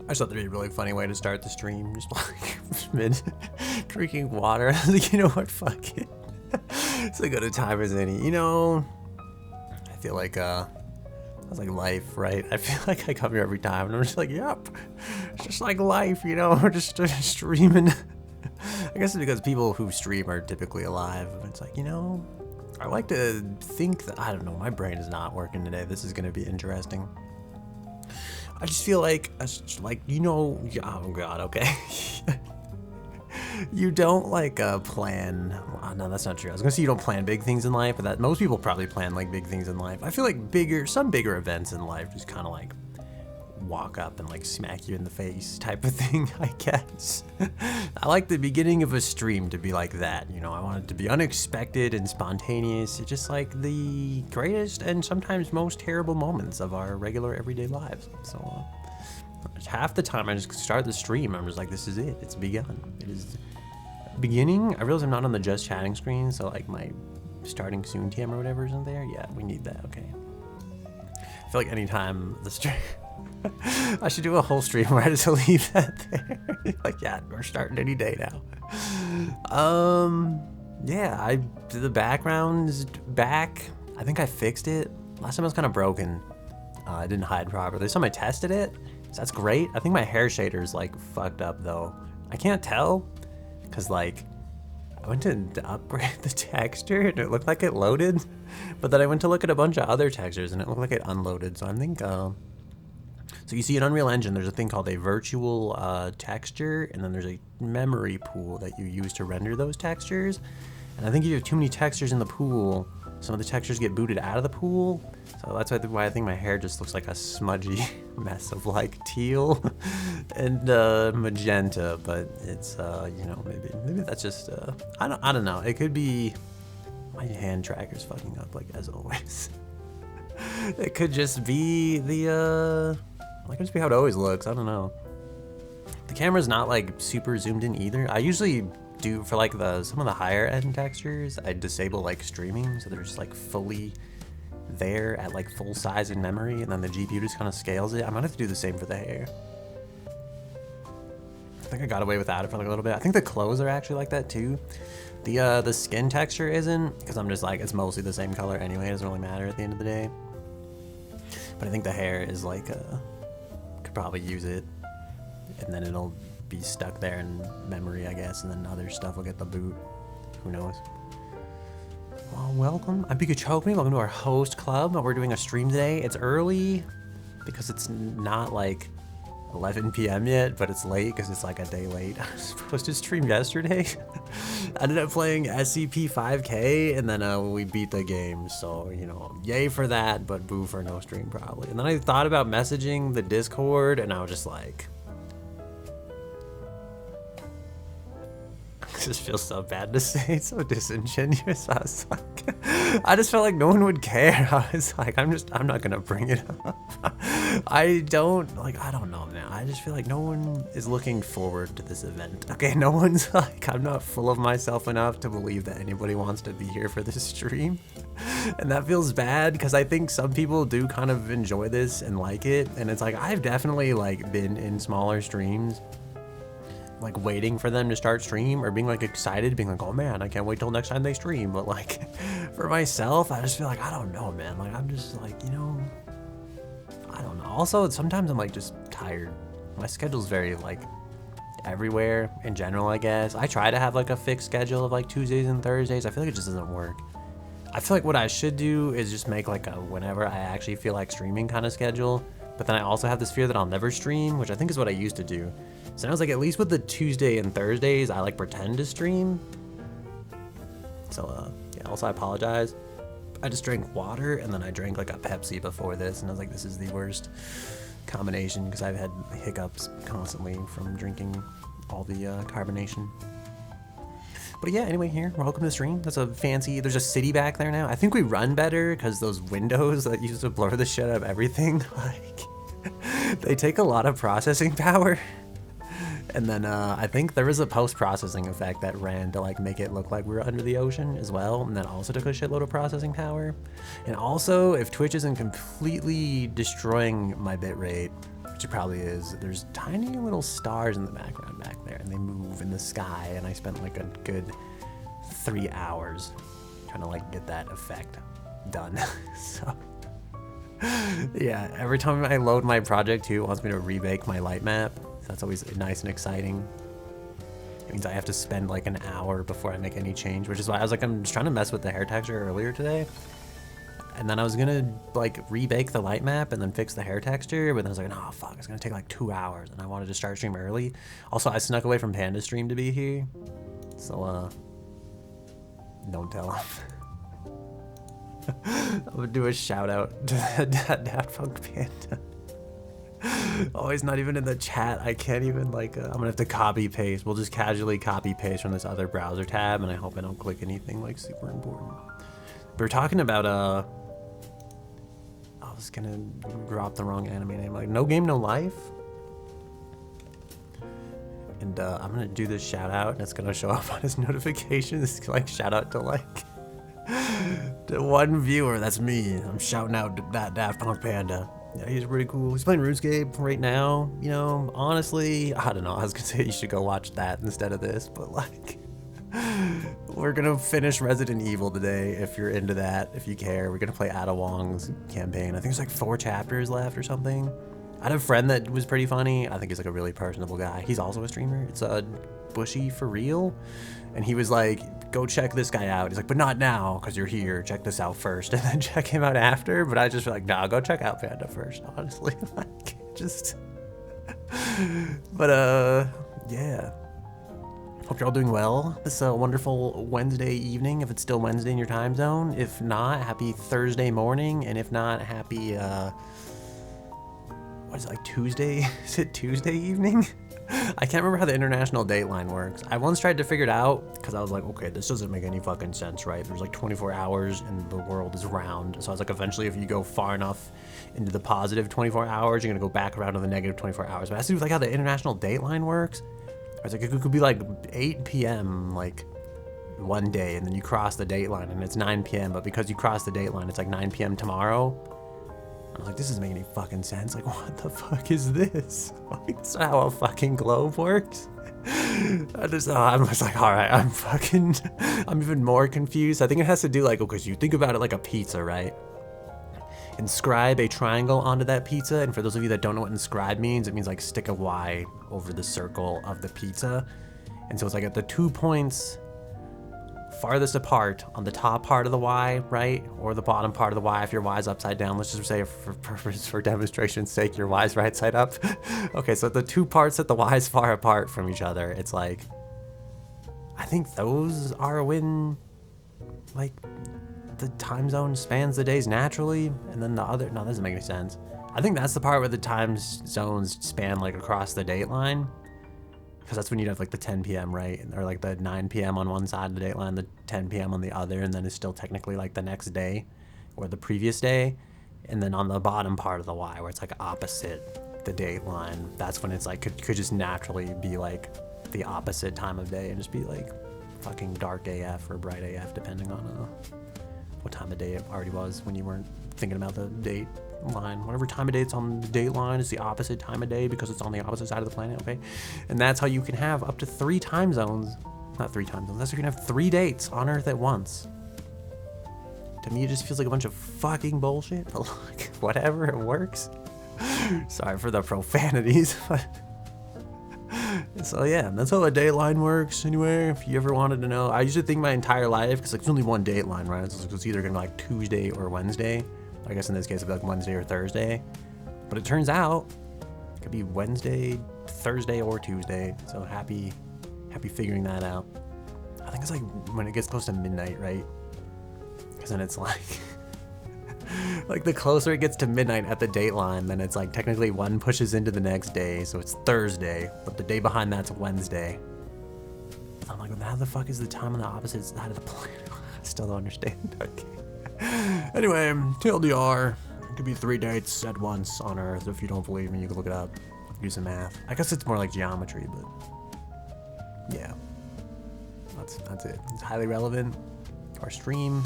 I just thought that'd be a really funny way to start the stream. Just like mid drinking water. I was like, you know what? Fuck it. It's as good a time as any. You know, I feel like it's like life, right? I feel like I come here every time and I'm just like, yep, it's just like life, you know. We're just streaming. I guess it's because people who stream are typically alive. It's like, you know, I like to think that, I don't know, my brain is not working today. This is going to be interesting. I just feel like, you know, oh God, okay. You don't like plan, oh, no, that's not true. I was gonna say you don't plan big things in life, but that most people probably plan like big things in life. I feel like some bigger events in life just kind of like walk up and like smack you in the face type of thing, I guess. I like the beginning of a stream to be like that, you know. I want it to be unexpected and spontaneous. It's just like the greatest and sometimes most terrible moments of our regular everyday lives. So half the time I just start the stream, I'm just like, this is it, it's begun. It is beginning. I realize I'm not on the just chatting screen, so like my starting soon TM or whatever isn't there. Yeah, we need that. Okay. I feel like anytime the stream I should do a whole stream where I just leave that there. Like, yeah, we're starting any day now. Yeah, the background's back. I think I fixed it. Last time it was kind of broken. I didn't hide properly. This time I tested it, so that's great. I think my hair shader's like fucked up though. I can't tell, cause like I went to upgrade the texture and it looked like it loaded, but then I went to look at a bunch of other textures and it looked like it unloaded. So I think so you see in Unreal Engine, there's a thing called a virtual texture, and then there's a memory pool that you use to render those textures. And I think if you have too many textures in the pool, some of the textures get booted out of the pool. So that's why I think my hair just looks like a smudgy mess of like teal and magenta. But it's you know, maybe that's just I don't know. It could be my hand tracker's fucking up like as always. It could just be the like just be how it always looks. I don't know. The camera's not like super zoomed in either. I usually do for like some of the higher end textures, I disable like streaming, so they're just like fully there at like full size in memory, and then the GPU just kind of scales it. I might have to do the same for the hair. I think I got away without it for like a little bit. I think the clothes are actually like that too. The skin texture isn't, because I'm just like, it's mostly the same color anyway. It doesn't really matter at the end of the day. But I think the hair is like could probably use it, and then it'll be stuck there in memory, I guess, and then other stuff will get the boot. Who knows? Well, welcome. I'm PikaChokeMe's. Welcome to our host club. We're doing a stream today. It's early because it's not like 11 p.m. yet, but it's late because it's like a day late. I was supposed to stream yesterday. I ended up playing SCP 5K, and then we beat the game. So, you know, yay for that, but boo for no stream probably. And then I thought about messaging the Discord, and I was just like, this feels so bad to say. It's so disingenuous. I was like, I just felt like no one would care. I was like, I'm not gonna bring it up. I don't know, man. I just feel like no one is looking forward to this event. Okay, no one's like, I'm not full of myself enough to believe that anybody wants to be here for this stream. And that feels bad because I think some people do kind of enjoy this and like it. And it's like, I've definitely like been in smaller streams, like waiting for them to start stream or being like excited, being like, oh man, I can't wait till next time they stream. But like for myself, I just feel like, I don't know, man. Like I'm just like, you know, I don't know. Also, sometimes I'm like just tired. My schedule's very like everywhere in general, I guess. I try to have like a fixed schedule of like Tuesdays and Thursdays. I feel like it just doesn't work. I feel like what I should do is just make like a whenever I actually feel like streaming kind of schedule. But then I also have this fear that I'll never stream, which I think is what I used to do. So I was like, at least with the Tuesday and Thursdays, I like pretend to stream. So yeah, also I apologize. I just drank water and then I drank like a Pepsi before this, and I was like, this is the worst combination because I've had hiccups constantly from drinking all the carbonation. But yeah, anyway, here, welcome to the stream. That's a fancy, there's a city back there now. I think we run better because those windows that used to blur the shit out of everything, like, they take a lot of processing power. And then I think there was a post-processing effect that ran to like make it look like we were under the ocean as well, and that also took a shitload of processing power. And also, if Twitch isn't completely destroying my bitrate, which it probably is, there's tiny little stars in the background back there, and they move in the sky, and I spent like a good 3 hours trying to like get that effect done. So yeah, every time I load my project too, it wants me to rebake my light map. So that's always nice and exciting. It means I have to spend like an hour before I make any change, which is why I was like, I'm just trying to mess with the hair texture earlier today. And then I was gonna like rebake the light map and then fix the hair texture, but then I was like, oh fuck, it's gonna take like 2 hours, and I wanted to start stream early. Also, I snuck away from Panda stream to be here, so don't tell him. I'm gonna do a shout out to that Daft Punk Panda. Oh, he's not even in the chat. I can't even like, I'm gonna have to copy paste. We'll just casually copy paste from this other browser tab, and I hope I don't click anything like super important. We were talking about, I was gonna drop the wrong anime name, like No Game No Life. And I'm gonna do this shout out, and it's gonna show up on his notifications. Like shout out to like to one viewer. That's me. I'm shouting out to that Daft Punk Panda. Yeah, he's pretty cool. He's playing RuneScape right now. You know, honestly, I don't know. I was gonna say you should go watch that instead of this, but like, we're gonna finish Resident Evil today. If you're into that, if you care, we're gonna play Ada Wong's campaign. I think there's like 4 chapters left or something. I had a friend that was pretty funny. I think he's like a really personable guy. He's also a streamer. It's Bushy for real, and he was like, go check this guy out. He's like, but not now because you're here. Check this out first, and then check him out after. But I just feel like, nah, go check out Panda first, honestly. Like, just but yeah, hope you're all doing well this wonderful Wednesday evening, if it's still Wednesday in your time zone. If not, happy Thursday morning, and if not, happy what is it, like Tuesday? Is it Tuesday evening? I can't remember how the international dateline works. I once tried to figure it out because I was like, okay, this doesn't make any fucking sense, right? There's like 24 hours and the world is round. So I was like, eventually if you go far enough into the positive 24 hours, you're gonna go back around to the negative 24 hours. But it has to do with like how the international dateline works. It's like, it could be like 8 p.m. like one day, and then you cross the dateline and it's 9 p.m. But because you cross the dateline, it's like 9 p.m. tomorrow. I was like, this doesn't make any fucking sense. Like, what the fuck is this? Like, that's not how a fucking globe works. I'm just like, all right, I'm even more confused. I think it has to do like, because you think about it like a pizza, right? Inscribe a triangle onto that pizza, and for those of you that don't know what inscribe means, it means like stick a Y over the circle of the pizza. And so it's like at the 2 points farthest apart on the top part of the Y, right? Or the bottom part of the Y if your Y is upside down. Let's just say for demonstration's sake, your Y is right side up. Okay, so the 2 parts that the Y is far apart from each other, it's like, I think those are when like the time zone spans the days naturally, and then the other, no, that doesn't make any sense. I think that's the part where the time zones span like across the dateline. Because that's when you'd have like the 10 p.m., right? Or like the 9 p.m. on one side of the dateline, the 10 p.m. on the other, and then it's still technically like the next day or the previous day. And then on the bottom part of the Y, where it's like opposite the dateline, that's when it's like could just naturally be like the opposite time of day and just be like fucking dark AF or bright AF, depending on what time of day it already was when you weren't thinking about the date line. Whatever time of day it's on the date line is the opposite time of day because it's on the opposite side of the planet, okay? And that's how you can have up to 3 time zones. Not 3 time zones. That's how you can have 3 dates on Earth at once. To me, it just feels like a bunch of fucking bullshit, but like, whatever, it works. Sorry for the profanities, but so yeah, that's how a dateline works. Anyway, if you ever wanted to know, I used to think my entire life, because like, there's only one dateline, right? So it's either gonna be like Tuesday or Wednesday. I guess in this case it'd be like Wednesday or Thursday, but it turns out it could be Wednesday, Thursday, or Tuesday. So happy figuring that out. I think it's like when it gets close to midnight, right? Because then it's like like the closer it gets to midnight at the dateline, then it's like technically one pushes into the next day, so it's Thursday, but the day behind that's Wednesday. So I'm like, how the fuck is the time on the opposite side of the planet? I still don't understand. Okay. Anyway, TLDR, it could be 3 dates at once on Earth. If you don't believe me, you can look it up, do some math. I guess it's more like geometry, but yeah, that's it. It's highly relevant to our stream.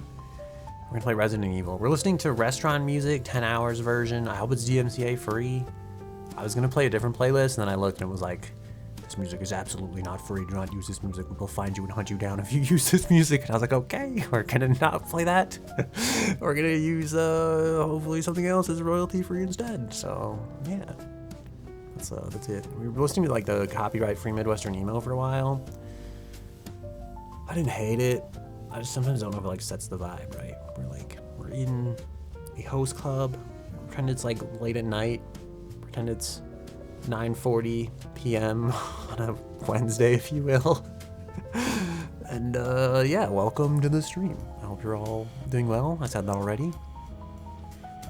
We're gonna play Resident Evil. We're listening to restaurant music, 10 hours version. I hope it's DMCA free. I was gonna play a different playlist, and then I looked and it was like, this music is absolutely not free. Do not use this music. We will find you and hunt you down if you use this music. And I was like, okay, we're gonna not play that. We're gonna use hopefully something else as royalty free instead. So yeah, that's it. We were listening to like the copyright free Midwestern emo for a while. I didn't hate it. I just sometimes don't know if it like sets the vibe right. We're in a host club. Pretend it's like late at night. Pretend it's 9:40 p.m. on a Wednesday, if you will. And yeah, welcome to the stream. I hope you're all doing well. I said that already.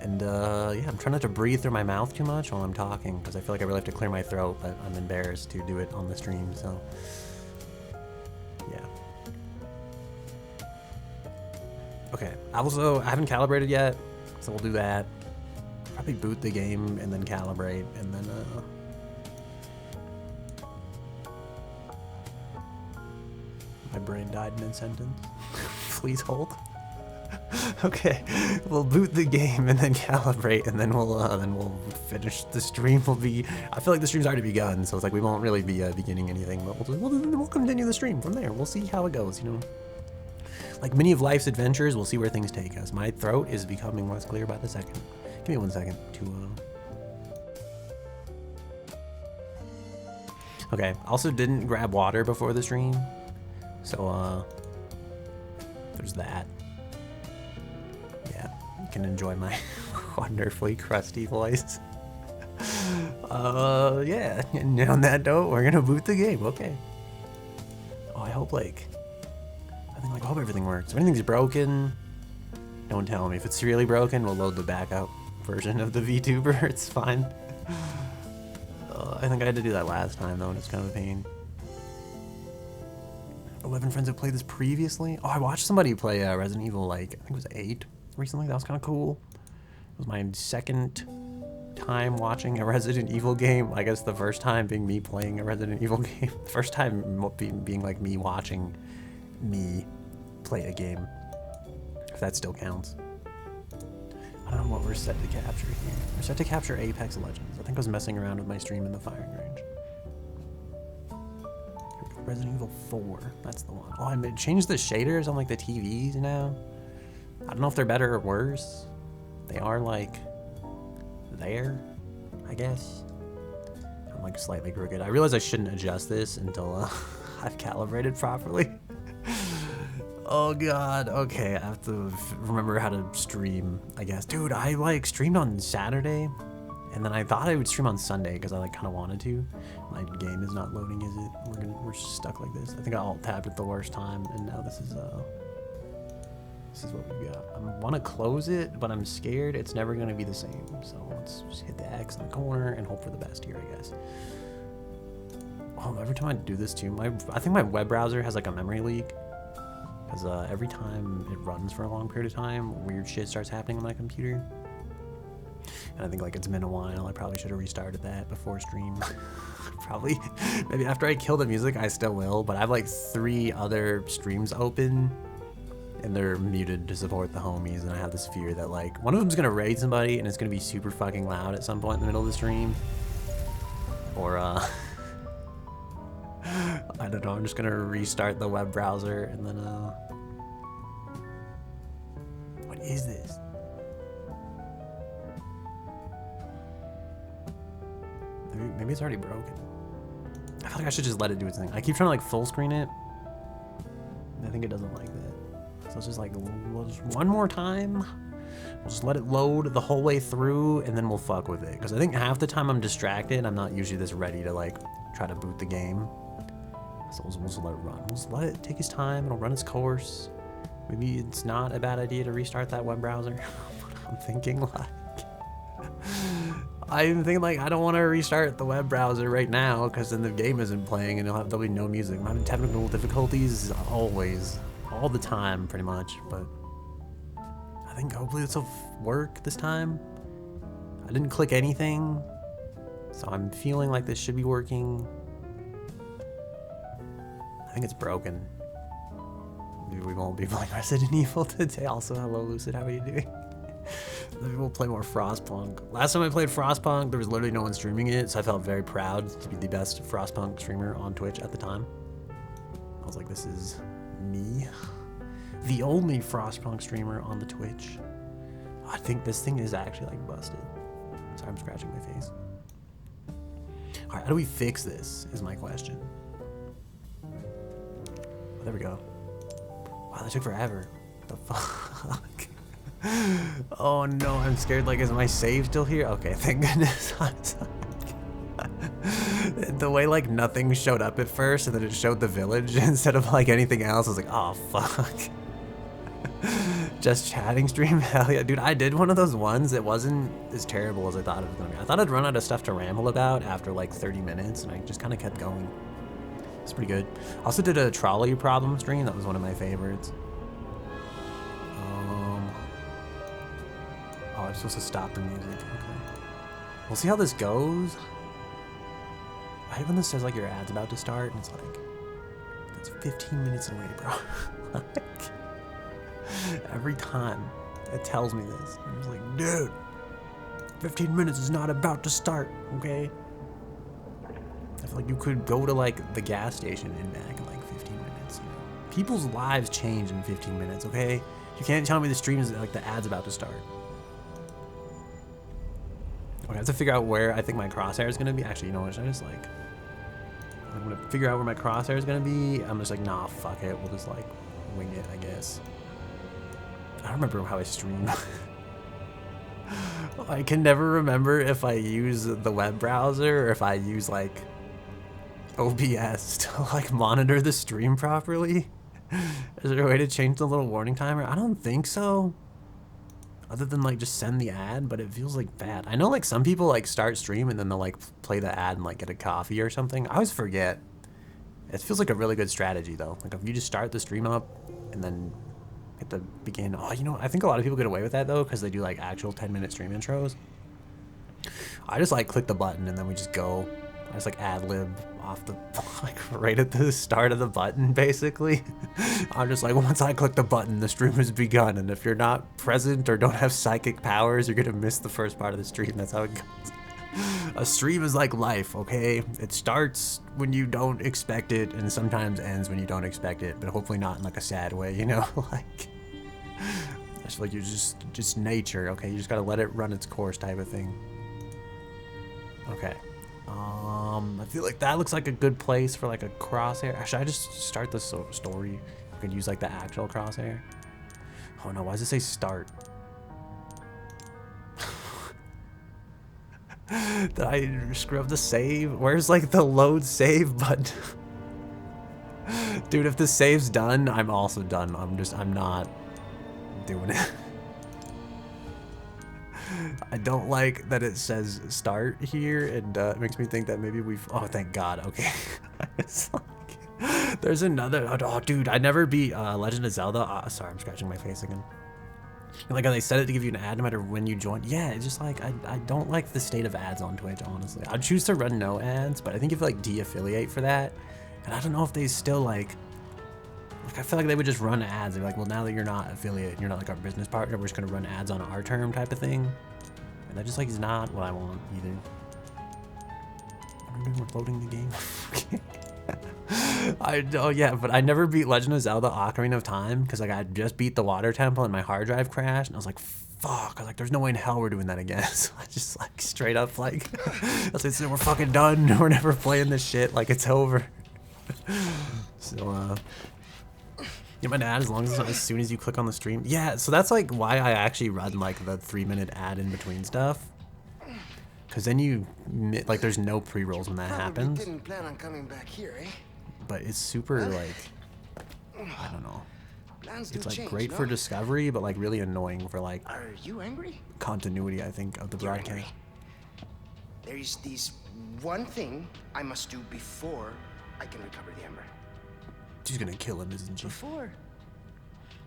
And yeah, I'm trying not to breathe through my mouth too much while I'm talking, because I feel like I really have to clear my throat, but I'm embarrassed to do it on the stream, so yeah. Okay, I haven't calibrated yet, so we'll do that. Probably boot the game and then calibrate, and then my brain died mid-sentence. Please hold. Okay, we'll boot the game and then calibrate, and then we'll finish the stream. I feel like the stream's already begun, so it's like we won't really be beginning anything, but we'll continue the stream from there. We'll see how it goes, you know. Like many of life's adventures, we'll see where things take us. My throat is becoming less clear by the second. Give me 1 second to Okay, also didn't grab water before the stream, so there's that. Yeah, you can enjoy my wonderfully crusty voice. Yeah, and on that note, we're gonna boot the game. Okay. Oh, I hope I hope everything works. If anything's broken, don't tell me. If it's really broken, we'll load the backup version of the VTuber. It's fine. I think I had to do that last time though, and it's kind of a pain. 11 friends have played this previously. Oh, I watched somebody play Resident Evil, like, I think it was 8 recently. That was kind of cool. It was my second time watching a Resident Evil game. I guess the first time being me playing a Resident Evil game. First time being like me watching me play a game, if that still counts. I don't know what we're set to capture here. We're set to capture Apex Legends. I think I was messing around with my stream in the firing range. Resident Evil 4, that's the one. Oh, I changed the shaders on like the TVs now. I don't know if they're better or worse. They are like there, I guess. I'm like slightly crooked. I realize I shouldn't adjust this until I've calibrated properly. Oh god, okay, I have to remember how to stream, I guess. Dude, I like streamed on Saturday, and then I thought I would stream on Sunday because I like kind of wanted to. My game is not loading, is it? We're stuck like this. I think I alt-tabbed at the worst time, and now this is what we got. I want to close it, but I'm scared it's never going to be the same. So let's just hit the X in the corner and hope for the best here, I guess. Oh, every time I do this too, I think my web browser has like a memory leak. Because every time it runs for a long period of time, weird shit starts happening on my computer. And I think like it's been a while. I probably should have restarted that before stream. Probably, maybe after I kill the music, I still will. But I have like 3 other streams open, and they're muted to support the homies. And I have this fear that like one of them's gonna raid somebody, and it's gonna be super fucking loud at some point in the middle of the stream. Or I don't know. I'm just gonna restart the web browser and then what is this? Maybe it's already broken. I feel like I should just let it do its thing. I keep trying to like full screen it. I think it doesn't like that. So it's just like, we'll just one more time. We'll just let it load the whole way through, and then we'll fuck with it. Because I think half the time I'm distracted. I'm not usually this ready to like try to boot the game. So we'll just let it run. We'll just let it take its time. It'll run its course. Maybe it's not a bad idea to restart that web browser. I'm thinking like, I don't want to restart the web browser right now because then the game isn't playing and there'll be no music. I'm having technical difficulties always, all the time pretty much, but I think hopefully this will work this time. I didn't click anything, so I'm feeling like this should be working. I think it's broken. Maybe we won't be playing Resident Evil today. Also, hello Lucid, how are you doing? Maybe we'll play more Frostpunk. Last time I played Frostpunk, there was literally no one streaming it, so I felt very proud to be the best Frostpunk streamer on Twitch at the time. I was like, this is me. The only Frostpunk streamer on the Twitch. I think this thing is actually like busted. Sorry, I'm scratching my face. All right, how do we fix this is my question. Oh, there we go. Wow, that took forever. The fuck? Oh no, I'm scared. Like, is my save still here? Okay, thank goodness. The way like nothing showed up at first and then it showed the village instead of like anything else, I was like, oh fuck. Just chatting stream? Hell yeah, dude, I did one of those ones that wasn't as terrible as I thought it was gonna be. I thought I'd run out of stuff to ramble about after like 30 minutes and I just kind of kept going. It's pretty good. I also did a trolley problem stream. That was one of my favorites. Oh, I'm supposed to stop the music. Okay. We'll see how this goes. I hate when this says like your ad's about to start and it's like, it's 15 minutes away, bro. Like, every time it tells me this, I'm just like, dude, 15 minutes is not about to start, okay? I feel like you could go to like the gas station and back in like 15 minutes, you know? People's lives change in 15 minutes, okay? You can't tell me the stream is like the ad's about to start. Okay, I have to figure out where I think my crosshair is gonna be. Actually, you know what? Should I just like, I'm gonna figure out where my crosshair is gonna be. I'm just like, nah, fuck it. We'll just like wing it, I guess. I don't remember how I stream. I can never remember if I use the web browser or if I use like OBS to like monitor the stream properly. Is there a way to change the little warning timer? I don't think so. Other than like just send the ad, but it feels like bad. I know like some people like start stream and then they'll like play the ad and like get a coffee or something. I always forget. It feels like a really good strategy though. Like if you just start the stream up and then hit the begin. Oh, you know, I think a lot of people get away with that though because they do like actual 10-minute stream intros. I just like click the button and then we just go. I just like ad lib off the like right at the start of the button basically. I'm just like, once I click the button, the stream has begun, and if you're not present or don't have psychic powers, you're gonna miss the first part of the stream. That's how it goes. A stream is like life, okay? It starts when you don't expect it and sometimes ends when you don't expect it, but hopefully not in like a sad way, you know? Like, I just feel like you're just nature, okay? You just gotta let it run its course type of thing. Okay. I feel like that looks like a good place for like a crosshair. Should I just start the story? I could use like the actual crosshair. Oh no, why does it say start? Did I screw up the save? Where's like the load save button? Dude, if the save's done, I'm also done. I'm not doing it. I don't like that it says start here, and it makes me think that maybe we've, oh thank god, okay. It's like, there's another, oh dude, I never beat Legend of Zelda. Sorry, I'm scratching my face again. Like, they set it to give you an ad no matter when you join. Yeah, it's just like, I don't like the state of ads on Twitch, honestly. I'd choose to run no ads, but I think if you like de-affiliate for that, and I don't know if they still like I feel like they would just run ads. They'd be like, well, now that you're not affiliate, you're not like our business partner, we're just gonna run ads on our term type of thing. And that just like is not what I want either. We're loading the game. Oh yeah, but I never beat Legend of Zelda Ocarina of Time because like I just beat the water temple and my hard drive crashed, and I was like, fuck. I was like, there's no way in hell we're doing that again. So I just like straight up like, I was like, so we're fucking done. We're never playing this shit. Like it's over. So yeah, my ad as long as soon as you click on the stream. Yeah, so that's like why I actually run like the 3-minute ad in between stuff. Cause then you like there's no pre-rolls when that happens. Didn't plan on coming back here, eh? But it's super like, I don't know. It's like great for discovery, but like really annoying for like. Are you angry? Continuity, I think, of the broadcast. There is this one thing I must do before I can recover the ember. She's gonna kill him, isn't she? Before.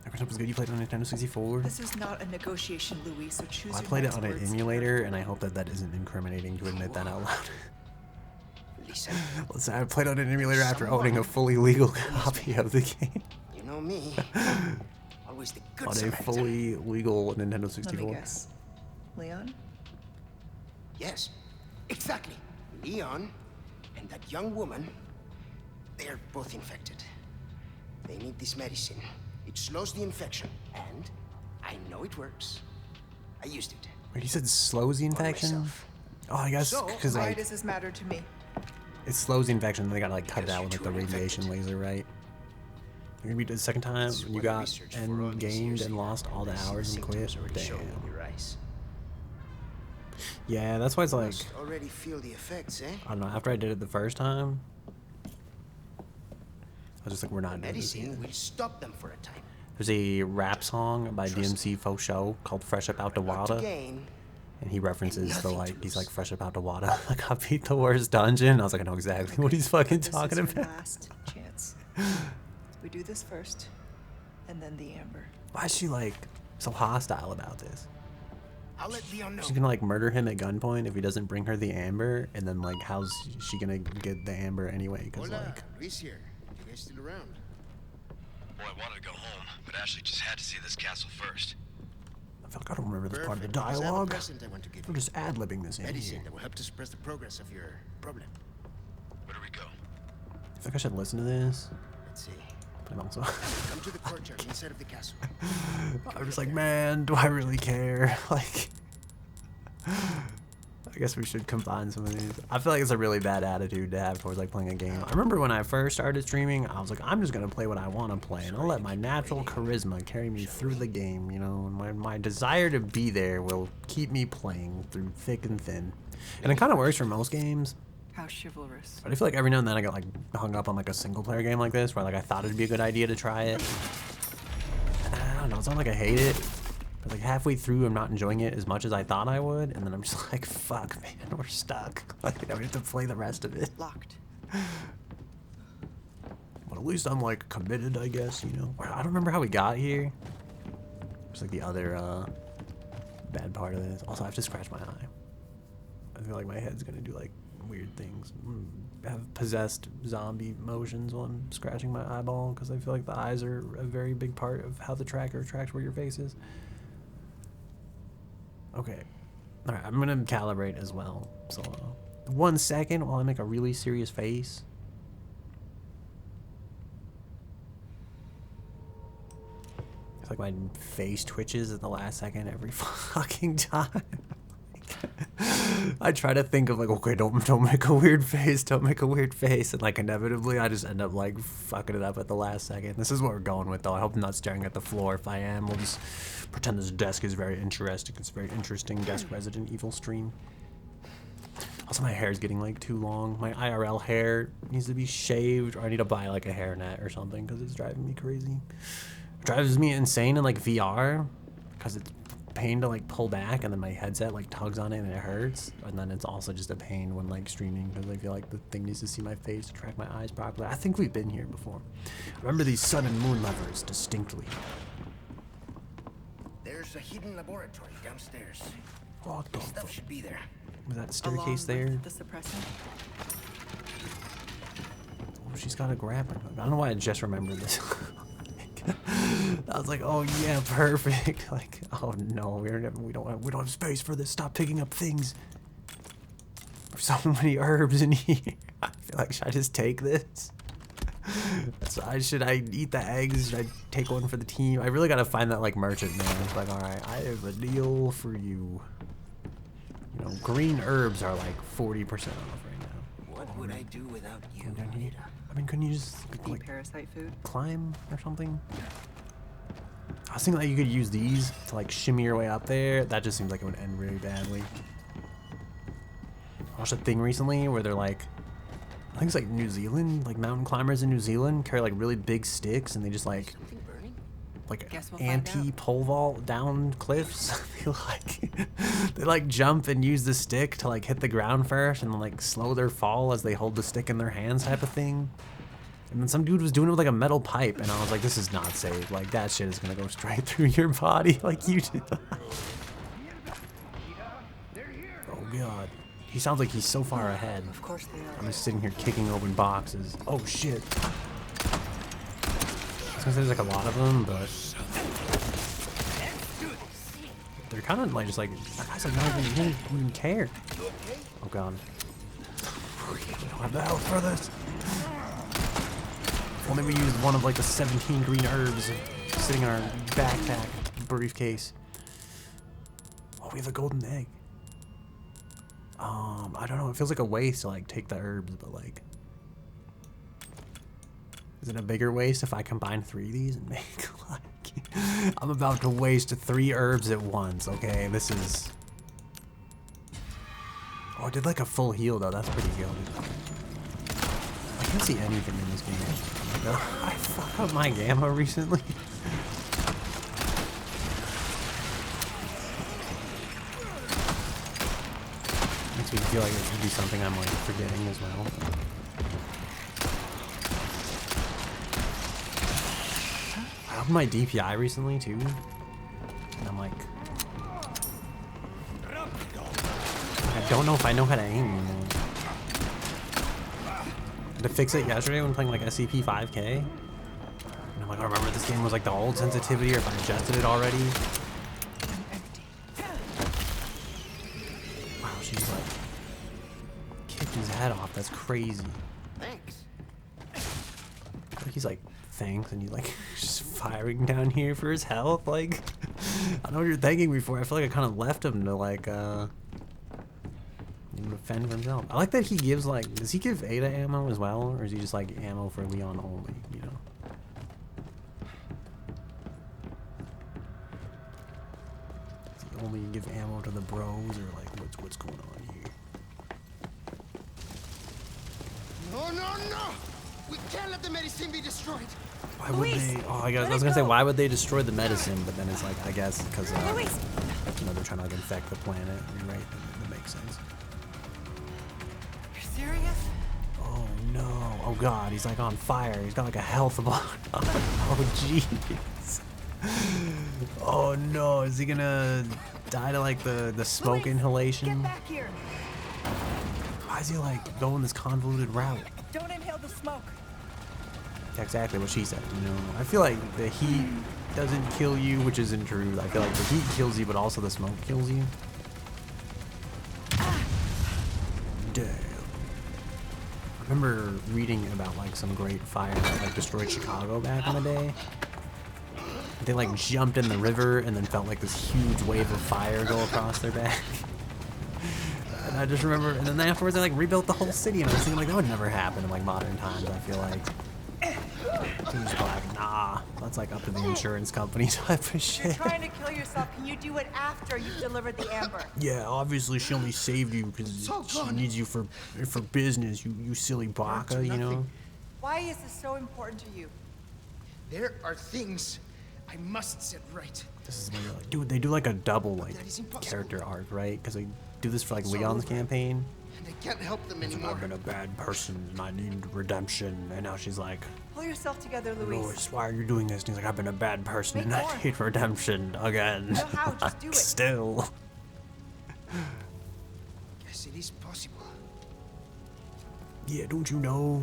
Everything was good. You played on Nintendo 64. This is not a negotiation, Louis, so choose I your played it next on an words emulator, and I hope that that isn't incriminating to admit that out loud. Listen, I played on an emulator after owning a fully legal copy of the game. You know me. Always the good On a Samaritan. fully legal Nintendo 64. Let me guess. Leon? Yes, exactly. Leon and that young woman, they're both infected. They need this medicine. It slows the infection, and I know it works. I used it. Wait, he said slows the on infection? myself. Oh, I guess So, because Why like does this matter to me? it slows the infection, and they gotta like cut it Because out with like the you're too radiation infected. laser, right? You're gonna be the second time That's when you what I got researched for all and these gained years, and Leon. lost all the I see hours and quit. symptoms already showing Damn. in your eyes. Yeah, that's why it's like Must already feel the effects, eh? I don't know. After I did it the first time, I was just like, we're not doing this Medicine again. will stop them for a time. There's a rap song by Trust DMC Faux Show called "Fresh Up Out the Not to Water," gain. and he references the nothing to like he's lose. like fresh up out the water. Like I beat the worst dungeon. I was like, I know exactly what he's fucking This talking is your about. last chance. We do this first, and then the amber. Why is she like so hostile about this? I'll let Leon know. She's gonna like murder him at gunpoint if he doesn't bring her the amber, and then like how's she gonna get the amber anyway? Because Hola, like Luis here. You guys still around? Well, I wanted to go home, but Ashley just had to see this castle first. I feel like I don't remember this part of the Perfect, because I have a dialogue. present I want to give We're you. just ad-libbing this in Medicine here. that will help to suppress the progress of your problem. Where do we go? I feel like I should listen to this, Let's see. but I'm also Come to the courtyard inside of the castle. I'm just like, man, do I really care? Like, I guess we should combine some of these. I feel like it's a really bad attitude to have towards like playing a game. I remember when I first started streaming, I was like, I'm just gonna play what I want to play, and I'll let my natural charisma carry me through the game. You know, and my desire to be there will keep me playing through thick and thin. And it kind of works for most games. How chivalrous. But I feel like every now and then I get like hung up on like a single player game like this, where like I thought it'd be a good idea to try it. And I don't know, it's not like I hate it. But like halfway through, I'm not enjoying it as much as I thought I would, and then I'm just like, "Fuck, man, we're stuck. Like, now we have to play the rest of it." Locked. But at least I'm like committed, I guess. You know, I don't remember how we got here. It's like the other bad part of this. Also, I have to scratch my eye. I feel like my head's gonna do like weird things. Have possessed zombie motions while I'm scratching my eyeball because I feel like the eyes are a very big part of how the tracker tracks where your face is. Okay. Alright, I'm gonna calibrate as well. So, 1 second while I make a really serious face. It's like my face twitches at the last second every fucking time. I try to think of like, okay, don't make a weird face, don't make a weird face, and like inevitably I just end up like fucking it up at the last second. This is what we're going with though. I hope I'm not staring at the floor. If I am, we'll just pretend this desk is very interesting. It's a very interesting desk Resident Evil stream. Also, my hair is getting like too long. My IRL hair needs to be shaved, or I need to buy like a hairnet or something because it's driving me crazy. It drives me insane in like VR because it's pain to like pull back, and then my headset like tugs on it and it hurts, and then it's also just a pain when like streaming because I feel like the thing needs to see my face to track my eyes properly. I think we've been here before. I remember these sun and moon levers distinctly. There's a hidden laboratory downstairs. What the Stuff fuck? should be there. Was that Along staircase there? with the suppressant. Oh, she's got a grappling hook. I don't know why I just remembered this. I was like, oh yeah, perfect. Like, oh no, we don't have space for this. Stop picking up things. There's so many herbs in here. I feel like, should I just take this? Should I eat the eggs? Should I take one for the team? I really gotta find that like merchant man. It's like, all right, I have a deal for you. You know, green herbs are like 40% off right now. What would I do without you, Down here. Anita? I mean, couldn't you just Eat like parasite food. climb or something? I was thinking that you could use these to like shimmy your way up there. That just seems like it would end really badly. I watched a thing recently where they're like, I think it's like New Zealand, like mountain climbers in New Zealand carry like really big sticks and they just like Something burning? Guess we'll find anti-pole vault down cliffs. They like jump and use the stick to like hit the ground first and then like slow their fall as they hold the stick in their hands type of thing. And then some dude was doing it with like a metal pipe, and I was like, this is not safe. Like, that shit is gonna go straight through your body like you did. Oh god. He sounds like he's so far ahead. Of course they I'm are. just sitting here kicking open boxes. Oh shit. I was gonna say there's like a lot of them, but they're kind of like just like that guy's like not even he didn't even care. Oh god. We don't have the health for this. If only we used one of like the 17 green herbs sitting in our backpack briefcase. Oh, we have a golden egg. I don't know. It feels like a waste to like take the herbs, but like, is it a bigger waste if I combine 3 of these and make like? I'm about to waste 3 herbs at once. Okay, this is. Oh, I did like a full heal though. That's pretty good. I can't see anything in this game. I fucked up my gamma recently. Makes me feel like it could be something I'm like forgetting as well. I upped my DPI recently too, and I'm like, I don't know if I know how to aim anymore. To fix it yesterday when playing like SCP 5K, and I'm like, I don't remember if this game was like the old sensitivity or if I adjusted it already. Wow, she's like kicked his head off. That's crazy. Thanks. He's like, thanks, and he's like just firing down here for his health. Like, I know what you're thanking me for. I feel like I kind of left him to like defend for himself. I like that he gives like, does he give Ada ammo as well, or is he just like ammo for Leon only? You know. Does he only give ammo to the bros, or like what's going on here? No, no, no! We can't let the medicine be destroyed. Why would they? Oh, I was gonna say, why would they destroy the medicine? But then it's like, I guess because you know, they're trying to like infect the planet. You're right. That makes sense. You're serious? Oh no! Oh god, he's like on fire. He's got like a health bar. Oh jeez. Oh no! Is he gonna die to like the smoke Louise, inhalation? Get back here! Why is he like going this convoluted route? Don't inhale the smoke. Exactly what she said. You know, I feel like the heat doesn't kill you, which isn't true. I feel like the heat kills you, but also the smoke kills you. Damn. I remember reading about like some great fire that like destroyed Chicago back in the day. They like jumped in the river and then felt like this huge wave of fire go across their back. And I just remember, and then afterwards they like rebuilt the whole city, and I was thinking like that would never happen in like modern times. I feel like. So just like, nah, that's like up to the insurance company type of You're shit. trying to kill yourself. Can you do it after you've delivered the amber? Yeah, obviously she only saved you because she needs you for business. You silly baka, you know. Why is this so important to you? There are things I must set right. This is when you're like, dude, they do like a double like character arc, right? Because they do this for like Leon's campaign. And I can't help them She's like, anymore. I've been a bad person and I need redemption. And now she's like, Pull yourself together, Louise. Louis, why are you doing this? And he's like, I've been a bad person and Make I more. need redemption again. You know how, just do it. Still. Yes, it is possible. Yeah, don't you know?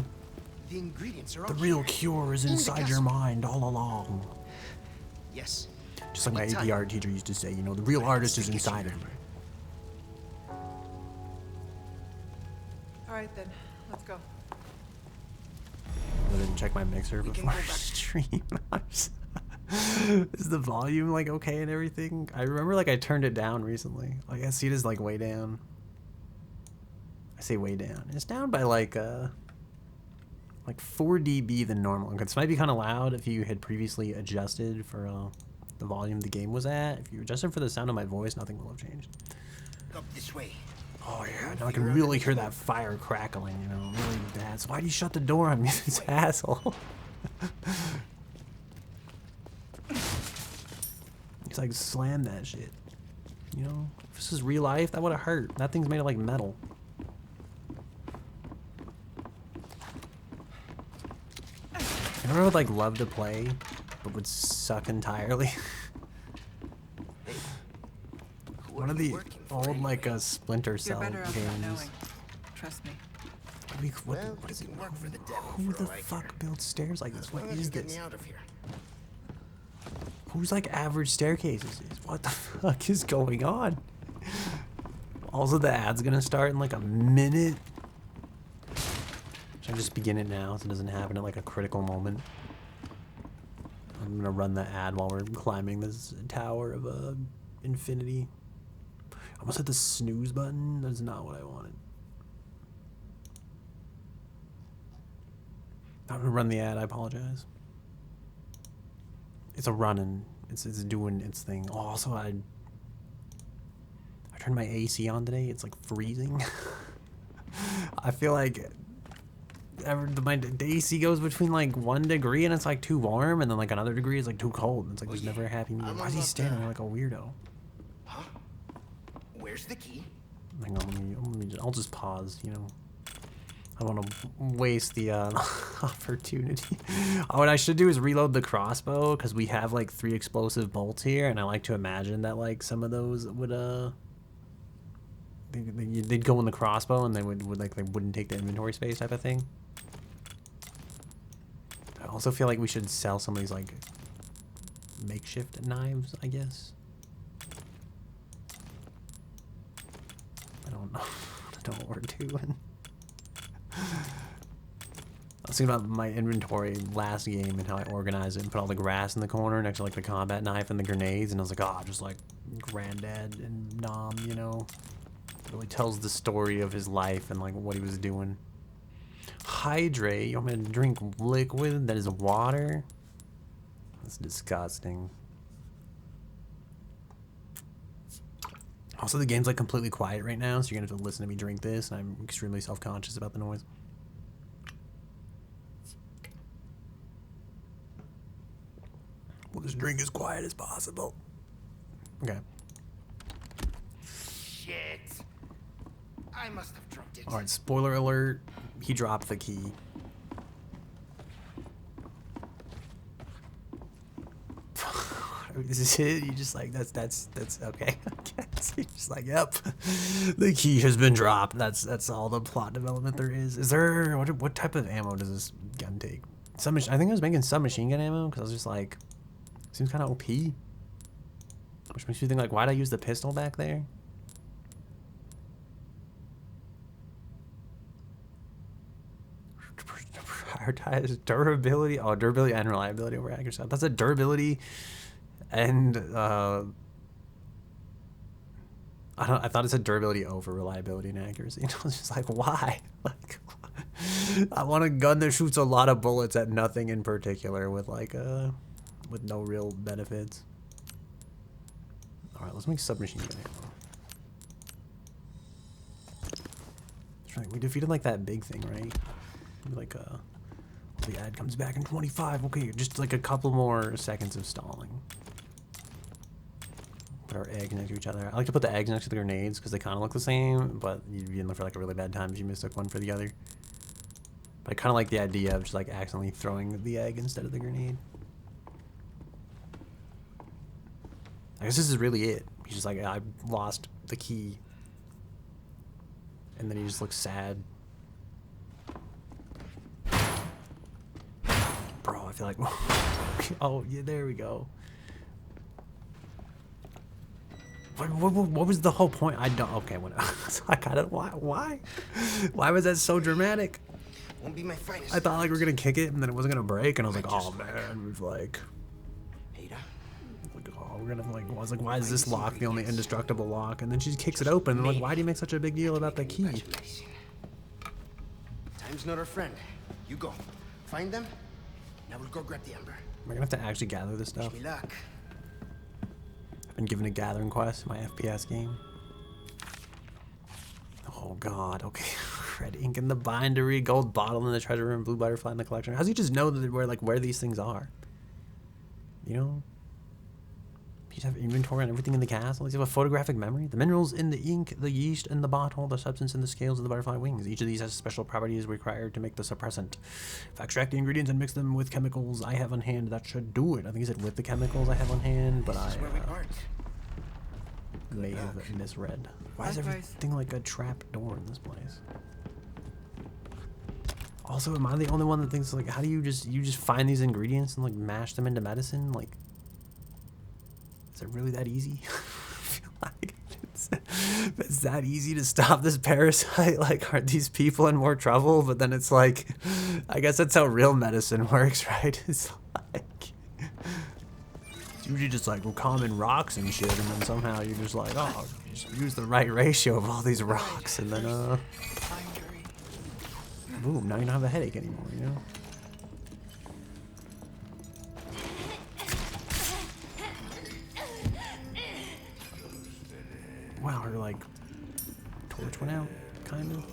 The ingredients are The all real here. cure is In the inside your castle. mind all along. Yes. Just like my Anytime. AP art teacher used to say, you know, the real artist is inside of you. All right then, let's go. I didn't check my mixer can before go I back. stream. Is the volume like okay and everything? I remember like I turned it down recently. Like I see it is like way down. I say way down. It's down by like 4 dB than normal. This might be kind of loud if you had previously adjusted for the volume the game was at. If you adjusted for the sound of my voice, nothing will have changed. Up this way. Oh yeah, now I can really hear that fire crackling, you know, really bad. So why do you shut the door on me, this asshole? He's like, slam that shit. You know, if this is real life, that would have hurt. That thing's made of like metal. You know what I would like love to play, but would suck entirely? One of the old like Splinter Cell games. Trust me. What Well, is you it? can work for the devil Who for the all I fuck care. builds stairs like this? What Why don't is you get this? me out of here? Whose like average staircases is? What the fuck is going on? Also, the ad's gonna start in like a minute. Should I just begin it now so it doesn't happen at like a critical moment? I'm gonna run the ad while we're climbing this tower of infinity. I almost hit the snooze button. That's not what I wanted. I'm gonna run the ad. I apologize. It's a running. It's doing its thing. Oh, also, I turned my AC on today. It's like freezing. I feel like my AC goes between like 1 degree and it's like too warm, and then like another degree is like too cold. It's like there's never a happy medium. Why is he standing there like a weirdo? Huh? Where's the key? Hang on, I'll just pause. You know, I don't want to waste the opportunity. Oh, what I should do is reload the crossbow because we have like 3 explosive bolts here, and I like to imagine that like some of those would they'd go in the crossbow and they wouldn't take the inventory space type of thing. I also feel like we should sell some of these like makeshift knives, I guess. I don't know. I don't know what we're doing. I was thinking about my inventory last game and how I organized it and put all the grass in the corner next to like the combat knife and the grenades, and I was like, oh, just like Granddad and Nom, you know. Really tells the story of his life and like what he was doing. Hydrate. You want me to drink liquid that is water? That's disgusting. Also, the game's like completely quiet right now, so you're gonna have to listen to me drink this, and I'm extremely self-conscious about the noise. We'll just drink as quiet as possible. Okay. Shit. I must have dropped it. Alright, spoiler alert. He dropped the key. This is it? You just like, that's okay. I guess. You're just like, yep. The key has been dropped. That's all the plot development there is. Is there, what type of ammo does this gun take? I think I was making submachine gun ammo, because I was just like, seems kind of OP. Which makes you think like, why'd I use the pistol back there? Prioritize durability. Oh, durability and reliability over accuracy. That's a durability and I thought it said durability over reliability and accuracy. And I was just like, why? Like, I want a gun that shoots a lot of bullets at nothing in particular with like with no real benefits. All right, let's make submachine gun ammo. That's right. We defeated like that big thing, right? Like the ad comes back in 25. Okay, just like a couple more seconds of stalling. Put our eggs next to each other. I like to put the eggs next to the grenades because they kind of look the same, but you'd be in for like a really bad time if you mistook one for the other. But I kind of like the idea of just like accidentally throwing the egg instead of the grenade. I guess this is really it. He's just like, I lost the key. And then he just looks sad. Bro, I feel like... Oh, yeah, there we go. What was the whole point? I don't... Okay, so I kind of... Why? Why was that so dramatic? Won't be my finest. I thought like we were going to kick it and then it wasn't going to break. And I was like, oh, man. It was like... We're gonna like, I was like, why is this lock the only indestructible lock? And then she kicks it open. And I'm like, why do you make such a big deal about the key? Time's not our friend. You go, find them. Now we'll go grab the amber. Am I gonna have to actually gather this stuff? Wish me luck. I've been given a gathering quest in my FPS game. Oh God. Okay. Red ink in the bindery, gold bottle in the treasure room, blue butterfly in the collection. How's he just know that where these things are? You know. You have inventory on everything in the castle. You have a photographic memory. The minerals in the ink, the yeast in the bottle, the substance in the scales of the butterfly wings. Each of these has special properties required to make the suppressant. If I extract the ingredients and mix them with chemicals I have on hand, that should do it. I think he said with the chemicals I have on hand, but I may have misread. Why is everything like a trap door in this place? Also, am I the only one that thinks like, how do you just find these ingredients and like mash them into medicine? Like, it really that easy? I feel like it's that easy to stop this parasite. Like, aren't these people in more trouble? But then it's like, I guess that's how real medicine works, right? It's like, it's usually just like common rocks and shit, and then somehow you're just like, oh, just use the right ratio of all these rocks, and then boom, now you don't have a headache anymore, you know? Wow, her like torch went out, kind of.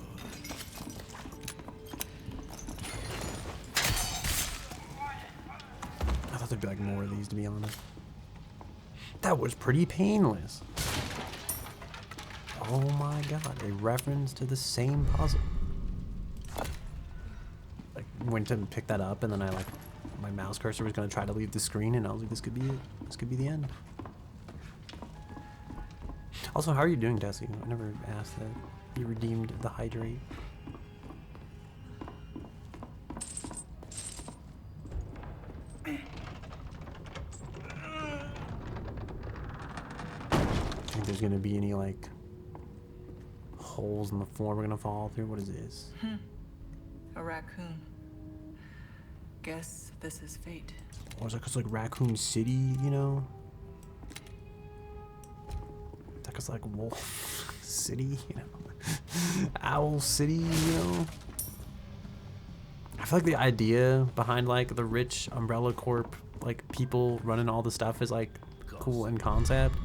I thought there'd be like more of these, to be honest. That was pretty painless. Oh my god, a reference to the same puzzle. Like, went to pick that up, and then I like, my mouse cursor was gonna try to leave the screen, and I was like, this could be it. This could be the end. Also, how are you doing, Tessie? I never asked that. You redeemed the hydrate. Think there's gonna be any like holes in the floor we're gonna fall through? What is this? A raccoon. Guess this is fate. Or is that cause like Raccoon City, you know? Is that cause like Wolf City, you know? Owl City, you know? I feel like the idea behind like the rich Umbrella Corp, like people running all the stuff is like cool in concept.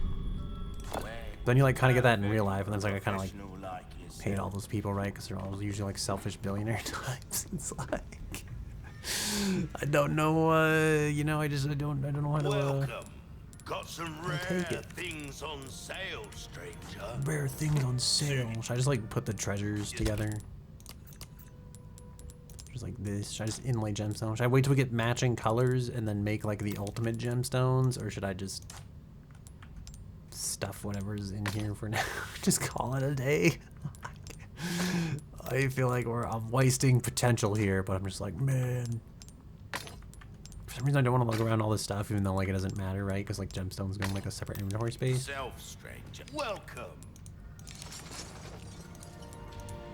Then you like kind of get that in real life, and then it's like I kind of like hate all those people, right? Because they're all usually like selfish billionaire types. It's like I don't know, you know, I don't know how to. Welcome. Got some rare take it. things on sale, stranger. Rare things on sale. Should I just like put the treasures together? Just like this. Should I just inlay gemstones? Should I wait till we get matching colors and then make like the ultimate gemstones, or should I just stuff whatever's in here for now? Just call it a day. I feel like I'm wasting potential here, but I'm just like, man. For some reason, I don't want to look around all this stuff, even though like it doesn't matter, right? Because like gemstones go in like a separate inventory space. Self, stranger. Welcome.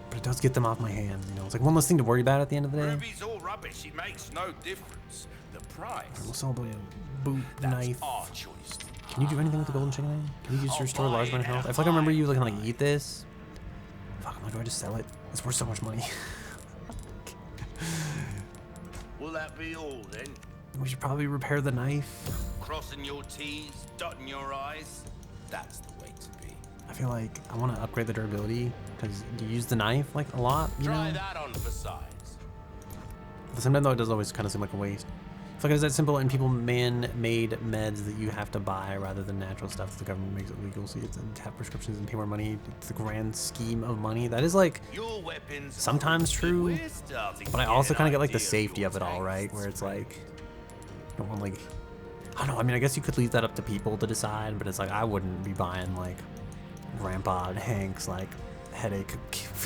But it does get them off my hands, you know. It's like one less thing to worry about at the end of the day. Ruby's all rubbish. It makes no difference. The price. We'll sell the boot That's knife. our choice. Can you do anything with the golden chicken egg? Can you use to restore a large amount of health? I feel like I remember you like eat this. Fuck, I'm like, do I just sell it? It's worth so much money. Will that be all then? We should probably repair the knife. Crossing your T's, dotting your I's. That's the way to be. I feel like I want to upgrade the durability because you use the knife like a lot, you Try know? that on for size. But sometimes though it does always kind of seem like a waste. I feel like it's that simple, and people man-made meds that you have to buy rather than natural stuff. The government makes it legal, so you have to have prescriptions and pay more money. It's the grand scheme of money. That is like Your weapons sometimes true, We're starting but I to also get kind an of get like the idea of safety your of it all, right? tastes. Where it's like, I don't want like, I don't know. I mean, I guess you could leave that up to people to decide, but it's like I wouldn't be buying like Grandpa Hank's like headache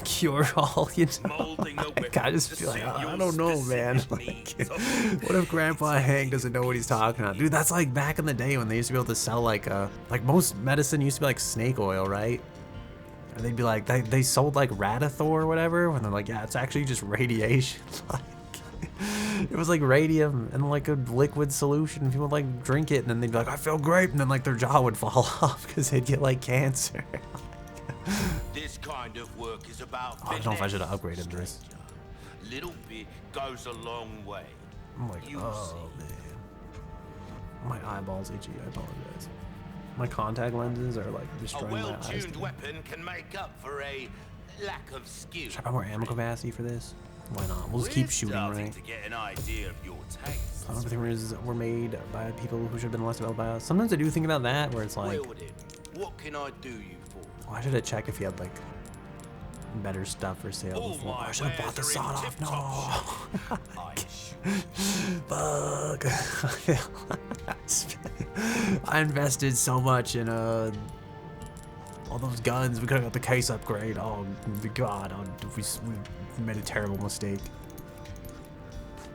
cure all, you know? Molding a Like, I just weapon feel like, to suit I your don't know, man. specific Like, needs. what if Grandpa Hank doesn't know what he's talking about? Dude, that's like back in the day when they used to be able to sell like most medicine used to be like snake oil, right? Or they'd be like, they sold like Radithor or whatever, when they're like, yeah, it's actually just radiation. Like, it was like radium and like a liquid solution. People would like drink it and then they'd be like, I feel great, and then like their jaw would fall off because they'd get like cancer. This kind of work is about I don't know if I should have finesse, upgraded this. stranger. Little bit goes a long way. I'm like, You oh see. man. My eyeballs itchy, I apologize. My contact lenses are like A destroying my eyes. well-tuned today. weapon can make up for a lack of skill. Should I buy more ammo capacity for this? Why not? We'll just We're keep shooting, starting right? to get an idea of your tastes. Some of the rumors were made by people who should have been less developed by us. Sometimes I do think about that, where it's like, Well then, what can I do you for? oh, I should have checked if he had like better stuff for sale All before. Oh, my I should have bought the wares are in sawed off. No. tip-top shape. Fuck. I invested so much in all those guns. We could have got the case upgrade. Oh god, we made a terrible mistake.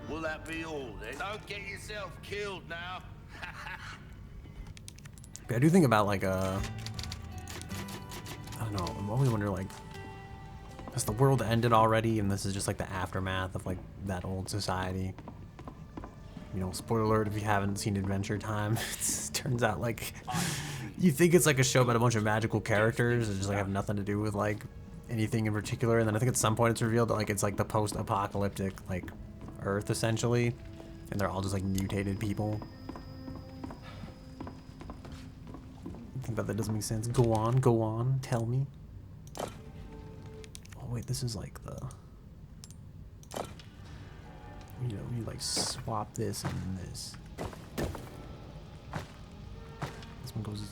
Will that be all then? Don't get yourself killed now. I do think about like I don't know. I'm always wondering like, has the world ended already, and this is just like the aftermath of like that old society? You know, spoiler alert if you haven't seen Adventure Time. It turns out like you think it's like a show about a bunch of magical characters that just like have nothing to do with like anything in particular, and then I think at some point it's revealed that like it's like the post-apocalyptic like Earth essentially, and they're all just like mutated people. I think that doesn't make sense. Go on, tell me. Oh wait, this is like the, you know, you like swap this and this. This one goes.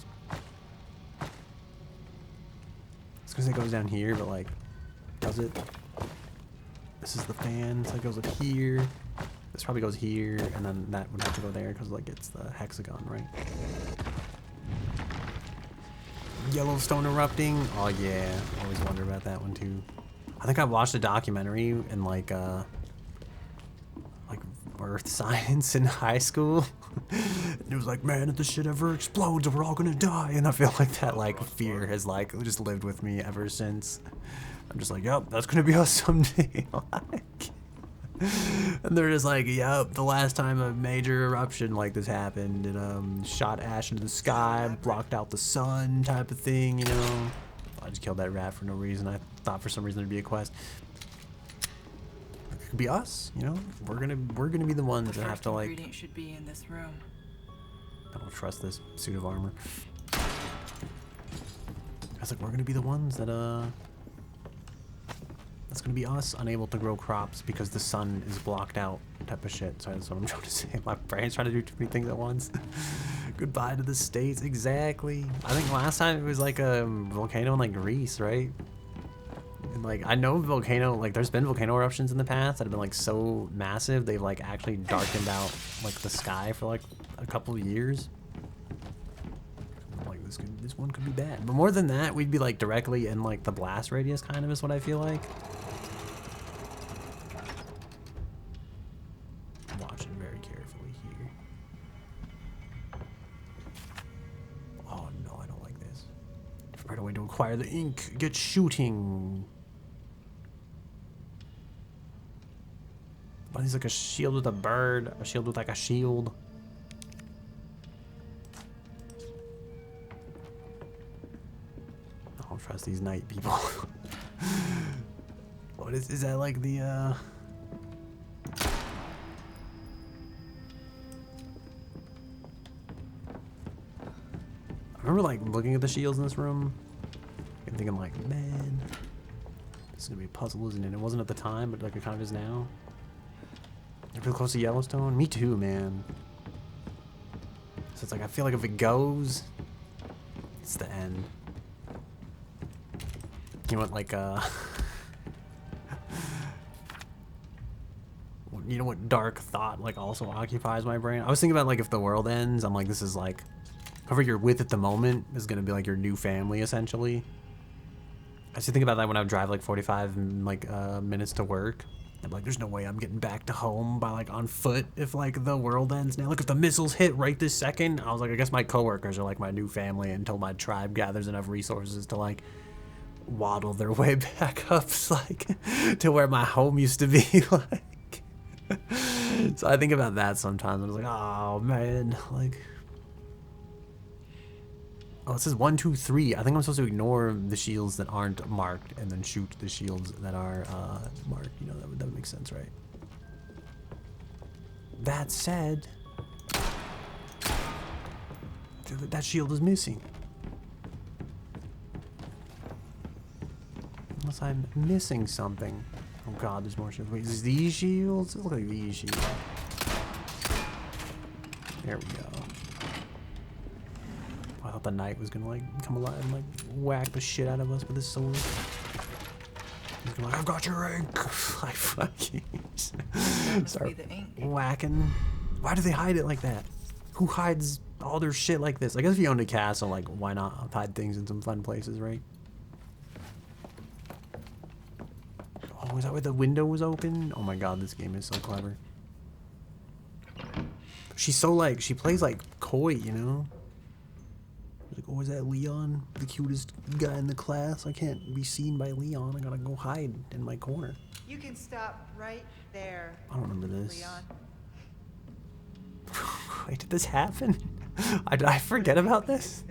It's because it goes down here, but like, does it? This is the fan, so it goes up here. This probably goes here, and then that would have to go there because like it's the hexagon, right? Yellowstone erupting. Oh yeah, always wonder about that one too. I think I watched a documentary in like earth science in high school. And it was like, man, if this shit ever explodes, we're all gonna die. And I feel like that like fear has like just lived with me ever since. I'm just like, yep, that's gonna be us someday. Like, and they're just like, yep, the last time a major eruption like this happened, it shot ash into the sky, blocked out the sun, type of thing, you know. I just killed that rat for no reason. I thought for some reason there'd be a quest. It could be us, you know. We're gonna be the ones that have to like. Ingredient should be in this room. I don't trust this suit of armor. I was like, we're gonna be the ones that that's gonna be us, unable to grow crops because the sun is blocked out, type of shit. Sorry, that's what I'm trying to say. My brain's trying to do too many things at once. Goodbye to the States, exactly. I think last time it was like a volcano in like Greece, right? And like, I know volcano, like there's been volcano eruptions in the past that have been like so massive, they've like actually darkened out like the sky for like a couple of years. I'm like, this one could be bad. But more than that, we'd be like directly in like the blast radius, kind of is what I feel like. Watching very carefully here. Oh no, I don't like this. Right away to acquire the ink. Get shooting. Oh, he's like a shield with a bird. A shield with like a shield. I don't trust these night people. What is that like the I remember like looking at the shields in this room and thinking like, man, this is gonna be a puzzle, isn't it? It wasn't at the time, but like it kind of is now. You're pretty close to Yellowstone? Me too, man. So it's like, I feel like if it goes, it's the end. You know what, like, you know what dark thought, like, also occupies my brain? I was thinking about, like, if the world ends, I'm like, this is, like, whoever you're with at the moment is gonna be, like, your new family, essentially. I used to think about that when I would drive, like, 45, like, minutes to work. I'm like, there's no way I'm getting back to home by like on foot if like the world ends now. Look, if the missiles hit right this second, I was like, I guess my coworkers are like my new family until my tribe gathers enough resources to like waddle their way back up like to where my home used to be. Like, so I think about that sometimes. I was like, oh man, like, oh, it says 1, 2, 3. I think I'm supposed to ignore the shields that aren't marked and then shoot the shields that are marked. You know, that would make sense, right? That said, that shield is missing. Unless I'm missing something. Oh god, there's more shields. Wait, is these shields? They look like these shields. There we go. I thought the knight was gonna like come alive and like whack the shit out of us with his sword. He's gonna like, I've got your ink. Like fucking start whacking. Why do they hide it like that? Who hides all their shit like this? I guess if you own a castle, like why not hide things in some fun places, right? Oh, is that where the window was open? Oh my god, this game is so clever. She's so like, she plays like coy, you know? Like, oh, is that Leon? The cutest guy in the class? I can't be seen by Leon. I gotta go hide in my corner. You can stop right there. I don't remember this. Leon. Wait, did this happen? Did I forget about this?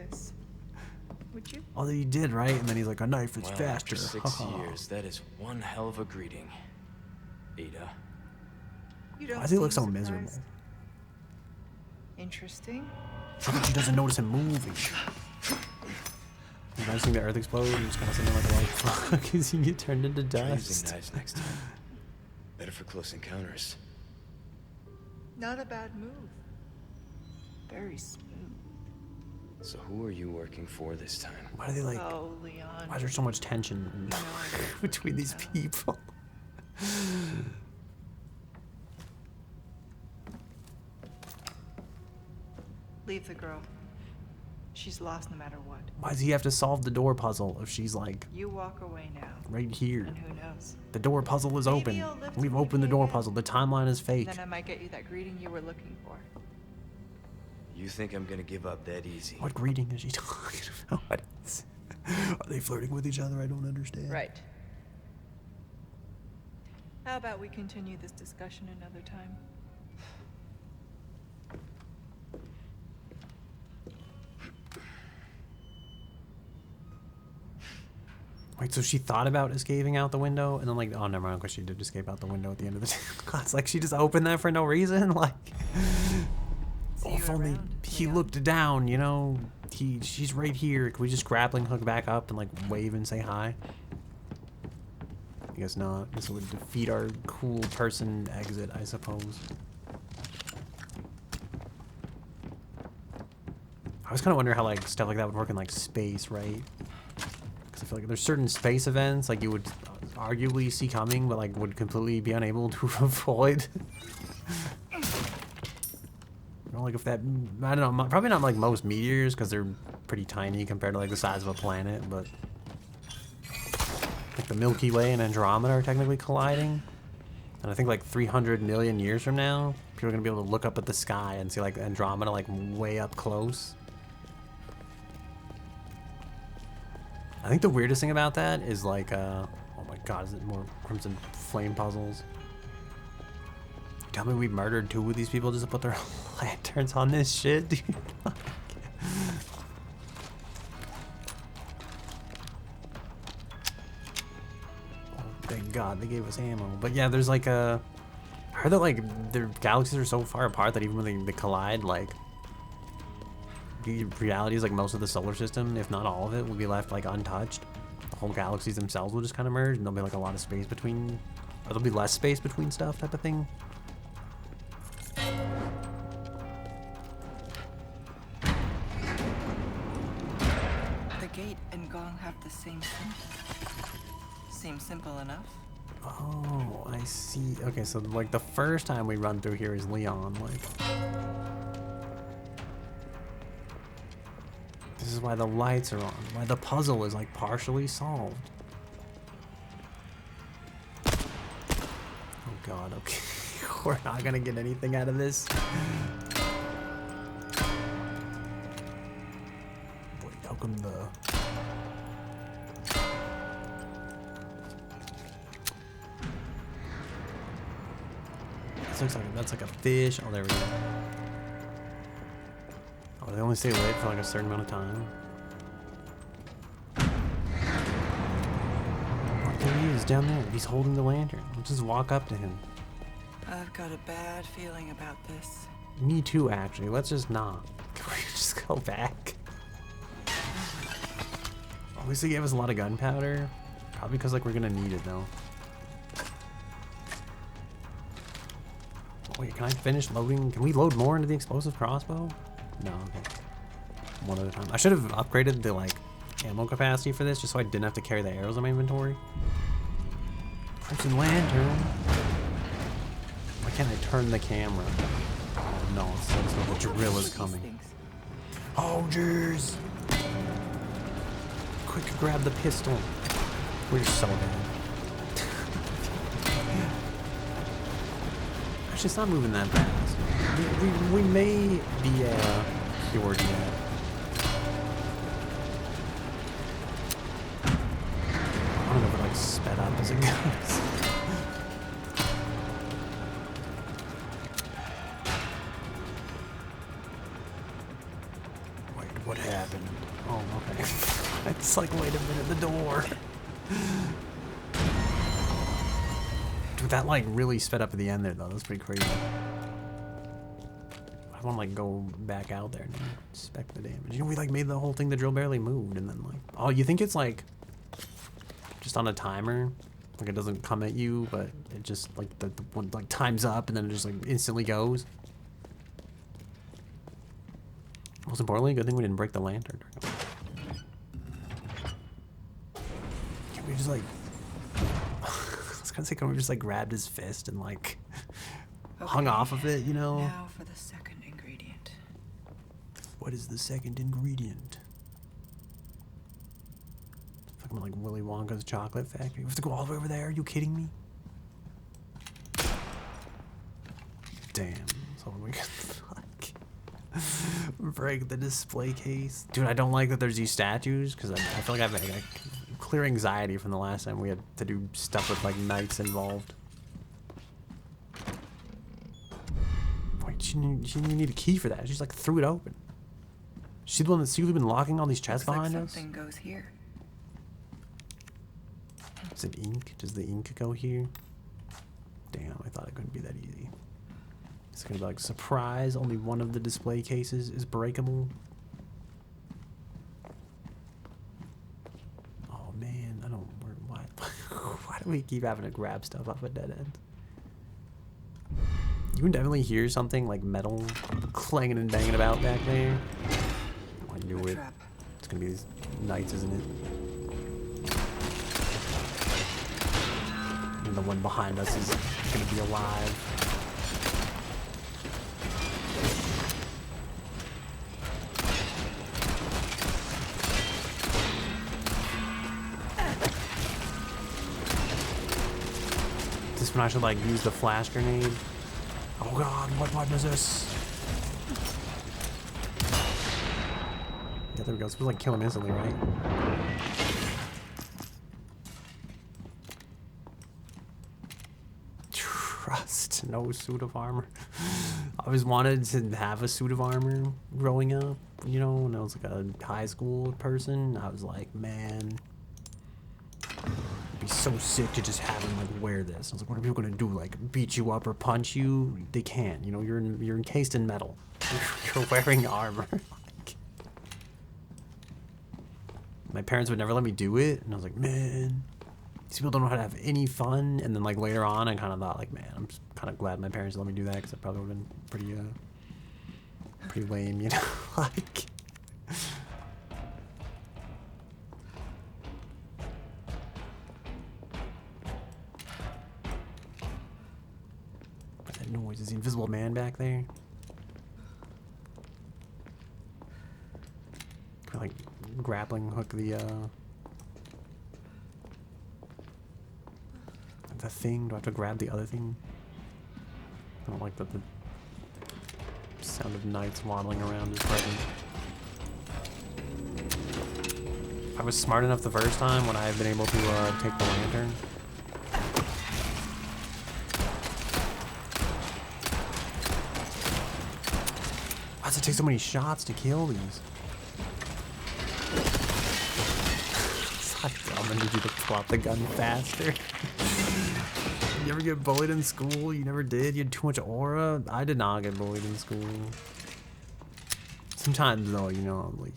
Would you? Oh, you did, right? And then he's like, a knife is Well, faster. after 6 years, that is one hell of a greeting, Ada. You don't Why does he look so seem miserable? surprised. Interesting. She doesn't notice him moving. You guys think the earth exploded and just kind of sitting there like, fuck, is he get turned into Try using dust? knives next time. Better for close encounters. Not a bad move. Very smooth. So who are you working for this time? Why do they like, Oh, Leon. why is there so much tension between these people? Leave the girl. She's lost no matter what. Why does he have to solve the door puzzle if she's like You walk away now. right here? And who knows? The door puzzle is Maybe open. you'll live to We've meet opened the me door again. puzzle. The timeline is fake. Then I might get you that greeting you were looking for. You think I'm gonna give up that easy? What greeting is she talking about? Are they flirting with each other? I don't understand. Right. How about we continue this discussion another time? Wait, so she thought about escaping out the window, and then like, oh, never mind, because she did escape out the window at the end of the class. Like, she just opened that for no reason. Like, See oh, you if only around, he Leon. looked down, you know. She's right here. Can we just grappling hook back up and like wave and say hi? I guess not. This would defeat our cool person exit, I suppose. I was kind of wondering how like stuff like that would work in like space, right? Because I feel like there's certain space events like you would arguably see coming, but like would completely be unable to avoid. You know, like if that, I don't know, probably not like most meteors because they're pretty tiny compared to like the size of a planet, but like the Milky Way and Andromeda are technically colliding. And I think like 300 million years from now, people are gonna be able to look up at the sky and see like Andromeda like way up close. I think the weirdest thing about that is like, oh my god, is it more Crimson Flame puzzles? Tell me we murdered 2 of these people just to put their lanterns on this shit, dude. Oh, thank god they gave us ammo. But yeah, there's like a... I heard that like their galaxies are so far apart that even when they collide, like... The reality is like most of the solar system, if not all of it, will be left like untouched. The whole galaxies themselves will just kind of merge and there'll be like a lot of space between... Or there'll be less space between stuff type of thing. The gate and gong have the same symbol. Seems simple enough. Oh, I see. Okay, so like the first time we run through here is Leon, like... This is why the lights are on, why the puzzle is like partially solved. Oh god, okay. We're not gonna get anything out of this. Wait, how come the... This looks like, that's like a fish. Oh, there we go. Oh, they only stay lit for like a certain amount of time. Oh, there he is down there. He's holding the lantern. Let's just walk up to him. I've got a bad feeling about this. Me too, actually. Let's just not. Can we just go back? At least they gave us a lot of gunpowder. Probably because like we're gonna need it though. Wait, can I finish loading? Can we load more into the explosive crossbow? No, okay. One at a time. I should have upgraded the like ammo capacity for this just so I didn't have to carry the arrows in my inventory. Crimson lantern. Why can't I turn the camera? Oh no, so the drill is coming. Oh jeez. Quick, grab the pistol. We're so dead. Actually, it's not moving that fast. We may be cured yet. It's like, wait a minute, the door. Dude, that like really sped up at the end there though. That's pretty crazy. I want to like go back out there and inspect the damage. You know, we like made the whole thing, the drill barely moved, and then like, oh, you think it's like just on a timer? Like it doesn't come at you, but it just like the one like time's up and then it just like instantly goes. Most importantly, good thing we didn't break the lantern. Can we just like I was gonna say, can we just like grabbed his fist and like hung off of it, you know? Now for the second ingredient. What is the second ingredient? Fucking like Willy Wonka's chocolate factory. We have to go all the way over there. Are you kidding me? Damn. So we can like break the display case. Dude, I don't like that there's these statues because I feel like I have a clear anxiety from the last time we had to do stuff with like knights involved. Wait, she didn't need a key for that. She just like threw it open. She's the one that's secretly been locking all these chests behind us. Something goes here. Is it ink? Does the ink go here? Damn, I thought it couldn't be that easy. It's gonna be like, surprise, only one of the display cases is breakable. Oh man, I don't, why why do we keep having to grab stuff off a dead end? You can definitely hear something like metal clanging and banging about back there. Oh, I knew it. It's gonna be these knights, isn't it? And the one behind us is gonna be alive. This one I should like use the flash grenade. Oh god, what button is this? Yeah, there we go. It's supposed to like kill him instantly, right? Trust no suit of armor. I always wanted to have a suit of armor growing up, you know, when I was like a high school person. I was like, man, it'd be so sick to just have him like wear this. I was like, what are people gonna do? Like beat you up or punch you? They can't. You know, you're encased in metal. You're wearing armor. Like, my parents would never let me do it, and I was like, man, these people don't know how to have any fun. And then like later on, I kind of thought like, man, I'm just kind of glad my parents let me do that because it probably would have been pretty lame, you know, like. What's that noise? Is the invisible man back there? Can I, like grappling hook the thing? Do I have to grab the other thing? I don't like that the sound of knights waddling around is present. If I was smart enough the first time, would I have been able to take the lantern? Why does it take so many shots to kill these? It's not dumb. I need you to pull out the gun faster. You ever get bullied in school? You never did? You had too much aura? I did not get bullied in school. Sometimes though, you know, I'm like,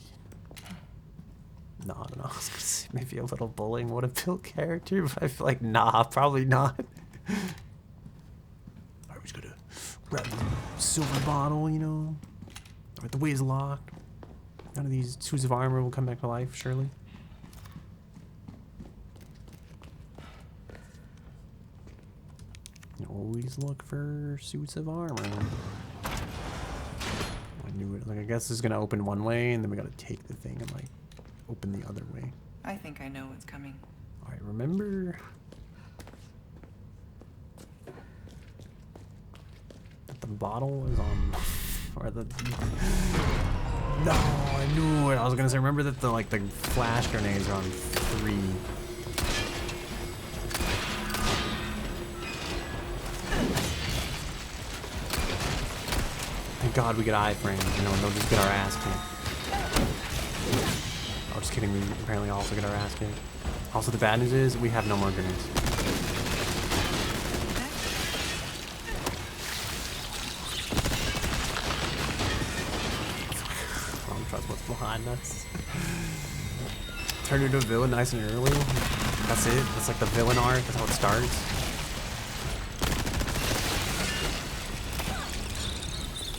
no, I don't know. I was gonna say maybe a little bullying would have built character, but I feel like, nah, probably not. I was gonna grab the silver bottle, you know. But the way is locked. None of these suits of armor will come back to life, surely. Always look for suits of armor. I knew it. Like, I guess this is gonna open one way, and then we gotta take the thing and like open the other way. I think I know what's coming. All right, remember that the bottle is on, or the. No, I knew it. I was gonna say, remember that the like the flash grenades are on 3. Thank God we get iframes, you know, and they'll just get our ass kicked. just kidding. We apparently also get our ass kicked. Also, the bad news is we have no more grenades. I don't trust what's behind us. Turn into a villain nice and early. That's it. That's like the villain arc. That's how it starts.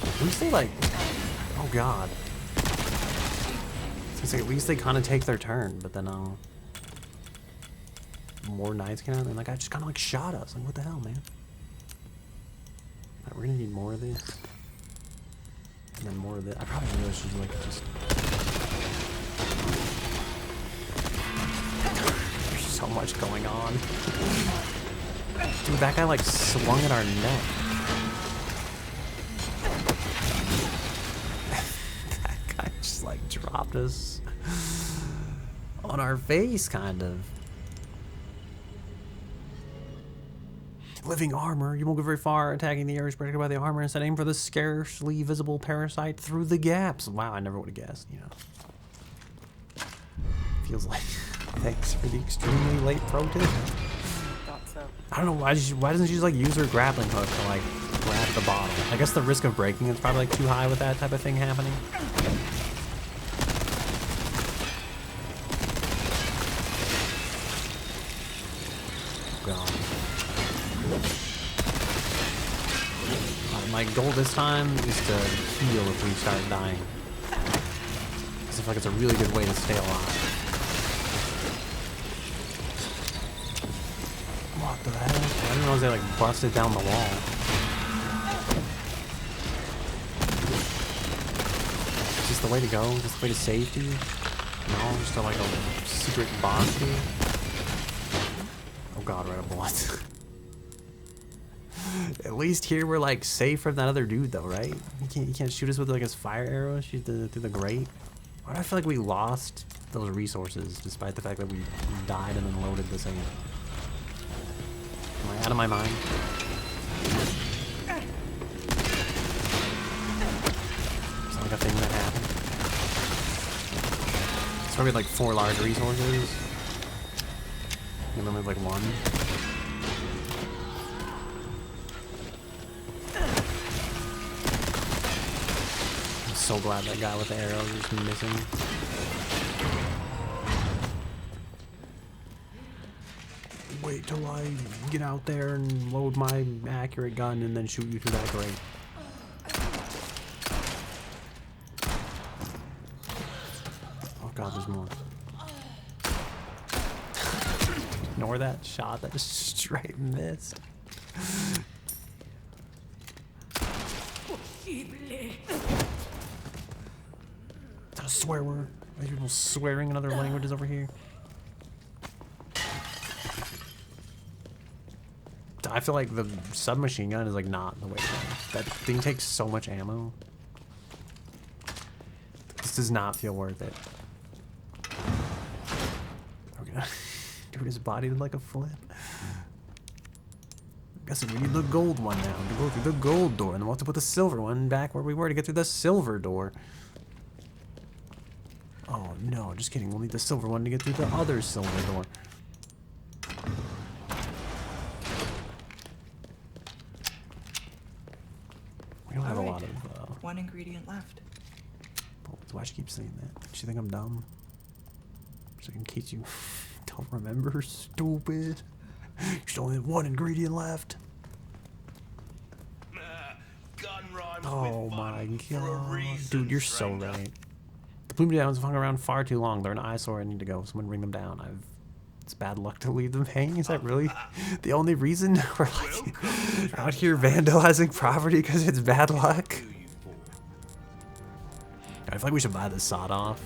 At least they like, oh god. It's like at least they kind of take their turn, but then more knights came out and like I just kind of like shot us. Like what the hell, man? Right, we're gonna need more of this, and then more of this. I probably really should like just. There's so much going on. Dude, that guy like swung at our neck. Like dropped us on our face, kind of. Living armor. You won't go very far. Attacking the areas protected by the armor instead aim for the scarcely visible parasite through the gaps. Wow, I never would have guessed, you know. Feels like thanks for the extremely late pro tip. Thought so. I don't know why doesn't she just like use her grappling hook to like grab the bottle? I guess the risk of breaking is probably like too high with that type of thing happening. My goal this time is to heal if we start dying. Because I feel like it's a really good way to stay alive. What the hell? I didn't realize they like busted down the wall. Is this the way to go? Is this the way to safety? No, just to like a secret boss here. Oh god, right up what? At least here we're like safe from that other dude though, right? He can't shoot us with like his fire arrow. Shoot through the grate. Why do I feel like we lost those resources despite the fact that we died and then loaded the same? Am I out of my mind? It's not like a thing that happened. It's probably like 4 large resources. And then we have like 1. So glad that guy with the arrow is missing. Wait till I get out there and load my accurate gun and then shoot you through that grate. Oh god, there's more. Ignore that shot that just straight missed. Is that a swear word? Are people swearing in other languages over here? I feel like the submachine gun is like not the way to go. That thing takes so much ammo. This does not feel worth it. Okay. Dude, his body did like a flip. I guess we need the gold one now to go through the gold door, and then we'll have to put the silver one back where we were to get through the silver door. Oh no, just kidding. We'll need the silver one to get through the other silver door. We don't have a lot of. One ingredient left. Why she keep saying that? Does she think I'm dumb? So in case you don't remember, stupid. You should only have 1 ingredient left. Gun rhymes Oh with my fun for a god. reason, Dude, you're so stranger. right. The Bloom Downs have hung around far too long. They're an eyesore. I need to go. Someone bring them down. It's bad luck to leave them hanging. Is that really the only reason we're like out here vandalizing property because it's bad luck? I feel like we should buy this sawed off.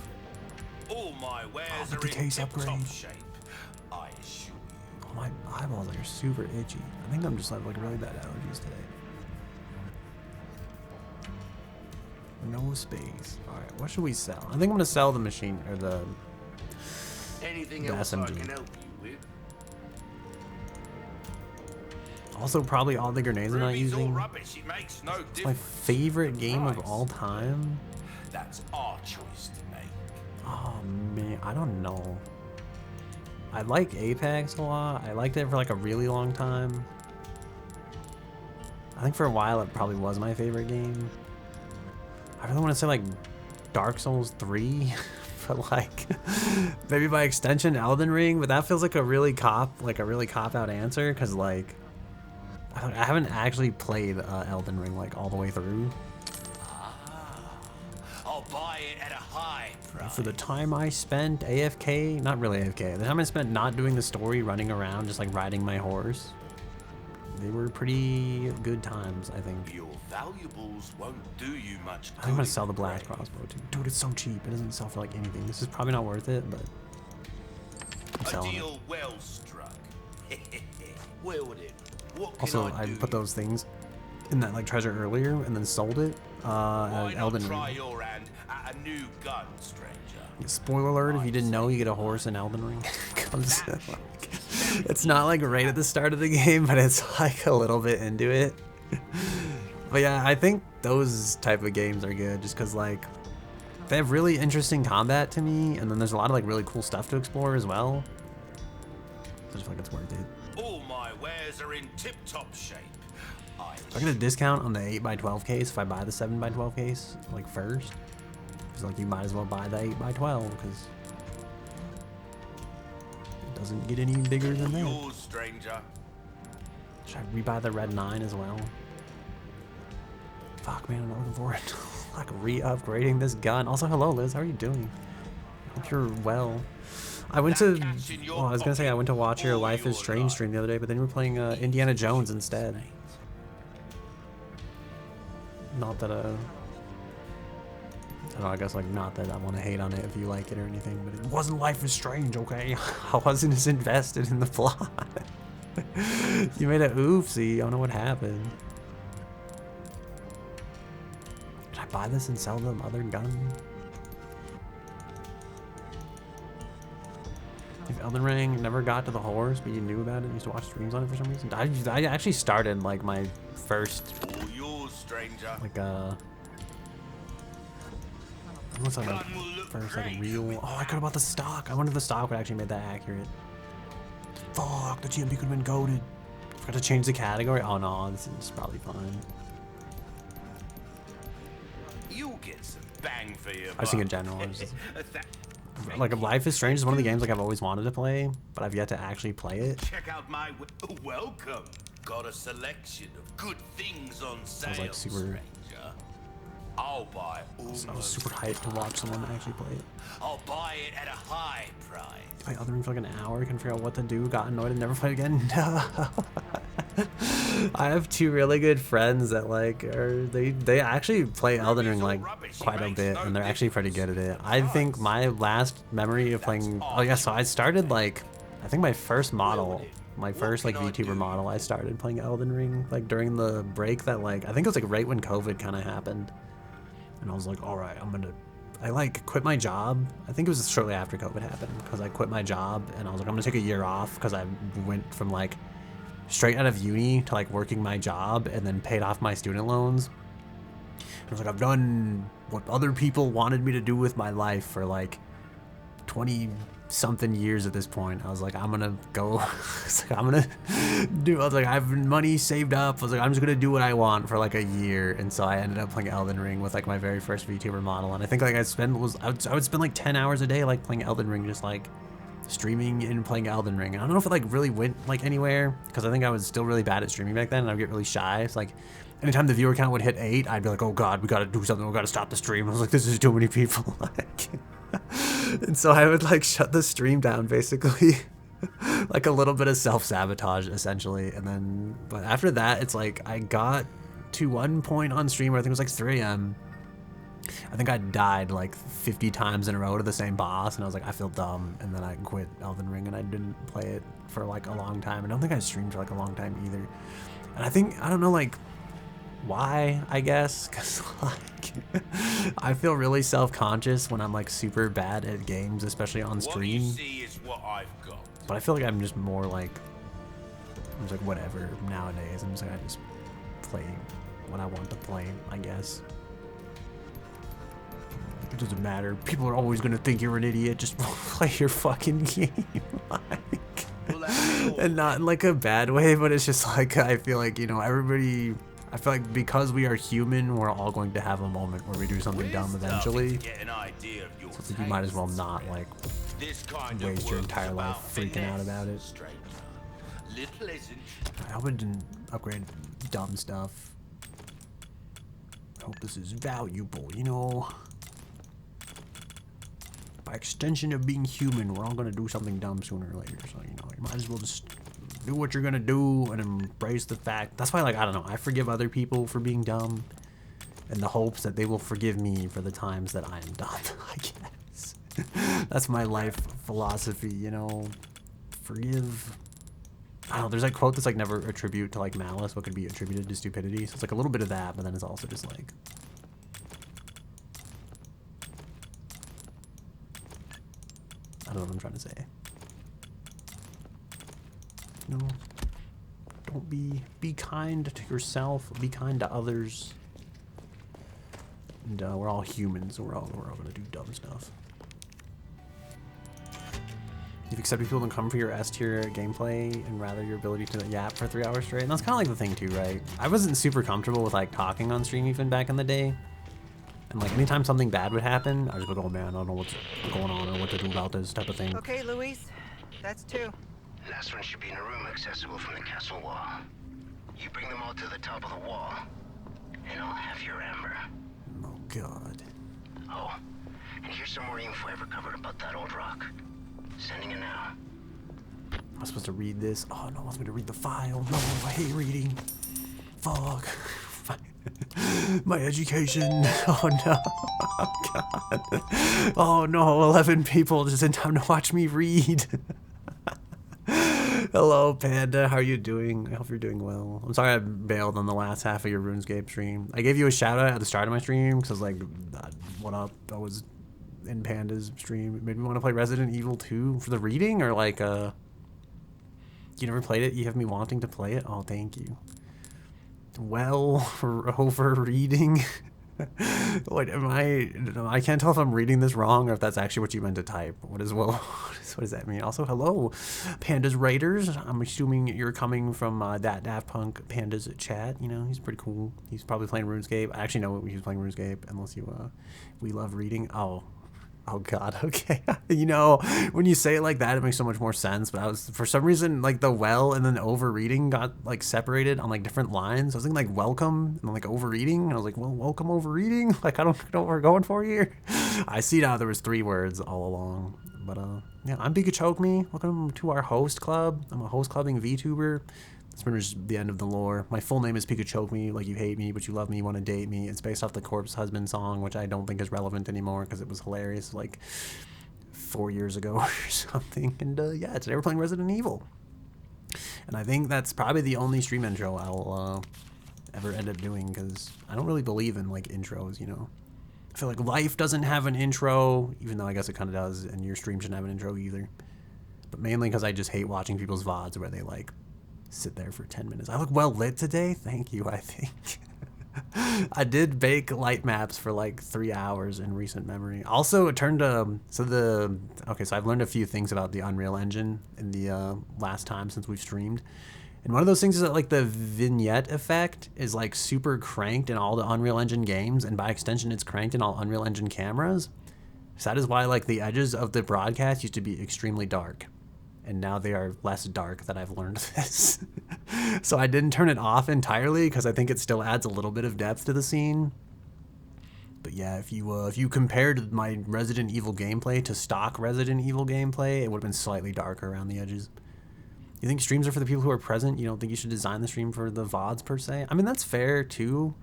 All my wares the are in case tip-top upgrade. shape, I assure you. Oh, my eyeballs are super itchy. I think I'm just have like really bad allergies today. No space. Alright, what should we sell? I think I'm gonna sell the machine or the Anything The else I SMG. can help you with? also probably all the grenades I'm not Ruby's all using. rubbish, it makes no It's my difference. favorite game of Price. all time. That's our choice to make. Oh man, I don't know. I like Apex a lot. I liked it for like a really long time. I think for a while it probably was my favorite game. I really want to say like Dark Souls 3, but like maybe by extension Elden Ring, but that feels like a really cop out answer because like I haven't actually played Elden Ring like all the way through. I'll buy it at a high price. For the time I spent AFK, not really AFK, the time I spent not doing the story, running around, just like riding my horse, they were pretty good times, I think. Your valuables won't do you much good. I think I'm gonna sell the blast crossbow too. Dude, it's so cheap. It doesn't sell for like anything. This is probably not worth it, but I'm A selling it. deal well struck. Well then, what can Also, I I do? put those things in that like treasure earlier and then sold it. Why At not Elden try Ring. your hand at a new gun, stranger? Spoiler alert, if you didn't know, you get a horse in Elden Ring. Comes like, it's not like right at the start of the game, but it's like a little bit into it. But yeah, I think those type of games are good just because like they have really interesting combat to me, and then there's a lot of like really cool stuff to explore as well. So I just feel like it's worth it. All my wares are in tip-top shape. I get a discount on the 8x12 case if I buy the 7x12 case like first. It's like you might as well buy the 8x12 because it doesn't get any bigger than that. Yours, stranger. Should I rebuy the red 9 as well? Fuck man, I'm not looking forward to like re-upgrading this gun. Also, hello Liz, how are you doing? Hope you're well. I went to, well, I was gonna say I went to watch your Life is Strange stream the other day, but then we were playing Indiana Jones instead. Not that I don't know, I guess like not that I want to hate on it if you like it or anything, but it wasn't Life is Strange, okay? I wasn't as invested in the plot. You made an oopsie, I don't know what happened. Should I buy this and sell the other gun? If Elden Ring never got to the horse, but you knew about it and used to watch streams on it for some reason. I actually started like my first All yours, stranger. like what's like first like real, oh I could have bought the stock. I wonder if the stock would actually make that accurate. Fuck, the GMP could have been goated. Forgot to change the category. Oh no, this is probably fine. You'll get some bang for your I was thinking in general. Like Life is Strange is one of the games like I've always wanted to play, but I've yet to actually play it. Check out my welcome. Got a selection of good things on sale. I was like super, stranger. I'll buy I was super hyped to watch someone actually play it. I'll buy it at a high price. Play Elden Ring for like an hour, couldn't figure out what to do, got annoyed and never played again. No. I have two really good friends that like they actually play Elden Ring like quite a bit, and they're actually pretty good at it. I think my last memory of playing, oh yeah, so I started like, I think my first model, my first like VTuber model, I started playing Elden Ring like during the break that like, I think it was like right when COVID kind of happened. And I was like, all right, I like quit my job. I think it was shortly after COVID happened because I quit my job and I was like, I'm gonna take a year off because I went from like straight out of uni to like working my job and then paid off my student loans. I was like, I've done what other people wanted me to do with my life for like 20 something years at this point. I was like, I'm gonna go. I was like, I have money saved up. I was like, I'm just gonna do what I want for like a year. And so I ended up playing Elden Ring with like my very first VTuber model. And I think like I would spend like 10 hours a day like playing Elden Ring, just like streaming and playing Elden Ring. And I don't know if it like really went like anywhere because I think I was still really bad at streaming back then and I'd get really shy. It's like anytime the viewer count would hit 8, I'd be like, oh god, we gotta do something, we gotta stop the stream. I was like, this is too many people. And so I would like shut the stream down basically. Like a little bit of self-sabotage essentially. And then, but after that, it's like I got to one point on stream where I think it was like 3 AM. I think I died like 50 times in a row to the same boss, and I was like, I feel dumb, and then I quit Elden Ring and I didn't play it for like a long time. I don't think I streamed for like a long time either. And I think, I don't know like why, I guess, because like I feel really self-conscious when I'm like super bad at games, especially on stream. What you see is what I've got. But I feel like I'm just more like, I'm just like whatever nowadays. I'm just like, I just play what I want to play, I guess. It doesn't matter. People are always gonna think you're an idiot. Just play your fucking game. Like, and not in like a bad way, but it's just like, I feel like, you know, everybody, I feel like because we are human, we're all going to have a moment where we do something dumb eventually. So it's like you might as well not like waste your entire life freaking out about it. I hope it didn't upgrade dumb stuff. I hope this is valuable, you know. By extension of being human, we're all gonna do something dumb sooner or later. So, you know, you might as well just do what you're gonna do and embrace the fact. That's why, like, I don't know, I forgive other people for being dumb in the hopes that they will forgive me for the times that I am dumb, I guess. That's my life philosophy, you know. Forgive. I don't know, there's like quote that's like never attribute to like malice what could be attributed to stupidity. So it's like a little bit of that, but then it's also just like, I don't know what I'm trying to say. No, don't be kind to yourself, be kind to others. And we're all humans, so we're all gonna do dumb stuff. You've accepted people to come for your S tier gameplay and rather your ability to yap for 3 hours straight. And that's kind of like the thing too, right? I wasn't super comfortable with like talking on stream even back in the day. And like anytime something bad would happen, I just go, oh man, I don't know what's going on or what to do about this type of thing. Okay, Luis, that's 2. Last one should be in a room accessible from the castle wall. You bring them all to the top of the wall, and I'll have your amber. Oh god. Oh, and here's some more info I recovered about that old rock. Sending it now. I was supposed to read this. Oh no, I was going to read the file. No, I hate reading. Fuck. My education. Oh no. Oh god. Oh no, 11 people just in time to watch me read. Hello, Panda. How are you doing? I hope you're doing well. I'm sorry I bailed on the last half of your RuneScape stream. I gave you a shout out at the start of my stream because I was like, what up? I was in Panda's stream. It made me want to play Resident Evil 2 for the reading, or like, you never played it? You have me wanting to play it? Oh, thank you. Well, over reading. Wait, I can't tell if I'm reading this wrong or if that's actually what you meant to type. What does that mean? Also, hello, Panda's Raiders. I'm assuming you're coming from that Daft Punk Panda's chat. You know, he's pretty cool. He's probably playing RuneScape. I actually know he was playing RuneScape, unless you, we love reading. Oh god, okay. You know, when you say it like that, it makes so much more sense. But I was, for some reason, like the well and then overreading got like separated on like different lines. I was thinking like welcome and then like overeating. And I was like, well, welcome overeating. Like I don't know what we're going for here. I see now there was 3 words all along. But yeah, I'm PikaChokeMe. Welcome to our host club. I'm a host clubbing VTuber. That's pretty much the end of the lore. My full name is PikaChokeMe, like you hate me, but you love me, you want to date me. It's based off the Corpse Husband song, which I don't think is relevant anymore because it was hilarious like 4 years ago or something. And yeah, today we're playing Resident Evil. And I think that's probably the only stream intro I'll ever end up doing because I don't really believe in like intros, you know. I feel like life doesn't have an intro, even though I guess it kind of does, and your stream shouldn't have an intro either. But mainly because I just hate watching people's VODs where they like sit there for 10 minutes. I look well lit today. Thank you, I think. I did bake light maps for like 3 hours in recent memory. Also, it turned so I've learned a few things about the Unreal Engine in the last time since we've streamed. And one of those things is that like the vignette effect is like super cranked in all the Unreal Engine games, and by extension it's cranked in all Unreal Engine cameras. So that is why like the edges of the broadcast used to be extremely dark. And now they are less dark that I've learned this. So I didn't turn it off entirely because I think it still adds a little bit of depth to the scene. But yeah, if you compared my Resident Evil gameplay to stock Resident Evil gameplay, it would have been slightly darker around the edges. You think streams are for the people who are present? You don't think you should design the stream for the VODs per se? I mean, that's fair too.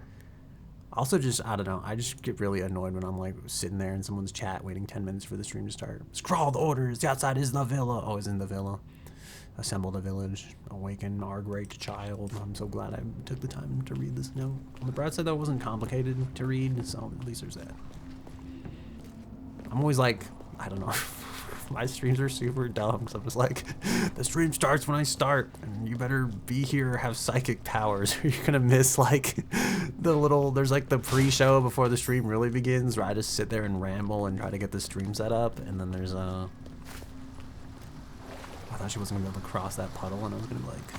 Also, just, I don't know, I just get really annoyed when I'm like sitting there in someone's chat waiting 10 minutes for the stream to start. Scrawl the orders, the outside is the villa. Oh, it's in the villa. Assemble the village, awaken our great child. I'm so glad I took the time to read this note. On the bright side, though, it wasn't complicated to read, so at least there's that. I'm always like, I don't know, My streams are super dumb because I'm just like, the stream starts when I start, and you better be here or have psychic powers, or you're gonna miss like the little. There's like the pre-show before the stream really begins, where I just sit there and ramble and try to get the stream set up, and then there's I thought she wasn't gonna be able to cross that puddle, and I was gonna be like,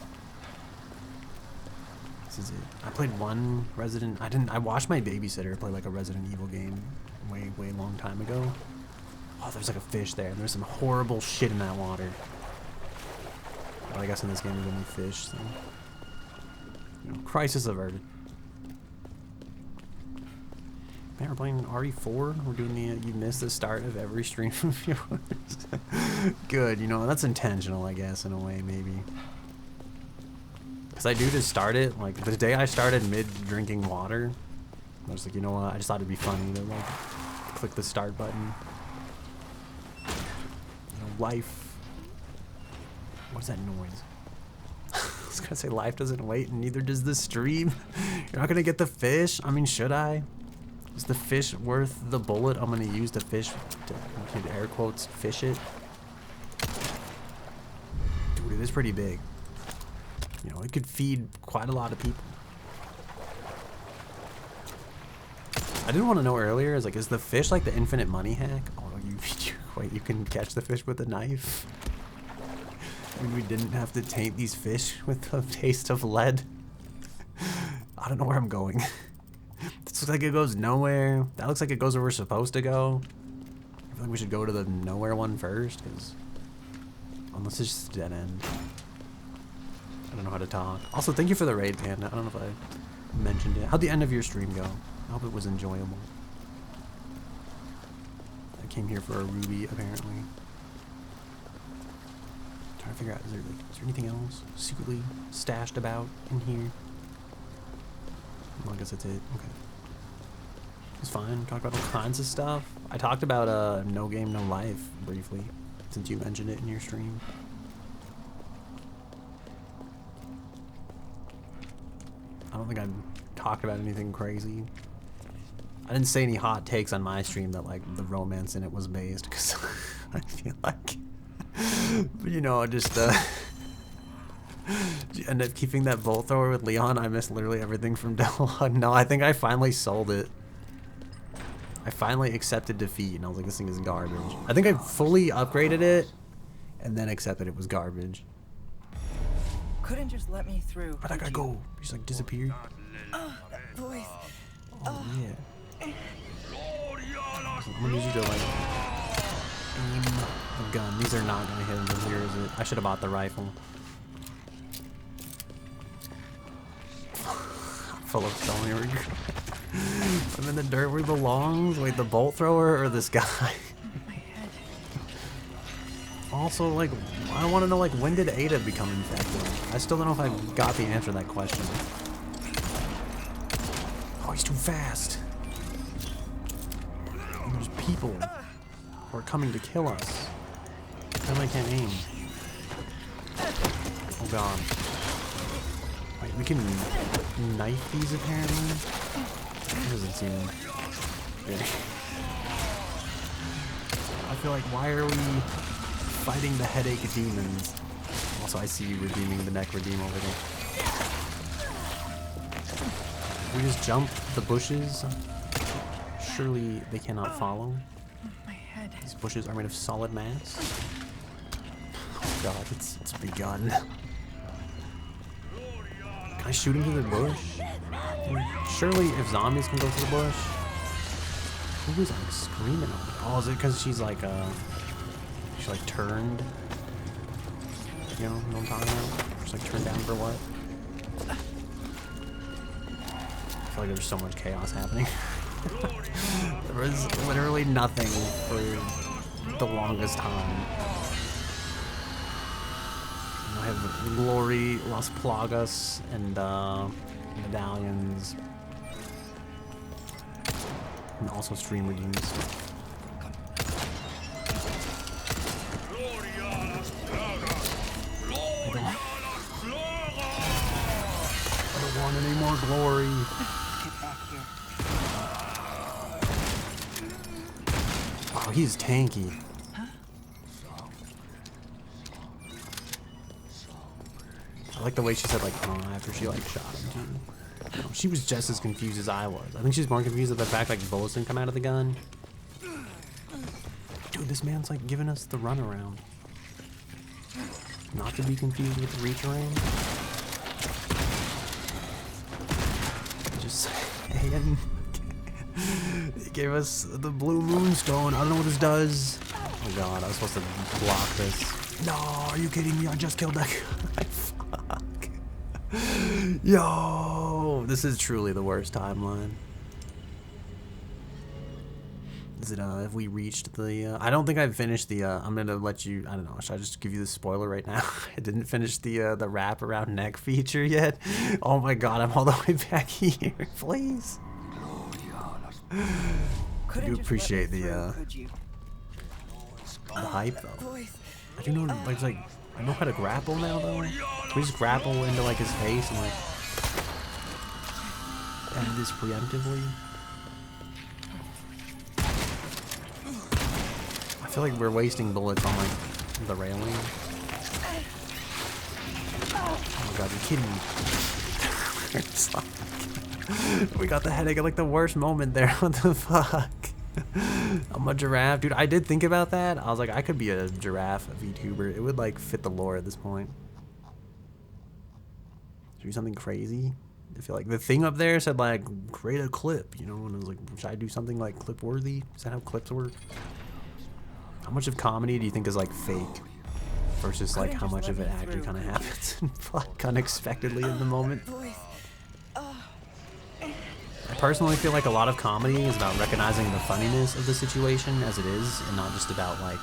this is it. I played one Resident. I watched my babysitter play like a Resident Evil game way long time ago. Oh, there's like a fish there, and there's some horrible shit in that water. But I guess in this game there's only fish, so you know, crisis averted. Man, we're playing RE4. We're doing the you missed the start of every stream of yours. Good, you know, that's intentional, I guess, in a way, maybe. Because I do just start it, like, the day I started mid-drinking water, I was like, you know what, I just thought it'd be funny to, like, click the start button. You know, life. What's that noise? I was gonna say life doesn't wait, and neither does the stream. You're not gonna get the fish? I mean, should I? Is the fish worth the bullet I'm gonna use to fish, to air quotes, fish it? Dude, it is pretty big. You know, it could feed quite a lot of people. I did want to know earlier, is like, is the fish like the infinite money hack? Oh, wait, you can catch the fish with a knife? I mean, we didn't have to taint these fish with a taste of lead. I don't know where I'm going. This looks like it goes nowhere. That looks like it goes where we're supposed to go. I feel like we should go to the nowhere one first, because unless it's just a dead end. I don't know how to talk. Also, thank you for the raid, Panda. I don't know if I mentioned it. How'd the end of your stream go? I hope it was enjoyable. I came here for a ruby, apparently. Trying to figure out, is there anything else secretly stashed about in here? Well, I guess that's it. Okay. It's fine. Talk about all kinds of stuff. I talked about No Game, No Life briefly, since you mentioned it in your stream. I don't think I talked about anything crazy. I didn't say any hot takes on my stream that like the romance in it was based, because I feel like, you know, just you end up keeping that bolt thrower with Leon. I missed literally everything from Delaware. No, I think I finally sold it. I finally accepted defeat, and I was like, this thing is garbage. I think I fully upgraded it, and then accepted it was garbage. Couldn't just let me through. Where'd that guy go? He's like disappeared. That voice. Oh yeah. I'm gonna use you to like aim the gun. These are not gonna hit him. But here is it. I should have bought the rifle. Full of stone here. I'm in the dirt where he belongs. Wait, the bolt thrower or this guy? Also, like, I want to know, like, when did Ada become infected? I still don't know if I got the answer to that question. Oh, he's too fast. And there's people who are coming to kill us. And I can't aim. Oh god. Wait, we can knife these apparently? That doesn't seem good. I feel like, why are we fighting the headache demons? Also, I see you redeeming the neck redeem over there. We just jump the bushes. Surely they cannot follow. My head. These bushes are made of solid mass. Oh god, it's begun. Can I shoot him through the bush? Surely if zombies can go through the bush. Who's like screaming? Oh, is it because she's like she like turned? You know what I'm talking about? Just like turned down for what? I feel like there's so much chaos happening. There was literally nothing for the longest time. I have Glory, Las Plagas, and medallions. And also stream redeems. I don't want any more glory. Get back here. Oh, he's tanky. I like the way she said like, oh, after she like shot him too. You know, she was just as confused as I was. I think she's more confused at the fact like bullets didn't come out of the gun. Dude, this man's like giving us the runaround. Not to be confused with the reach around. Just saying. He gave us the blue moonstone. I don't know what this does. Oh god, I was supposed to block this. No, are you kidding me? I just killed that guy. Fuck. Yo, this is truly the worst timeline. Is it, have we reached the, I don't think I've finished the, I'm gonna let you, I don't know, should I just give you the spoiler right now? I didn't finish the wrap around neck feature yet. Oh my god, I'm all the way back here, please. I do appreciate the hype though. I do know, like, I know how to grapple now though. Can we just grapple into like his face and like, end this preemptively? I feel like we're wasting bullets on like the railing. Oh my god, you're kidding me. We got the headache at like the worst moment there. What the fuck? I'm a giraffe. Dude, I did think about that. I was like, I could be a giraffe VTuber. It would like fit the lore at this point. Should we do something crazy? I feel like the thing up there said like, create a clip, you know? And I was like, should I do something like clip worthy? Is that how clips work? How much of comedy do you think is like fake versus like how much of it actually kind of happens like unexpectedly in the moment? I personally feel like a lot of comedy is about recognizing the funniness of the situation as it is and not just about like,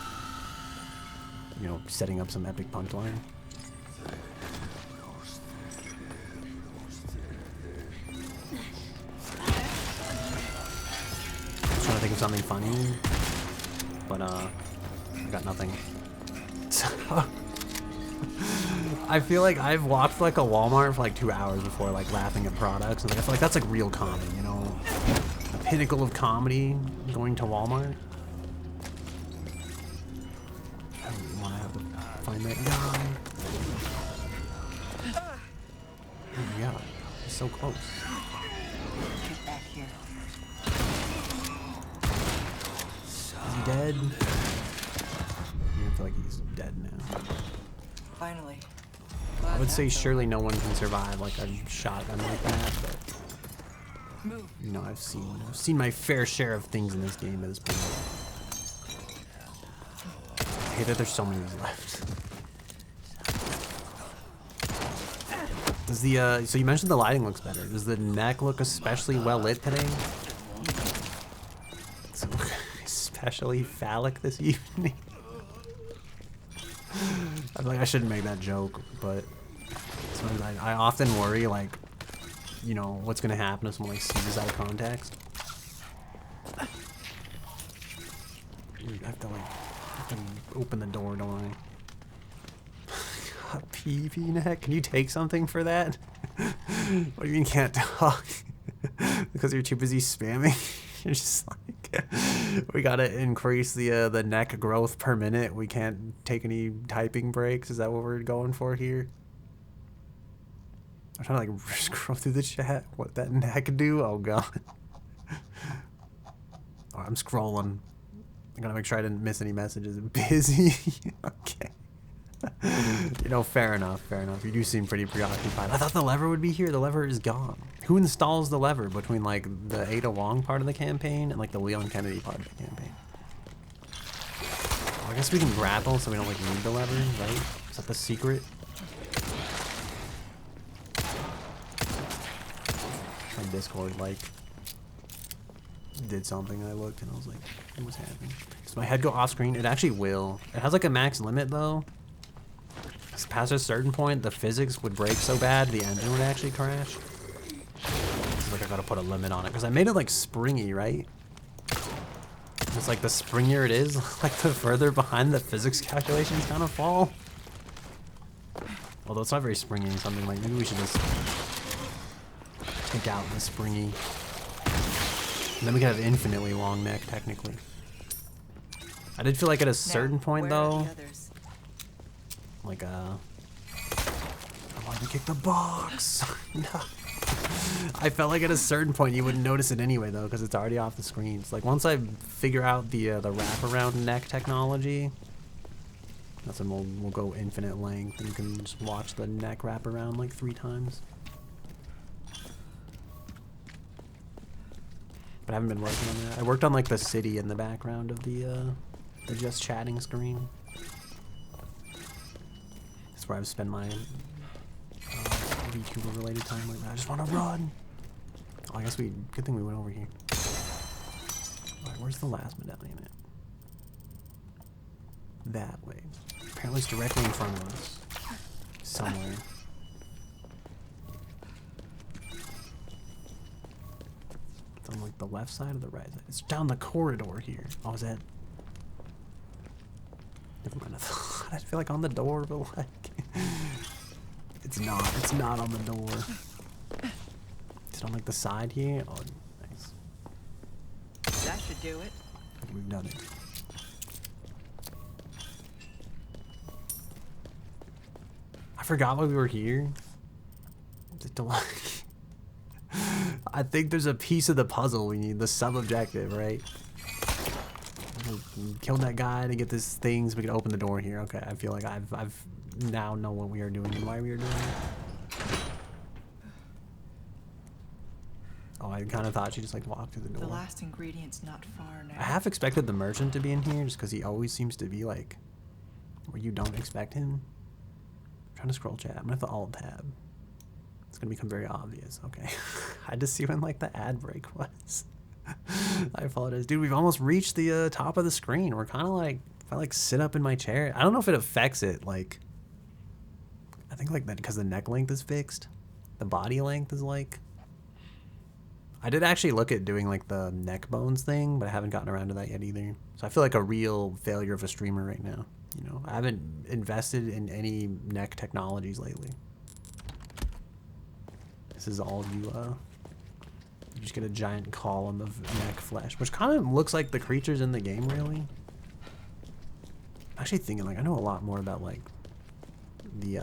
you know, setting up some epic punchline. I'm trying to think of something funny, but I got nothing. I feel like I've walked like a Walmart for like 2 hours before like laughing at products. And like, I feel like that's like real comedy, you know? The pinnacle of comedy, going to Walmart. I don't want to have to find that guy. Oh my god, he's so close. Get back here. Is he dead? I feel like he's dead now. Finally. I would say surely no one can survive like a shotgun like that, but you know, I've seen my fair share of things in this game at this point. I hate that there's so many left. Does the so you mentioned the lighting looks better. Does the neck look especially well lit today? It's especially phallic this evening. I feel like I shouldn't make that joke, but sometimes I often worry, like, you know, what's gonna happen if someone like sees this out of context. I have to open the door, don't I? PvP neck? Can you take something for that? What do you mean can't talk? Because you're too busy spamming? You're just like, we gotta increase the neck growth per minute. We can't take any typing breaks. Is that what we're going for here? I'm trying to like scroll through the chat. What that neck do? Oh god. Oh, I'm scrolling. I gotta make sure I didn't miss any messages. Busy. Okay. You know, fair enough, fair enough. You do seem pretty preoccupied. I thought the lever would be here. The lever is gone. Who installs the lever between like the Ada Wong part of the campaign and like the Leon Kennedy part of the campaign? Well, I guess we can grapple so we don't like need the lever, right? Is that the secret? My Discord like did something. I looked and I was like, what's happening? Does my head go off screen? It actually will. It has like a max limit though. Past a certain point, the physics would break so bad, the engine would actually crash. It's like I gotta put a limit on it because I made it like springy, right? It's like the springier it is, like the further behind the physics calculations kind of fall. Although it's not very springy, something like maybe we should just take out the springy. And then we can have infinitely long neck, technically. I did feel like at a certain point though. Like oh my Let me kick the box. No. I felt like at a certain point you wouldn't notice it anyway though, because it's already off the screen. It's like once I figure out the wraparound neck technology, that's when we'll go infinite length and you can just watch the neck wrap around like 3 times. But I haven't been working on that. I worked on like the city in the background of the just chatting screen. That's where I've spent my VTuber related time. Like I just want to run. Oh, I guess good thing we went over here. Alright, where's the last medallion at? That way. Apparently it's directly in front of us. Somewhere. It's on like the left side or the right side? It's down the corridor here. Oh, is that? Never mind. I feel like on the door, but like it's not. It's not on the door. Is it on like the side here? Oh, nice. That should do it. We've done it. I forgot why we were here. Is it to like? I think there's a piece of the puzzle we need. The sub-objective, right? We killed that guy to get this thing so we can open the door here. Okay, I feel like I've now know what we are doing and why we are doing it. Oh, I kind of thought she just like walked through the door. The last ingredient's not far now. I half expected the merchant to be in here just because he always seems to be like where you don't expect him. I'm trying to scroll chat. I'm gonna hit the alt tab. It's gonna become very obvious. Okay. I had to see when like the ad break was. I apologize. Dude, we've almost reached the top of the screen. We're kind of like, if I like sit up in my chair, I don't know if it affects it. Like, I think like that because the neck length is fixed. The body length is like, I did actually look at doing like the neck bones thing, but I haven't gotten around to that yet either. So I feel like a real failure of a streamer right now. You know, I haven't invested in any neck technologies lately. This is all you just get a giant column of neck flesh, which kind of looks like the creatures in the game, really. I'm actually thinking, like, I know a lot more about, like, the,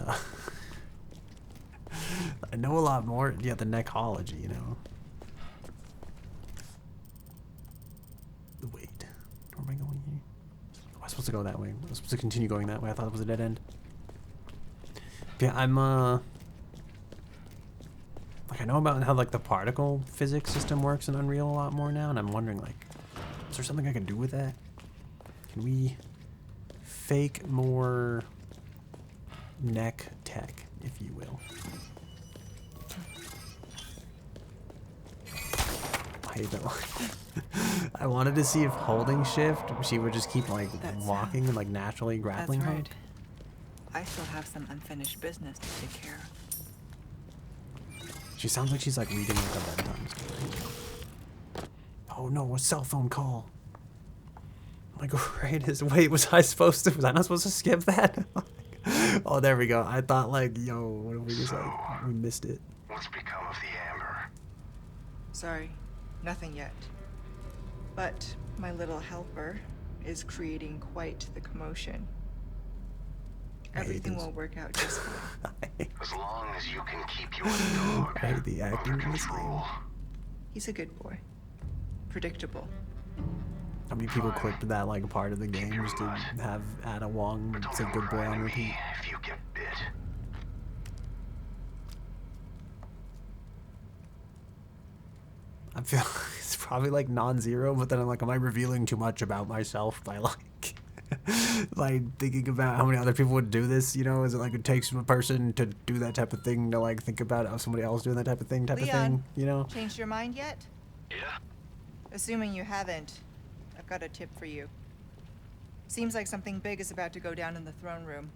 I know a lot more, yeah, the neckology, you know. Wait, where am I going here? Am I supposed to go that way? I was supposed to continue going that way. I thought it was a dead end. Yeah, I'm, like, I know about how, like, the particle physics system works in Unreal a lot more now, and I'm wondering, like, is there something I can do with that? Can we fake more neck tech, if you will? I hate that one. I wanted to see if holding shift, she would just keep, like, walking and, like, naturally grappling That's hook. right. I still have some unfinished business to take care of. She sounds like she's like reading like a bedtime story. Oh no, a cell phone call. My greatest. Wait, was I not supposed to skip that? Oh, there we go. I thought like, yo, what if we just like, we missed it. What's become of the amber? Sorry, nothing yet. But my little helper is creating quite the commotion. Everything will work out just fine. As long as you can keep your dog I hate the acting under in this game. control. He's a good boy. Predictable. How many people clicked that like part of the game just to have Ada Wong say good boy on repeat? If you get bit. I feel it's probably like non-zero, but then I'm like, am I revealing too much about myself by like like thinking about how many other people would do this? You know, is it like it takes a person to do that type of thing to like think about how somebody else doing that type of thing? Leon, You know? changed your mind yet? Yeah? Assuming you haven't, I've got a tip for you. Seems like something big is about to go down in the throne room.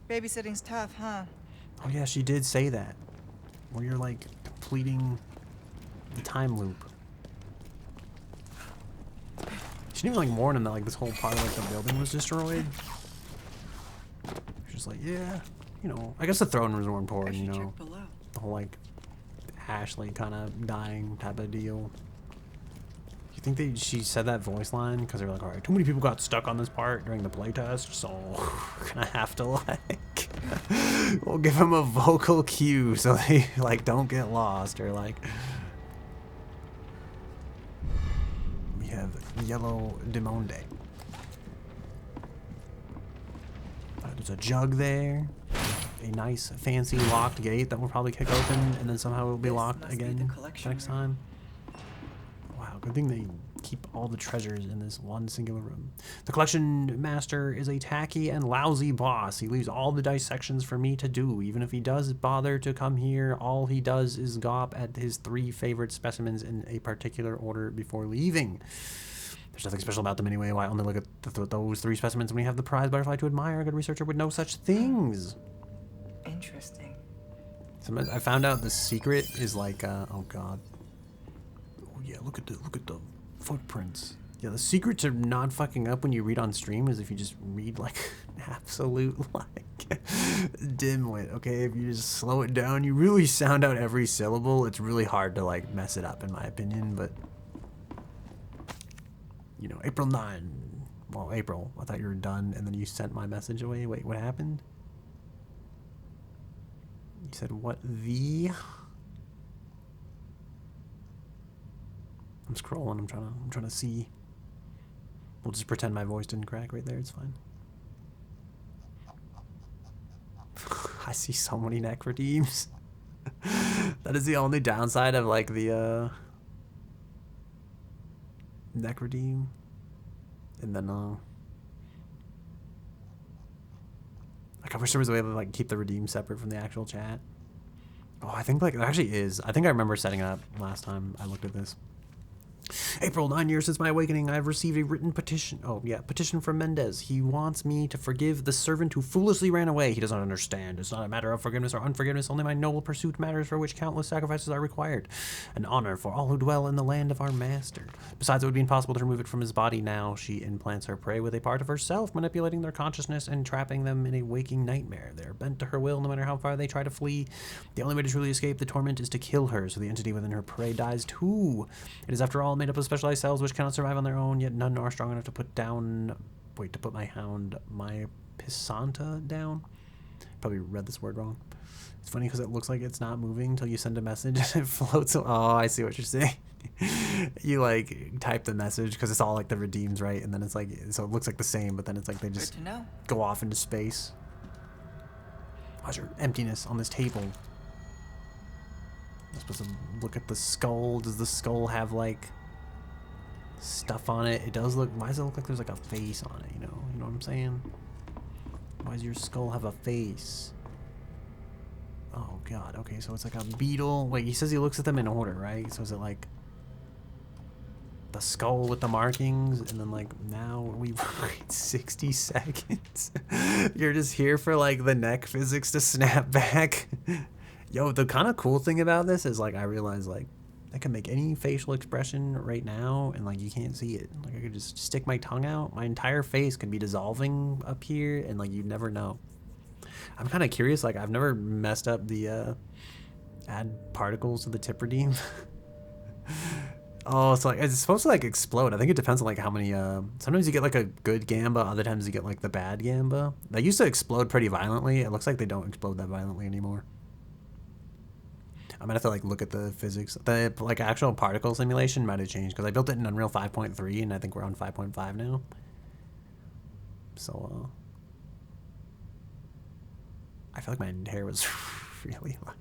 Babysitting's tough, huh? Oh yeah, she did say that. Where you're like completing the time loop. She didn't even like warn him that like this whole part of like the building was destroyed. She's just like, yeah, you know. I guess the throne room was more important, you know. Check below. The whole like Ashley kind of dying type of deal. You think she said that voice line because they're like, all right, too many people got stuck on this part during the playtest, so we're gonna have to like We'll give them a vocal cue so they like don't get lost or like. We have Yellow Demonde. There's a jug there. A nice fancy locked gate that will probably kick open and then somehow it will be locked again next time. Wow, good thing they keep all the treasures in this one singular room. The collection master is a tacky and lousy boss. He leaves all the dissections for me to do. Even if he does bother to come here, all he does is gawp at his 3 favorite specimens in a particular order before leaving. There's nothing special about them anyway. Why only look at those 3 specimens when we have the prize butterfly to admire? A good researcher would know such things. Interesting. I found out the secret is like, oh god. Oh yeah, look at the footprints. Yeah, the secret to not fucking up when you read on stream is if you just read like absolute like dimwit. Okay, if you just slow it down, you really sound out every syllable. It's really hard to like mess it up in my opinion, but you know, April 9. Well, April, I thought you were done and then you sent my message away. Wait, what happened? You said what the? I'm scrolling. I'm trying to see. We'll just pretend my voice didn't crack right there. It's fine. I see so many neck redeems. That is the only downside of like the neck redeem. And then like I wish there was a way to like keep the redeem separate from the actual chat. Oh, I think like there actually is. I think I remember setting it up last time I looked at this. April, 9 years since my awakening, I have received a written petition. Oh, yeah, petition from Mendez. He wants me to forgive the servant who foolishly ran away. He does not understand. It's not a matter of forgiveness or unforgiveness. Only my noble pursuit matters, for which countless sacrifices are required. An honor for all who dwell in the land of our master. Besides, it would be impossible to remove it from his body now. She implants her prey with a part of herself, manipulating their consciousness and trapping them in a waking nightmare. They are bent to her will, no matter how far they try to flee. The only way to truly escape the torment is to kill her, so the entity within her prey dies too. It is, after all, made up of specialized cells which cannot survive on their own, yet none are strong enough to put down... Wait, to put my hound, my Pisanta down? Probably read this word wrong. It's funny because it looks like it's not moving until you send a message and it floats. Oh, I see what you're saying. You like type the message because it's all like the redeems, right? And then it's like, so it looks like the same, but then it's like they just go off into space. How's your emptiness on this table? I'm supposed to look at the skull. Does the skull have like stuff on it? It does look. Why does it look like there's like a face on it? You know what I'm saying? Why does your skull have a face? Oh god. Okay, so it's like a beetle. Wait, he says he looks at them in order, right? So is it like the skull with the markings, and then like now we wait 60 seconds. You're just here for like the neck physics to snap back. Yo, the kind of cool thing about this is like I realize like I can make any facial expression right now and like you can't see it. Like I could just stick my tongue out. My entire face could be dissolving up here and like you'd never know. I'm kind of curious, like I've never messed up the add particles to the tip redeem. Oh, so like it's supposed to like explode. I think it depends on like how many sometimes you get like a good gamba, other times you get like the bad gamba. They used to explode pretty violently. It looks like they don't explode that violently anymore. I'm gonna have to like look at the physics. The like actual particle simulation might have changed because I built it in Unreal 5.3 and I think we're on 5.5 now. So I feel like my hair was really like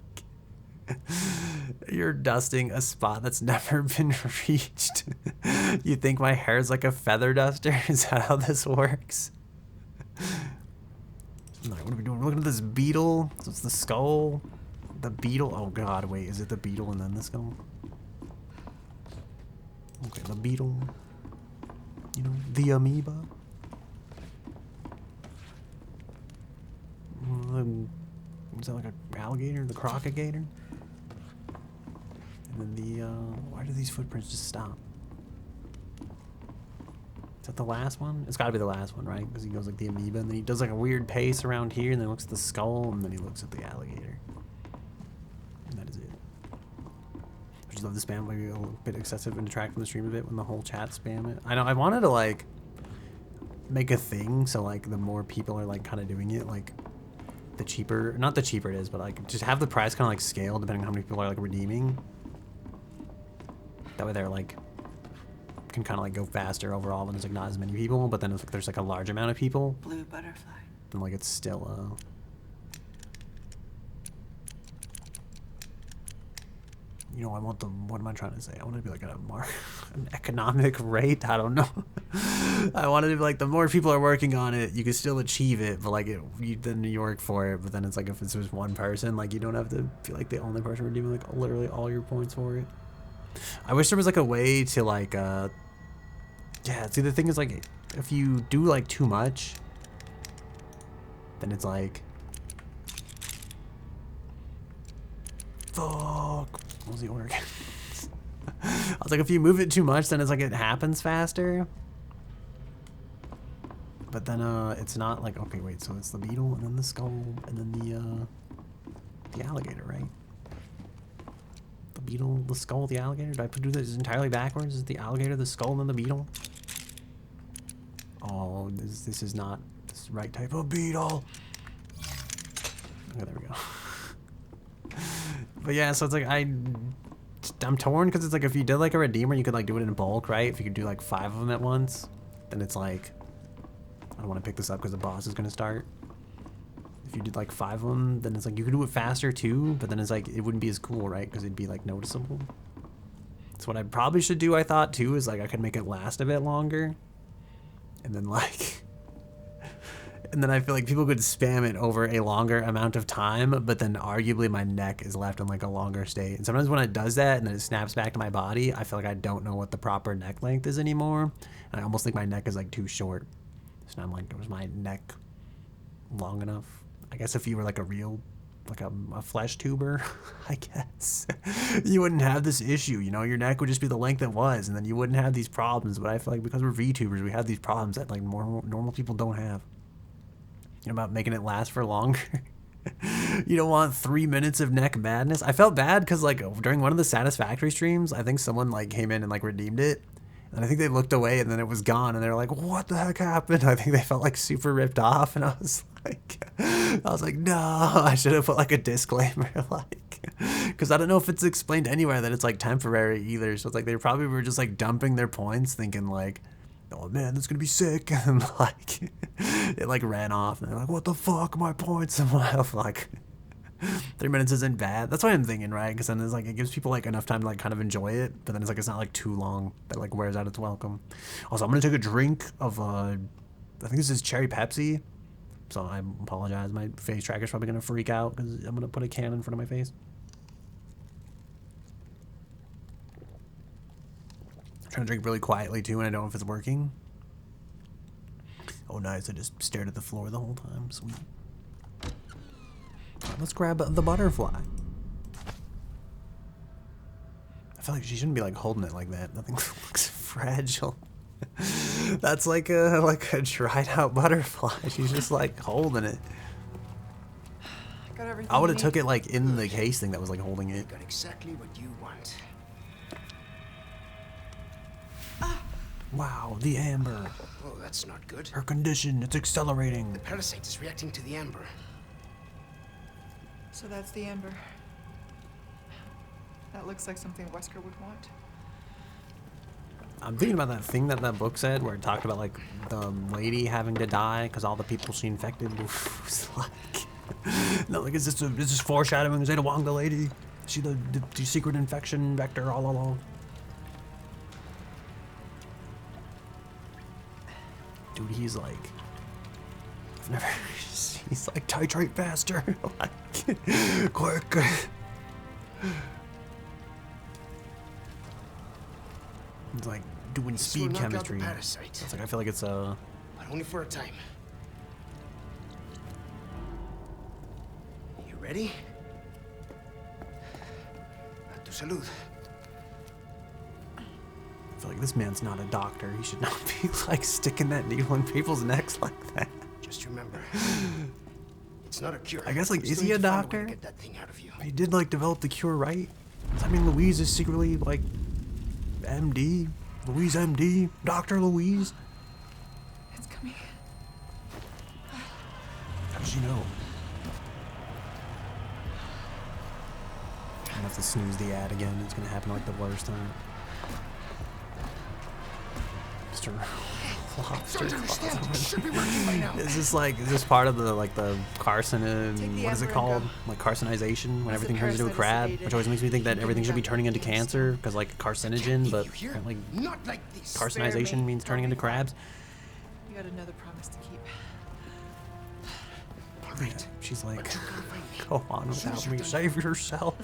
you're dusting a spot that's never been reached. You think my hair is like a feather duster? Is that how this works? Like, what are we doing? We're looking at this beetle. So it's the skull. The beetle. Oh god, wait, is it the beetle and then the skull? Okay, the beetle. You know, the amoeba. Is that like an alligator? The crocagator? And then the, why do these footprints just stop? Is that the last one? It's gotta be the last one, right? Because he goes like the amoeba and then he does like a weird pace around here and then looks at the skull and then he looks at the alligator. And that is it. I just love the spam, maybe a little bit excessive and detract from the stream a bit when the whole chat spam it. I know, I wanted to like make a thing so like the more people are like kind of doing it, like the cheaper, not the cheaper it is, but like just have the price kind of like scale depending on how many people are like redeeming. That way they're like can kind of like go faster overall when there's like not as many people, but then if there's like a large amount of people, Blue butterfly. then like it's still you know, I want the, what am I trying to say? I want it to be like an economic rate. I don't know. I want it to be like the more people are working on it, you can still achieve it, but like then you work for it. But then it's like if it's just one person, like you don't have to feel like the only person redeeming like literally all your points for it. I wish there was like a way to like yeah, see the thing is like if you do like too much, then it's like fuck. What was the order again? I was like, if you move it too much, then it's like it happens faster. But then it's not like, okay, wait, so it's the beetle and then the skull and then the alligator, right? The beetle, the skull, the alligator. Did I do this entirely backwards? Is it the alligator, the skull, and then the beetle? Oh, this is not the right type of beetle. Okay, there we go. But yeah, so it's like I'm torn because it's like if you did like a redeemer, you could like do it in bulk, right? If you could do like 5 of them at once, then it's like I don't want to pick this up because the boss is gonna start. If you did like 5 of them, then it's like you could do it faster too, but then it's like it wouldn't be as cool, right? Because it'd be like noticeable. So what I probably should do, I thought too, is like I could make it last a bit longer, and then like. And then I feel like people could spam it over a longer amount of time, but then arguably my neck is left in like a longer state. And sometimes when it does that and then it snaps back to my body, I feel like I don't know what the proper neck length is anymore. And I almost think my neck is like too short. So now I'm like, was my neck long enough? I guess if you were like a real, like a flesh tuber, I guess, you wouldn't have this issue, you know? Your neck would just be the length it was, and then you wouldn't have these problems. But I feel like because we're VTubers, we have these problems that like normal people don't have. You know, about making it last for longer. You don't want 3 minutes of neck madness. I felt bad because like during one of the Satisfactory streams, I think someone like came in and like redeemed it, and I think they looked away and then it was gone, and they were like, what the heck happened? I think they felt like super ripped off, and I was like no, I should have put like a disclaimer, like, because I don't know if it's explained anywhere that it's like temporary either. So it's like they probably were just like dumping their points thinking like, oh man, that's gonna be sick, and like it like ran off, and they're like, what the fuck, my points? And I'm like 3 minutes isn't bad. That's what I'm thinking, right? Because then it's like it gives people like enough time to like kind of enjoy it, but then it's like it's not like too long that like wears out its welcome. Also, I'm gonna take a drink of I think this is cherry Pepsi, so I apologize, my face tracker's probably gonna freak out because I'm gonna put a can in front of my face. Trying to drink really quietly too, and I don't know if it's working. Oh nice, I just stared at the floor the whole time. Sweet. Right, let's grab the butterfly. I feel like she shouldn't be like holding it like that. Nothing looks fragile. That's like a dried out butterfly. She's just like holding it. Got everything I would have you took need. it like in the case thing that was like holding it. Got exactly what you want. Wow, the amber. Oh, that's not good. Her condition, it's accelerating. The parasite is reacting to the amber. So that's the amber. That looks like something Wesker would want. I'm thinking about that thing that book said where it talked about like the lady having to die because all the people she infected was like, no, like is this foreshadowing Zeta Wong, the lady? Is she the secret infection vector all along? Dude, he's like, I've never, he's like titrate faster, like quick. It's like doing This speed will knock out the chemistry. parasite. It's like I feel like it's But only for a time. You ready? A tu salud. I feel like this man's not a doctor. He should not be like sticking that needle in people's necks like that. Just remember, it's not a cure. I guess like We is still he need a to find way doctor? to get that thing out of you. He did like develop the cure, right? Does that mean Louise is secretly like MD? Louise MD? Dr. Louise? It's coming. How does she know? have to snooze the ad again. It's gonna happen like the worst time. Mr. Lobster. Is this part of the carcinogen? What is it called? Like carcinization when everything turns into a crab, which always makes me think that everything should be turning into cancer because like carcinogen, but apparently carcinization means turning into crabs. You got another promise to keep. All right. She's like, go on without me. Save yourself.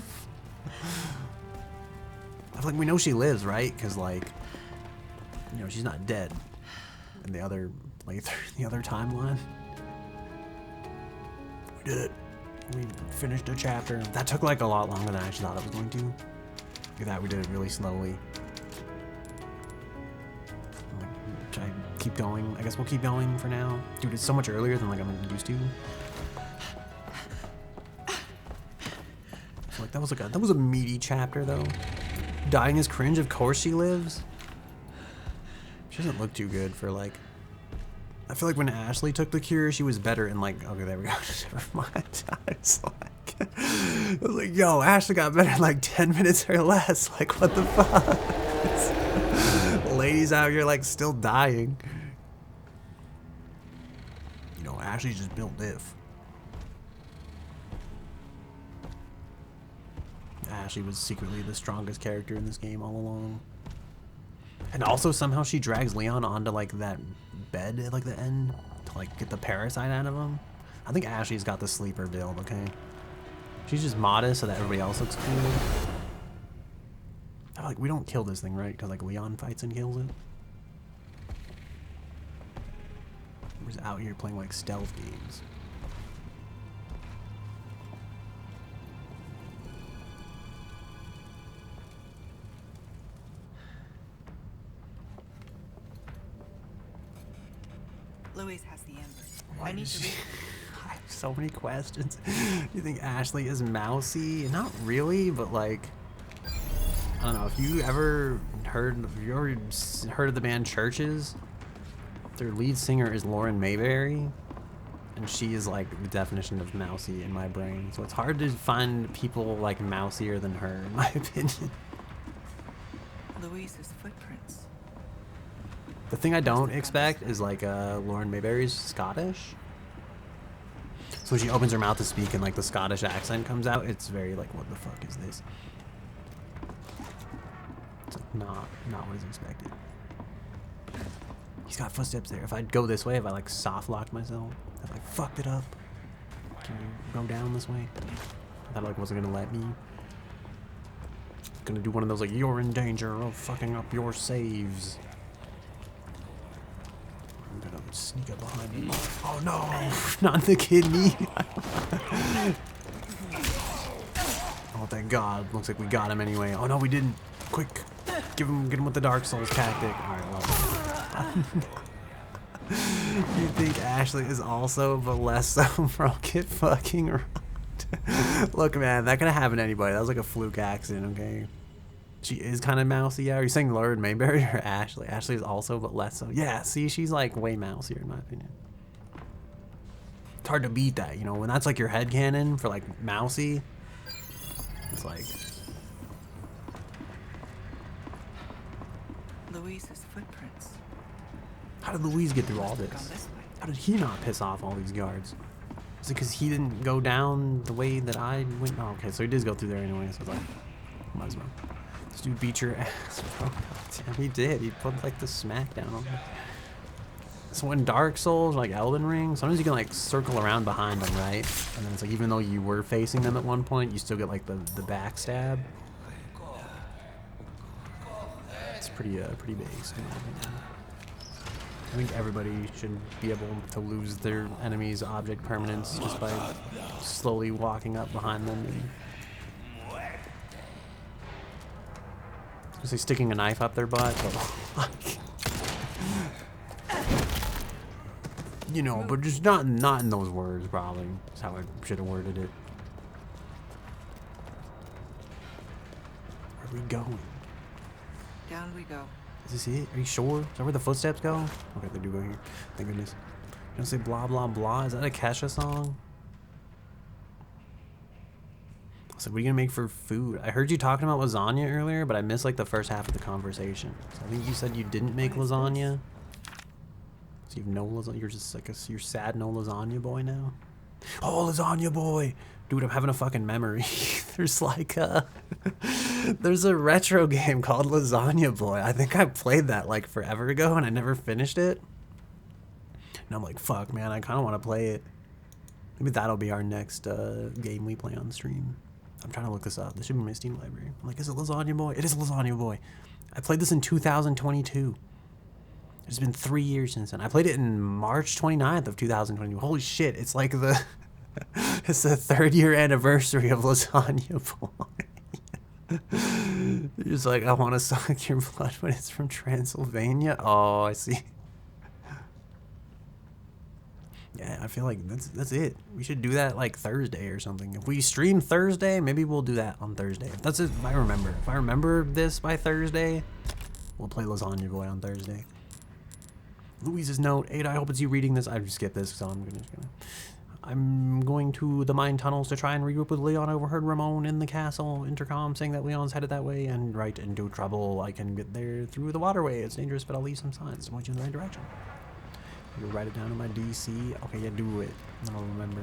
I feel like we know she lives, right? Because like, you know, she's not dead. In the other timeline, we did it. We finished a chapter. That took like a lot longer than I actually thought it was going to. Look at that, we did it really slowly. Should I keep going? I guess we'll keep going for now. Dude, it's so much earlier than like I'm used to. So, like that was a meaty chapter though. Dying is cringe. Of course she lives. She doesn't look too good for like. I feel like when Ashley took the cure, she was better in like. Okay, there we go. Never mind. I was like, yo, Ashley got better in like 10 minutes or less. Like, what the fuck? Ladies out here like still dying. You know, Ashley just built diff. Ashley was secretly the strongest character in this game all along. And also somehow she drags Leon onto like that bed at like the end to like get the parasite out of him. I think Ashley's got the sleeper build, okay? She's just modest so that everybody else looks cool. I feel like we don't kill this thing, right? Because like Leon fights and kills it. We're just out here playing like stealth games. Louise has the embers. Why I need to read. I have so many questions. You think Ashley is mousy? Not really, but like, I don't know. If you ever heard of the band Churches, their lead singer is Lauren Mayberry, and she is like the definition of mousy in my brain. So it's hard to find people like mousier than her, in my opinion. Louise's footprints. The thing I don't expect is like Lauren Mayberry's Scottish. So when she opens her mouth to speak and like the Scottish accent comes out, it's very like, what the fuck is this? It's like not what is expected. He's got footsteps there. If I go this way, if I like soft locked myself, if I fucked it up, can you go down this way? I thought like wasn't gonna let me. Gonna do one of those like, you're in danger of fucking up your saves. I'm gonna sneak up behind him. Oh no, not the kidney. Oh thank God. Looks like we got him anyway. Oh no, we didn't. Quick, get him with the Dark Souls tactic. All right, well. You think Ashley is also, but less so, bro? Get fucking rocked. Look, man, that could have happened to anybody. That was like a fluke accident, okay? She is kind of mousy. Yeah, are you saying Lauren Mayberry or Ashley? Ashley is also, but less so. Yeah, see, she's like way mousier in my opinion. It's hard to beat that, you know, when that's like your headcanon for like mousy. It's like Louise's footprints. how did Louise get through all this? How did he not piss off all these guards? Is it because he didn't go down the way that I went? Oh, okay, so he did go through there anyway, so it's like, might as well. This dude beat your ass, bro. Damn, he did. He put like the smackdown on him. So in Dark Souls, like Elden Ring, sometimes you can like circle around behind them, right? And then it's like even though you were facing them at one point, you still get like the backstab. It's pretty based in my opinion. I think everybody should be able to lose their enemy's object permanence just by slowly walking up behind them and say sticking a knife up their butt, but you know, but just not in those words. Probably that's how I should have worded it. Where are we going? Down we go. Is this it? Are you sure? Is that where the footsteps go? Okay, they do go here. Thank goodness. You don't say blah blah blah. Is that a Kesha song? So what are you gonna make for food? I heard you talking about lasagna earlier, but I missed like the first half of the conversation. So I think you said you didn't make lasagna. So you've no lasagna. You're just like you're sad no lasagna boy now. Oh, lasagna boy, dude! I'm having a fucking memory. There's like there's a retro game called Lasagna Boy. I think I played that like forever ago and I never finished it. And I'm like, fuck, man, I kind of want to play it. Maybe that'll be our next game we play on stream. I'm trying to look this up. This should be my Steam library. I'm like, is it Lasagna Boy? It is Lasagna Boy. I played this in 2022. It's been 3 years since then. I played it in March 29th of 2022. Holy shit, it's like the it's the 3rd year anniversary of Lasagna Boy. You're just like, I want to suck your blood, but it's from Transylvania. Oh, I see. Yeah, I feel like that's it. We should do that like Thursday or something. If we stream Thursday, maybe we'll do that on Thursday. If that's it, if I remember. If I remember this by Thursday, we'll play Lasagna Boy on Thursday. Louise's note, Ada, I hope it's you reading this. I just skipped this, so I'm going to the mine tunnels to try and regroup with Leon. I overheard Ramon in the castle intercom saying that Leon's headed that way and right into trouble. I can get there through the waterway. It's dangerous, but I'll leave some signs to point you in the right direction. You write it down in my DC. Okay, yeah, do it. I don't remember.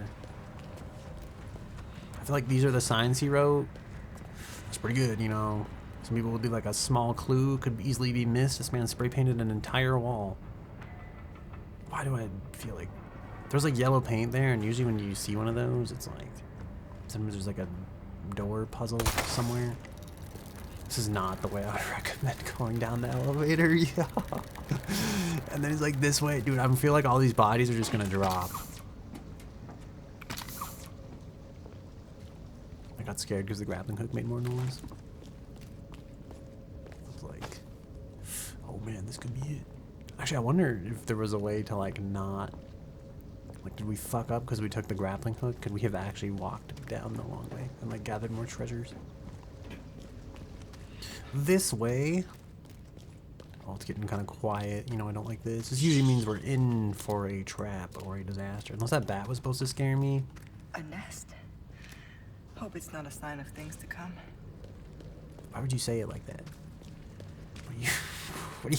I feel like these are the signs he wrote. It's pretty good, you know. Some people will do like a small clue, could easily be missed. This man spray painted an entire wall. Why do I feel like there's like yellow paint there, and usually when you see one of those, it's like sometimes there's like a door puzzle somewhere. This is not the way I would recommend going down the elevator. Yeah. And then it's like this way, dude. I feel like all these bodies are just gonna drop. I got scared because the grappling hook made more noise. It's like, oh man, this could be it. Actually, I wonder if there was a way to like not, like, did we fuck up because we took the grappling hook? Could we have actually walked down the long way and like gathered more treasures? This way. Oh, it's getting kind of quiet. You know, I don't like this. This usually means we're in for a trap or a disaster. Unless that bat was supposed to scare me. A nest. Hope it's not a sign of things to come. Why would you say it like that? What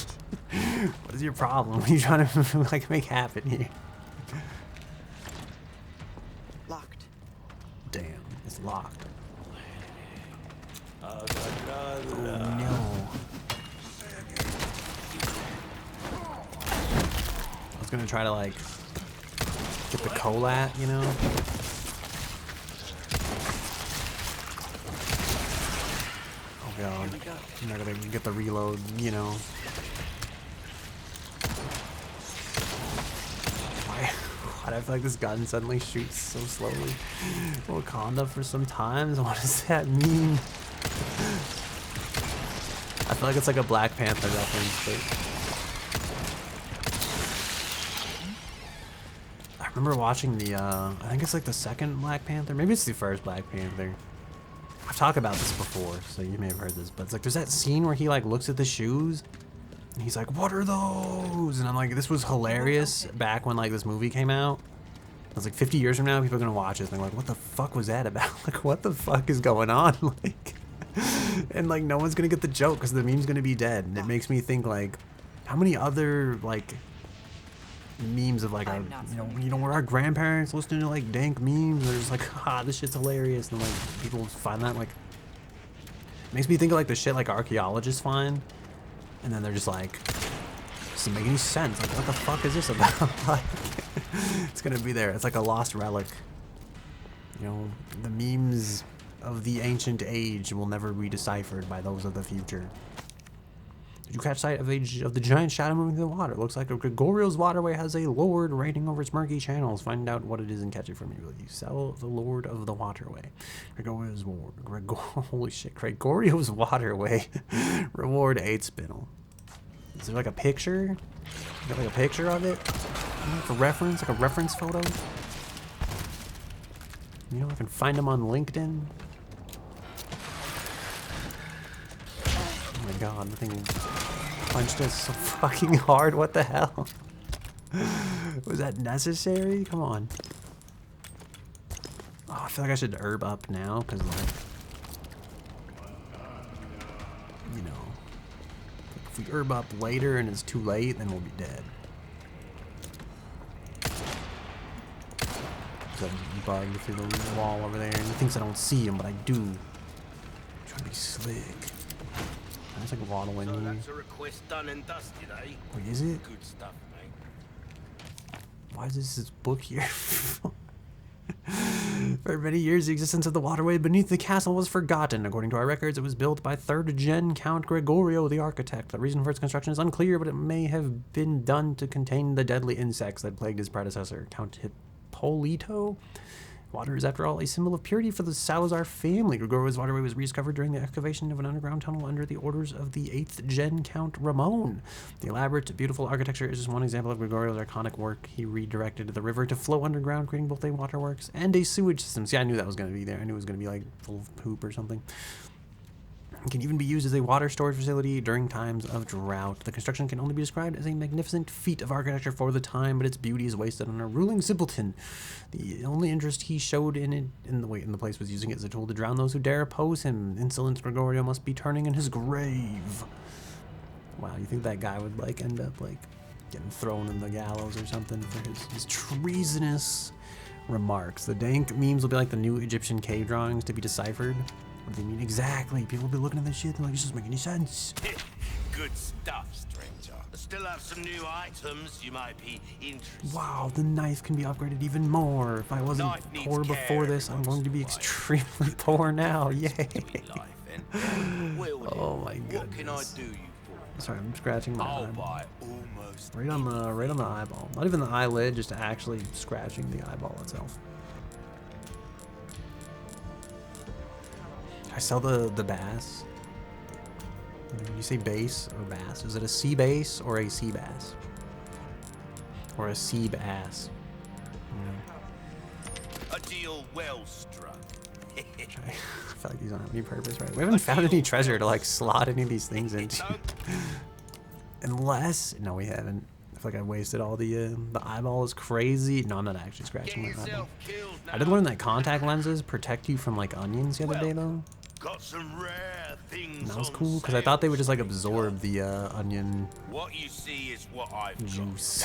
is your problem? What are you trying to like make happen here? Locked. Damn, it's locked. Oh no. I was gonna try to like get the colat, you know? Oh god. I'm not gonna get the reload, you know. Why do I feel like this gun suddenly shoots so slowly? Wakanda for some times? What does that mean? I feel like it's like a Black Panther reference, but I remember watching the, I think it's like the second Black Panther. Maybe it's the first Black Panther. I've talked about this before, so you may have heard this, but it's like there's that scene where he like looks at the shoes and he's like, what are those? And I'm like, this was hilarious back when like this movie came out. I was like, 50 years from now, people are gonna watch this and they're like, what the fuck was that about? Like, what the fuck is going on? Like, and like no one's gonna get the joke because the meme's gonna be dead. And it makes me think like, how many other like memes of like our, you know, where our grandparents listening to like dank memes, they're just like, this shit's hilarious, and like people find that like, it makes me think of like the shit like archaeologists find, and then they're just like, doesn't make any sense. Like, what the fuck is this about? Like, it's gonna be there. It's like a lost relic. You know, the memes of the ancient age will never be deciphered by those of the future. Did you catch sight of the giant shadow moving through the water? It looks like Gregorio's waterway has a lord reigning over its murky channels. Find out what it is and catch it for me. Will you sell the lord of the waterway? Holy shit, Gregorio's waterway. Reward 8 spinel. Is there like a picture? You got like a picture of it? For reference? Like a reference photo? You know, I can find them on LinkedIn. Oh my god, the thing punched us so fucking hard. What the hell? Was that necessary? Come on. Oh, I feel like I should herb up now because like If we herb up later and it's too late, then we'll be dead. So I'm bugged through the wall over there, and he thinks I don't see him, but I do. I'm trying to be slick. I just like waddle in So here. that's a request done and dusted, eh? Wait, is it? Good stuff, mate. Why is this book here? For many years, the existence of the waterway beneath the castle was forgotten. According to our records, it was built by 3rd Gen Count Gregorio, the architect. The reason for its construction is unclear, but it may have been done to contain the deadly insects that plagued his predecessor, Count Hippolito. Water is, after all, a symbol of purity for the Salazar family. Gregorio's waterway was rediscovered during the excavation of an underground tunnel under the orders of the 8th Gen Count Ramon. The elaborate, beautiful architecture is just one example of Gregorio's iconic work. He redirected the river to flow underground, creating both a waterworks and a sewage system. See, I knew that was going to be there. I knew it was going to be like full of poop or something. It can even be used as a water storage facility during times of drought. The construction can only be described as a magnificent feat of architecture for the time, but its beauty is wasted on a ruling simpleton. The only interest he showed in the place was using it as a tool to drown those who dare oppose him. Insolent Gregorio must be turning in his grave. Wow, you think that guy would like end up like getting thrown in the gallows or something for his treasonous remarks? The dank memes will be like the new Egyptian cave drawings to be deciphered. What do they mean exactly? People will be looking at this shit and like, this doesn't make any sense. Good stuff, stranger. I still have some new items you might be interested. Wow, the knife can be upgraded even more. If I wasn't Knife needs poor care before this, I'm going to be extremely poor now. Yay. Oh my goodness. What can I do you for? Sorry, I'm scratching my I'll eyeball. buy almost Right on the eyeball. Not even the eyelid, just actually scratching the eyeball itself. I sell the bass. When you say bass or bass, is it a sea bass or a sea bass? Or a sea bass? a deal well struck. I feel like these don't have any purpose, right? We haven't found any treasure to like slot any of these things into. Unless, no, we haven't. I feel like I wasted all the eyeball is crazy. No, I'm not actually scratching my eyeball. I did learn that contact lenses protect you from like onions the other day though. Got some rare things. And that was on cool because I thought they would just like sale. absorb the onion What you see is what I've juice.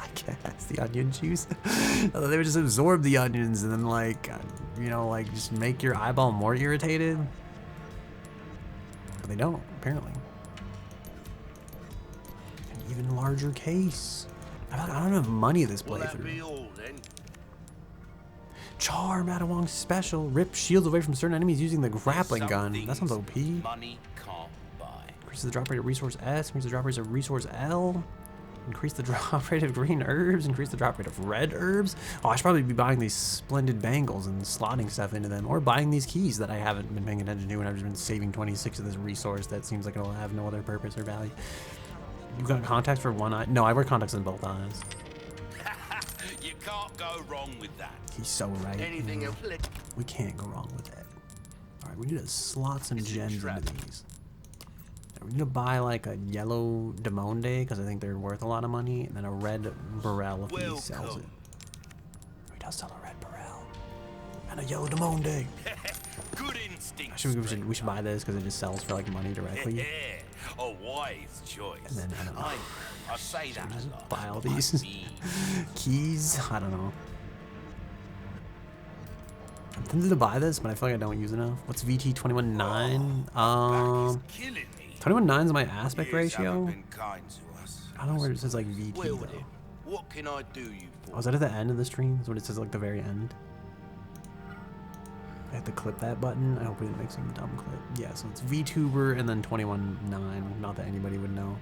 I guess the onion juice. I thought they would just absorb the onions and then like, you know, like just make your eyeball more irritated. But they don't, apparently. An even larger case. I don't have money this Will that playthrough. be all then? Char Matawong special. Rip shields away from certain enemies using the grappling Some gun. things That sounds OP. Money can't buy. Increases the drop rate of resource S. Increases the drop rate of resource L. Increase the drop rate of green herbs. Increase the drop rate of red herbs. Oh, I should probably be buying these splendid bangles and slotting stuff into them. Or buying these keys that I haven't been paying attention to and I've just been saving 26 of this resource that seems like it'll have no other purpose or value. You got contacts for one eye? No, I wear contacts in both eyes. You can't go wrong with that. He's so right. Anything else? We can't go wrong with that. Alright, we need to slot some gems into these. We need to buy like a yellow Demonde because I think they're worth a lot of money, and then a red Burrell if he sells it. He does sell a red Burrell. And a yellow Demonde. Good instinct. Actually, we should buy this because it just sells for like money directly. Yeah, a wise choice. And then, I don't know. I say that Just a lot. buy all these keys. I don't know. I'm tempted to buy this, but I feel like I don't use enough. What's VT 21.9? Killing me. 21.9 is my aspect Years ratio. haven't been kind to us. I don't know where it says like VT Well though. then, what can I do you for? Oh, is that at the end of the stream? Is what it says like the very end? I have to clip that button. I hope we didn't make some dumb clip. Yeah, so it's VTuber and then 21.9. Not that anybody would know.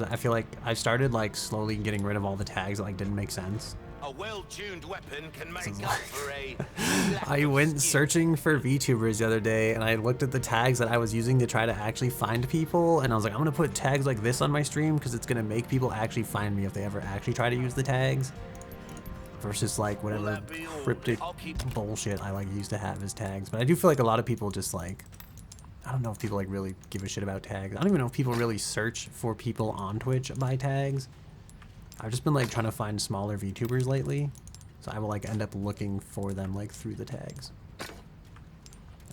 I feel like I started like slowly getting rid of all the tags that like didn't make sense. A well-tuned weapon can make This is up like- for a. I went searching for VTubers the other day and I looked at the tags that I was using to try to actually find people, and I was like, I'm gonna put tags like this on my stream because it's gonna make people actually find me if they ever actually try to use the tags. Versus like whatever cryptic bullshit I like used to have as tags. But I do feel like a lot of people just like, I don't know if people like really give a shit about tags. I don't even know if people really search for people on Twitch by tags. I've just been like trying to find smaller VTubers lately. So I will like end up looking for them like through the tags.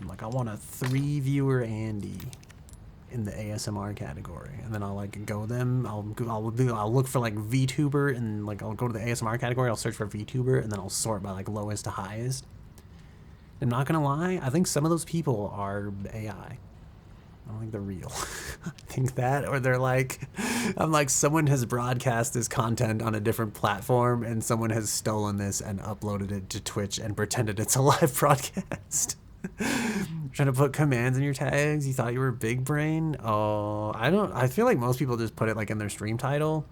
I'm like, I want a 3 viewer Andy. in the ASMR category, and then I'll like go them. I'll look for like VTuber, and like I'll go to the ASMR category. I'll search for VTuber, and then I'll sort by like lowest to highest. I'm not gonna lie, I think some of those people are AI. I don't think they're real. I think that, or they're like, I'm like, someone has broadcast this content on a different platform and someone has stolen this and uploaded it to Twitch and pretended it's a live broadcast. Trying to put commands in your tags. You thought you were big brain? Oh, I feel like most people just put it like in their stream title.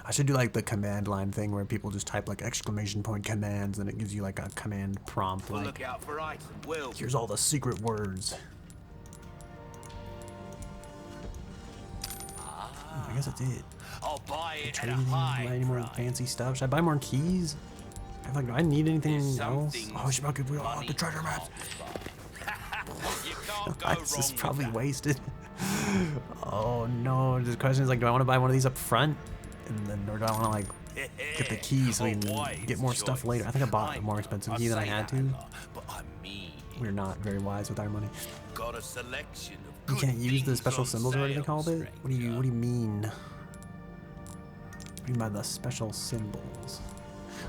I should do like the command line thing where people just type like exclamation point commands and it gives you like a command prompt like, Look out for item, Will. here's all the secret words. I guess that's it. I'll buy it at a Trading, high buy any more price. fancy stuff? Should I buy more keys? I'm like, do I need anything There's else? something Oh, I should probably the treasure maps. You can't go This is wrong probably with that. wasted. Oh no, the question is like, do I want to buy one of these up front? And then, or do I want to like get the keys so we can get more stuff later? I think I bought a more expensive key than I had to. But I mean, We're not very wise with our money. got a selection of You good can't use the things special on symbols or whatever they sale, called it? What do you mean? What do you mean by the special symbols?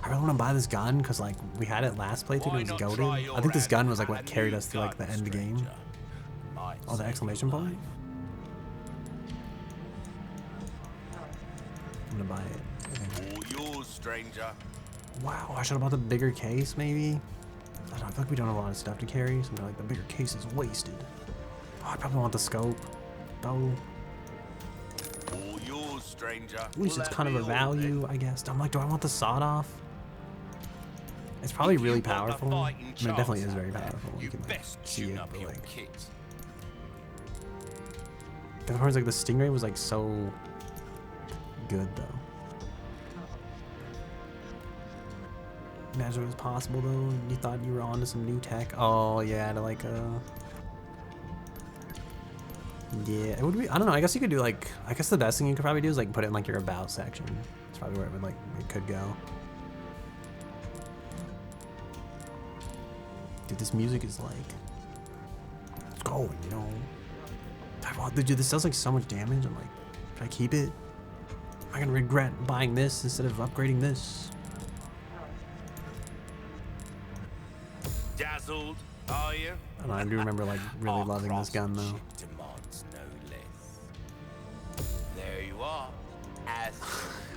I really want to buy this gun because like we had it last playthrough and it was goated. I think this gun was like what carried us through like the end game. Oh, the exclamation point? I'm gonna buy it. All yours, stranger. Wow, I should have bought the bigger case maybe. I feel like we don't have a lot of stuff to carry, so I'm like the bigger case is wasted. Oh, I probably want the scope. Bow. All yours, stranger. At least it's kind of a value, I guess. I'm like, do I want the sawed off? It's probably really powerful. I mean, it definitely is very powerful. You can like, see it, but like, the part is like the Stingray was like so good though. Imagine it was possible though, and you thought you were onto some new tech. Oh yeah, to like yeah, it would be. I don't know. I guess you could do like. I guess the best thing you could probably do is like put it in like your about section. It's probably where it would like it could go. Dude, this music is like, it's going, you know. Dude, this does like so much damage. I'm like, should I keep it? Am I gonna regret buying this instead of upgrading this? Dazzled, are you? I don't know, I do remember like really loving this gun though. Demands no less. There you are. As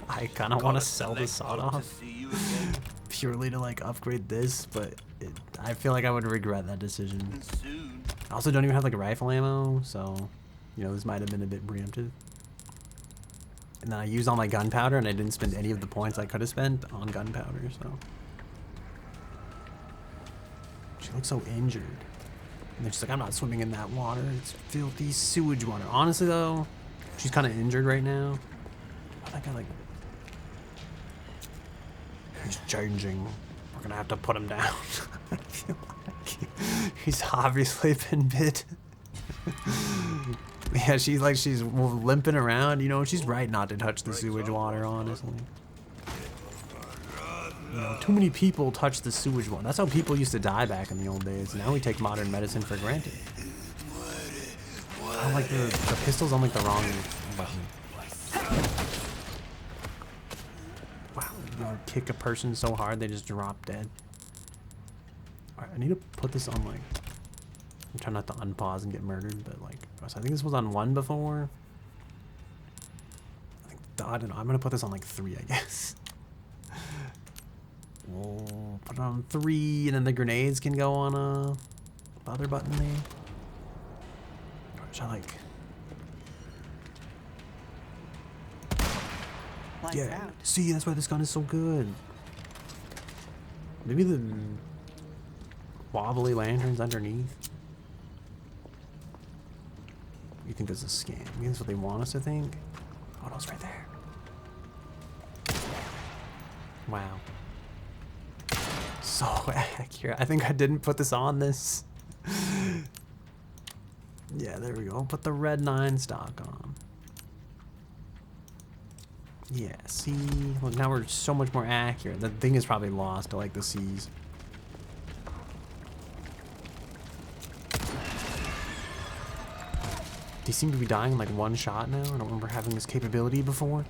I kind of want to sell the select sawed mode to off see you again purely to like upgrade this, but I feel like I would regret that decision. soon. I also don't even have like rifle ammo, so you know this might have been a bit preemptive. And then I used all my gunpowder, and I didn't spend any of the points I could have spent on gunpowder. So she looks so injured, and then she's like, "I'm not swimming in that water. It's filthy sewage water." Honestly, though, she's kind of injured right now. I think I like. He's changing. We're gonna have to put him down. I feel like he's obviously been bit. Yeah, she's limping around. You know, she's right not to touch the sewage water, honestly. You know, too many people touch the sewage water. That's how people used to die back in the old days. Now we take modern medicine for granted. I don't like the pistol's on like the wrong button. Wow, you know, kick a person so hard they just drop dead. Alright, I need to put this on like, I'm trying not to unpause and get murdered, but like, I think this was on 1 before. I don't know, I'm gonna put this on like 3, I guess. We'll put it on 3, and then the grenades can go on the other button there. Which I like. Lights Yeah, out. see, that's why this gun is so good. Maybe the wobbly lanterns underneath. You think this is a scam? You think that's what they want us to think? Oh no, it's right there. Wow. So accurate. I think I didn't put this on this. Yeah, there we go. Put the red 9 stock on. Yeah, see? Look, now we're so much more accurate. The thing is probably lost to like the seas. They seem to be dying in like one shot now. I don't remember having this capability before.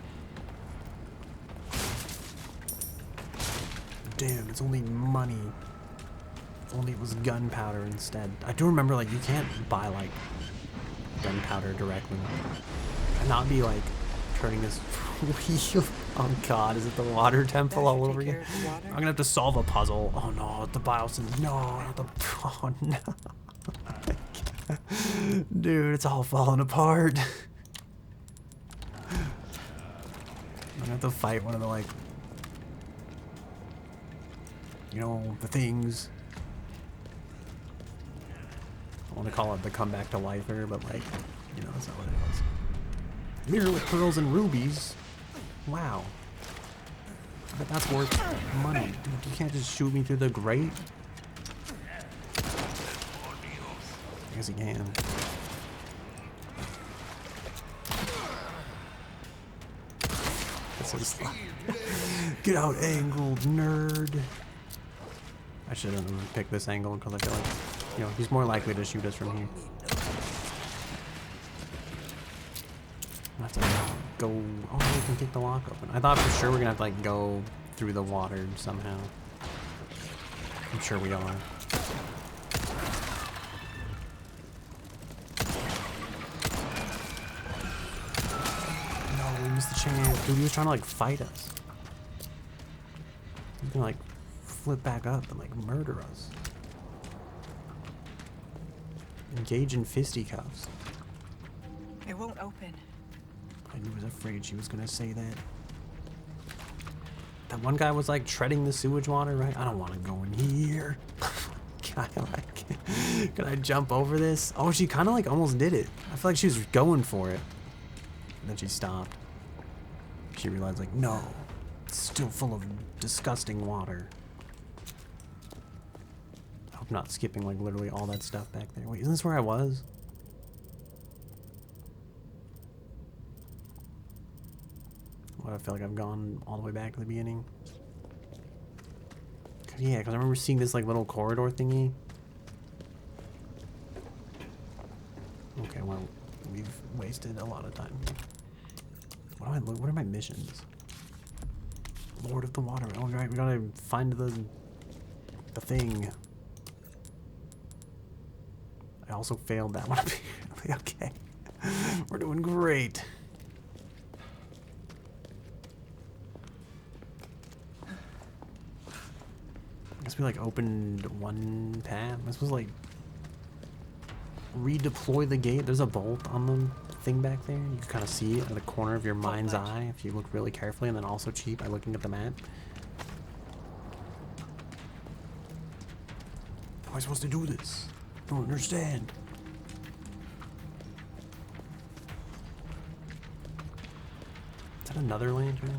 Damn, it's only money. If only it was gunpowder instead. I do remember, like, you can't buy, like, gunpowder directly. And not be, like, turning this wheel. Oh, God, is it the water temple all over again? I'm gonna have to solve a puzzle. Oh, no, the biosins. No, not the... Oh, no. Dude, it's all falling apart. I'm gonna have to fight one of the, like... You know, the things. I want to call it the comeback to lifer, but like, you know, that's not what it is. Mirror with pearls and rubies. Wow. I bet that's worth money. Dude, you can't just shoot me through the grate. I guess you can. That's so slow. Get out, angled nerd. I shouldn't have picked this angle because I feel like, you know, he's more likely to shoot us from here. I have to go. Oh, we can kick the lock open. I thought for sure we're gonna have to like go through the water somehow. I'm sure we are. No, we missed the chance. Dude, he was trying to like fight us. He's gonna like flip back up and like murder us. Engage in fisticuffs. It won't open. I was afraid she was gonna say that. That one guy was like treading the sewage water, right? I don't want to go in here. Can I jump over this? Oh, she kind of like almost did it. I feel like she was going for it. And then she stopped. She realized like, no, it's still full of disgusting water. I hope not skipping like literally all that stuff back there. Wait, isn't this where I was? I feel like I've gone all the way back to the beginning. Yeah, because I remember seeing this like little corridor thingy. Okay, well, we've wasted a lot of time. What are my missions? Lord of the Water. Oh, right, we gotta find the thing. I also failed that one. Okay, we're doing great. We like opened one path. This was like redeploy the gate. There's a bolt on the thing back there. You can kind of see it in the corner of your mind's eye if you look really carefully, and then also cheat by looking at the map. How am I supposed to do this? I don't understand. Is that another lantern?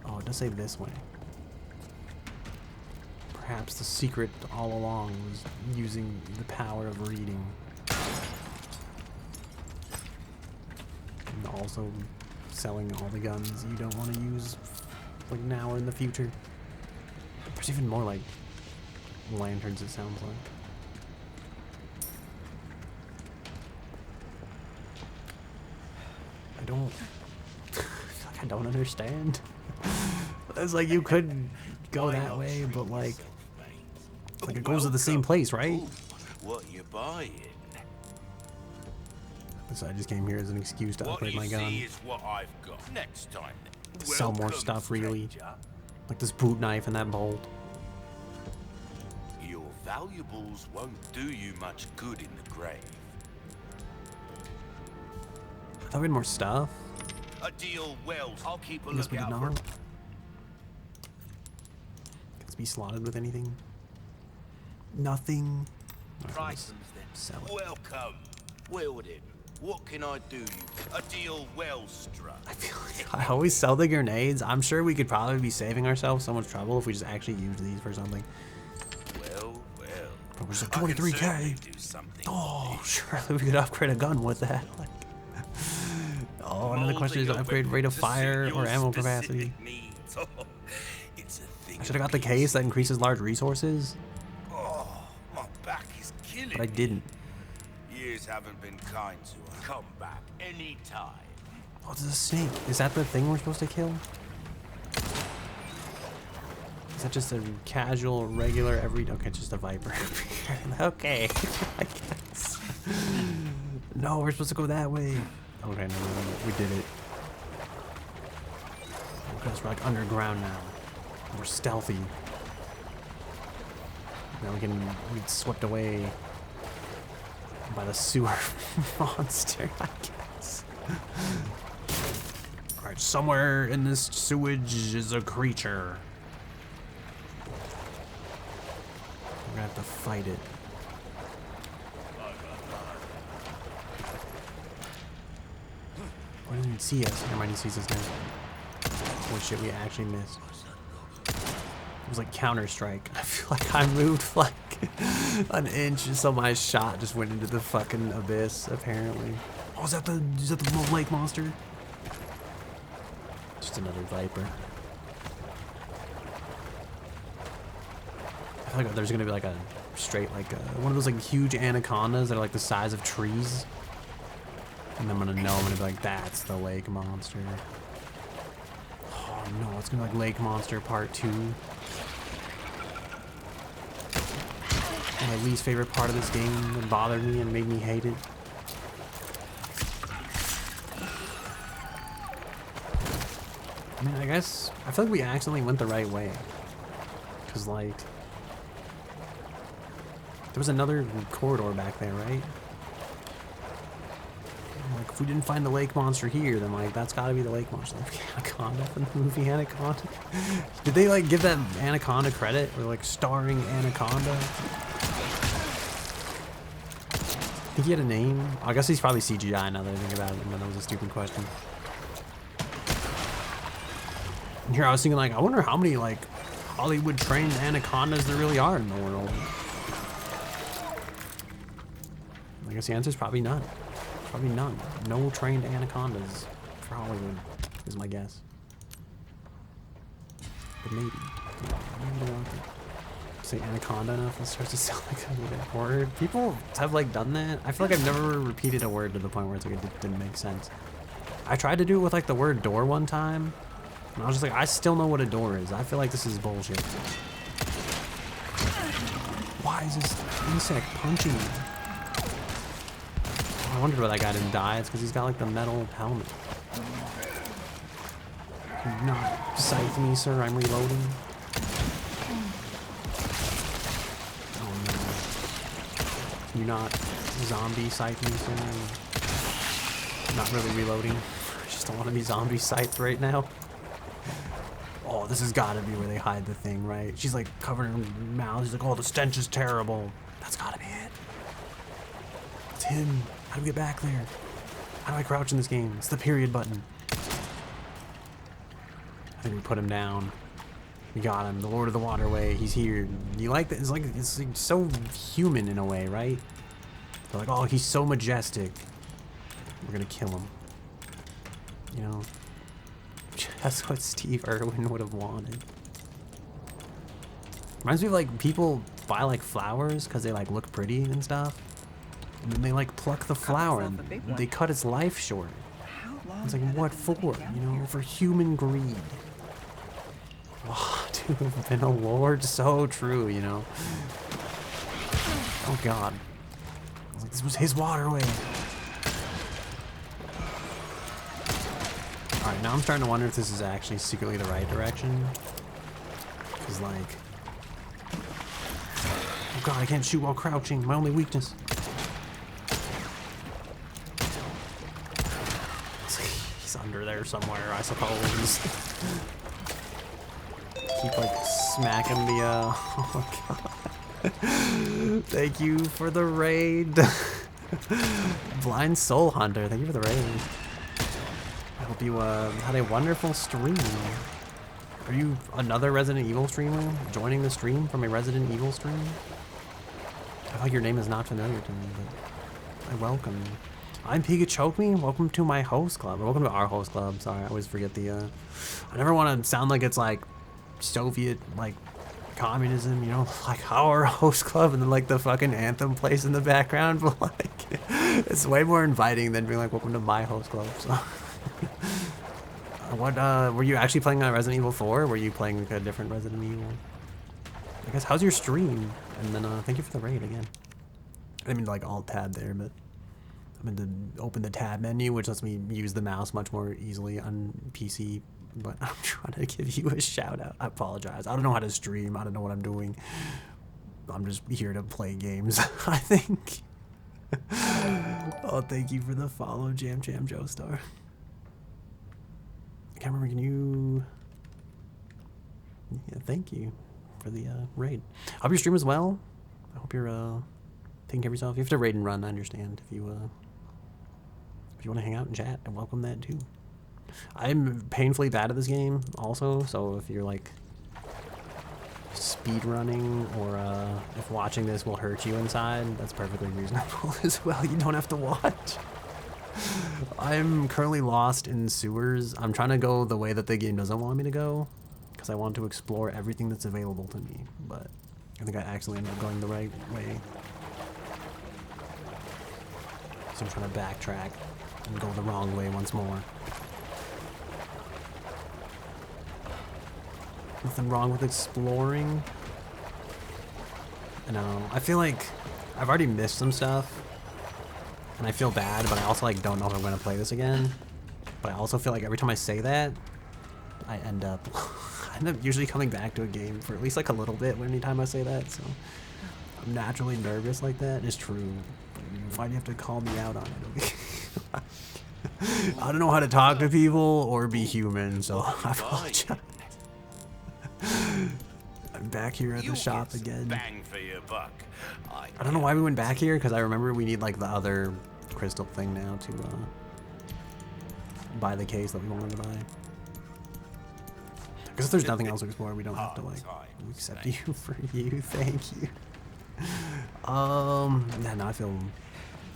Oh, it does say this way. Perhaps the secret all along was using the power of reading. And also selling all the guns you don't want to use like now or in the future. There's even more like lanterns, it sounds like. I don't understand. It's like you could go that way, but like it goes to the same place, right? What you buying? So I just came here as an excuse to upgrade my gun. What you see is what I've got. Next time. To sell more stuff, really. Like this boot knife and that bolt. Your valuables won't do you much good in the grave. I thought we had more stuff. A deal well. I'll keep a I guess we did lookout for. not. Can this be slotted with anything? Nothing. Prices Sell then. it. Welcome. Well then, what can I do you? A deal well struck. I feel like I always sell the grenades. I'm sure we could probably be saving ourselves so much trouble if we just actually used these for something. Well. But we're just I can 23k. certainly do something. Oh, surely we could upgrade a gun with that. Like, oh, and then the question is upgrade rate of fire or ammo capacity. It's a thing. I should have got the case that increases large resources, Oh, my back is killing but I didn't. years haven't been kind to her. Come back anytime. Oh, it's a snake. Is that the thing we're supposed to kill? Is that just a casual, regular, every... Okay, it's just a viper. Okay, I guess. No, we're supposed to go that way. Okay, no, we did it. Because we're like underground now. We're stealthy. Now we get swept away by the sewer monster, I guess. Alright, somewhere in this sewage is a creature. We're gonna have to fight it. Why didn't he see us? Never mind, he sees us now. Holy shit, we actually missed. It was like Counter-Strike. I feel like I moved like an inch, so my shot just went into the fucking abyss, apparently. Oh, is that the lake monster? Just another viper. I feel like there's gonna be like a straight, like one of those like huge anacondas that are like the size of trees. And I'm gonna know, I'm gonna be like, that's the lake monster. Oh no, it's gonna be like Lake Monster Part 2. My least favorite part of this game that bothered me and made me hate it. I mean, I guess, I feel like we accidentally went the right way. Cause like, there was another corridor back there, right? Like, if we didn't find the lake monster here, then like, that's gotta be the lake monster. Like, Anaconda from the movie Anaconda. Did they like give that Anaconda credit? Or like, starring Anaconda? I think he had a name. I guess he's probably CGI now that I think about it, and that was a stupid question. And here I was thinking like, I wonder how many like Hollywood trained anacondas there really are in the world. I guess the answer is probably none. Probably none. No trained anacondas for Hollywood is my guess. But maybe. Maybe they want to say anaconda enough, it starts to sound like a word. People have like done that. I feel like I've never repeated a word to the point where it's like it didn't make sense. I tried to do it with like the word door one time, and I was just like, I still know what a door is. I feel like this is bullshit. Why is this insect punching me? I wondered why that guy didn't die. It's because he's got like the metal helmet. Do not sight me, sir. I'm reloading. Oh no. Can you not zombie sight me, sir? I'm not really reloading. I just don't want to be zombie sighted right now. Oh, this has got to be where they hide the thing, right? She's like covering her mouth. She's like, oh, the stench is terrible. That's got to be it. It's him. How do we get back there? How do I crouch in this game? It's the period button. I think we put him down. We got him. The Lord of the Waterway. He's here. You like that? It's like so human in a way, right? They're like, oh, he's so majestic. We're gonna kill him. You know, that's what Steve Irwin would have wanted. Reminds me of like people buy like flowers because they like look pretty and stuff. And then they like pluck the flower and they cut its life short. It's like, what for? You know, for human greed. Oh, to have been a lord, so true, you know. Oh god. I was like, this was his waterway. Alright, now I'm starting to wonder if this is actually secretly the right direction. Because like... Oh god, I can't shoot while crouching. My only weakness. He's under there somewhere, I suppose. Keep like smacking the oh my god. Thank you for the raid. Blind Soul Hunter, thank you for the raid. I hope you had a wonderful stream. Are you another Resident Evil streamer joining the stream from a Resident Evil stream? I feel like your name is not familiar to me, but I welcome you. I'm PikaChokeMe's. Welcome to my host club. Or welcome to our host club. Sorry, I always forget the I never want to sound like it's like Soviet like communism, you know, like our host club and then like the fucking anthem plays in the background, but like It's way more inviting than being like, welcome to my host club. So. What, were you actually playing Resident Evil 4? Or were you playing like, a different Resident Evil? I guess, how's your stream? And then, thank you for the raid again. I didn't mean to like alt tab there, but I'm going to open the tab menu, which lets me use the mouse much more easily on PC. But I'm trying to give you a shout out. I apologize. I don't know how to stream. I don't know what I'm doing. I'm just here to play games, I think. Oh, thank you for the follow, Jam Joestar. I can't remember, can you... Yeah, thank you for the raid. I hope your stream as well. I hope you're taking care of yourself. You have to raid and run, I understand. If you want to hang out and chat, I welcome that too. I'm painfully bad at this game also, so if you're like speed running or if watching this will hurt you inside, that's perfectly reasonable as well. You don't have to watch. I'm currently lost in sewers. I'm trying to go the way that the game doesn't want me to go because I want to explore everything that's available to me, but I think I actually ended up going the right way. So I'm trying to backtrack and go the wrong way once more. Nothing wrong with exploring. I know. I feel like I've already missed some stuff. And I feel bad, but I also like don't know if I'm gonna play this again. But I also feel like every time I say that, I end up usually coming back to a game for at least like a little bit anytime I say that, so I'm naturally nervous like that. It's true. Why do you have to call me out on it? I don't know how to talk to people or be human, so I apologize. I'm back here at the shop again. Bang for your buck. I don't know why we went back here, because I remember we need like the other crystal thing now to buy the case that we wanted to buy. Because if there's nothing else to explore, we don't have to like accept you for you. Thank you. Yeah, now I feel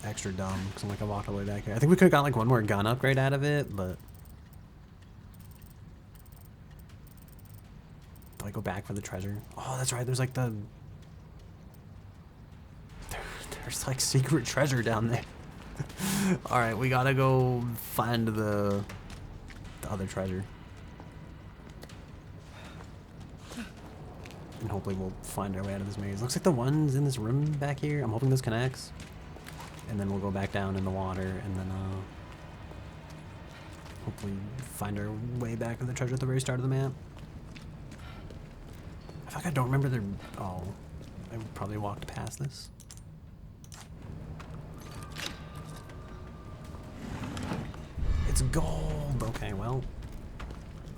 extra dumb because I'm like I walked all the way back here. I think we could have got like one more gun upgrade out of it, but do I go back for the treasure? Oh, that's right. There's like there's like secret treasure down there. All right, we gotta go find the other treasure. And hopefully we'll find our way out of this maze. Looks like the one's in this room back here. I'm hoping this connects. And then we'll go back down in the water and then hopefully find our way back to the treasure at the very start of the map. I feel like I don't remember the... Oh, I probably walked past this. It's gold! Okay, well.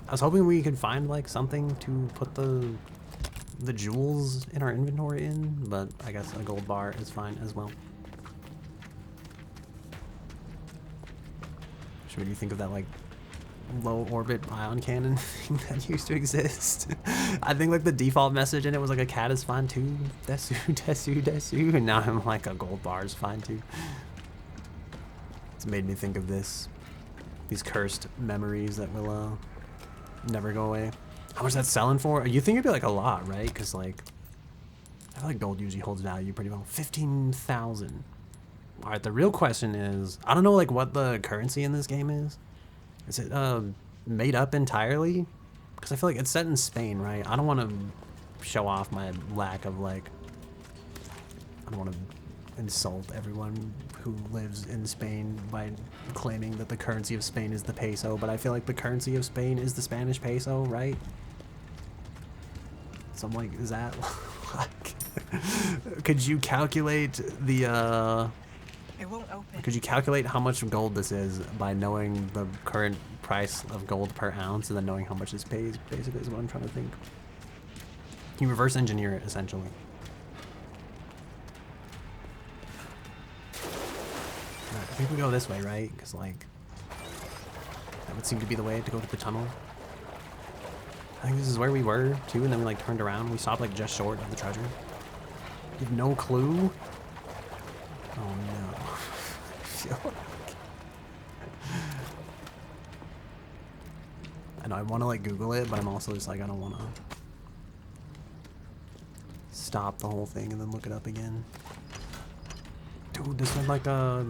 I was hoping we could find like something to put the jewels in our inventory in, but I guess a gold bar is fine as well. What do you think of that like low orbit ion cannon thing that used to exist? I think like the default message in it was like a cat is fine too, desu, desu, desu, and now I'm like a gold bar is fine too. It's made me think of these cursed memories that will never go away. How much that's selling for? You think it'd be like a lot, right? Because like I feel like gold usually holds value pretty well. 15,000. All right, the real question is, I don't know like what the currency in this game is. Is it made up entirely? Because I feel like it's set in Spain, right? I don't want to show off my lack of like, I don't want to insult everyone who lives in Spain by claiming that the currency of Spain is the peso, but I feel like the currency of Spain is the Spanish peso, right? So I'm like, is that like, could you calculate the It won't open. could you calculate how much gold this is by knowing the current price of gold per ounce and then knowing how much this pays, basically, is what I'm trying to think. You reverse engineer it, essentially. Right, I think we go this way, right? Because, like, that would seem to be the way to go to the tunnel. I think this is where we were, too, and then we, like, turned around. We stopped, like, just short of the treasure. You have no clue? Oh, no. I feel like... I know, I want to, like, Google it, but I'm also just, like, I don't want to stop the whole thing and then look it up again. Dude, this had, like, a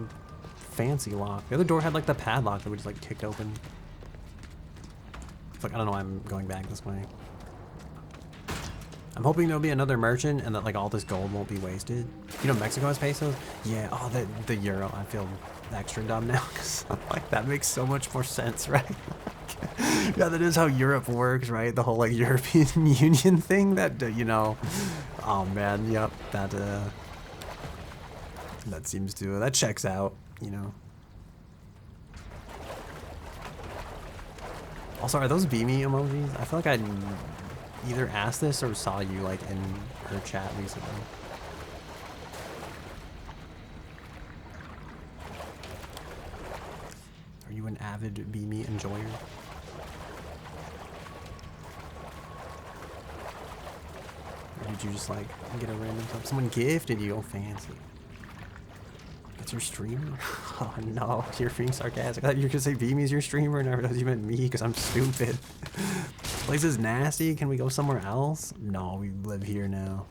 fancy lock. The other door had like the padlock that we just like kicked open. It's like, I don't know why I'm going back this way. I'm hoping there'll be another merchant and that like all this gold won't be wasted. You know Mexico has pesos? Yeah, oh the euro. I feel extra dumb now because like that makes so much more sense, right? Yeah, that is how Europe works, right? The whole like European Union thing that, you know, oh man, yep, that seems to, that checks out, you know. Also, are those beamy emojis? I feel like I either asked this or saw you like in her chat recently. Are you an avid beamy enjoyer? Or did you just like get a random stuff? Someone gifted you, oh fancy. It's your streamer? Oh no, you're being sarcastic. I thought you were gonna say Beamy's your streamer and I realized you meant me because I'm stupid. This place is nasty. Can we go somewhere else? No, we live here now.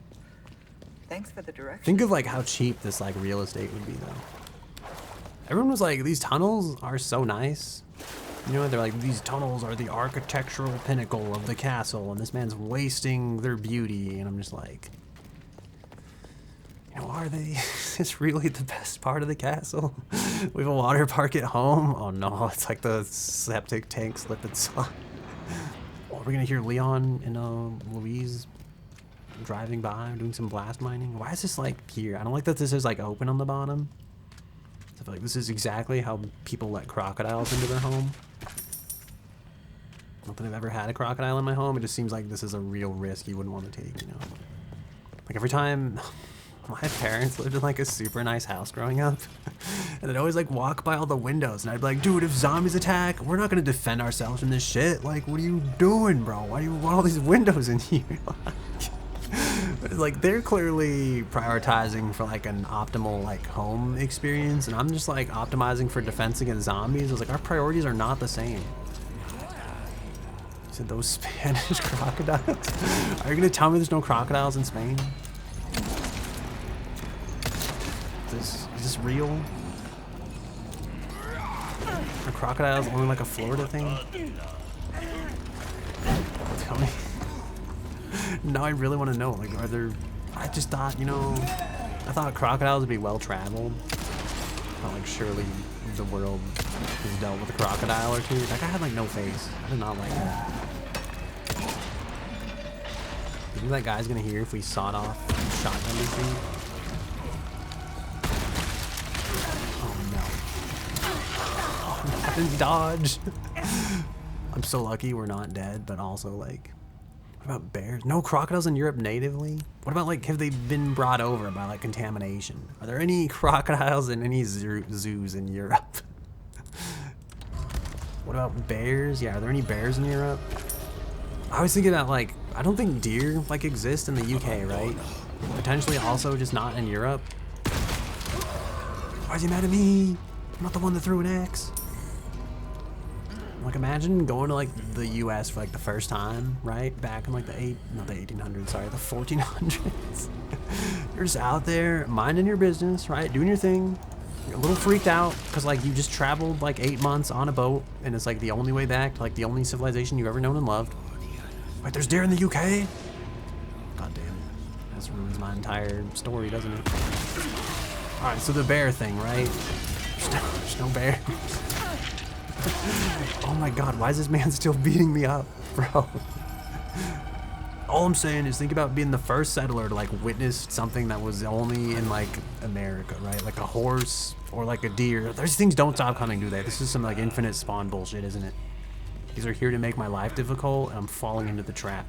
Thanks for the direction. Think of like how cheap this like real estate would be though. Everyone was like, these tunnels are so nice. You know, they're like, these tunnels are the architectural pinnacle of the castle and this man's wasting their beauty. And I'm just like, you know, are they? Is this really the best part of the castle? We have a water park at home. Oh no, it's like the septic tank slip and slide. Oh, we're gonna hear Leon and Louise driving by, doing some blast mining. Why is this like here? I don't like that this is like open on the bottom. I feel like this is exactly how people let crocodiles into their home. Not that I've ever had a crocodile in my home. It just seems like this is a real risk you wouldn't want to take, you know. Like every time my parents lived in like a super nice house growing up and they'd always like walk by all the windows and I'd be like, dude, if zombies attack, we're not gonna defend ourselves from this shit. Like, what are you doing, bro? Why do you want all these windows in here? Like, they're clearly prioritizing for like an optimal like home experience and I'm just like optimizing for defense against zombies. I was like, our priorities are not the same. You said those Spanish crocodiles? Are you gonna tell me there's no crocodiles in Spain? Is this real? Are crocodiles only like a Florida thing? Tell me. No, I really want to know. Like, are there? I just thought, you know, I thought crocodiles would be well traveled. But like, surely the world has dealt with a crocodile or two. That guy had like no face. I did not like that. You think that guy's gonna hear if we sawed off shotgun this thing? I didn't dodge. I'm so lucky we're not dead, but also like, what about bears? No crocodiles in Europe natively? What about like, have they been brought over by like contamination? Are there any crocodiles in any zoos in Europe? What about bears? Yeah, are there any bears in Europe? I was thinking that like, I don't think deer like exist in the UK, right? Potentially also just not in Europe. Why is he mad at me? I'm not the one that threw an axe. Like, imagine going to like the US for like the first time, right? Back in like the 1800s, sorry, the 1400s. You're just out there minding your business, right? Doing your thing. You're a little freaked out because like you just traveled like 8 months on a boat and it's like the only way back to like the only civilization you've ever known and loved. Wait, there's deer in the UK? God damn it. This ruins my entire story, doesn't it? Alright, so the bear thing, right? There's no bear. Oh my god, why is this man still beating me up, bro? All I'm saying is think about being the first settler to like witness something that was only in like America, right? Like a horse or like a deer. Those things don't stop coming, do they? This is some like infinite spawn bullshit, isn't it? These are here to make my life difficult and I'm falling into the trap.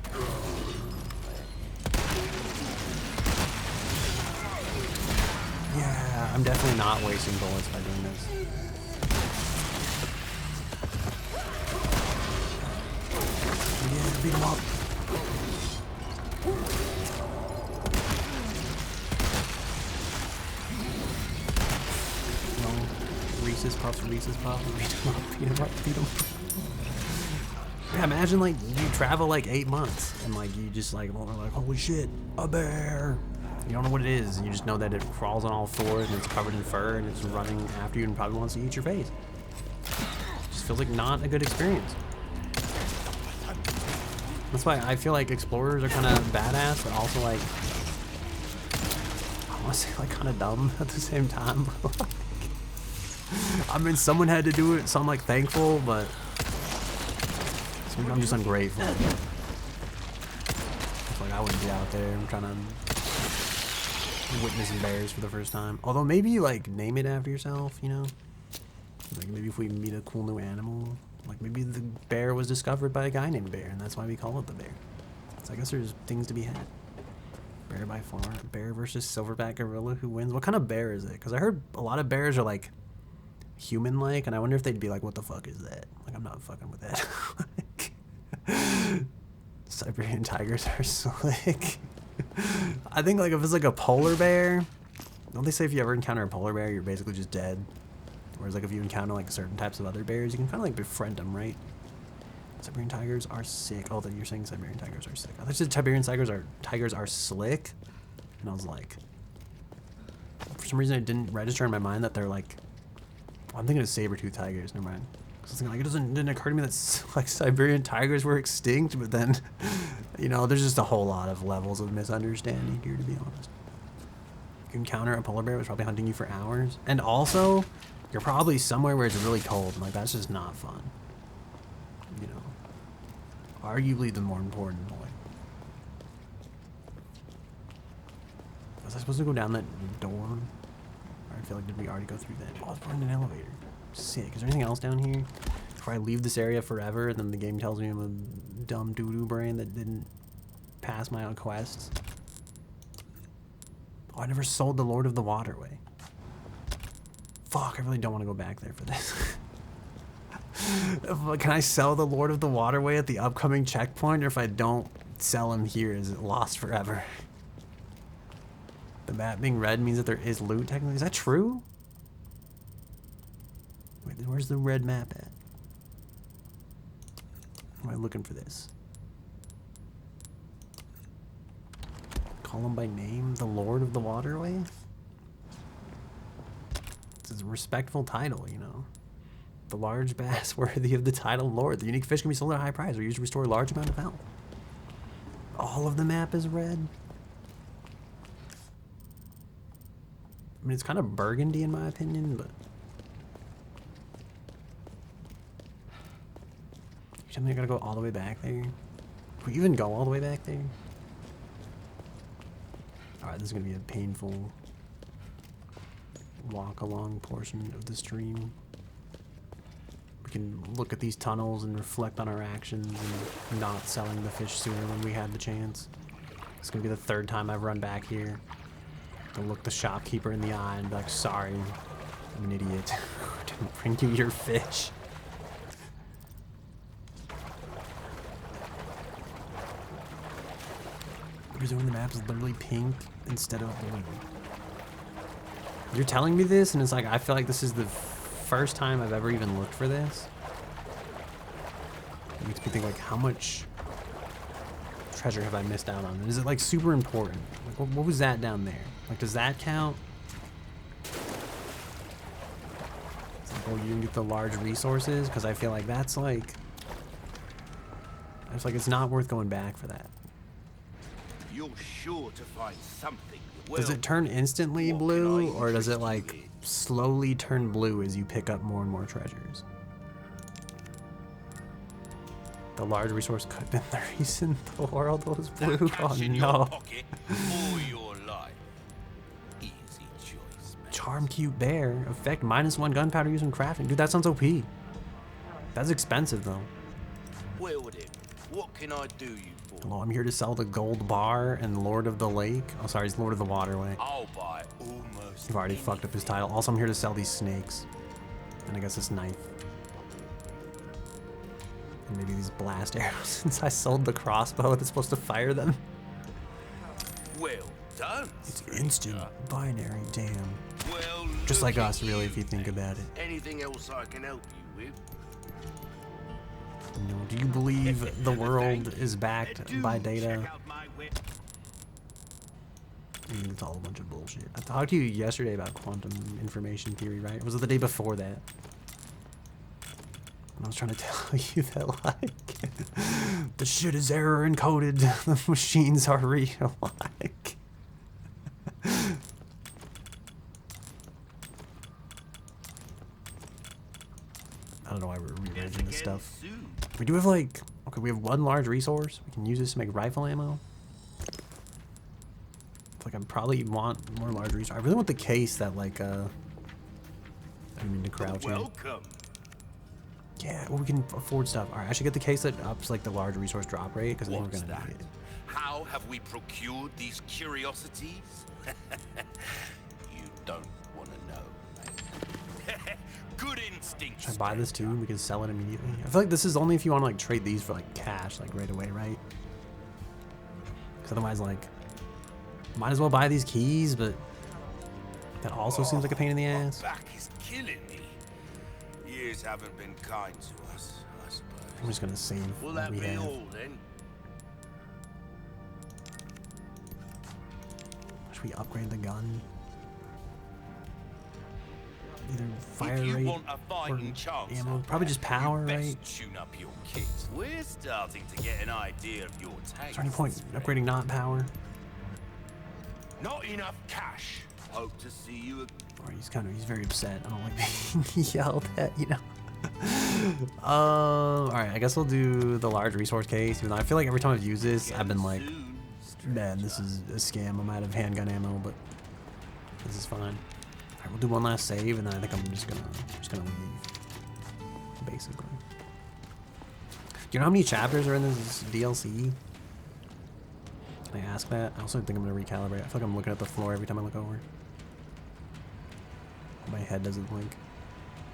Yeah, I'm definitely not wasting bullets by doing this. Yeah, beat him up. No, Reese's Puffs, beat him up, beat him up, beat him up. Yeah, imagine like you travel like 8 months and like you just like, well, like, holy shit, a bear. You don't know what it is, and you just know that it crawls on all fours and it's covered in fur and it's running after you and probably wants to eat your face. It just feels like not a good experience. That's why I feel like explorers are kind of badass, but also like, I want to say like kind of dumb at the same time. I mean, someone had to do it, so I'm like thankful, but I'm just ungrateful. It's like I wouldn't be out there. I'm trying to witness bears for the first time. Although maybe like name it after yourself, you know? Like maybe if we meet a cool new animal, like maybe the bear was discovered by a guy named Bear, and that's why we call it the bear. So I guess there's things to be had. Bear by far. Bear versus silverback gorilla, who wins? What kind of bear is it? Because I heard a lot of bears are like human-like, and I wonder if they'd be like, what the fuck is that? Like, I'm not fucking with that. Siberian tigers are slick. I think like if it's like a polar bear, don't they say if you ever encounter a polar bear, you're basically just dead? Whereas like if you encounter like certain types of other bears, you can kind of like befriend them, right? Siberian tigers are sick. Oh, then you're saying Siberian tigers are sick. I thought you said Siberian tigers are slick, and I was like, for some reason it didn't register in my mind that they're like, well, I'm thinking of saber-toothed tigers. Never mind. I was thinking like it didn't occur to me that like Siberian tigers were extinct, but then, you know, there's just a whole lot of levels of misunderstanding here, to be honest. You encounter a polar bear, it was probably hunting you for hours, and also, you're probably somewhere where it's really cold. Like that's just not fun. You know, arguably the more important point. Was I supposed to go down that door? Or I feel like did we already go through that? Oh, it's in an elevator. Sick. Is there anything else down here? Before I leave this area forever, and then the game tells me I'm a dumb doo-doo brain that didn't pass my own quests. Oh, I never sold the Lord of the Waterway. Fuck, I really don't want to go back there for this. Can I sell the Lord of the Waterway at the upcoming checkpoint, or if I don't sell him here, is it lost forever? The map being red means that there is loot, technically. Is that true? Wait, where's the red map at? Am I looking for this? Call him by name? The Lord of the Waterway? It's a respectful title, you know. The large bass worthy of the title Lord. The unique fish can be sold at a high price or used to restore a large amount of health. All of the map is red? I mean, it's kind of burgundy in my opinion, but... You tell me I gotta go all the way back there? Can we even go all the way back there? Alright, this is gonna be a painful walk along portion of the stream. We can look at these tunnels and reflect on our actions and not selling the fish sooner when we had the chance. It's gonna be the third time I've run back here to look the shopkeeper in the eye and be like, sorry, I'm an idiot. Didn't bring you your fish. Presuming the map is literally pink instead of blue. You're telling me this, and it's like, I feel like this is the first time I've ever even looked for this. It makes me think, like, how much treasure have I missed out on? Is it, like, super important? Like, what was that down there? Like, does that count? It's like, oh, you didn't get the large resources? Because I feel like that's, like... It's like, it's not worth going back for that. You're sure to find something. Does it turn instantly blue, or does it like slowly turn blue as you pick up more and more treasures? The large resource could have been the reason the world was blue. Oh no. Charm cute bear. Effect -1 gunpowder used in crafting. Dude, that sounds OP. That's expensive though. Well then, what can I do you for? Hello, I'm here to sell the gold bar and Lord of the Lake. Oh, sorry, it's Lord of the Waterway. I'll buy almost. You've already fucked up his title. Also, I'm here to sell these snakes. And I guess this knife. And maybe these blast arrows, since I sold the crossbow that's supposed to fire them. Well done. It's instant binary, damn. Well, just like us, really, if you think about it. Anything else I can help you with? No, do you believe the world is backed by data? It's all a bunch of bullshit. I talked to you yesterday about quantum information theory, right? Or was it the day before that? And I was trying to tell you that, like, the shit is error encoded. The machines are real. Like, I don't know why we're rearranging this stuff. We do have, like, okay, we have one large resource. We can use this to make rifle ammo. Like, I probably want more large resources. I really want the case that, like, I didn't mean to crouch in. Welcome. Yeah, well, we can afford stuff. All right, I should get the case that ups, like, the large resource drop rate, because I think we're What's going to that? need it. How have we procured these curiosities? You don't want to know, mate. Good instinct. Should I buy this, too? We can sell it immediately. I feel like this is only if you want to, like, trade these for, like, cash, like, right away, right? Because otherwise, like, might as well buy these keys, but that also seems like a pain in the ass. My back is killing me. Years haven't been kind to us, I suppose. I'm just gonna save Will what that we be have. all then? Should we upgrade the gun? Either fire If you rate want a or fighting chance, ammo. Probably just power, you best right? tune up your kit. We're starting to get an idea of your taste. Is there any point in upgrading not power? Not enough cash. Hope to see you again. Or he's very upset. I don't like being yelled at, you know. Alright, I guess we'll do the large resource case, even though I feel like every time I've used this, I've been like, man, this is a scam. I'm out of handgun ammo, but this is fine. Alright, we'll do one last save, and then I think I'm just gonna leave. Basically. Do you know how many chapters are in this DLC? Can I ask that? I also think I'm gonna recalibrate. I feel like I'm looking at the floor every time I look over. My head doesn't like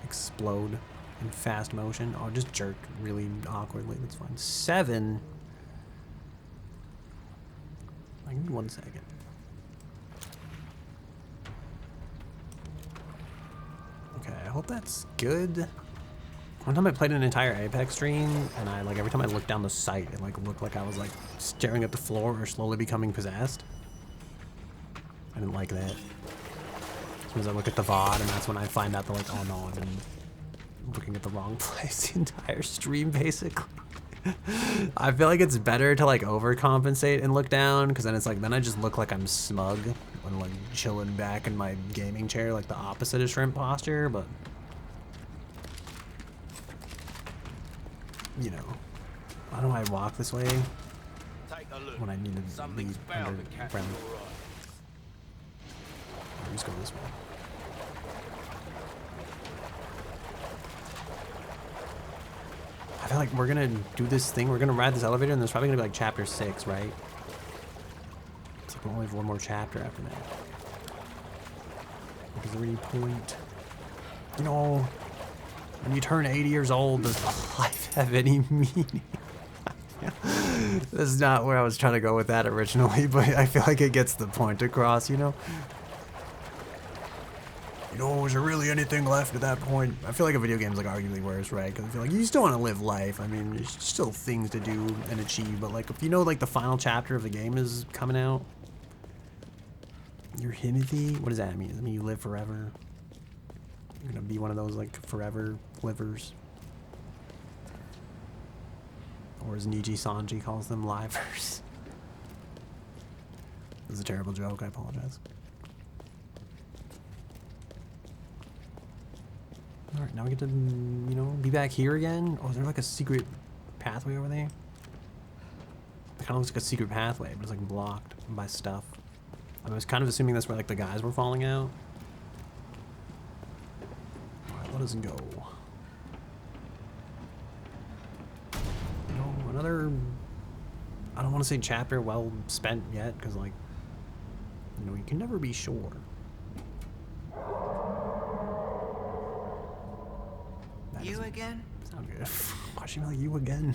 explode in fast motion. Oh, just jerk really awkwardly. That's fine. 7. I give me 1 second. Okay, I hope that's good. One time I played an entire Apex stream, and I like every time I looked down the sight, it like looked like I was like staring at the floor or slowly becoming possessed. I didn't like that. As soon as I look at the VOD, and that's when I find out that like, oh no, I've been looking at the wrong place the entire stream, basically. I feel like it's better to like overcompensate and look down, because then it's like, then I just look like I'm smug when like chilling back in my gaming chair, like the opposite of shrimp posture, but you know, why do I walk this way Take a look. when I need to lead Something's bound to catch underground? your eye. Let's go this way. I feel like we're gonna do this thing. We're gonna ride this elevator, and there's probably gonna be like chapter 6, right? It's like we only have one more chapter after that. Like, is there any point? You know, when you turn 80 years old, does life have any meaning? That's not where I was trying to go with that originally, but I feel like it gets the point across, you know? You know, is there really anything left at that point? I feel like a video game's like arguably worse, right? Because I feel like you still want to live life. I mean, there's still things to do and achieve, but like if you know like the final chapter of the game is coming out, you're Timothy. What does that mean? Does that mean you live forever? You're gonna be one of those like forever livers, or as Niji Sanji calls them, livers. This is a terrible joke. I apologize. Alright, now we get to, you know, be back here again. Oh, is there like a secret pathway over there? It kind of looks like a secret pathway, but it's like blocked by stuff. I was kind of assuming that's where like the guys were falling out. Alright, let us go. You know, another, I don't want to say chapter well spent yet, because like, you know, you can never be sure. You again? Sound good. Why should like you again?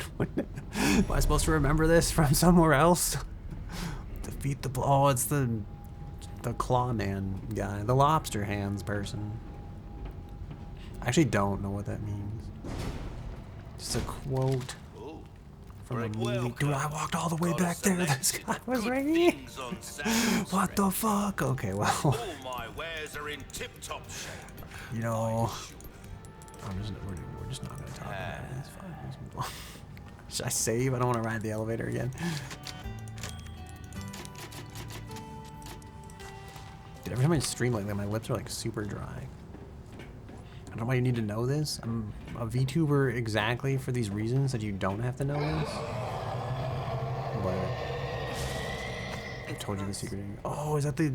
Am I supposed to remember this from somewhere else? Defeat the oh, it's the claw man guy, the lobster hands person. I actually don't know what that means. Just a quote. Oh, from the movie. Welcome. Dude, I walked all the way Gotta back there. select This it. guy was Good right here. things on Sam's What the fuck? Okay, well, All my wares are in tip-top shape. you know, we're just not gonna talk about it. It's fine. Let's move on. Should I save? I don't want to ride the elevator again. Dude, every time I stream like that, my lips are like super dry. I don't know why you need to know this. I'm a VTuber exactly for these reasons that you don't have to know this. But I told you the secret. Oh, is that they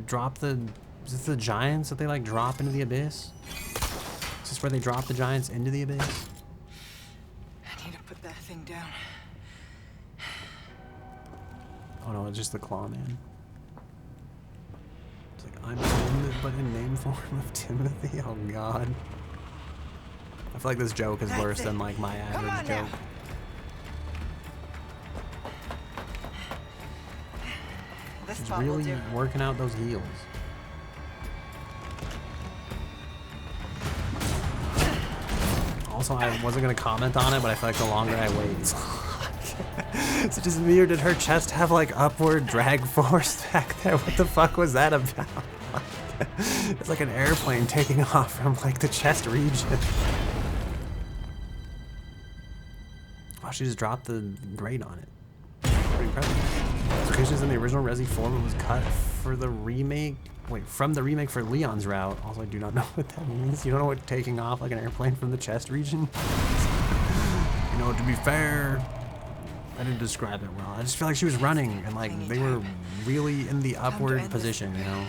drop the? Is this the giants that they like drop into the abyss? Is this where they drop the giants into the abyss? I need to put that thing down. Oh no, it's just the claw man. It's like I'm Tim, but in name form of Timothy. Oh god. I feel like this joke is worse than like my average joke. She's really working out those heels. Also, I wasn't gonna comment on it, but I feel like the longer I wait, is it just me or did her chest have like upward drag force back there? What the fuck was that about? It's like an airplane taking off from like the chest region. Wow, she just dropped the grate on it. Pretty impressive. Locations in the original Resi form, it was cut for the remake. Wait, from the remake for Leon's route. Also, I do not know what that means. You don't know what taking off like an airplane from the chest region? You know, to be fair, I didn't describe it well. I just feel like she was running and like they were really in the upward position, you know.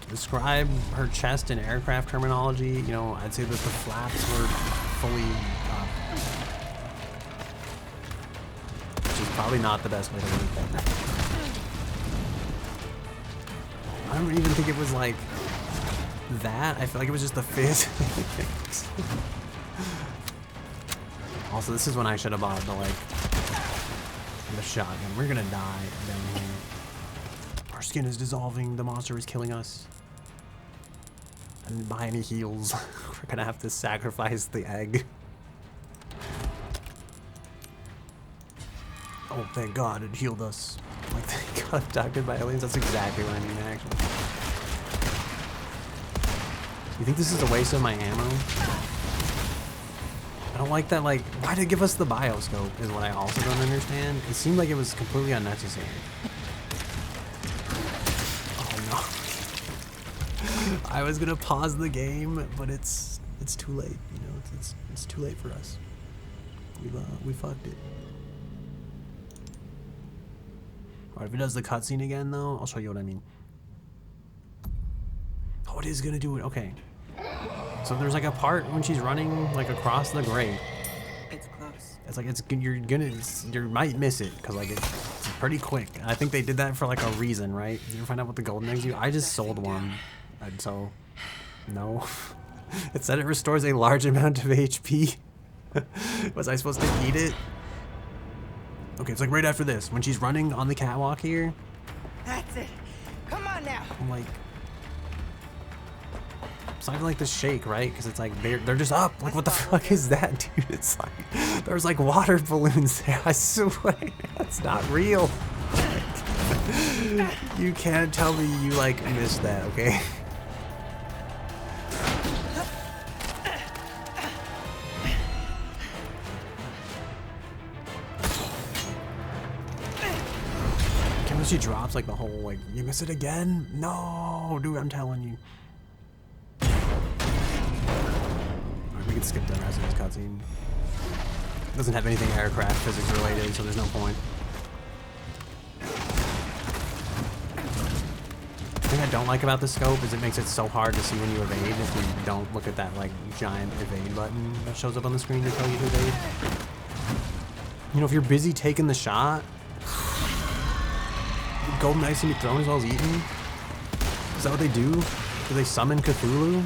To describe her chest in aircraft terminology, you know, I'd say that the flaps were fully up. Which is probably not the best way to look at that. I don't even think it was like that. I feel like it was just the physics. Also, this is when I should have bought the shotgun. We're gonna die down here. Our skin is dissolving. The monster is killing us. I didn't buy any heals. We're gonna have to sacrifice the egg. Oh, thank God, it healed us. Like, they got abducted by aliens. That's exactly what I mean, actually. You think this is a waste of my ammo? I don't like that, like, why did it give us the bioscope is what I also don't understand. It seemed like it was completely unnecessary. Oh, no. I was gonna pause the game, but it's too late, you know, it's too late for us. We fucked it. Alright, if it does the cutscene again, though, I'll show you what I mean. Oh, it is gonna do it. Okay. So there's like a part when she's running like across the grate. It's close. It's like you might miss it because like it's pretty quick. And I think they did that for like a reason, right? Did you ever find out what the golden eggs do? I just sold one, and so no. It said it restores a large amount of HP. Was I supposed to eat it? Okay, it's like right after this. When she's running on the catwalk here. That's it. Come on now. I'm like, it's not even like the shake, right? Because it's like they're just up. Like, what the fuck is that, dude? It's like there's like water balloons there. I swear, that's not real. You can't tell me you like missed that, okay? She drops like the whole like you miss it again? No, dude, I'm telling you. Alright, we can skip the rest of this cutscene. It doesn't have anything aircraft physics related, so there's no point. The thing I don't like about the scope is it makes it so hard to see when you evade if you don't look at that like giant evade button that shows up on the screen to tell you to evade. You know, if you're busy taking the shot, golden eggs can be thrown as well as eaten? Is that what they do? Do they summon Cthulhu?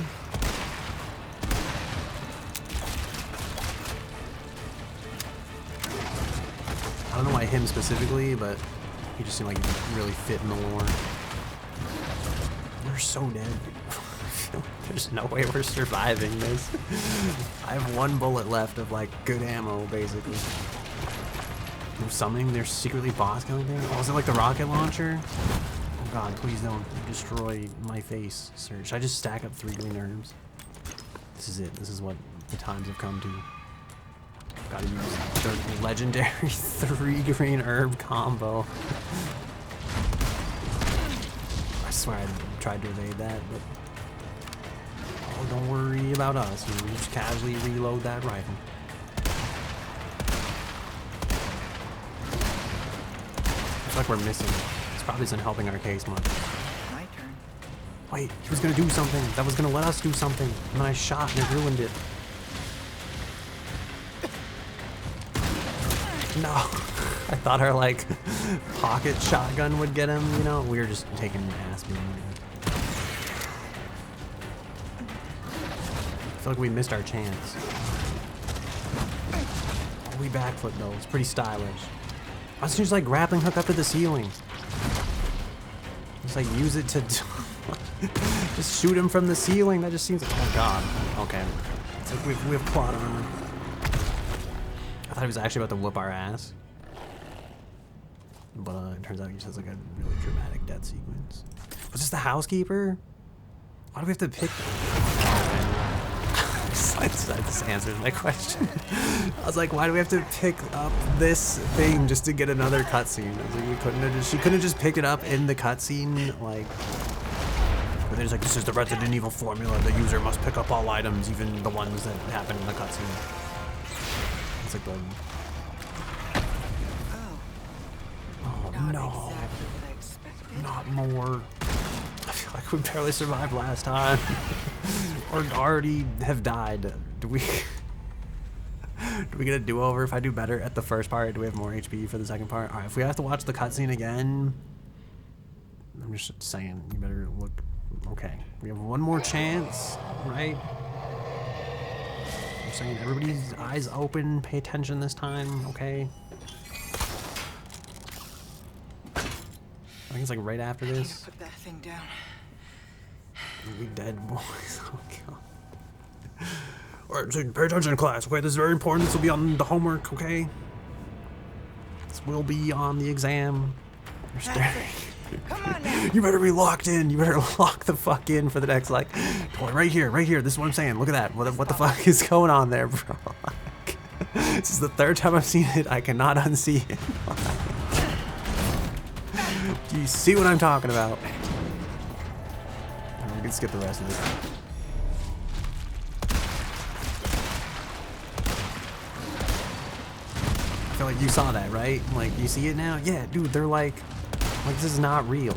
I don't know why him specifically, but he just seemed like he really fit in the lore. We're so dead. There's no way we're surviving this. I have one bullet left of like good ammo, basically. There's something. There's secretly boss killing thing. Oh, is it like the rocket launcher? Oh god, please don't destroy my face, sir. Should I just stack up 3 green herbs? This is it. This is what the times have come to. Gotta use the legendary 3 green herb combo. I swear I tried to evade that, but oh, don't worry about us. We just casually reload that rifle. Looks like we're missing. This probably isn't helping our case much. My turn. Wait, he was gonna do something. That was gonna let us do something. And then I shot and it ruined it. No. I thought our, like, pocket shotgun would get him, you know? We were just taking an ass beating. I feel like we missed our chance. Oh, we backflip, though. It's pretty stylish. I was just, like, grappling hook up to the ceiling. Just, like, use it to... just shoot him from the ceiling. That just seems like... Oh, God. Okay. It's like we have plot armor. I thought he was actually about to whoop our ass. But it turns out he just has like a really dramatic death sequence. Was this the housekeeper? Why do we have to pick... This answers my question. I was like, why do we have to pick up this thing just to get another cutscene? I was like, we couldn't have just... She couldn't have just picked it up in the cutscene, like... But there's like, this is the Resident Evil formula. The user must pick up all items, even the ones that happen in the cutscene. It's like the... Oh no. Exactly what I expected. Not more. I feel like we barely survived last time. Or already have died. Do we get a do-over if I do better at the first part? Do we have more HP for the second part? Alright, if we have to watch the cutscene again, I'm just saying, you better look... Okay, we have one more chance, right? I'm saying everybody's eyes open, pay attention this time, okay? I think it's like right after this. Put that thing down. We dead, boys. Oh god. Alright, so pay attention, class. Okay, this is very important. This will be on the homework, okay? This will be on the exam. You're staring. Come on now. You better be locked in. You better lock the fuck in for the next, like, boy, right here, right here. This is what I'm saying. Look at that. What the fuck is going on there, bro? This is the 3rd time I've seen it. I cannot unsee it. Do you see what I'm talking about? We can skip the rest of this. I feel like you saw that, right? Like, you see it now? Yeah, dude, they're like this is not real.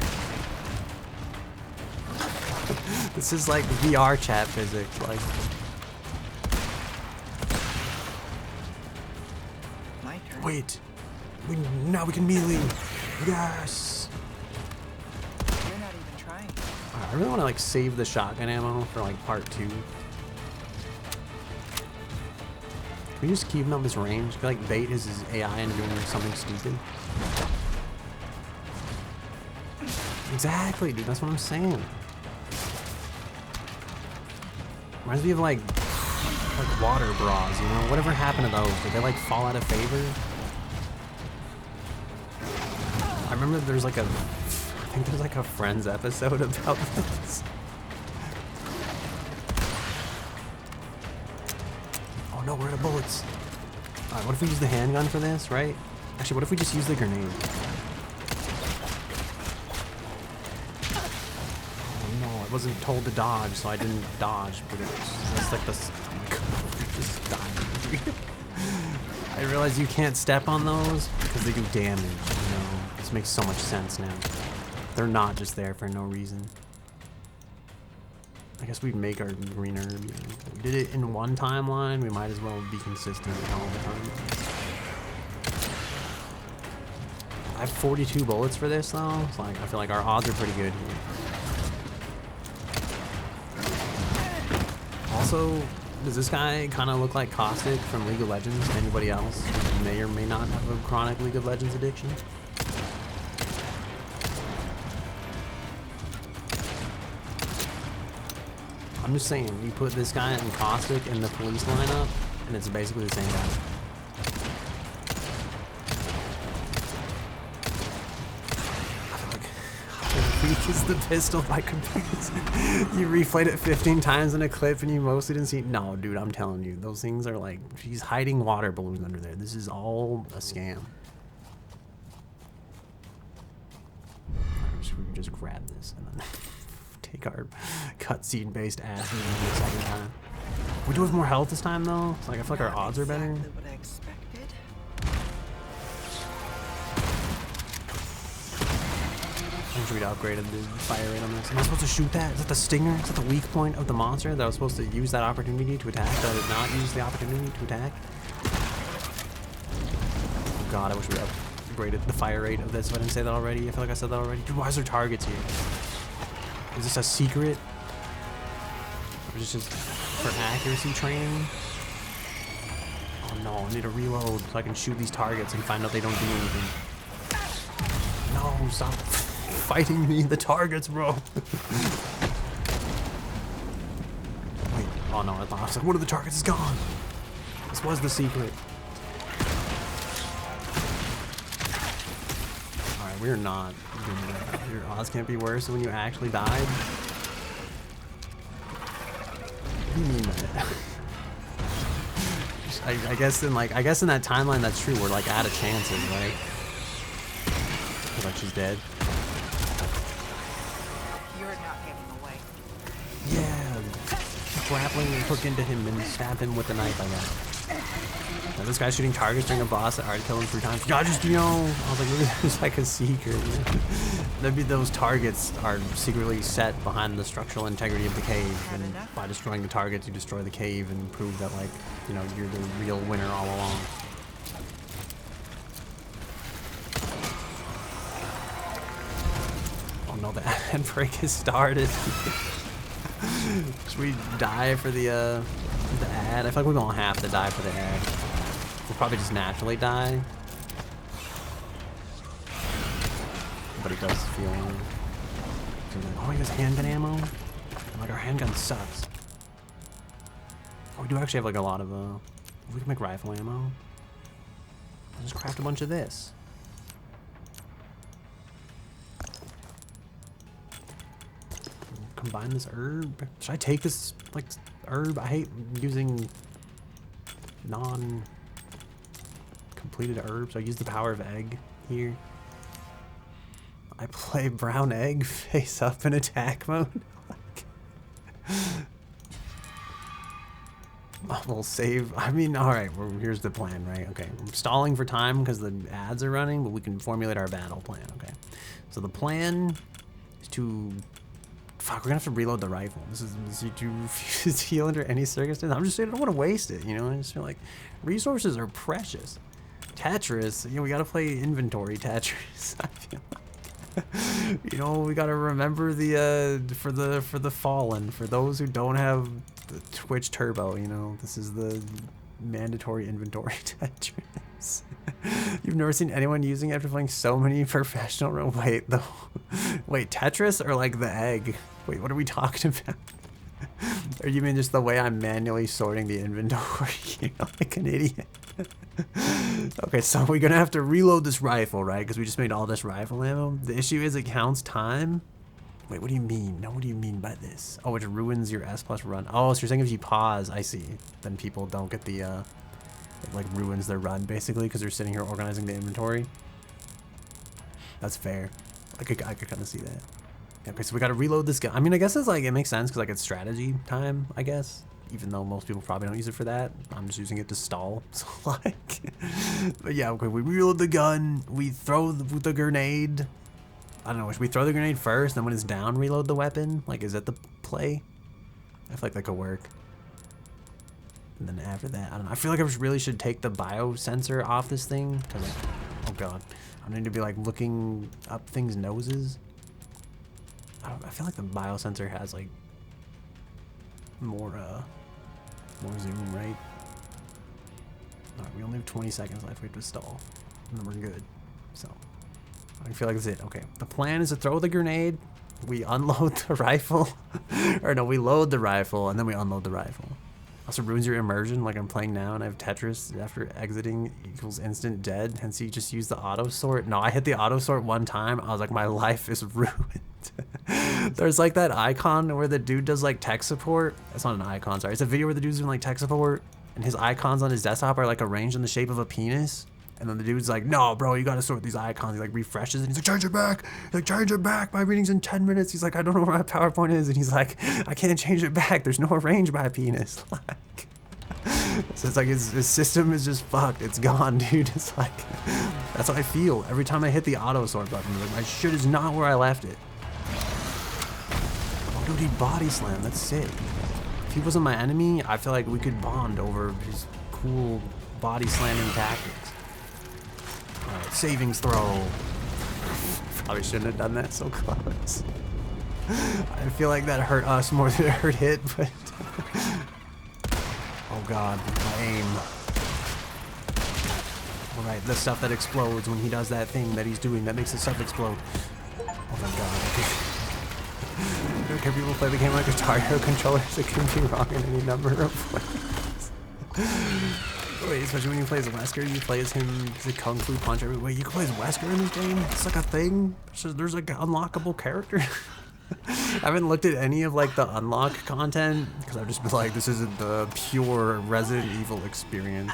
This is like VR chat physics, like. My turn. Wait. Now we can melee. Yes. You're not even trying. I really want to like save the shotgun ammo for like part 2. Can we just keep him on this range? Can we, like, bait his AI into doing something stupid? Exactly, dude. That's what I'm saying. Reminds me of like water bras, you know? Whatever happened to those? Did they like fall out of favor? I remember there's like I think there's like a Friends episode about this. Oh no, we're out of bullets. Alright, what if we use the handgun for this, right? Actually, what if we just use the grenade? I wasn't told to dodge, so I didn't dodge, but it's like this. Oh my god, just dying. I realize you can't step on those because they do damage, you know. This makes so much sense now. They're not just there for no reason. I guess we'd make our green herb. You know. We did it in one timeline, we might as well be consistent all the time. I have 42 bullets for this though, so like, I feel like our odds are pretty good here. Also, does this guy kind of look like Caustic from League of Legends to anybody else who may or may not have a chronic League of Legends addiction? I'm just saying, you put this guy and Caustic in the police lineup, and it's basically the same guy. weak is the pistol by comparison? You replayed it 15 times in a clip and you mostly didn't see. No, dude, I'm telling you, those things are like, she's hiding water balloons under there. This is all a scam. We can just grab this and then take our cutscene based ass and do this every time. We do have more health this time though. It's like I feel like our odds are better. Exactly what I expected. I'm sure we'd upgraded the fire rate on this. Am I supposed to shoot that? Is that the stinger? Is that the weak point of the monster that I was supposed to use that opportunity to attack? That I did not use the opportunity to attack? Oh god, I wish we upgraded the fire rate of this if I didn't say that already. I feel like I said that already. Dude, why is there targets here? Is this a secret? Or is this just for accuracy training? Oh no, I need to reload so I can shoot these targets and find out they don't do anything. No, stop fighting me, the targets, bro. Wait, oh no, I was like, one of the targets is gone. This was the secret. Alright, we're not doing that. Your odds can't be worse than when you actually died. What do you mean by that? I guess in that timeline that's true. We're like out of chances, right? Like she's dead. You're not getting away. Yeah, grappling and hook into him and stab him with the knife, I guess. Now, this guy's shooting targets during a boss that already killed him 3 times. God, just, you know, I was like, maybe there's like a secret. Maybe those targets are secretly set behind the structural integrity of the cave, and by destroying the targets, you destroy the cave and prove that, like, you know, you're the real winner all along. Oh no, the ad break has started. Should we die for the ad? I feel like we don't have to die for the ad. We'll probably just naturally die. But it does feel like, oh, he has handgun ammo? I'm like, our handgun sucks. Oh, we do actually have like a lot of, we can make rifle ammo. I'll just craft a bunch of this. Combine this herb. Should I take this like herb? I hate using non-completed herbs. I use the power of egg here. I play brown egg face up in attack mode. We'll save. I mean, all right. Well, here's the plan, right? Okay, I'm stalling for time because the ads are running, but we can formulate our battle plan. Okay, so the plan is to. Fuck, we're gonna have to reload the rifle. This is you refuse to heal under any circumstance. I'm just saying I don't want to waste it, you know? I just feel like resources are precious. Tetris, you know, we gotta play inventory Tetris. I feel like, you know, we gotta remember the for the fallen, for those who don't have the Twitch Turbo, you know, this is the mandatory inventory Tetris. You've never seen anyone using it after playing so many professional. Wait, wait, Tetris or like the egg? Wait, what are we talking about? Or you mean just the way I'm manually sorting the inventory? You know, like an idiot. Okay, so we're gonna have to reload this rifle, right? Because we just made all this rifle ammo. The issue is it counts time. Wait, what do you mean? No, what do you mean by this? Oh, it ruins your S+ run. Oh, so you're saying if you pause, I see, then people don't get the, it like ruins their run basically because they're sitting here organizing the inventory. That's fair. I could kind of see that. Okay, so we got to reload this gun. I mean, I guess it's like, it makes sense because like it's strategy time, I guess. Even though most people probably don't use it for that. I'm just using it to stall. So like, but yeah, okay, we reload the gun. We throw the grenade. I don't know, should we throw the grenade first, then when it's down, reload the weapon? Like, is that the play? I feel like that could work. And then after that, I don't know. I feel like I really should take the biosensor off this thing. Cause like, oh god. I need to be like looking up things' noses. I feel like the biosensor has like more zoom, right? Alright, we only have 20 seconds left. We have to stall. And then we're good. So I feel like that's it. Okay. The plan is to throw the grenade. We unload the rifle. Or no, we load the rifle and then we unload the rifle. Also ruins your immersion, like I'm playing now and I have Tetris after exiting equals instant dead, hence you just use the auto sort. No, I hit the auto sort one time, I was like, my life is ruined. There's like that icon where the dude does like tech support. That's not an icon, sorry. It's a video where the dude's doing like tech support and his icons on his desktop are like arranged in the shape of a penis. And then the dude's like, no, bro, you gotta sort these icons. He like refreshes and he's like, change it back. He's like, change it back. My reading's in 10 minutes. He's like, I don't know where my PowerPoint is. And he's like, I can't change it back. There's no arrange by penis. Like, so it's like his system is just fucked. It's gone, dude. It's like, that's how I feel every time I hit the auto sort button. Like, my shit is not where I left it. Oh, dude, he body slammed. That's sick. If he wasn't my enemy, I feel like we could bond over his cool body slamming tactics. Alright, savings throw. Probably shouldn't have done that so close. I feel like that hurt us more than it hurt it, but... Oh god, my aim. Alright, the stuff that explodes when he does that thing that he's doing that makes the stuff explode. Oh my god. I don't care if people play the game like Guitar Hero controllers, it can be wrong in any number of ways. Wait, especially when you play as Wesker, you play as him, the Kung Fu Puncher. Wait, you can play as Wesker in this game? It's like a thing? So there's like an unlockable character? I haven't looked at any of like the unlock content because I've just been like, this isn't the pure Resident Evil experience.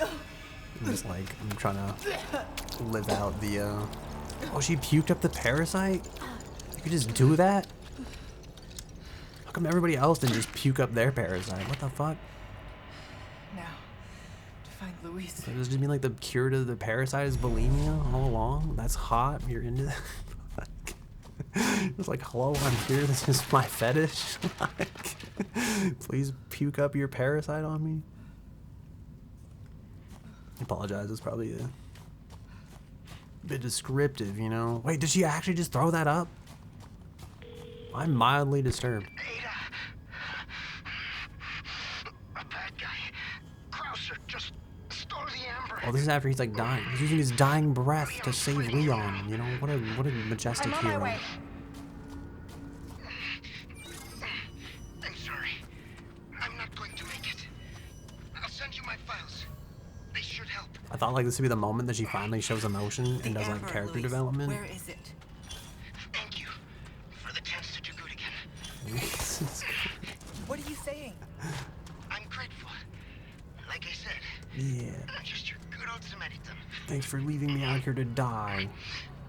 I'm just like, I'm trying to live out the, Oh, she puked up the parasite? You could just do that? How come everybody else didn't just puke up their parasite? What the fuck? Now, to find Luis. So does it mean like the cure to the parasite is bulimia all along? That's hot. You're into that? It's like, hello, I'm here. This is my fetish. Like, please puke up your parasite on me. I apologize. It's probably a bit descriptive, you know. Wait, did she actually just throw that up? I'm mildly disturbed. Ada! A bad guy. Krauser just stole the amber. Oh, this is after he's like dying. He's using his dying breath to save Leon. You know, what a majestic I'm on my hero. way. I'm sorry. I'm not going to make it. I'll send you my files. They should help. I thought like this would be the moment that she finally shows emotion and The does like Amber, character Luis. development. Where is it? Thank you for the chance to do good again. What are you saying? I'm grateful. Like I said, Yeah. I'm just your good old Samaritan. Thanks for leaving me out here to die.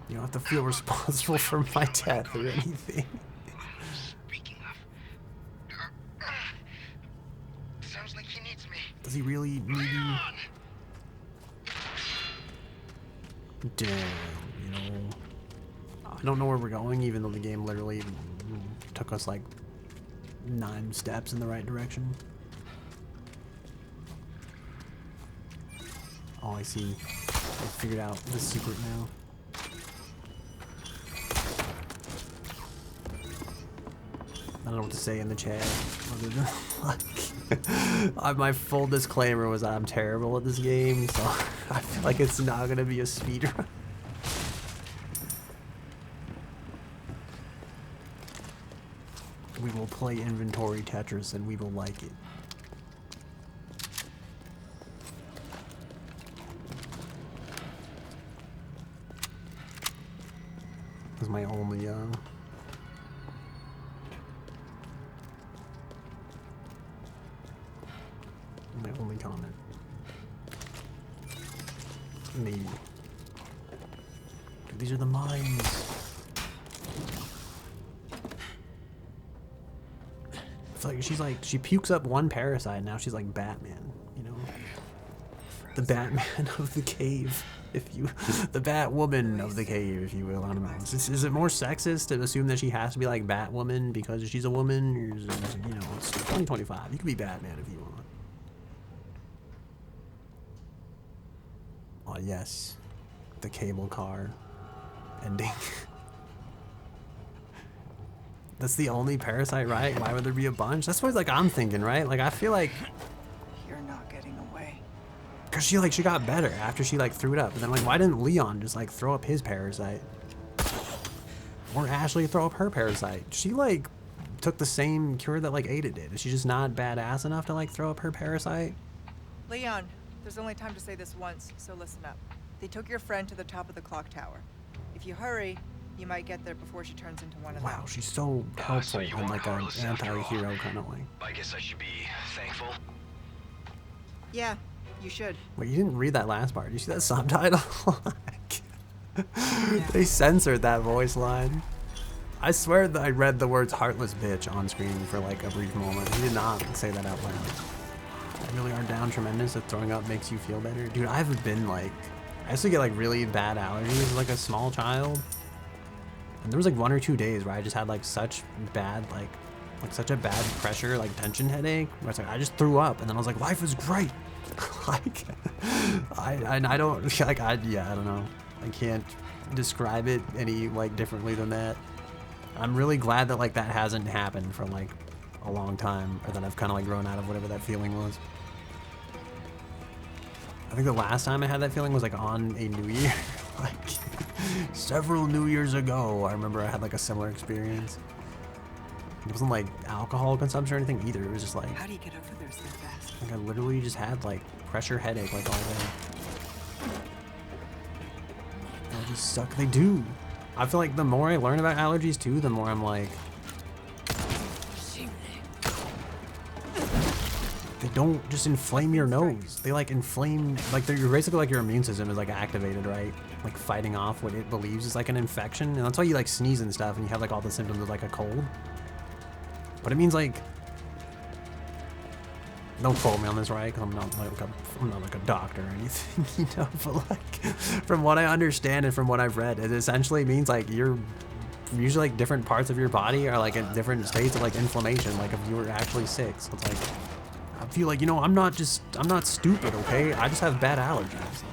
You don't have to feel responsible for my death or anything. Speaking of, sounds like he needs me. Does he really need you? Leon! Damn, you know. I don't know where we're going, even though the game literally took us like 9 steps in the right direction. Oh, I see. I figured out the secret now. I don't know what to say in the chat other than like my full disclaimer was I'm terrible at this game, so I feel like it's not gonna be a speedrun. We will play inventory Tetris and we will like it. This is my only comment. Maybe. Dude, these are the mines. It's like she pukes up one parasite and now she's like Batman, you know? The Batman of the cave, the Batwoman of the cave, if you will. I don't know. Is it more sexist to assume that she has to be like Batwoman because she's a woman? Or is it, you know, it's 2025. You can be Batman if you want. Oh yes, the cable car ending. That's the only parasite, right? Why would there be a bunch? That's what like I'm thinking, right? Like I feel like You're not getting away. cause she got better after she like threw it up, and then like why didn't Leon just like throw up his parasite? Or Ashley throw up her parasite? She like took the same cure that like Ada did. Is she just not badass enough to like throw up her parasite? Leon, there's only time to say this once, so listen up. They took your friend to the top of the clock tower. If you hurry, you might get there before she turns into one of them. Wow, she's so helpful So you in are like an heartless after all. anti-hero kind of way. I guess I should be thankful. Yeah, you should. Wait, you didn't read that last part. Did you see that subtitle? They censored that voice line. I swear that I read the words heartless bitch on screen for like a brief moment. He did not say that out loud. I really are down tremendous if throwing up makes you feel better. Dude, I haven't been like, I used to get like really bad allergies as like a small child. And there was like 1 or 2 days where I just had like such bad, like such a bad pressure, like tension headache, where it's like, I just threw up. And then I was like, life is great. Like, I don't, like, yeah, I don't know. I can't describe it any like differently than that. I'm really glad that like that hasn't happened for like a long time, or that I've kind of like grown out of whatever that feeling was. I think the last time I had that feeling was like on a New Year, like several New Years ago. I remember I had like a similar experience. It wasn't like alcohol consumption or anything either. It was just like, How do you get over there so fast? like I literally just had like pressure headache like all day. Allergies suck. They do. I feel like the more I learn about allergies too, the more I'm like, they don't just inflame your nose. They like inflame, like you're basically like your immune system is like activated, right? Like fighting off what it believes is like an infection. And that's why you like sneeze and stuff and you have like all the symptoms of like a cold. But it means like, don't quote me on this, right? Because I'm not like a doctor or anything, you know. But like, from what I understand and from what I've read, it essentially means like you're usually like different parts of your body are like in different states of like inflammation. Like if you were actually sick, so it's like I feel like, you know, I'm not stupid, okay? I just have bad allergies.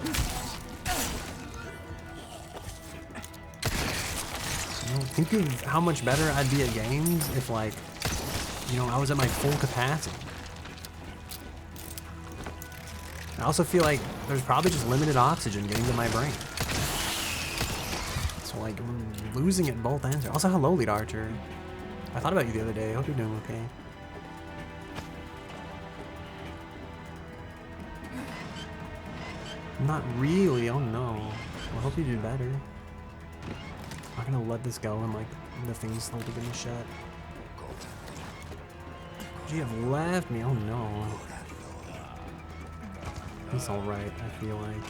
You know, think of how much better I'd be at games if like, you know, I was at my full capacity. I also feel like there's probably just limited oxygen getting to my brain. So like losing it both ends. Also, hello, lead archer. I thought about you the other day. I hope you're doing okay. Not really. Oh no. Well, I hope you do better. I'm not gonna let this go and like the thing's slowly getting shut. You have left me. Oh no. It's alright, I feel like.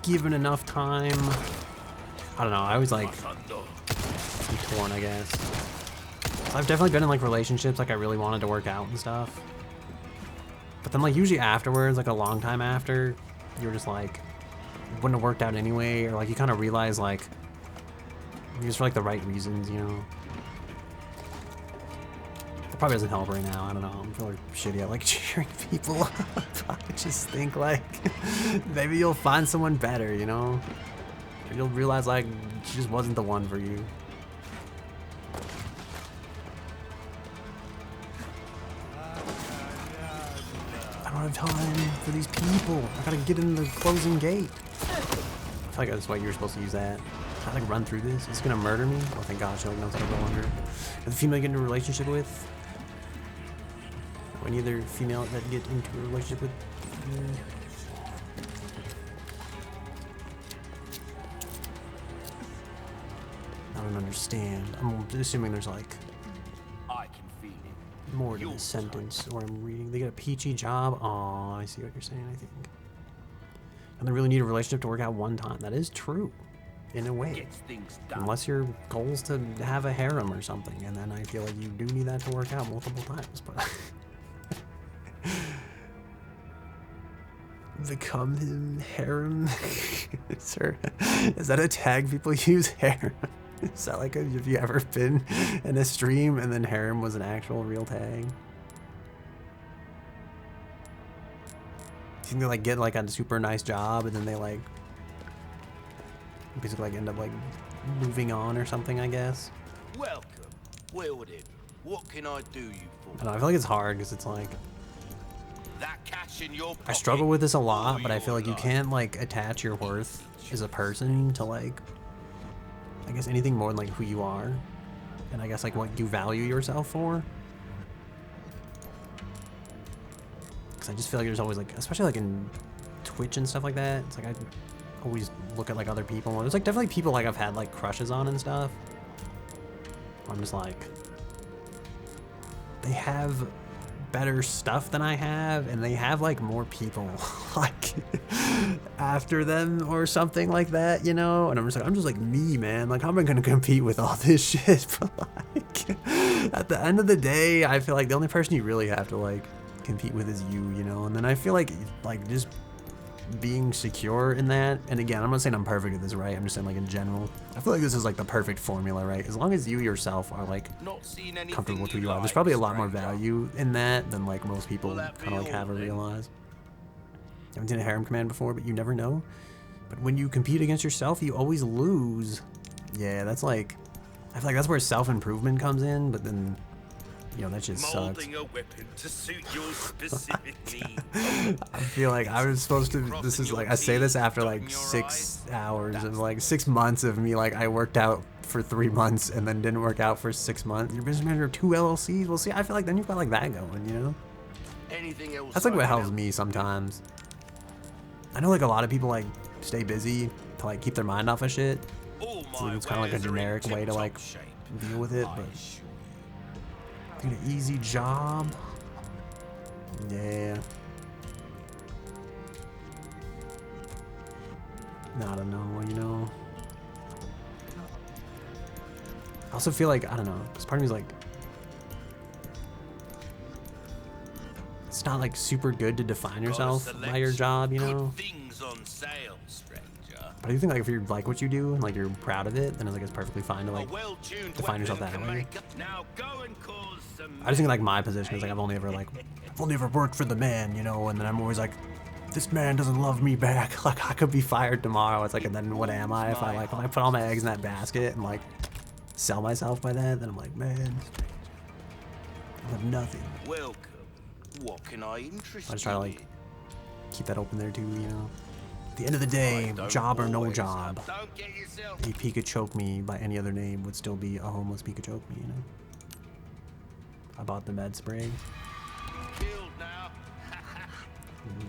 Given enough time. I don't know, I always like be torn, I guess. So I've definitely been in like relationships like I really wanted to work out and stuff. But then like usually afterwards, like a long time after, you're just like, it wouldn't have worked out anyway, or like you kind of realize like, just for like the right reasons, you know. Probably doesn't help right now. I don't know. I'm feeling shitty at like cheering people up. I just think like maybe you'll find someone better, you know? Or you'll realize like she just wasn't the one for you. I don't have time for these people. I gotta get in the closing gate. I feel like that's why you're supposed to use that. Can I like run through this? It's gonna murder me? Oh thank God she like knows how to go under. The female I get into a relationship with? Or any other female that get into a relationship with? I don't understand. I'm assuming there's like I can feel it. more to this sentence or I'm reading. They get a peachy job. Oh, I see what you're saying, I think. And they really need a relationship to work out one time. That is true. In a way. Gets things done. Unless your goal is to have a harem or something. And then I feel like you do need that to work out multiple times. But become him harem? Is that a tag people use, harem? Is that like have you ever been in a stream and then harem was an actual real tag? You think they like get like a super nice job and then they like basically like end up like moving on or something, I guess? Welcome. Well then, what can I do you for? I don't know, I feel like it's hard because it's like That cash in your I struggle with this a lot, all but I feel like you your can't like attach your worth as a person to like I guess anything more than like who you are. and I guess like what you value yourself for. Because I just feel like there's always like, especially like in Twitch and stuff like that, it's like I always look at like other people, and there's like definitely people like I've had like crushes on and stuff. I'm just like, they have better stuff than I have, and they have like more people like after them or something like that, you know? And I'm just like me, man. Like, how am I gonna compete with all this shit? But like, at the end of the day, I feel like the only person you really have to like compete with is you, you know? And then I feel like just being secure in that, and again, I'm not saying I'm perfect at this, right? I'm just saying like in general, I feel like this is like the perfect formula, right? As long as you yourself are like comfortable with who you are, there's probably a lot more value in that than like most people kind of like have or realize. I haven't seen a harem command before, but you never know. But when you compete against yourself, you always lose. Yeah, that's like, I feel like that's where self-improvement comes in, but then, you know, that just sucks. Molding a weapon to suit your specific needs. I feel like I was supposed to, this is like, I say this after like 6 hours of like 6 months of me, like I worked out for 3 months and then didn't work out for 6 months. You're business manager of 2 LLCs? Well, see, I feel like then you've got like that going, you know? Anything else? That's like what helps me sometimes. I know like a lot of people like stay busy to like keep their mind off of shit. So it's kind of like a generic way to like deal with it, but an easy job. Yeah. I don't know, you know. I also feel like, I don't know, because part of me is like, it's not like super good to define yourself by your job, you know. But I do think like if you like what you do and like you're proud of it, then it's like it's perfectly fine to like define yourself that way. I just think like my position is like I've only ever worked for the man, you know, and then I'm always like, this man doesn't love me back. Like I could be fired tomorrow. It's like, and then what am I if I put all my eggs in that basket and like sell myself by that? Then I'm like, man, I have nothing. Welcome. What can I interest I just try to like keep that open there too, you know. At the end of the day, job or no job, a PikaChokeMe by any other name would still be a homeless PikaChokeMe, you know. I bought the med spray.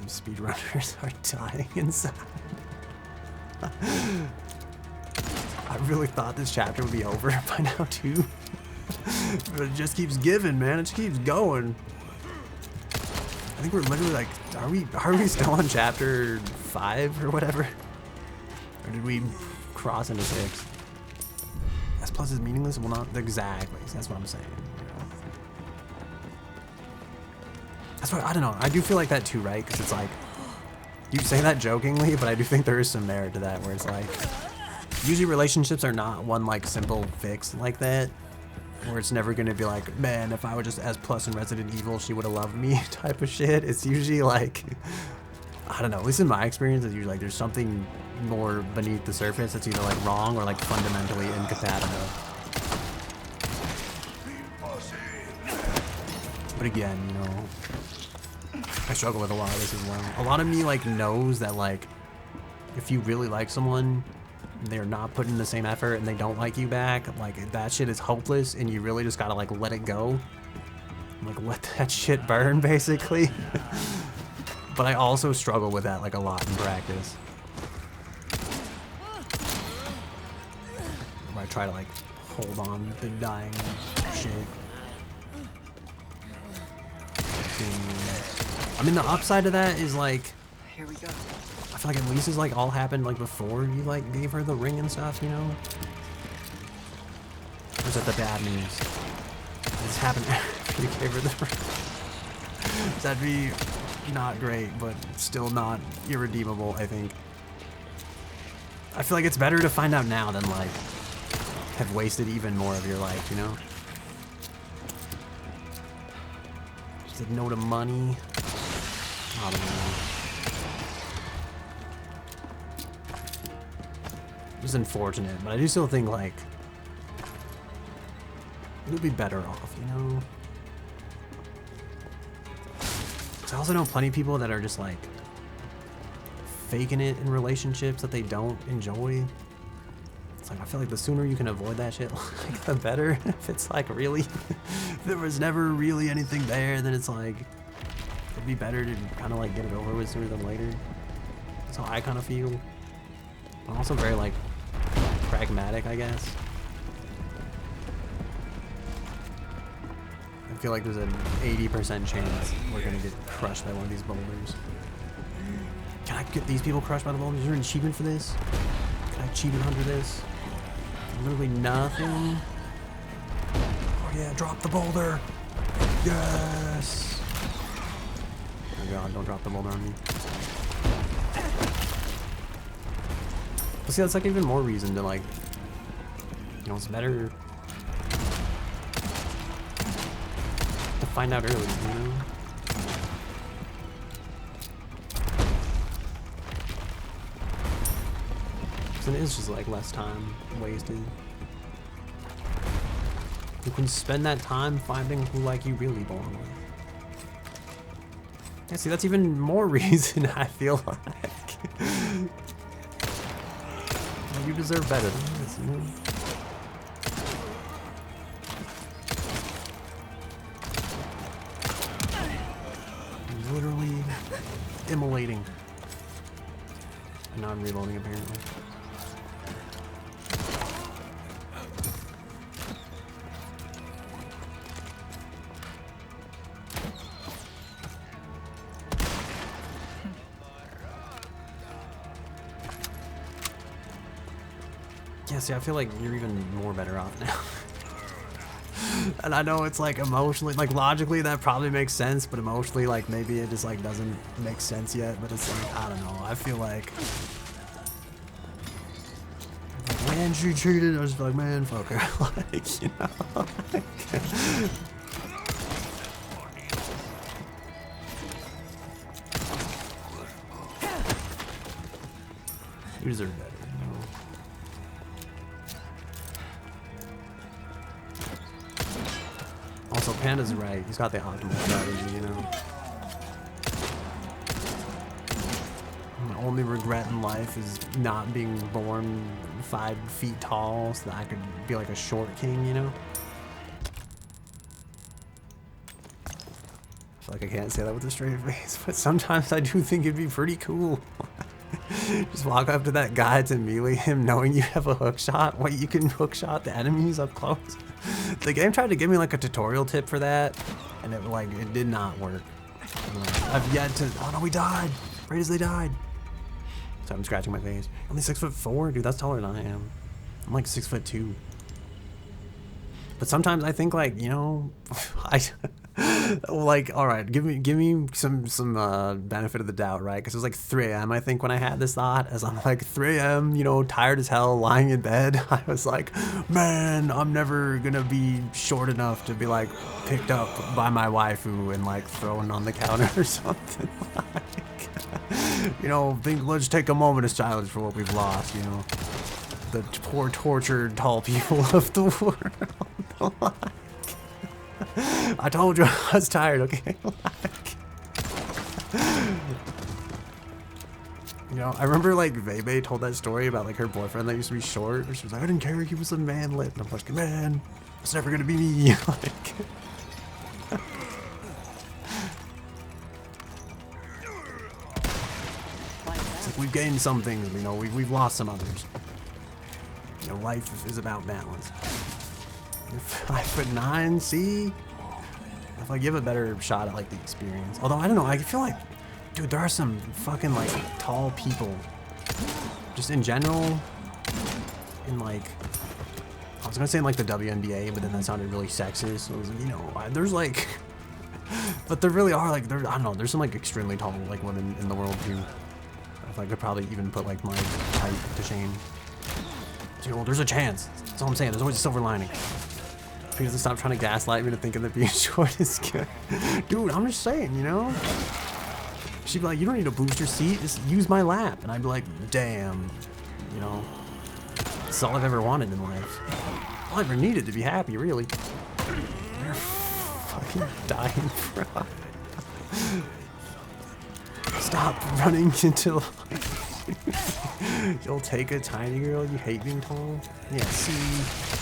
Speedrunners are dying inside. I really thought this chapter would be over by now too. But it just keeps giving, man. It just keeps going. I think we're literally like, are we still on chapter 5 or whatever? Or did we cross into 6? S plus is meaningless? Well, not exactly. That's what I'm saying. That's why, I don't know. I do feel like that too, right? Because it's like, you say that jokingly, but I do think there is some merit to that, where it's like, usually relationships are not one like simple fix like that, where it's never going to be like, man, if I were just S plus in Resident Evil, she would have loved me type of shit. It's usually like, I don't know, at least in my experience, it's usually like there's something more beneath the surface that's either like wrong or like fundamentally incompatible. But again, you know, I struggle with a lot of this as well. A lot of me like knows that like, if you really like someone, they're not putting the same effort and they don't like you back, like that shit is hopeless and you really just gotta like let it go. Like let that shit burn basically. But I also struggle with that like a lot in practice. Where I try to like hold on to dying shit. I mean the upside of that is like, Here we go. I feel like at least it's like all happened like before you like gave her the ring and stuff, you know? Or is that the bad news? This happened after you gave her the ring. That'd be not great, but still not irredeemable, I think. I feel like it's better to find out now than like have wasted even more of your life, you know? She said no to money. I don't know. It's unfortunate, but I do still think like it would be better off, you know? 'Cause I also know plenty of people that are just like faking it in relationships that they don't enjoy. It's It's like, I feel like the sooner you can avoid that shit, like, the better. If it's like really, if there was never really anything there, then it's like, it'd be better to kind of like get it over with sooner than later. That's how I kind of feel. I'm also very like pragmatic, I guess. I feel like there's an 80% chance we're gonna get crushed by one of these boulders. Can I get these people crushed by the boulders? Is there an achievement for this? Can I achievement under this? Literally nothing. Oh yeah, drop the boulder. Yes. Oh god, don't drop the boulder on me. But see, that's like even more reason to like, you know, it's better to find out early, you know? And it is just like less time wasted. You can spend that time finding who like you really belong with. Yeah, see, that's even more reason I feel like you deserve better than this, you know? Literally immolating. And now I'm reloading apparently. Yeah, see, I feel like you're even more better off now. And I know it's like emotionally, like logically that probably makes sense, but emotionally, like maybe it just like doesn't make sense yet, but it's like, I don't know, I feel like man, she cheated. I was just like, man, fuck her. Like, you know, you deserve better. Also, Panda's right. He's got the optimal strategy, you know. My only regret in life is not being born 5 feet tall so that I could be like a short king, you know? I feel like I can't say that with a straight face, but sometimes I do think it'd be pretty cool. Just walk up to that guy to melee him knowing you have a hook shot. Wait, you can hook shot the enemies up close? The game tried to give me like a tutorial tip for that, and it did not work. I've yet to. Oh no, we died right as they died. So I'm scratching my face. Only 6'4", dude. That's taller than I am. I'm like 6'2". But sometimes I think like, you know, like, all right, give me some benefit of the doubt, right? Because it was like 3 a.m. I think when I had this thought, as I'm like 3 a.m., you know, tired as hell, lying in bed. I was like, man, I'm never gonna be short enough to be like picked up by my waifu and like thrown on the counter or something. Like, you know, let's take a moment of silence for what we've lost. You know, the poor tortured tall people of the world. I told you I was tired, okay? You know, I remember like Vebe told that story about like her boyfriend that used to be short. She was like, I didn't care, he was a manlet. And I'm like, man, it's never gonna be me. Like, it's like we've gained some things, you know, we've lost some others. You know, life is about balance. You're 5'9", see? If I give a better shot at like the experience. Although I don't know, I feel like, dude, there are some fucking like tall people, just in general. In like, I was gonna say in like the WNBA, but then that sounded really sexist. So it was, you know, there's like, but there really are like I don't know. There's some like extremely tall like women in the world too. I feel like I could probably even put like my height to shame. So, you know, there's a chance. That's all I'm saying. There's always a silver lining. He doesn't stop trying to gaslight me to thinking that being short is good. Dude, I'm just saying, you know? She'd be like, you don't need a booster seat, just use my lap. And I'd be like, damn, you know, that's all I've ever wanted in life. All I ever needed to be happy, really. You're fucking dying, bro. Stop running into life. You'll take a tiny girl, you hate being tall? Yeah, see.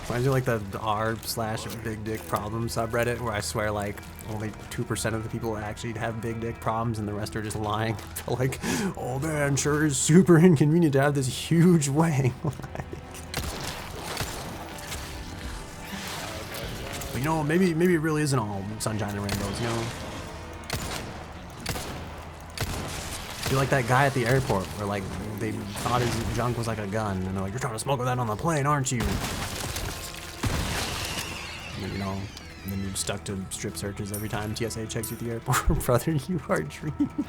Reminds me like the r/big dick problem subreddit where I swear like only 2% of the people actually have big dick problems and the rest are just lying. Like, oh man, sure is super inconvenient to have this huge wang. But you know, maybe it really isn't all sunshine and rainbows, you know? You're like that guy at the airport where like they thought his junk was like a gun and they're like, you're trying to smuggle that on the plane, aren't you? You know, and then you're stuck to strip searches every time TSA checks you at the airport. Brother, you are dreaming.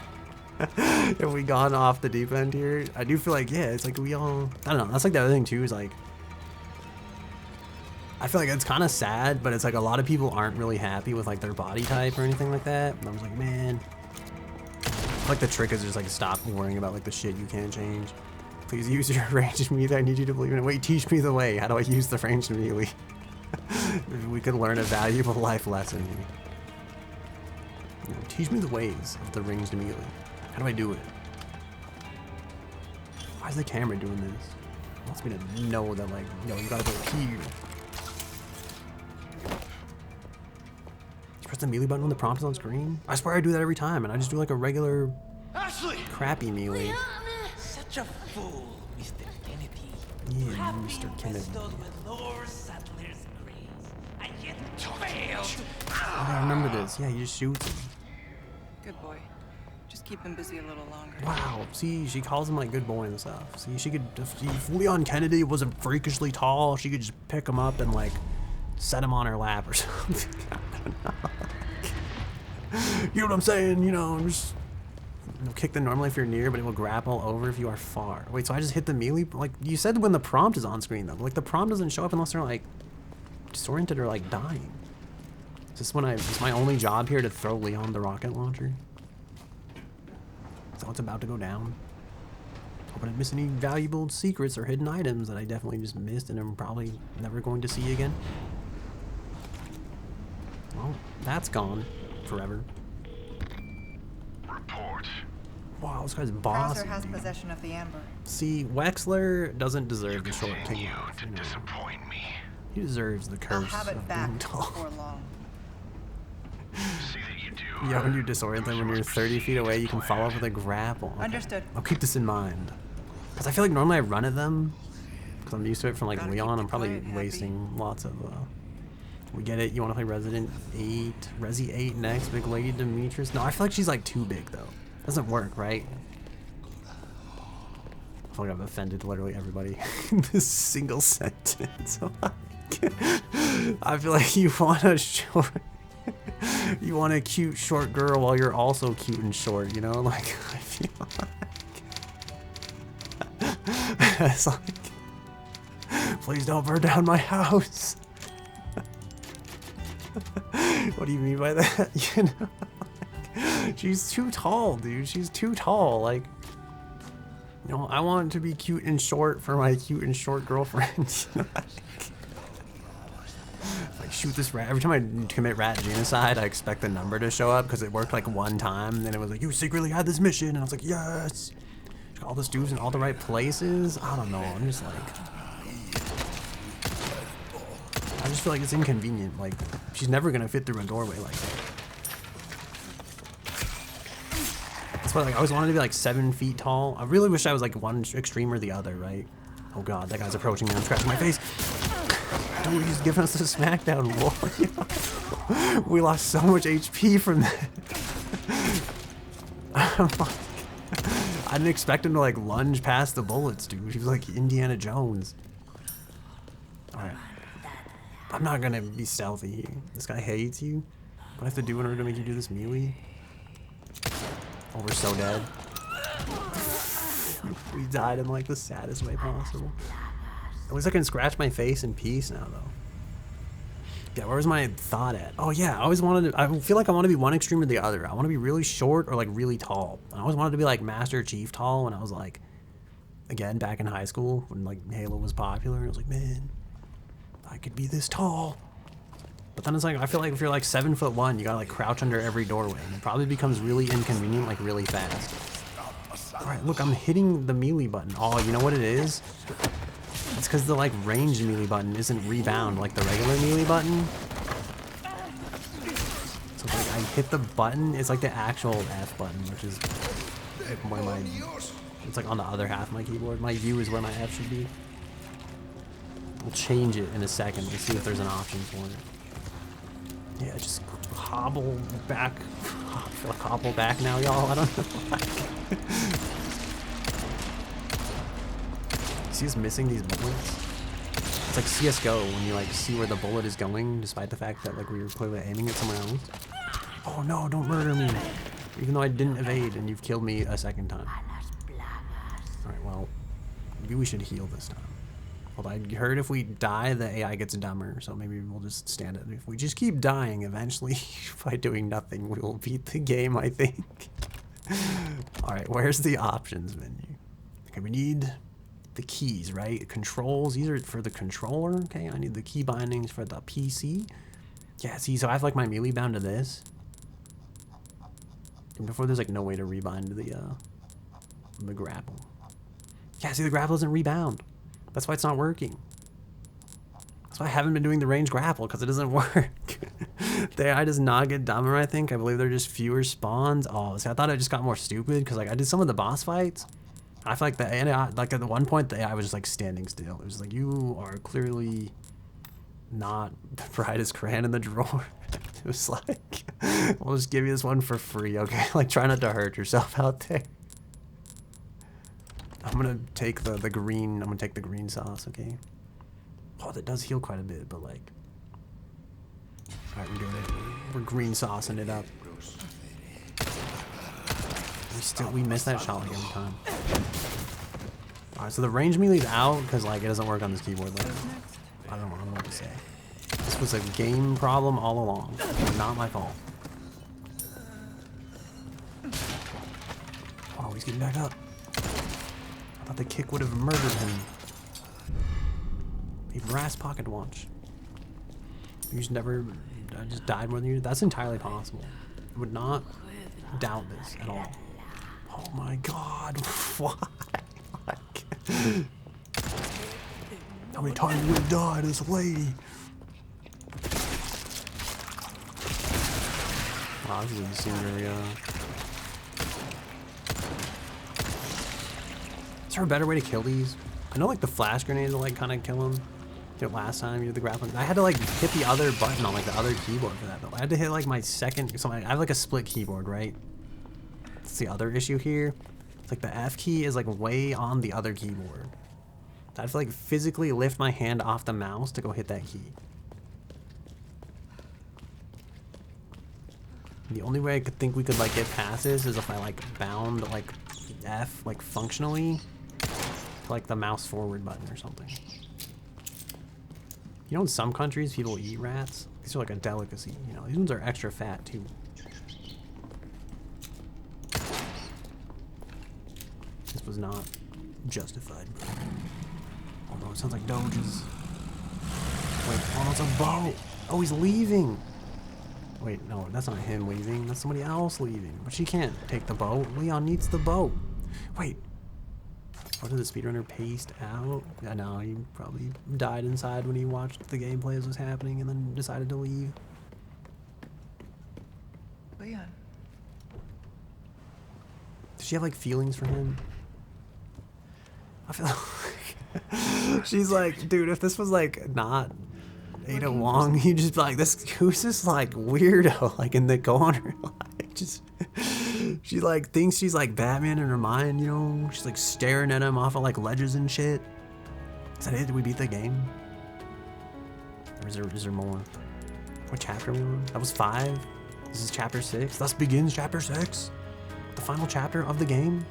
Have we gone off the deep end here? I do feel like, yeah, it's like we all, I don't know, that's like the other thing too, is like, I feel like it's kind of sad, but it's like a lot of people aren't really happy with like their body type or anything like that. And I was like, man, like the trick is just like stop worrying about like the shit you can't change. Please use your ranged melee. I need you to believe in it. Wait, teach me the way. How do I use the ranged melee? We could learn a valuable life lesson here. You know, teach me the ways of the ranged melee. How do I do it? Why is the camera doing this? It wants me to know that like, yo, you gotta go here. Just press the melee button when the prompt is on screen? I swear I do that every time and I just do like a regular Ashley! crappy melee. Such a fool, Mr. Kennedy. Yeah, Mr. Kennedy. Oh, I remember this. Yeah, he just shoots him. Good boy. Just keep him busy a little longer. Wow. See, she calls him like good boy and stuff. See, she could, if Leon Kennedy wasn't freakishly tall, she could just pick him up and like set him on her lap or something. I don't know. You know what I'm saying? You know, just kick the normally if you're near, but it will grapple over if you are far. Wait, so I just hit the melee? Like you said when the prompt is on screen though. Like the prompt doesn't show up unless they're like disoriented or like dying. Is this my only job here to throw Leon the rocket launcher? Is that what's about to go down? Hope I didn't miss any valuable secrets or hidden items that I definitely just missed and I'm probably never going to see again. Well, that's gone forever. Report. Wow, this guy's boss. Krauser has possession of the amber. See, Wexler doesn't deserve the short king. To disappoint me. He deserves the I'll curse have it of back being tall. before long. See that you do. Yeah, when you disorient them, when you're 30 feet away, you can follow up with a grapple. Okay. Understood. I'll keep this in mind. Because I feel like normally I run at them. Because I'm used to it from like Gotta Leon. keep I'm the probably client happy. wasting lots of... we get it. You want to play Resident 8? Resi 8 next? Big Lady Demetrius? No, I feel like she's like too big though. Doesn't work, right? I feel like I've offended literally everybody in this single sentence. I feel like you want a short... You want a cute short girl while you're also cute and short, you know? Like, I feel like... It's like... Please don't burn down my house. What do you mean by that? You know? Like, she's too tall, dude. She's too tall. Like... You know, I want to be cute and short for my cute and short girlfriend. You know? Like, shoot this rat. Every time I commit rat genocide, I expect the number to show up because it worked like one time. And then it was like, you secretly had this mission. And I was like, yes. All this dudes in all the right places. I don't know. I'm just like... I just feel like it's inconvenient. Like, she's never going to fit through a doorway like that. That's why like, I always wanted to be like 7 feet tall. I really wish I was like one extreme or the other, right? Oh god, that guy's approaching me. I'm scratching my face. Dude, he's giving us a smackdown. Whoa. We lost so much HP from that. I didn't expect him to like lunge past the bullets, dude. He was like Indiana Jones. Alright. I'm not gonna be stealthy here. This guy hates you. What do I have to do in order to make you do this melee? Oh, we're so dead. We died in like the saddest way possible. At least I can scratch my face in peace now, though. Yeah, where was my thought at? Oh yeah, I always wanted to, I feel like I want to be one extreme or the other. I want to be really short or like really tall. I always wanted to be like Master Chief tall when I was like, again, back in high school when like Halo was popular. I was like, man, I could be this tall. But then it's like, I feel like if you're like 7'1", you gotta like crouch under every doorway. And it probably becomes really inconvenient like really fast. Alright, look, I'm hitting the melee button. Oh, you know what it is? It's because the, like, ranged melee button isn't rebound like the regular melee button. So, like, I hit the button, it's like the actual F button, which is where my... It's like on the other half of my keyboard. My U is where my F should be. We'll change it in a second. We'll see if there's an option for it. Yeah, just hobble back. I feel like hobble back now, y'all. I don't know. See us missing these bullets? It's like CSGO when you like see where the bullet is going, despite the fact that like we were clearly aiming at someone else. Oh no, don't murder me. Even though I didn't evade and you've killed me a second time. Alright, well, maybe we should heal this time. Well, I heard if we die, the AI gets dumber, so maybe we'll just stand it. If we just keep dying, eventually, by doing nothing, we will beat the game, I think. Alright, where's the options menu? Okay, we need the keys, right? Controls, these are for the controller, okay? I need the key bindings for the PC. Yeah, see, so I have like my melee bound to this. And before there's like no way to rebind the grapple. Yeah, see, the grapple doesn't rebound. That's why it's not working. That's why I haven't been doing the range grapple, because it doesn't work. The AI does not get dumber, I think. I believe there are just fewer spawns. Oh, see, I thought I just got more stupid, because like I did some of the boss fights. I feel like the AI, like at the one point, the AI was just like standing still. It was like, you are clearly not the brightest crayon in the drawer. It was like, we'll just give you this one for free, okay? Like, try not to hurt yourself out there. I'm gonna take the green, I'm gonna take the green sauce, okay? Oh, that does heal quite a bit, but like... Alright, we're doing it. We're green saucing it up. We miss that shot like every time. Alright, so the range melee's out, because like it doesn't work on this keyboard though. I don't know what to say. This was a game problem all along. Not my fault. Oh, he's getting back up. I thought the kick would have murdered him. A brass pocket watch. You just never just died more than you. That's entirely possible. I would not doubt this at all. Oh my god. Why? Like, how many times you would die to this lady? Wow, this doesn't seem very Is there a better way to kill these? I know like the flash grenades will like kind of kill them. Did it last time you did the grappling. I had to like hit the other button on like the other keyboard for that though. I had to hit like my second, so I have like a split keyboard, right? That's the other issue here. It's like the F key is like way on the other keyboard. I have to like physically lift my hand off the mouse to go hit that key. The only way I could think we could like get past this is if I like bound like F like functionally to like the mouse forward button or something. You know, in some countries people eat rats. These are like a delicacy. You know, these ones are extra fat too. This was not justified. Although it sounds like Doge's. Wait, oh no, it's a boat. Oh, he's leaving. Wait, no, that's not him leaving. That's somebody else leaving. But she can't take the boat. Leon needs the boat. Wait. What did the speedrunner paste out? I know, he probably died inside when he watched the gameplay as was happening and then decided to leave. Leon. Does she have like feelings for him? I feel like she's like, dude, if this was like not Ada Wong, you just be like, who's this like weirdo like in the corner? Like just she like thinks she's like Batman in her mind, you know? She's like staring at him off of like ledges and shit. Is that it? Did we beat the game? Or is there more? What chapter are we on? That was 5. This is chapter 6. Thus begins chapter 6. The final chapter of the game.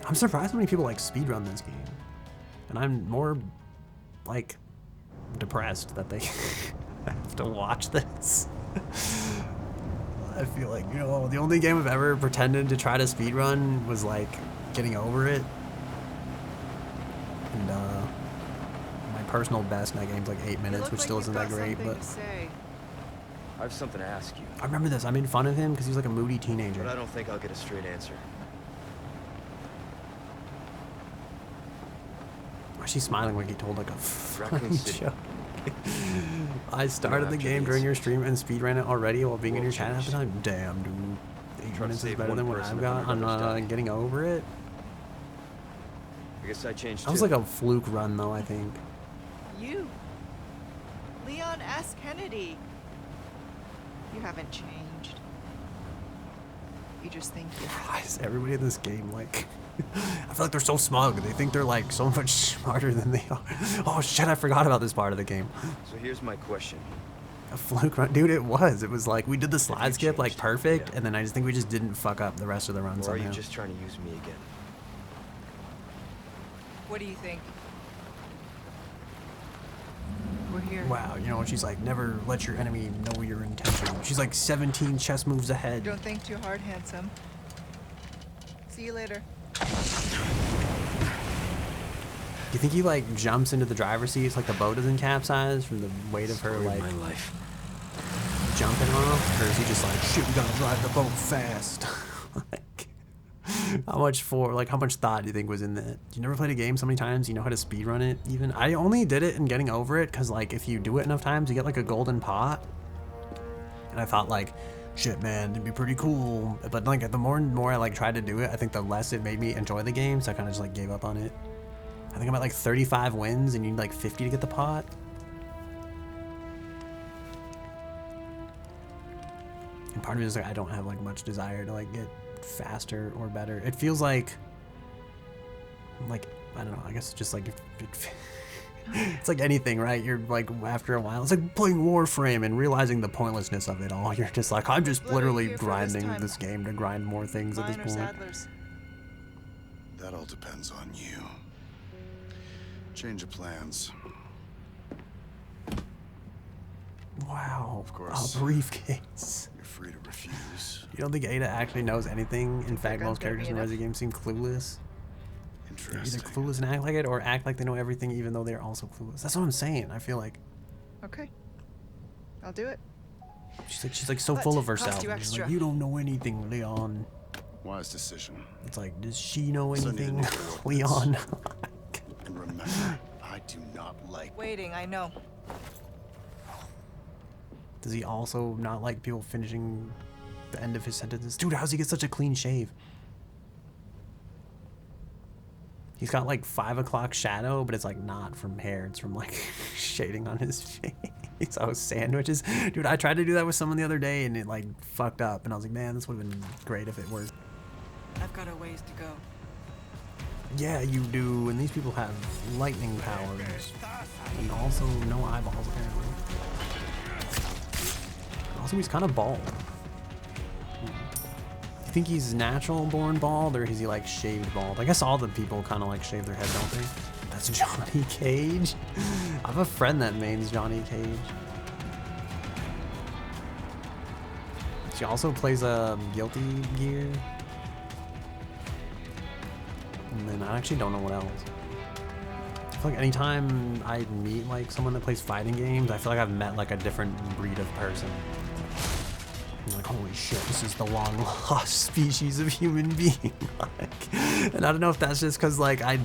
I'm surprised how many people like speedrun this game. And I'm more like depressed that they have to watch this. I feel like, you know, the only game I've ever pretended to try to speedrun was like getting over it. And my personal best in that game's like 8 minutes, which still isn't that great, but I have something to ask you, I remember this. I made fun of him because he was like a moody teenager. but I don't think I'll get a straight answer. Why is she smiling like he told like a Raccoon funny City. joke? I started the game during your stream and speedran it already while being in your chat half the time. Damn, dude. 8 minutes is save better one than what person I've if got another's on dying. getting over it. I guess I changed That was too. like a fluke run though, I think. You. Leon S. Kennedy. You haven't changed. You just think you have. Why is everybody in this game like... I feel like they're so smug. They think they're like so much smarter than they are. Oh shit, I forgot about this part of the game. So here's my question. A fluke run? Dude, it was. It was like, we did the slide skip like changed? perfect, Yeah. and then I just think we just didn't fuck up the rest of the run Or are somehow. you just trying to use me again? What do you think? We're here. Wow, you know, she's like, never let your enemy know your intention. She's like 17 chess moves ahead. Don't think too hard, handsome. See you later. Do you think he like jumps into the driver's seat so like the boat doesn't capsize from the weight of her Story like my life. jumping off? Or is he just like, shit, we gotta drive the boat fast? Like, how much thought do you think was in that? You never played a game so many times, you know how to speedrun it even? I only did it in Getting Over It because like if you do it enough times you get like a golden pot. And I thought like, shit man, it'd be pretty cool. But like the more and more I like tried to do it, I think the less it made me enjoy the game, so I kind of just like gave up on it. I think I'm at like 35 wins and you need like 50 to get the pot. And part of me is like, I don't have like much desire to like get faster or better. It feels like, I don't know, I guess it's just like, it's like anything, right? You're like, after a while, it's like playing Warframe and realizing the pointlessness of it all. You're just like, I'm just literally here for this grinding time. this game to grind more things at this Mine or point. Sadler's? That all depends on you. Change of plans. Wow, Of course. a briefcase. You're free to refuse. You don't think Ada actually knows anything? In fact, gun's most gonna be characters in enough. Resident Games seem clueless. They're either Interesting. clueless and act like it, or act like they know everything even though they're also clueless. That's what I'm saying. I feel like Okay. I'll do it. she's like so But full of cost herself. you She's like, extra. you don't know anything, Leon. Wise decision. It's like, does she know So I need a anything, new coordinates. Leon? And remember, I do not like. Waiting, I know. Does he also not like people finishing the end of his sentences? Dude, how's he get such a clean shave? He's got like 5 o'clock shadow, but it's like not from hair. It's from like shading on his face. Oh, sandwiches. Dude, I tried to do that with someone the other day and it like fucked up. And I was like, man, this would have been great if it worked. I've got a ways to go. Yeah, you do. And these people have lightning powers. And also no eyeballs, apparently. Also, he's kind of bald. You think he's natural born bald, or is he like shaved bald? I guess all the people kind of like shave their head, don't they? That's Johnny Cage. I have a friend that mains Johnny Cage. She also plays a Guilty Gear. And then I actually don't know what else. I feel like anytime I meet like someone that plays fighting games, I feel like I've met like a different breed of person. I'm like, holy shit, this is the long lost species of human being. Like, and I don't know if that's just because like I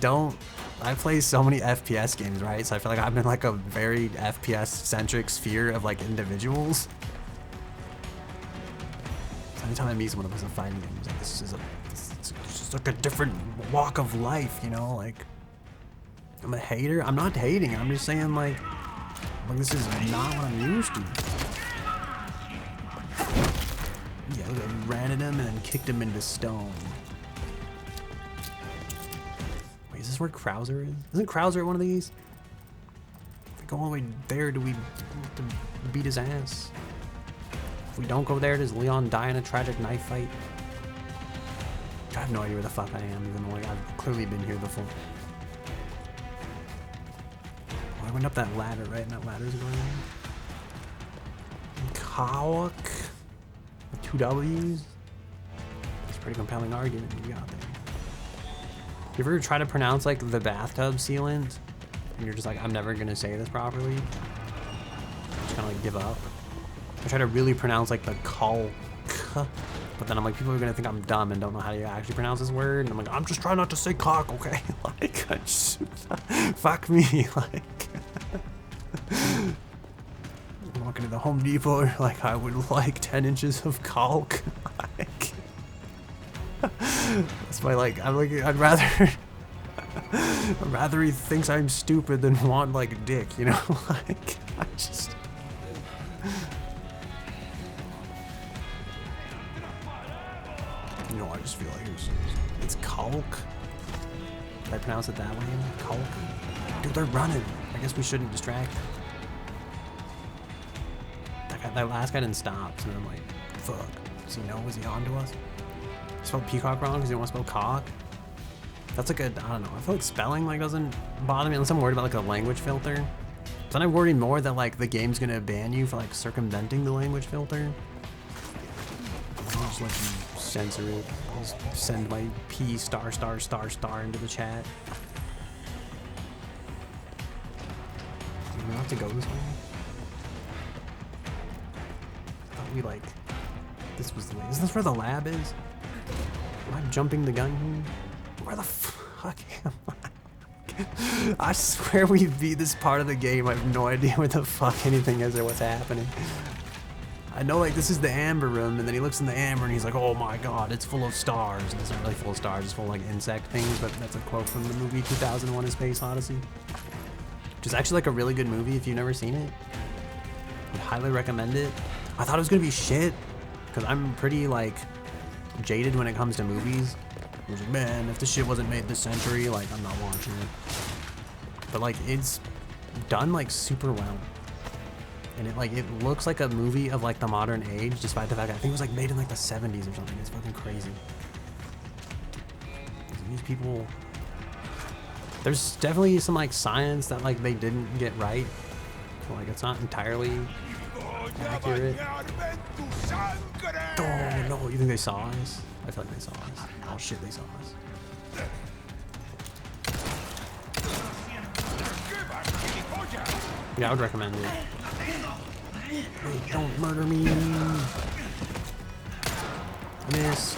play so many FPS games, right? So I feel like I'm in like a very FPS centric sphere of like individuals. So anytime I meet someone that plays a fighting game, it's like it's just like a different walk of life, you know? Like, I'm a hater. I'm not hating. I'm just saying like this is not what I'm used to. Yeah, look, I ran at him and then kicked him into stone. Wait, is this where Krauser is? Isn't Krauser at one of these? If we go all the way there, do we have to beat his ass? If we don't go there, does Leon die in a tragic knife fight? I have no idea where the fuck I am, even though like, I've clearly been here before. Oh, I went up that ladder, right? And that ladder's going on. Kawak. 2 W's. That's a pretty compelling argument you got there. You ever try to pronounce like the bathtub sealant and you're just like, I'm never gonna say this properly? Just kind of like give up. I try to really pronounce like the Kalk, but then I'm like, people are gonna think I'm dumb and don't know how to actually pronounce this word. And I'm like, I'm just trying not to say cock, okay? Like, I just, fuck me, like. I'm walking to the Home Depot, like, I would like 10 inches of caulk. Like, that's my, like, I'm like, I'd rather he thinks I'm stupid than want, like, dick, you know? Like, I just. You know, I just feel like it's caulk. Did I pronounce it that way? Caulk? Dude, they're running. I guess we shouldn't distract them. That last guy didn't stop, so I'm like, fuck. Does he know? Was he on to us? He spelled peacock wrong because he didn't want to spell cock. That's like a, I don't know. I feel like spelling like doesn't bother me unless I'm worried about like a language filter. So then I'm worried more that like the game's gonna ban you for like circumventing the language filter. I'll just let you censor it. I'll just send my P *** into the chat. Do we have to go this way? I thought we like, this was the way. Isn't this where the lab is? Am I jumping the gun here? Where the fuck am I? I swear we beat this part of the game. I have no idea where the fuck anything is or what's happening. I know like this is the amber room, and then he looks in the amber and he's like, oh my god, it's full of stars. And it's not really full of stars, it's full of like insect things, but that's a quote from the movie 2001: A Space Odyssey. Which is actually like a really good movie if you've never seen it. I'd highly recommend it. I thought it was gonna be shit, because I'm pretty like jaded when it comes to movies. I was like, man, if this shit wasn't made this century, like I'm not watching it. But like it's done like super well. And it looks like a movie of like the modern age, despite the fact that I think it was like made in like the 70s or something. It's fucking crazy. These people, there's definitely some like science that like they didn't get right. So, like it's not entirely accurate. Oh no, you think they saw us? I feel like they saw us. Oh shit, they saw us. Yeah, I would recommend it. Wait, don't murder me. I missed.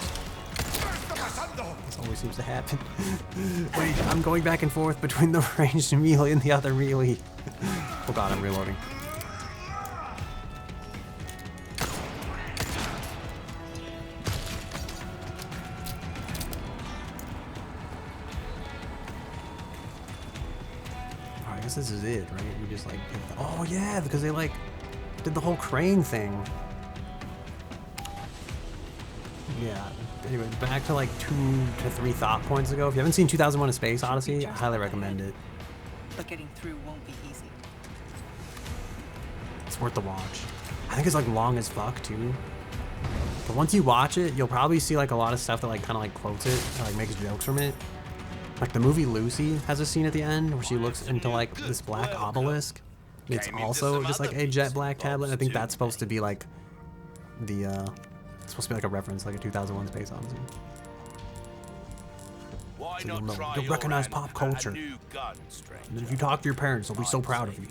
This always seems to happen. Wait, I'm going back and forth between the ranged melee and the other melee. Oh god, I'm reloading. I guess this is it, right? We just like, oh yeah, because they like did the whole crane thing. Yeah. Anyway, back to like 2 to 3 thought points ago. If you haven't seen 2001: A Space Odyssey, I highly recommend it. But getting through won't be easy. It's worth the watch. I think it's like long as fuck too. But once you watch it, you'll probably see like a lot of stuff that like kind of like quotes it, or, like makes jokes from it. Like the movie Lucy has a scene at the end where she looks into like this black obelisk. It's also just like a jet black tablet. I think that's supposed to be like the it's supposed to be like a reference, like a 2001: Space Odyssey. So you'll recognize pop culture. And then if you talk to your parents, they'll be so proud of you.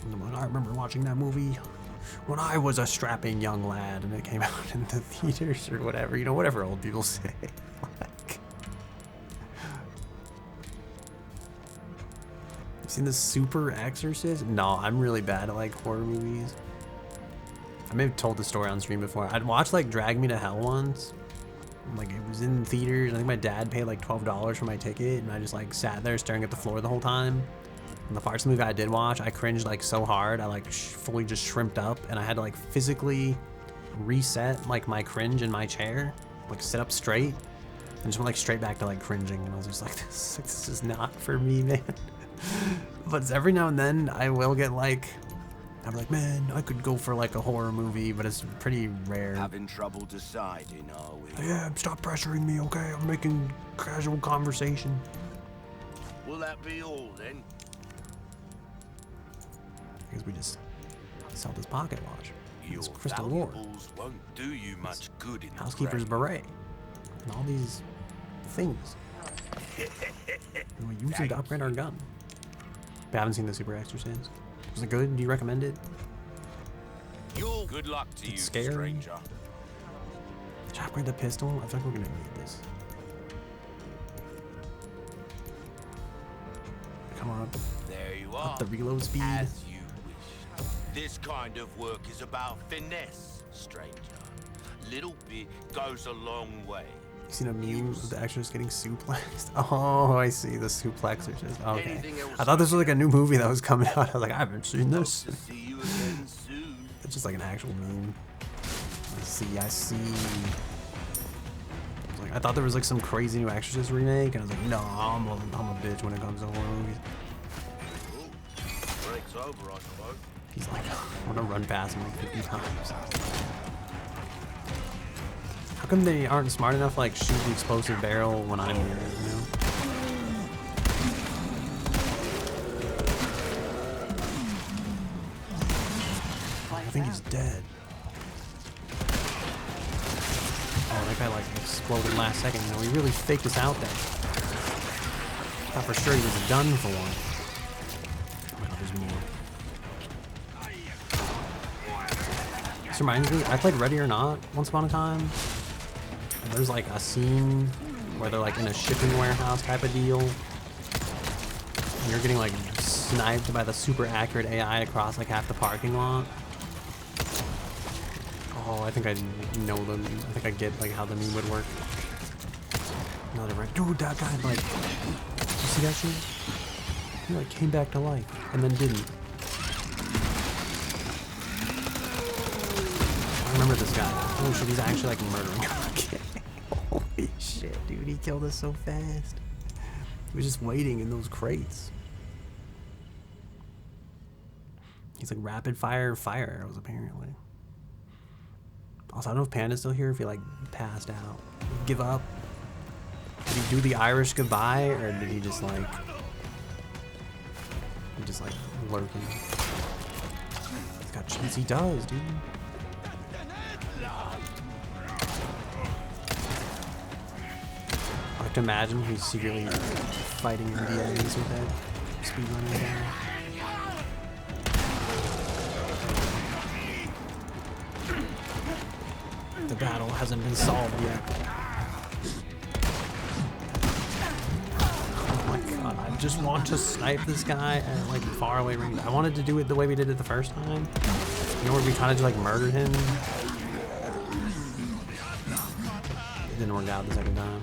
And I remember watching that movie when I was a strapping young lad and it came out in the theaters or whatever, you know, whatever old people say. Like, you seen the Super Exorcist? No, I'm really bad at like horror movies. I may have told the story on stream before. I'd watched like Drag Me to Hell once. Like it was in theaters. I think my dad paid like $12 for my ticket, and I just like sat there staring at the floor the whole time. And the parts of the movie I did watch, I cringed like so hard. I like fully just shrimped up, and I had to like physically reset like my cringe in my chair, like sit up straight, and just went like straight back to like cringing. And I was just like, this is not for me, man. But every now and then I will get like, I'm like, man, I could go for like a horror movie, but it's pretty rare. Having trouble deciding, are we? Yeah, stop pressuring me, okay? I'm making casual conversation. Will that be all then? I guess we just sell this pocket watch. Your It's crystal lore. valuables won't do you much good in the Housekeeper's grave. beret. And all these things. And we use them to upgrade our gun. I haven't seen the Super Exorcist. Was it good? Do you recommend it? Your Good luck to you, It's scary. stranger. Should I upgrade the pistol? I think we're gonna need this. Come on. There you are. Up the reload speed. As you wish. This kind of work is about finesse, stranger. Little bit goes a long way. You seen a meme of the actress getting suplexed? Oh, I see the suplexer. Okay. I thought this was like a new movie that was coming out. I was like, I haven't seen this. To see you again soon. It's just like an actual meme. I see. I thought there was like some crazy new Exorcist remake, and I was like, no, I'm a bitch when it comes to horror movies. Break's over, I suppose. He's like, I'm gonna run past him like 50 times. How come they aren't smart enough to like shoot the explosive barrel when I'm here, you know? I think he's dead. Oh, that guy like exploded last second. You know, he really faked us out there. Thought for sure he was done for one. Oh, no, there's more. This reminds me, I played Ready or Not once upon a time. And there's like a scene where they're like in a shipping warehouse type of deal. And you're getting like sniped by the super accurate AI across like half the parking lot. Oh, I think I know them. I think I get like how the meme would work. No, they're like, dude, that guy like, you see that shit? He like came back to life and then didn't. I remember this guy. Oh shit, he's actually like murdering. Holy shit, dude, he killed us so fast. He was just waiting in those crates. He's like rapid fire arrows apparently. Also, I don't know if Panda's still here, if he like passed out. Did he give up? Did he do the Irish goodbye, or did he just like lurking? He's got cheese. He does, dude. I like to imagine he's secretly fighting NDAs with that speedrunning guy. The battle hasn't been solved yet. Oh my god, I just want to snipe this guy at like far away range. I wanted to do it the way we did it the first time. You know, where we kind of just like murdered him. It didn't work out the second time.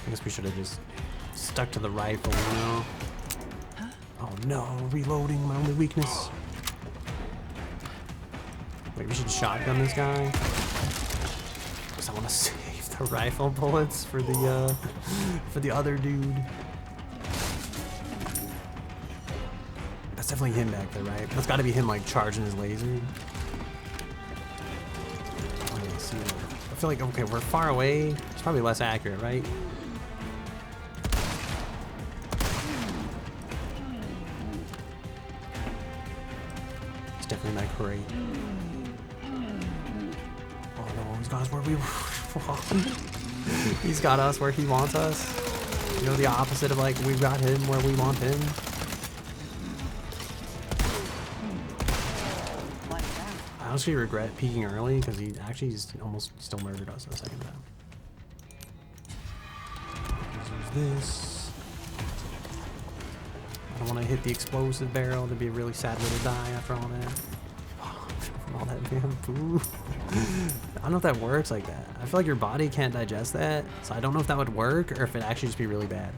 I guess we should have just stuck to the rifle, you know? Oh no, reloading, my only weakness. Wait, we should shotgun this guy. Because I want to save the rifle bullets for the other dude. That's definitely him back there, right? That's got to be him like charging his laser. Oh, yeah, see, I feel like, okay, we're far away. It's probably less accurate, right? Definitely not great. Oh no, he's got us where we want. He's got us where he wants us. You know, the opposite of like we've got him where we want him. I honestly regret peeking early because he actually almost still murdered us the second time. There's this. I don't want to hit the explosive barrel. That'd be a really sad way to die after all that. From all that bamboo. I don't know if that works like that. I feel like your body can't digest that, so I don't know if that would work or if it'd actually just be really bad.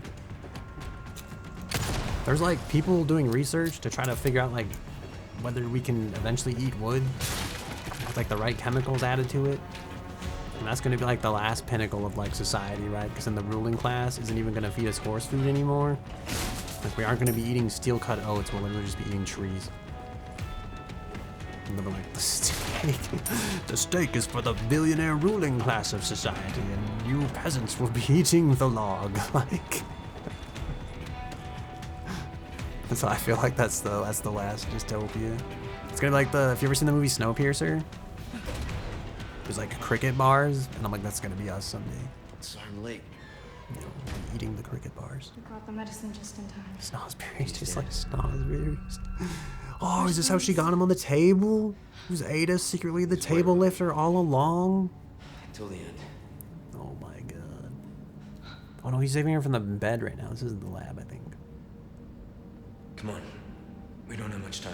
There's like people doing research to try to figure out like whether we can eventually eat wood with like the right chemicals added to it. And that's going to be like the last pinnacle of like society, right? Because then the ruling class isn't even going to feed us horse food anymore. Like, we aren't going to be eating steel-cut oats, we'll literally just be eating trees. And they'll be like, the steak is for the billionaire ruling class of society, and you peasants will be eating the log. Like, so I feel like that's the last dystopia. It's gonna be like have you ever seen the movie Snowpiercer? There's like cricket bars, and I'm like, that's gonna be us someday. It's so late. You know, eating the cricket bars. We got the medicine just in time. Snozberries, just like snozberries. Oh, is this how she got him on the table? Was Ada secretly the table lifter all along? Till the end. Oh my god. Oh no, he's saving her from the bed right now. This is the lab, I think. Come on. We don't have much time.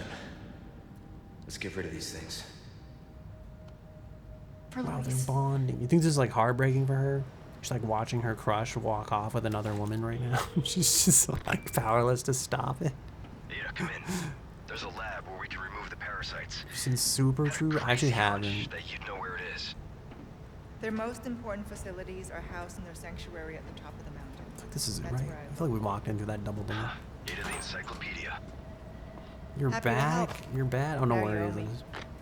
Let's get rid of these things. Wow, they're bonding. You think this is like heartbreaking for her? She's like watching her crush walk off with another woman right now. She's just like powerless to stop it. Ada, come in. There's a lab where we can remove the parasites. Since Super True, I actually haven't. That you'd know where it is. Their most important facilities are housed in their sanctuary at the top of the mountain. Like, this is it, That's right? where I I feel like we walked into that double door. Ada the encyclopedia. You're Happy to back? help. You're bad? Oh, no There you worries. go, I me.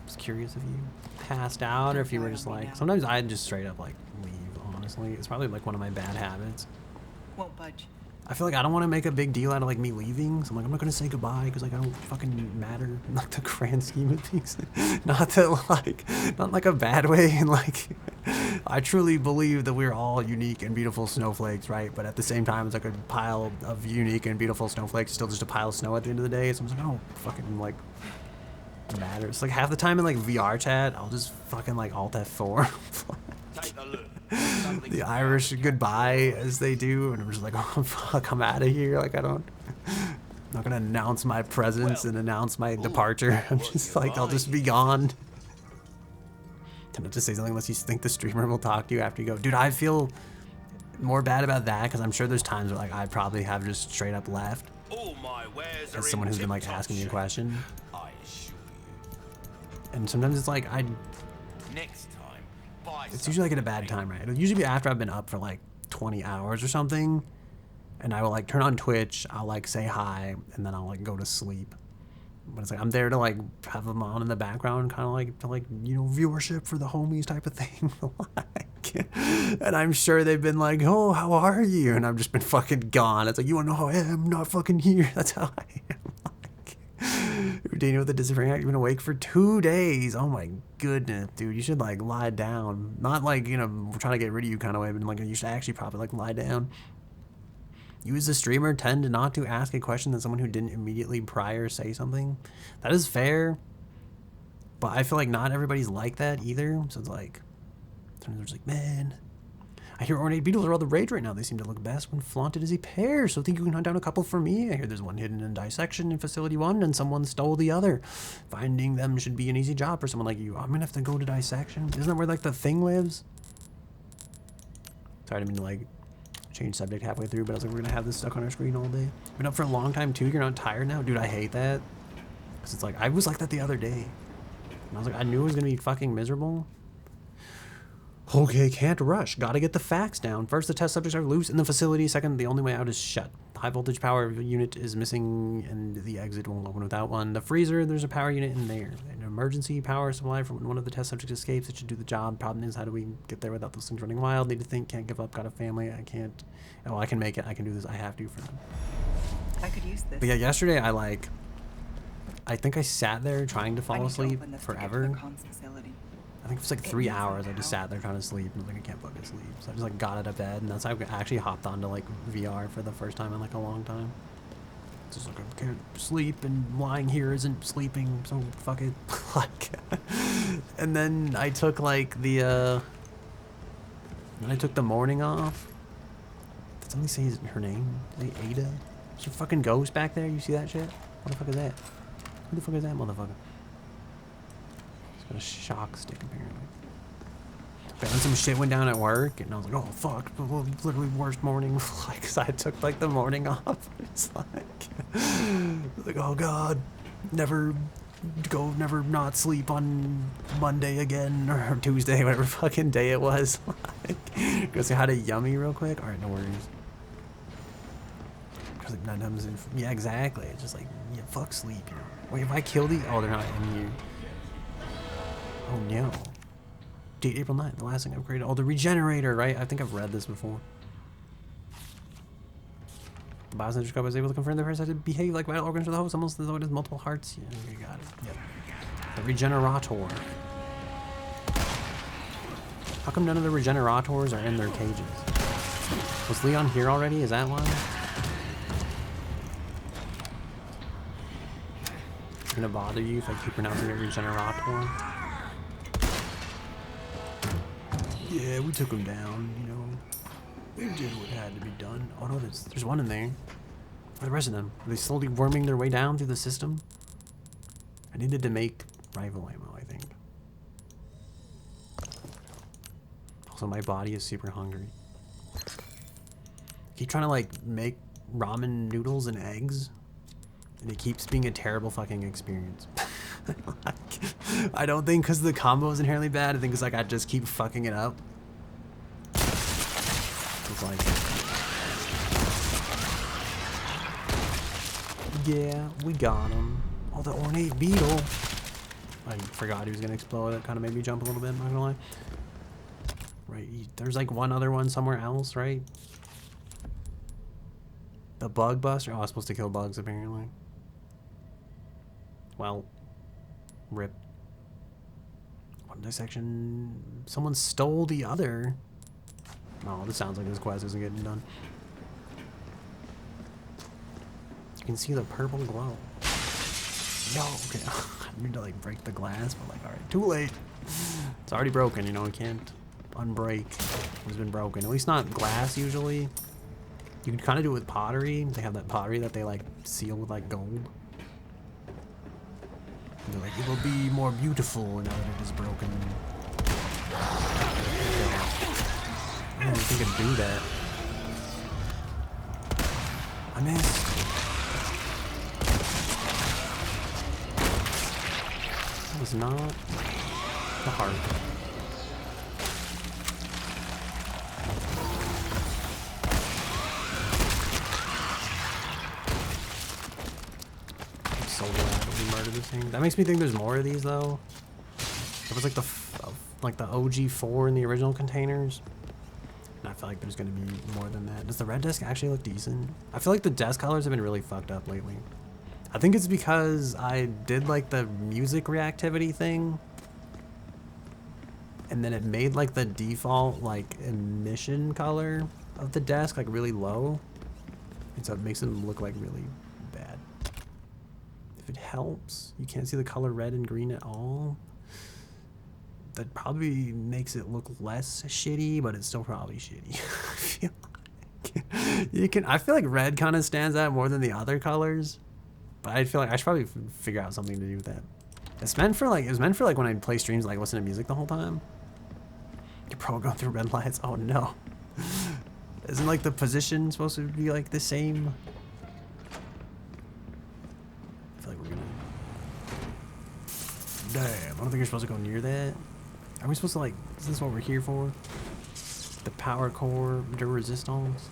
was curious if you passed out or if you were Don't just worry like... now. Sometimes I'd just straight up like leave, honestly. It's probably like one of my bad habits. Won't budge. I feel like I don't want to make a big deal out of like me leaving, so I'm like, I'm not gonna say goodbye because like I don't fucking matter in like the grand scheme of things. Not like a bad way, and like I truly believe that we're all unique and beautiful snowflakes, right? But at the same time, it's like a pile of unique and beautiful snowflakes, still just a pile of snow at the end of the day. So I'm just like, I don't fucking like matter. It's like half the time in like VR chat, I'll just fucking like Alt F4. Take a look. The Irish goodbye as they do, and I'm just like, oh fuck, I'm out of here. Like I'm not gonna announce my presence and announce my departure. I'm just like, I'll just be gone. Don't have to say something unless you think the streamer will talk to you after you go. Dude, I feel more bad about that because I'm sure there's times where like I probably have just straight up left All my wares are as someone who's been like tip-top asking me a shape, question. I assure you. And sometimes it's like Next time, buy it's usually like at a bad time, right? It'll usually be after I've been up for like 20 hours or something, and I will like turn on Twitch, I'll like say hi, and then I'll like go to sleep. But it's like I'm there to like have them on in the background, kind of like to like, you know, viewership for the homies type of thing. Like, and I'm sure they've been like, oh, how are you? And I've just been fucking gone. It's like, you wanna know how I am? Not fucking here. That's how I am. You're dealing with a disappearing. You've been awake for 2 days. Oh my goodness, dude. You should like lie down. Not like, you know, we're trying to get rid of you kind of way, but like you should actually probably like lie down. You as a streamer tend not to ask a question that someone who didn't immediately prior say something. That is fair. But I feel like not everybody's like that either. So it's like, sometimes they're just like, man, I hear ornate beetles are all the rage right now. They seem to look best when flaunted as a pair. So think you can hunt down a couple for me? I hear there's one hidden in dissection in Facility 1 and someone stole the other. Finding them should be an easy job for someone like you. I'm gonna have to go to dissection. Isn't that where like the thing lives? Sorry, I didn't mean to like change subject halfway through, but I was like, we're gonna have this stuck on our screen all day. Been up for a long time too. You're not tired now? Dude, I hate that. Because it's like, I was like that the other day. And I was like, I knew it was gonna be fucking miserable. Okay, can't rush. Gotta get the facts down. First, the test subjects are loose in the facility. Second, the only way out is shut. High voltage power unit is missing and the exit won't open without one. The freezer, there's a power unit in there. An emergency power supply for when one of the test subjects escapes. It should do the job. Problem is, how do we get there without those things running wild? Need to think, can't give up, got a family. I can't. Oh, I can make it. I can do this. I have to for them. I could use this. But yeah, yesterday I think I sat there trying to I fall need to asleep open this to get to forever. the comms facility. I think it was like It 3 needs hours. I some just power. sat there trying to sleep, and I was like, I can't fucking sleep. So I just like got out of bed, and that's how I actually hopped onto like VR for the first time in like a long time. It's just like I can't sleep, and lying here isn't sleeping, so fuck it. Like, and then I took like the morning off. Did somebody say her name? Is it Ada? Is there a fucking ghost back there? You see that shit? What the fuck is that? Who the fuck is that motherfucker? Got a shock stick apparently. Okay, then some shit went down at work, and I was like, oh fuck, literally worst morning. Like, 'cause I took like the morning off. It's like, oh god, never not sleep on Monday again or Tuesday, whatever fucking day it was. Like, go say hi to Yummy real quick. All right, no worries. Cause like 9 times in, yeah, exactly. It's just like, yeah, fuck sleep. You know? Wait, if I kill these, oh, they're not in here. Oh no. Date April 9th, the last thing I've created. Oh, the regenerator, right? I think I've read this before. The biosensor was able to confirm the parasite to behave like vital organs for the host, almost as though it has multiple hearts. Yeah, you got it. Yep. The regenerator. How come none of the regenerators are in their cages? Was Leon here already? Is that why? Gonna bother you if I keep pronouncing it Regenerator? Yeah, we took him down, you know. We did what had to be done. Oh no, there's one in there. Where are the rest of them? Are they slowly worming their way down through the system? I needed to make rifle ammo, I think. Also, my body is super hungry. I keep trying to like make ramen noodles and eggs, and it keeps being a terrible fucking experience. I don't think because the combo is inherently bad. I think it's like I just keep fucking it up. It's like, yeah, we got him. Oh, the ornate beetle. I forgot he was gonna explode. That kind of made me jump a little bit. I'm not gonna lie. Right, there's like one other one somewhere else, right? The bug buster. Oh, I was supposed to kill bugs apparently. Well, rip. What section? Someone stole the other. Oh, this sounds like this quest isn't getting done. You can see the purple glow. Yo, okay. I need to like break the glass, but like, alright, too late. It's already broken, you know, I can't unbreak what's been broken. At least not glass usually. You can kind of do it with pottery. They have that pottery that they like seal with like gold. And they're like, it will be more beautiful now that it is broken. I didn't think I'd do that. I missed. That was not the heart. I'm so glad that we murdered this thing. That makes me think there's more of these though. It was like the OG4 in the original containers. And I feel like there's gonna be more than that. Does the red desk actually look decent? I feel like the desk colors have been really fucked up lately. I think it's because I did like the music reactivity thing. And then it made like the default like emission color of the desk like really low. And so it makes them look like really bad. If it helps, you can't see the color red and green at all. That probably makes it look less shitty, but it's still probably shitty. I feel like red kind of stands out more than the other colors. But I feel like I should probably figure out something to do with that. It was meant for like when I play streams, like listen to music the whole time. You're probably going through red lights. Oh no. Isn't like the position supposed to be like the same? I feel like we're gonna... Damn, I don't think you're supposed to go near that. Are we supposed to like, is this what we're here for? The power core, the resistance?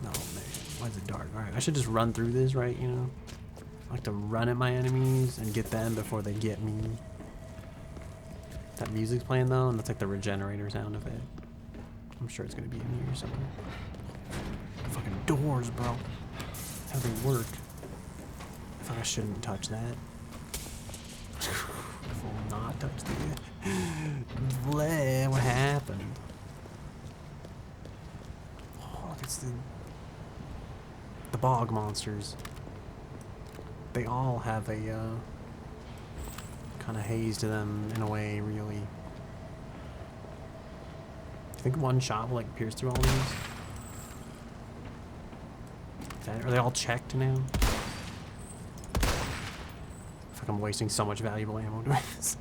No, man. Why is it dark? Alright, I should just run through this, right? You know? I like to run at my enemies and get them before they get me. That music's playing though, and that's like the regenerator sound effect. I'm sure it's gonna be in here somewhere. Fucking doors, bro. How do they work? I thought I shouldn't touch that. I will not touch the... Bleh, what happened? Oh, look, it's the bog monsters. They all have a kind of haze to them in a way, really. I think one shot will like pierce through all these. Are they all checked now? I feel like I'm wasting so much valuable ammo doing this.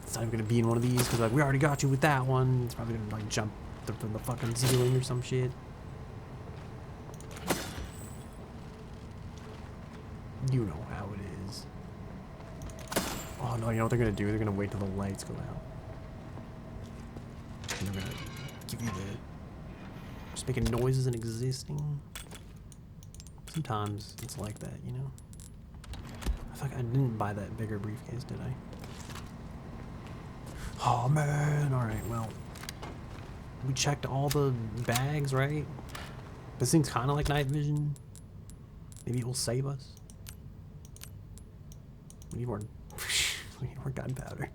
It's not even gonna be in one of these because like we already got you with that one. It's probably gonna like jump from the fucking ceiling or some shit. You know how it is. Oh no, you know what they're gonna do? They're gonna wait till the lights go out. And they're gonna give you the... Just making noises and existing. Sometimes it's like that, you know? I feel like I didn't buy that bigger briefcase, did I? Oh man, alright, well. We checked all the bags, right? This thing's kinda like night vision. Maybe it will save us. We need more We need more gunpowder.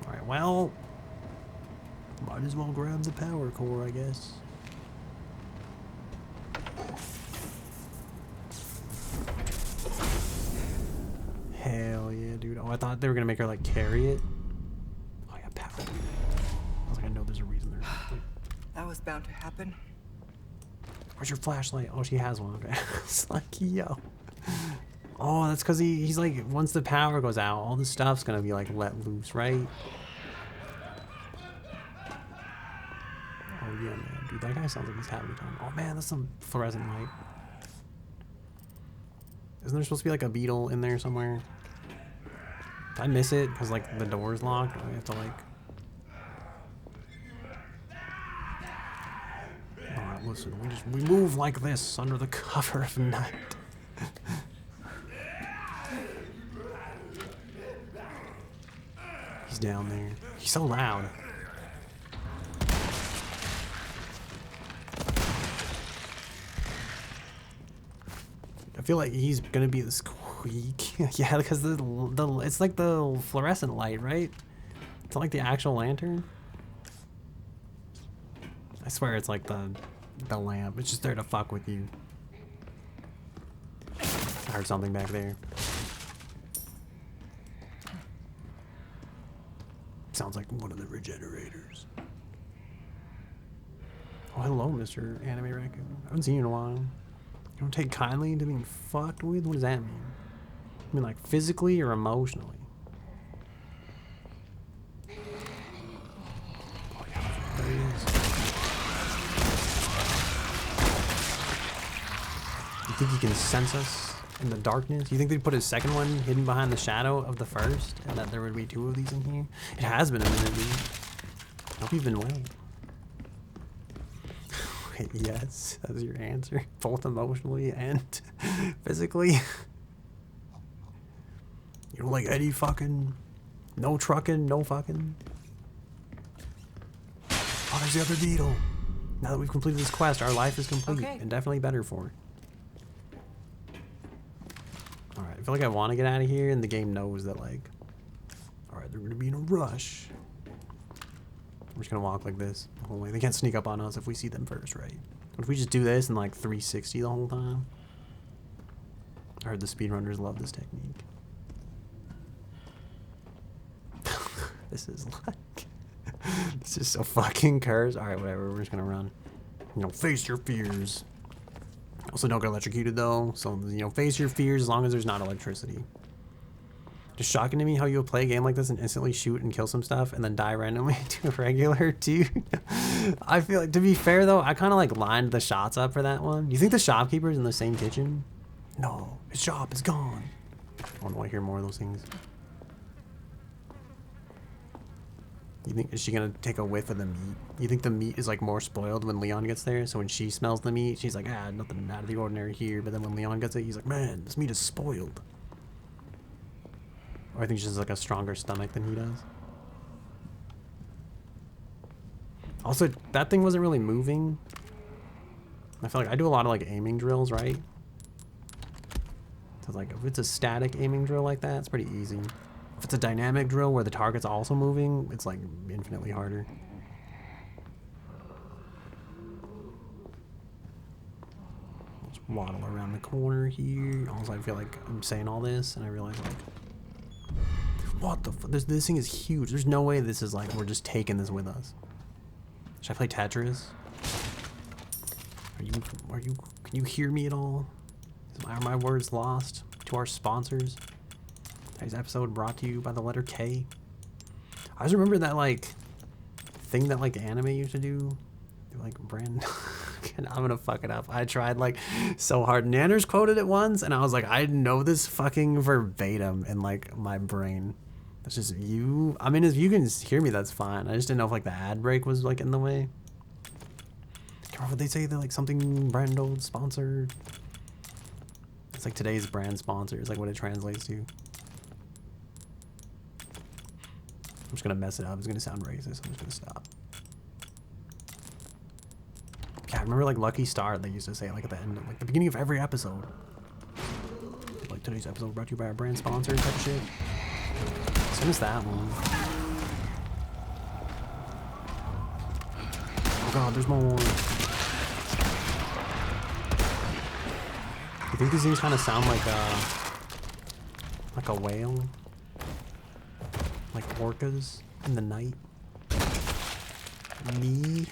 Alright, well, might as well grab the power core, I guess. Hell yeah, dude. Oh, I thought they were gonna make her like carry it. Oh yeah, power. I was like, I know there's a reason they're like, That was bound to happen. where's your flashlight? Oh, she has one. Okay. It's like, yo. Oh, that's because he's like, once the power goes out, all the stuff's gonna be like let loose, right? Oh yeah, man. Dude, that guy sounds like he's having fun. Oh man, that's some fluorescent light. Isn't there supposed to be like a beetle in there somewhere? Did I miss it? Because like the door's locked. I have to like... Alright, listen. We move like this under the cover of night. He's down there. He's so loud. I feel like he's gonna be the squeak. Yeah, because the it's like the fluorescent light, right? It's not like the actual lantern. I swear it's like the lamp. It's just there to fuck with you. I heard something back there. Sounds like one of the regenerators. Oh, hello, Mr. Anime Raccoon. I haven't seen you in a while. You don't take kindly to being fucked with? What does that mean? I mean, like, physically or emotionally? Oh, yeah, there he is. You think he can sense us in the darkness? You think they'd put a second one hidden behind the shadow of the first? And that there would be two of these in here? It has been a minute, dude. I hope you've been well. Wait, yes, that's your answer. Both emotionally and physically. You don't like any fucking... No trucking, no fucking... Oh, there's the other beetle. Now that we've completed this quest, our life is complete. Okay. And definitely better for it. Alright, I feel like I want to get out of here, and the game knows that, like... Alright, they're going to be in a rush. We're just gonna walk like this the whole way. They can't sneak up on us if we see them first, right? What if we just do this and like 360 the whole time? I heard the speedrunners love this technique. This is like... This is so fucking cursed. Alright, whatever. We're just gonna run. You know, face your fears. Also, don't get electrocuted though. So, you know, face your fears as long as there's not electricity. Just shocking to me how you'll play a game like this and instantly shoot and kill some stuff and then die randomly to a regular dude. I feel like, to be fair though, I kind of like lined the shots up for that one. You think the shopkeeper's in the same kitchen? No, his shop is gone. I want to hear more of those things. You think, is she gonna take a whiff of the meat? You think the meat is like more spoiled when Leon gets there? So when she smells the meat, she's like, ah, nothing out of the ordinary here. But then when Leon gets it, he's like, man, this meat is spoiled. Or I think she has like a stronger stomach than he does. Also, that thing wasn't really moving. I feel like I do a lot of like aiming drills, right? So like if it's a static aiming drill like that, it's pretty easy. If it's a dynamic drill where the target's also moving, it's like infinitely harder. Let's waddle around the corner here. Also, I feel like I'm saying all this and I realize like, what the fuck? This thing is huge. There's no way this is like, we're just taking this with us. Should I play Tetris? Can you hear me at all? Are my words lost to our sponsors? Today's episode brought to you by the letter K. I just remember that like thing that like anime used to do. Like brand... I'm gonna fuck it up. I tried like so hard. Nanners quoted it once and I was like, I know this fucking verbatim in like my brain. That's just you. I mean, if you can hear me, that's fine. I just didn't know if like the ad break was like in the way. Can't remember what they say. They're like something brand old sponsored. It's like today's brand sponsor is like what it translates to. I'm just gonna mess it up. It's gonna sound racist. I'm just gonna stop. Yeah, I remember like Lucky Star, they used to say like at the end, like the beginning of every episode. Like today's episode brought to you by our brand sponsor type of shit. I missed that one. Oh god, there's more. You think these things kind of sound like a whale? Like orcas in the night? Me?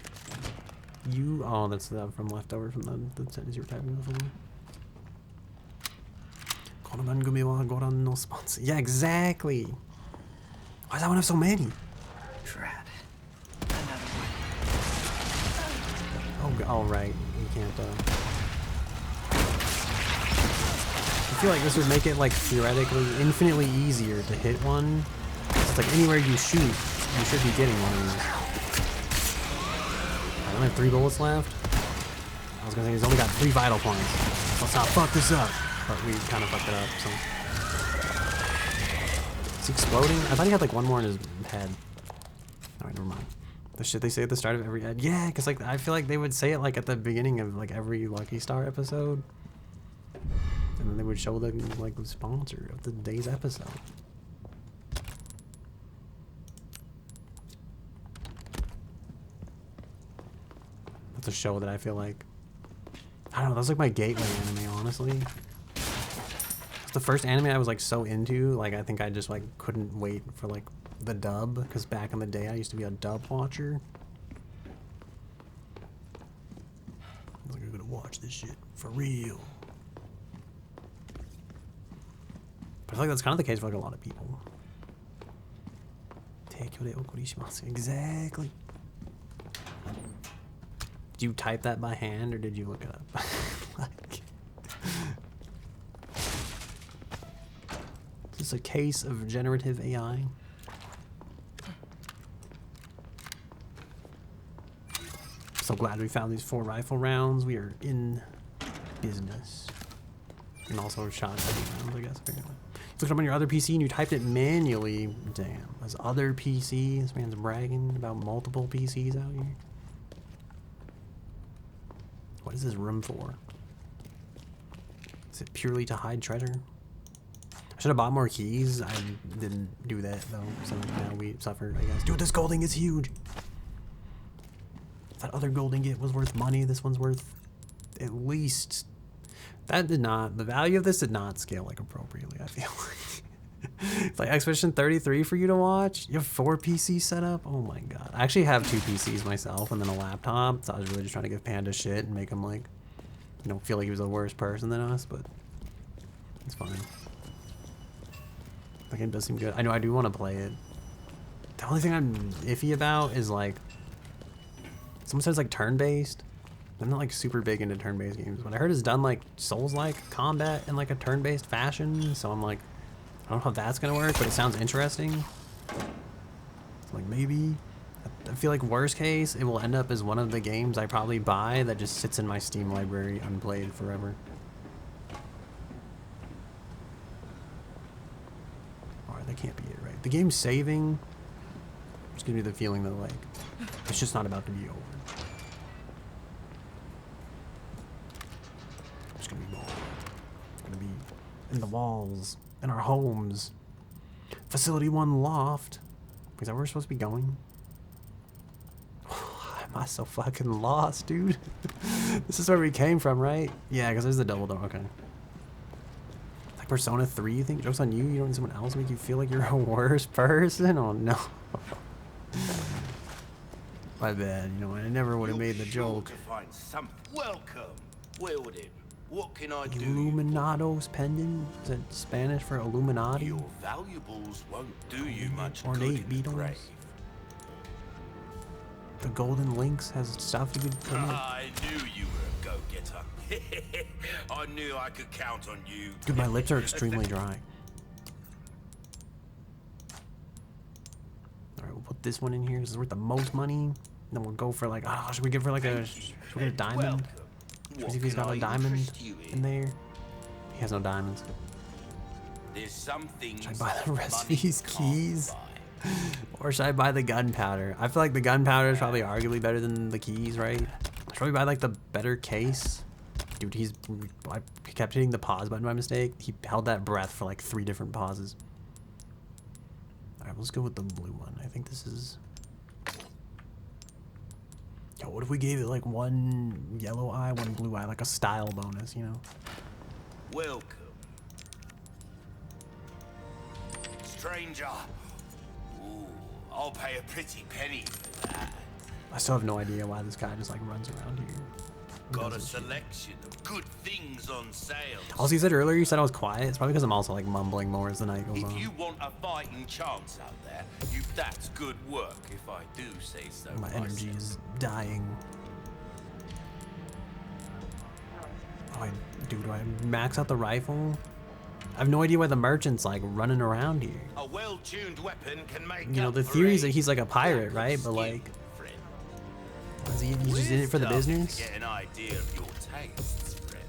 You? Oh, that's from leftover from the sentence you were typing before. Yeah, exactly. Why does that one have so many? Drat. Another one. Oh, right. You can't, I feel like this would make it, like, theoretically infinitely easier to hit one. It's like anywhere you shoot, you should be getting one of these. I only have 3 bullets left. I was gonna say he's only got 3 vital points. Let's not fuck this up. But we kind of fucked it up, so. Is he exploding? I thought he had like one more in his head. Alright, never mind. The shit they say at the start of every ad. Yeah, because like I feel like they would say it like at the beginning of like every Lucky Star episode. And then they would show the like the sponsor of the day's episode. That's a show that I feel like, I don't know, that's like my gateway anime, honestly. It's the first anime I was like so into, like I think I just like couldn't wait for like the dub, because back in the day I used to be a dub watcher. I was like, I'm gonna watch this shit for real. But I feel like that's kind of the case for like a lot of people. Exactly. Did you type that by hand or did you look it up? Like, is this a case of generative AI? So glad we found these 4 rifle rounds. We are in business. And also shotgun rounds, I guess. You looked up on your other PC and you typed it manually. Damn. This other PC? This man's bragging about multiple PCs out here. What is this room for? Is it purely to hide treasure? I should have bought more keys. I didn't do that though, so now we suffer, I guess. Dude, this gold ingot is huge. That other gold ingot was worth money. This one's worth at least. That did not. The value of this did not scale like appropriately, I feel like. It's like Expedition 33 for you to watch. You have 4 PCs set up. Oh my god. I actually have 2 PCs myself and then a laptop. So I was really just trying to give Panda shit and make him like, you know, feel like he was a worse person than us, but it's fine. The game does seem good. I know I do want to play it. The only thing I'm iffy about is like, someone says like turn-based. I'm not like super big into turn-based games, but I heard it's done like Souls-like combat in like a turn-based fashion. So I'm like, I don't know if that's gonna work, but it sounds interesting. So like maybe, I feel like worst case, it will end up as one of the games I probably buy that just sits in my Steam library unplayed forever. Alright, that can't be it, right? The game's saving. Just gives me the feeling that like, it's just not about to be over. It's gonna be more. It's gonna be in the walls, in our homes. Facility 1 loft. Is that where we're supposed to be going? Am I so fucking lost, dude? This is where we came from, right? Yeah, because there's the double door. Okay. Like Persona 3, you think? Joke's on you? You don't need someone else make you feel like you're a worse person? Oh, no. My bad. You know, I never would have made the joke. To find some welcome. Wield him. What can I do? Illuminados pendant? Is that Spanish for Illuminati? Your valuables won't do you much Ornate good in the beetles? grave. The Golden Lynx has stuff you could put in it. I knew you were a go-getter. I knew I could count on you. Dude, my lips are extremely dry. Alright, we'll put this one in here because it's worth the most money. Then we'll go for like, should we give her like a, should we get a diamond? Should we see if he's got a diamond in there? He has no diamonds. There's some things Should I buy the rest of these keys? Or should I buy the gunpowder? I feel like the gunpowder is probably arguably better than the keys, right? Should probably buy like the better case. Dude, he kept hitting the pause button by mistake. He held that breath for like 3 different pauses. Alright, let's go with the blue one. I think this is... Yo, what if we gave it like one yellow eye, one blue eye, like a style bonus, you know? Welcome. Stranger. Ooh, I'll pay a pretty penny for that. I still have no idea why this guy just like runs around here. Got a selection of good things on sale. Also, you said earlier you said I was quiet. It's probably because I'm also like mumbling more as the night goes on. If you want a fighting chance out there, that's good work, if I do say so. My energy is dying. Oh, do I max out the rifle? I have no idea why the merchant's like running around here. A well-tuned weapon can make, you know, the theory is that he's like a pirate, right? But like, is he just in it for the business? Get an idea of your tastes, friend.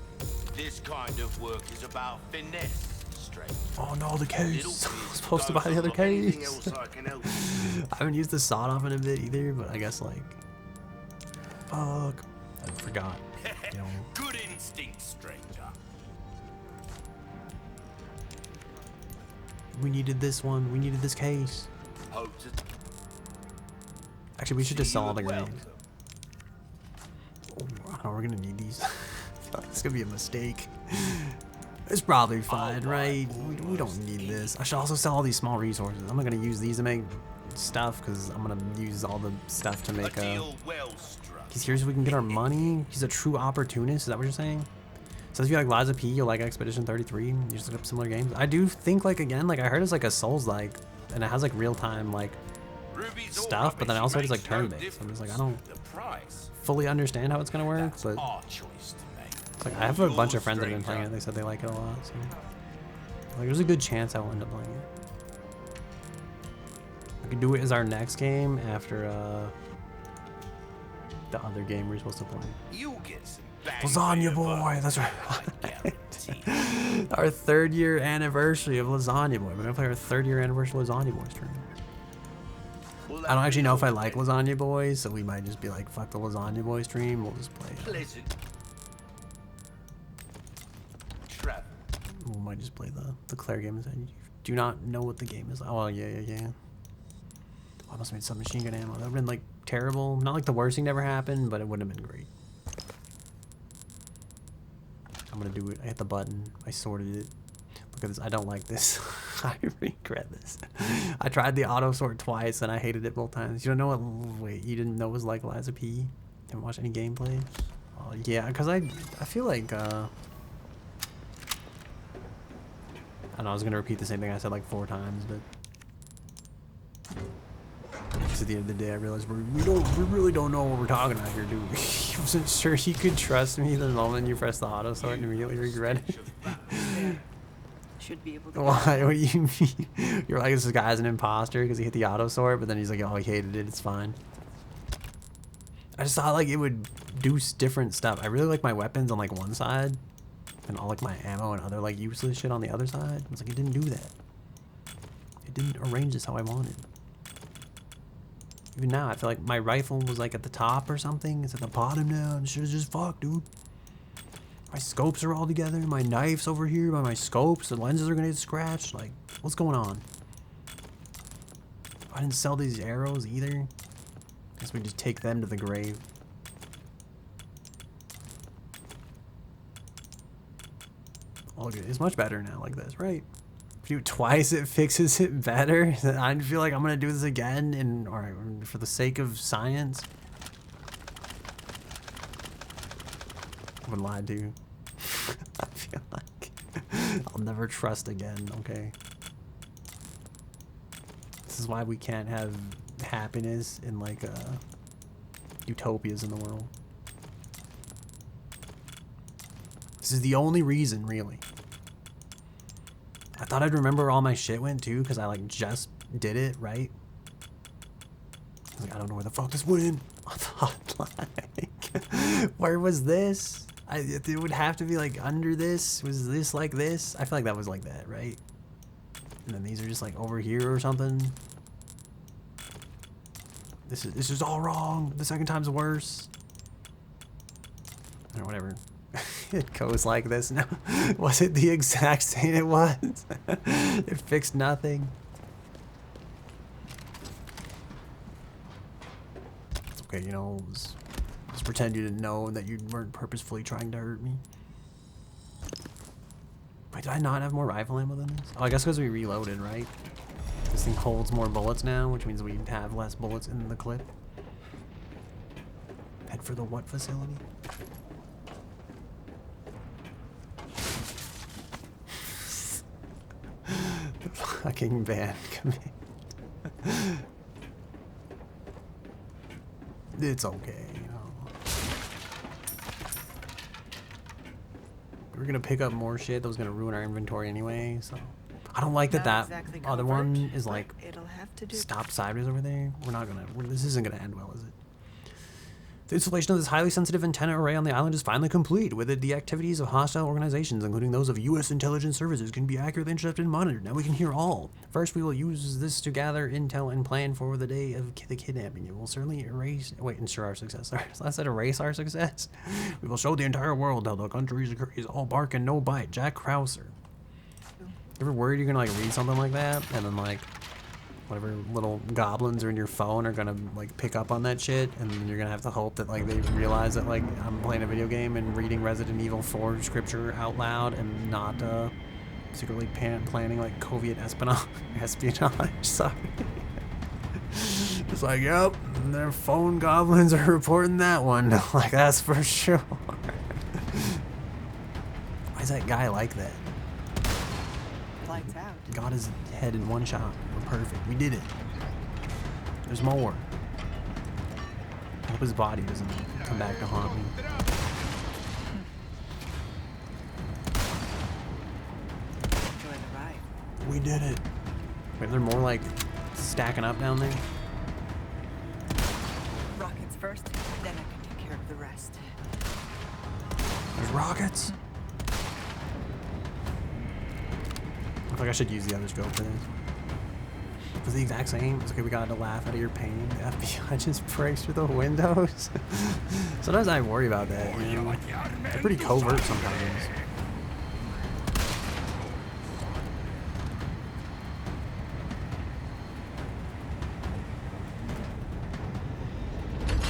This kind of work is about finesse, stranger. Oh no, the case. I'm supposed to buy the other case. I haven't used the sawed off in a bit either, but I guess like, fuck, I forgot. You know. Good instinct, stranger. We needed this one. We needed this case. Actually, we should just sell all the grenades. Oh, I don't know, we're gonna need these. It's gonna be a mistake. It's probably fine, right? We don't need this. I should also sell all these small resources. I'm not gonna use these to make stuff because I'm gonna use all the stuff to make He's here so we can get our money. He's a true opportunist. Is that what you're saying? So if you like Liza P, you'll like Expedition 33. You just look up similar games. I do think like again, like I heard it's like a Souls-like, and it has like real time like stuff, but then I also heard it's like turn-based. I'm just like I don't fully understand how it's gonna work, but it's like I have a bunch of friends that have been playing it. They said they like it a lot. So like there's a good chance I will end up playing it. We could do it as our next game after the other game we're supposed to play. You get some Lasagna Boy, that's right. Our 3rd year anniversary of Lasagna Boy. We're gonna play our 3rd year anniversary Lasagna Boy stream. I don't actually know if I like Lasagna Boy, so we might just be like, fuck the Lasagna Boy stream. We'll just play it. We might just play the Claire game instead. You do not know what the game is. Oh yeah. Oh, I must have made some machine gun ammo. That would have been like terrible. Not like the worst thing that ever happened, but it wouldn't have been great. I'm gonna do it. I hit the button. I sorted it. Look at this. I don't like this. I regret this. I tried the auto sort twice and I hated it both times. You don't know what? Wait, you didn't know it was like Liza P? Haven't watched any gameplay? Oh yeah, because I feel like I don't know. I was gonna repeat the same thing I said like 4 times, but at the end of the day, I realized we really don't know what we're talking about here, do we? I wasn't sure you could trust me the moment you press the auto sort and immediately regret it. Should be able to. Why? What do you mean? You're like, this guy's an imposter because he hit the auto sort, but then he's like, oh, he hated it. It's fine. I just thought like it would do different stuff. I really like my weapons on like one side, and all like my ammo and other like useless shit on the other side. It's like it didn't do that. It didn't arrange this how I wanted. Even now, I feel like my rifle was like at the top or something. It's at the bottom now. And shit is just fucked, dude. My scopes are all together. My knife's over here by my scopes. The lenses are gonna get scratched. Like, what's going on? I didn't sell these arrows either. Guess we just take them to the grave. Oh, look, it's much better now like this, right? If you do it twice, it fixes it better. I feel like I'm gonna do this again, or for the sake of science. I would lie to you. I feel like I'll never trust again. Okay. This is why we can't have happiness in like utopias in the world. This is the only reason, really. I thought I'd remember where all my shit went too, because I like just did it, right? I was like, I don't know where the fuck this went. I thought like, where was this? It would have to be like under this. Was this like this? I feel like that was like that, right? And then these are just like over here or something. This is all wrong. The second time's worse. Or whatever. It goes like this now. Was it the exact same it was? It fixed nothing. okay, you know, just pretend you didn't know and that you weren't purposefully trying to hurt me. Wait, did I not have more rifle ammo than this? Oh, I guess because we reloaded, right? This thing holds more bullets now, which means we have less bullets in the clip. Head for the what facility? The fucking band command. It's okay, you know. We're gonna pick up more shit that was gonna ruin our inventory anyway, so. I don't like that Not that exactly other covert, one is but like it'll have to do. stopped sideways over there. We're not gonna, this isn't gonna end well, is it? The installation of this highly sensitive antenna array on the island is finally complete. With it, the activities of hostile organizations, including those of U.S. intelligence services, can be accurately intercepted and monitored. Now we can hear all. First, we will use this to gather intel and plan for the day of the kidnapping. It will certainly ensure our success. Sorry, I said erase our success. We will show the entire world how the country's is all bark and no bite. Jack Krauser. You ever worried you're gonna like read something like that and then like whatever little goblins are in your phone are gonna like pick up on that shit, and then you're gonna have to hope that like they realize that like I'm playing a video game and reading Resident Evil 4 scripture out loud and not secretly planning like covert espionage. Sorry. It's like, yep, their phone goblins are reporting that one. Like, that's for sure. Why is that guy like that? Lights out. Got his head in one shot. We're perfect. We did it. There's more. I hope his body doesn't come back to haunt me. Enjoy the ride. We did it. Wait, they're more like stacking up down there? Rockets first, then I can take care of the rest. There's rockets? I feel like I should use the other scope for this. Was the exact same? It's okay, we got to laugh out of your pain. The FBI just breaks through the windows. Sometimes I worry about that, you know? They're pretty covert sometimes.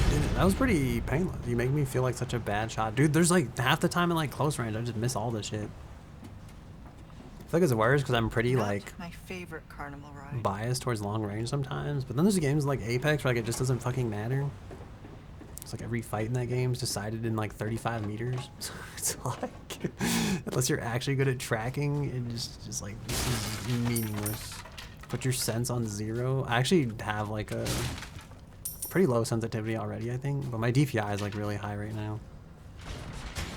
Dude, that was pretty painless. You make me feel like such a bad shot. Dude, there's like half the time in like close range, I just miss all this shit. I feel like it's worse because I'm pretty like my favorite carnival ride. biased towards long range sometimes, but then there's games like Apex where like it just doesn't fucking matter. It's like every fight in that game is decided in like 35 meters. It's like unless you're actually good at tracking, it's just like this is meaningless. Put your sense on 0. I actually have like a pretty low sensitivity already, I think, but my DPI is like really high right now.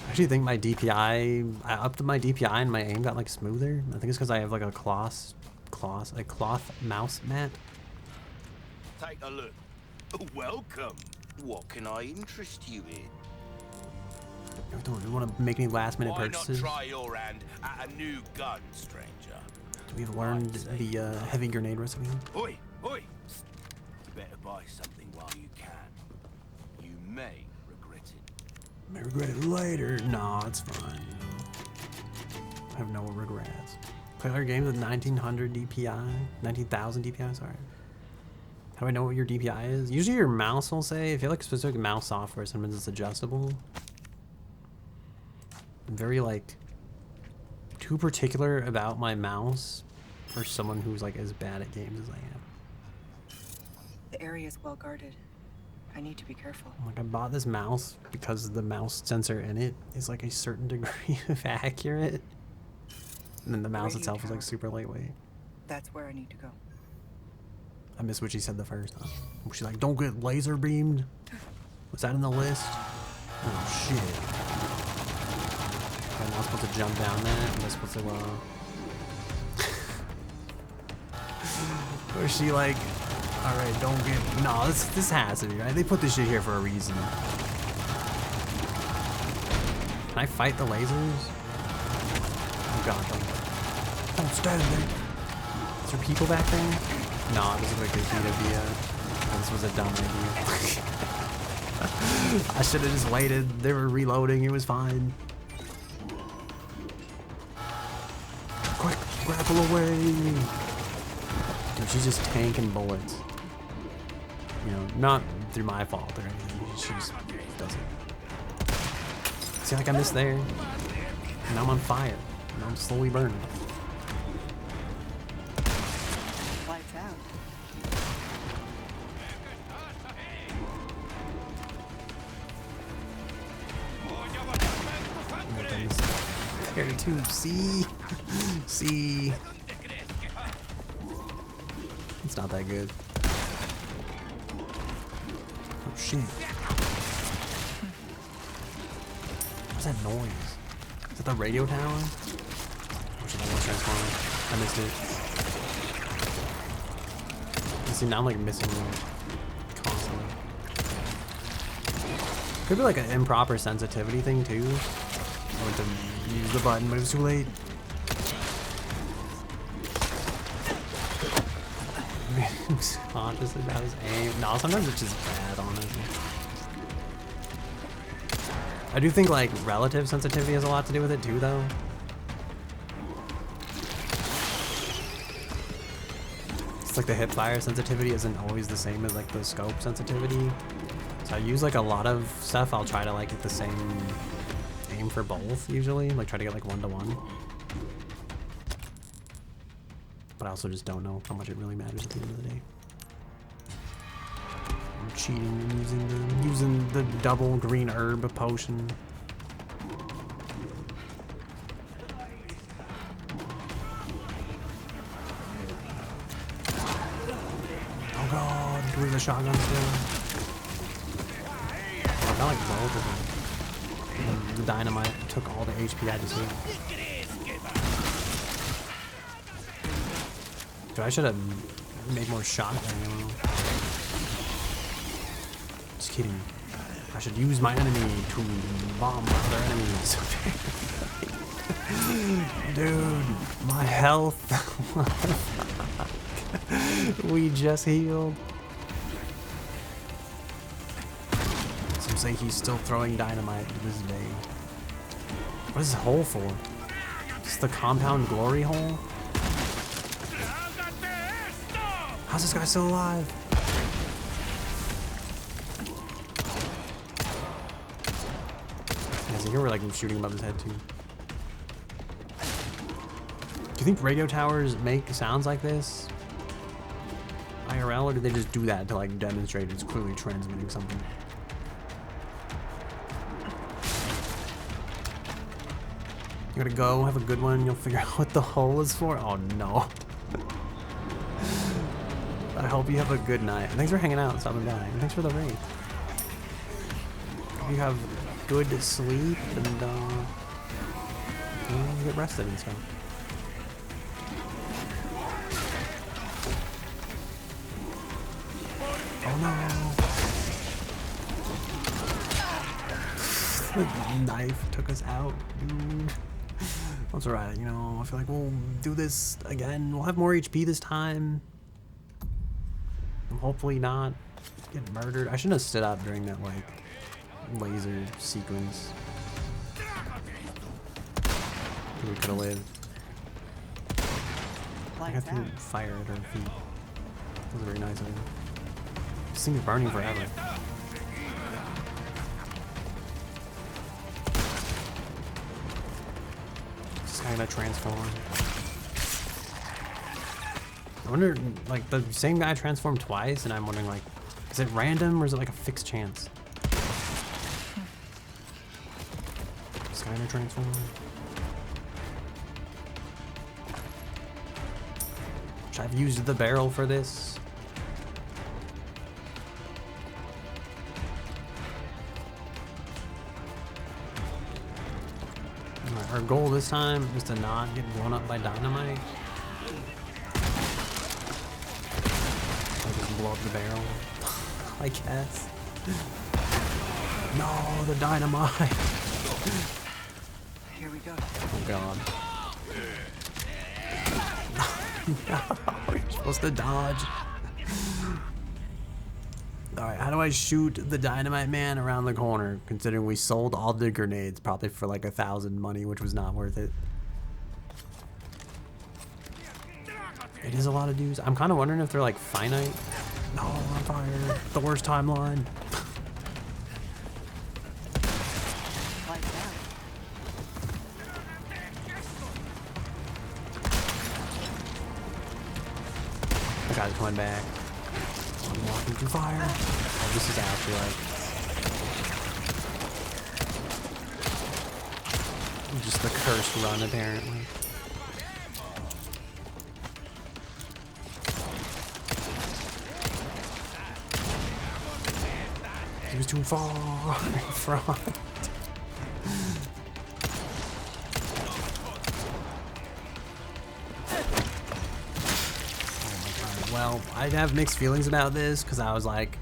I actually think my DPI, I upped my DPI and my aim got like smoother. I think it's because I have like a cloth mouse mat. Take a look. Welcome. What can I interest you in? Do you want to make any last minute Why purchases? not try your hand at a new gun, stranger? Do we have learned the heavy grenade recipe? Oi, oi! Better buy something while you can. You may regret it. May regret it later. No, it's fine. You know. I have no regrets. Play other games with 1900 DPI, 19,000 DPI. Sorry. How do I know what your DPI is? Usually your mouse will say. If you have like specific mouse software, sometimes it's adjustable. I'm very like too particular about my mouse for someone who's like as bad at games as I am. The area is well guarded. I need to be careful. Like I bought this mouse because the mouse sensor in it is like a certain degree of accurate. And then the mouse Radio itself is like tower. super lightweight. That's where I need to go. I missed what she said the first time. She's like, don't get laser beamed. Was that in the list? Oh shit. I'm not supposed to jump down that. I'm supposed to was she like, alright, don't get no, this has to be, right? They put this shit here for a reason. Can I fight the lasers? Oh god, don't stand there. Is there people back there? No, it doesn't look like there's idea. This was a dumb idea. I should have just waited. They were reloading. It was fine. Quick, grapple away. Dude, she's just tanking bullets. you know, not through my fault or anything. She just does it. See, like I missed there. And now I'm on fire. And I'm slowly burning. Lights out. Here too. See? See? It's not that good. Oh shit. What's that noise? Is that the radio tower? Or should I go transformer? I missed it. See, now I'm like missing constantly. Could be like an improper sensitivity thing too. I went to use the button, but it was too late. Conscious about his aim. No, sometimes it's just bad, honestly. I do think like relative sensitivity has a lot to do with it too, though. It's like the hip fire sensitivity isn't always the same as like the scope sensitivity. So I use like a lot of stuff. I'll try to like get the same aim for both usually. Like try to get like 1-to-1. But I also just don't know how much it really matters at the end of the day. I'm cheating and using the double green herb potion. Oh god, where's the shotgun still? Oh, I got like both of them. The dynamite took all the HP I just hit. Dude, I should have made more shotgun ammo. Just kidding. I should use my enemy to bomb other enemies. Dude, my health. We just healed. Some say he's still throwing dynamite to this day. What is this hole for? Just the compound glory hole? How's this guy still alive? Yeah, so here we're like shooting above his head too. Do you think radio towers make sounds like this? IRL, or do they just do that to like demonstrate it's clearly transmitting something? You gotta go, have a good one, you'll figure out what the hole is for? Oh no. I hope you have a good night. Thanks for hanging out, stopping by. And thanks for the raid. Hope you have good sleep and you know, get rested and stuff. Oh no. The knife took us out, dude. That's alright, you know, I feel like we'll do this again. We'll have more HP this time. Hopefully not get murdered. I shouldn't have stood up during that like laser sequence. We could have lived. I got to fire at her feet. That was very nice of him. This thing is burning forever. This guy gonna transform. I wonder, like, the same guy transformed twice, and I'm wondering, like, is it random, or is it, like, a fixed chance? Is guy gonna transform? Should I have used the barrel for this? Alright, our goal this time is to not get blown up by dynamite. Blow up the barrel, I guess. No, the dynamite. Here we go. Oh god. No, you're supposed to dodge. Alright, how do I shoot the dynamite man around the corner, considering we sold all the grenades, probably for like 1,000 money, which was not worth it. It is a lot of dudes. I'm kind of wondering if they're like finite. No, I'm fire. The worst timeline. Like that. The guy's coming back. I'm walking through fire. Oh, this is actually like just the cursed run, apparently. He was too far in front. Well, I have mixed feelings about this because I was like,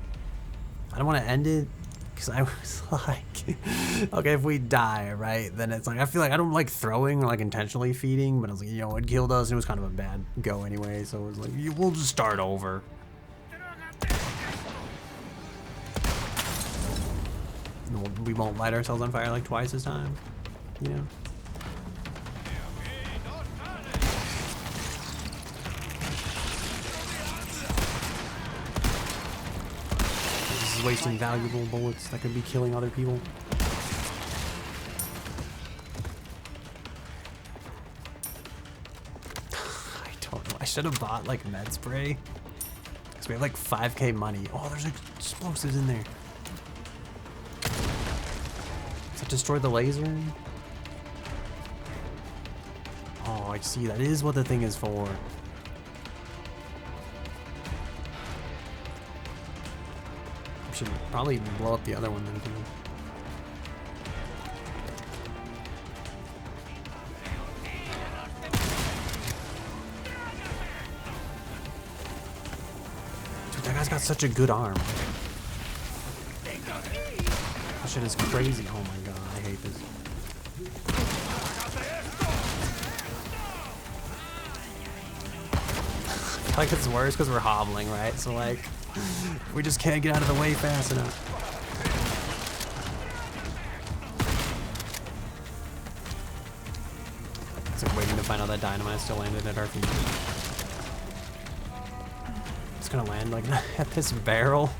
I don't want to end it because I was like, okay, if we die, right, then it's like, I feel like I don't like throwing or like intentionally feeding, but I was like, you know, it killed us. It was kind of a bad go anyway, so it was like, we'll just start over. We won't light ourselves on fire like twice this time, you know? This is wasting valuable bullets that could be killing other people. I don't know. I should have bought like med spray. Because we have like 5k money. Oh, there's explosives in there. Does that destroy the laser? Oh, I see. That is what the thing is for. I should probably blow up the other one then too. Dude, that guy's got such a good arm. That shit is crazy. Oh my god, I hate this. I feel like it's worse because we're hobbling, right? So like, we just can't get out of the way fast enough. It's like waiting to find out that dynamite still landed at our feet. It's gonna land like at this barrel.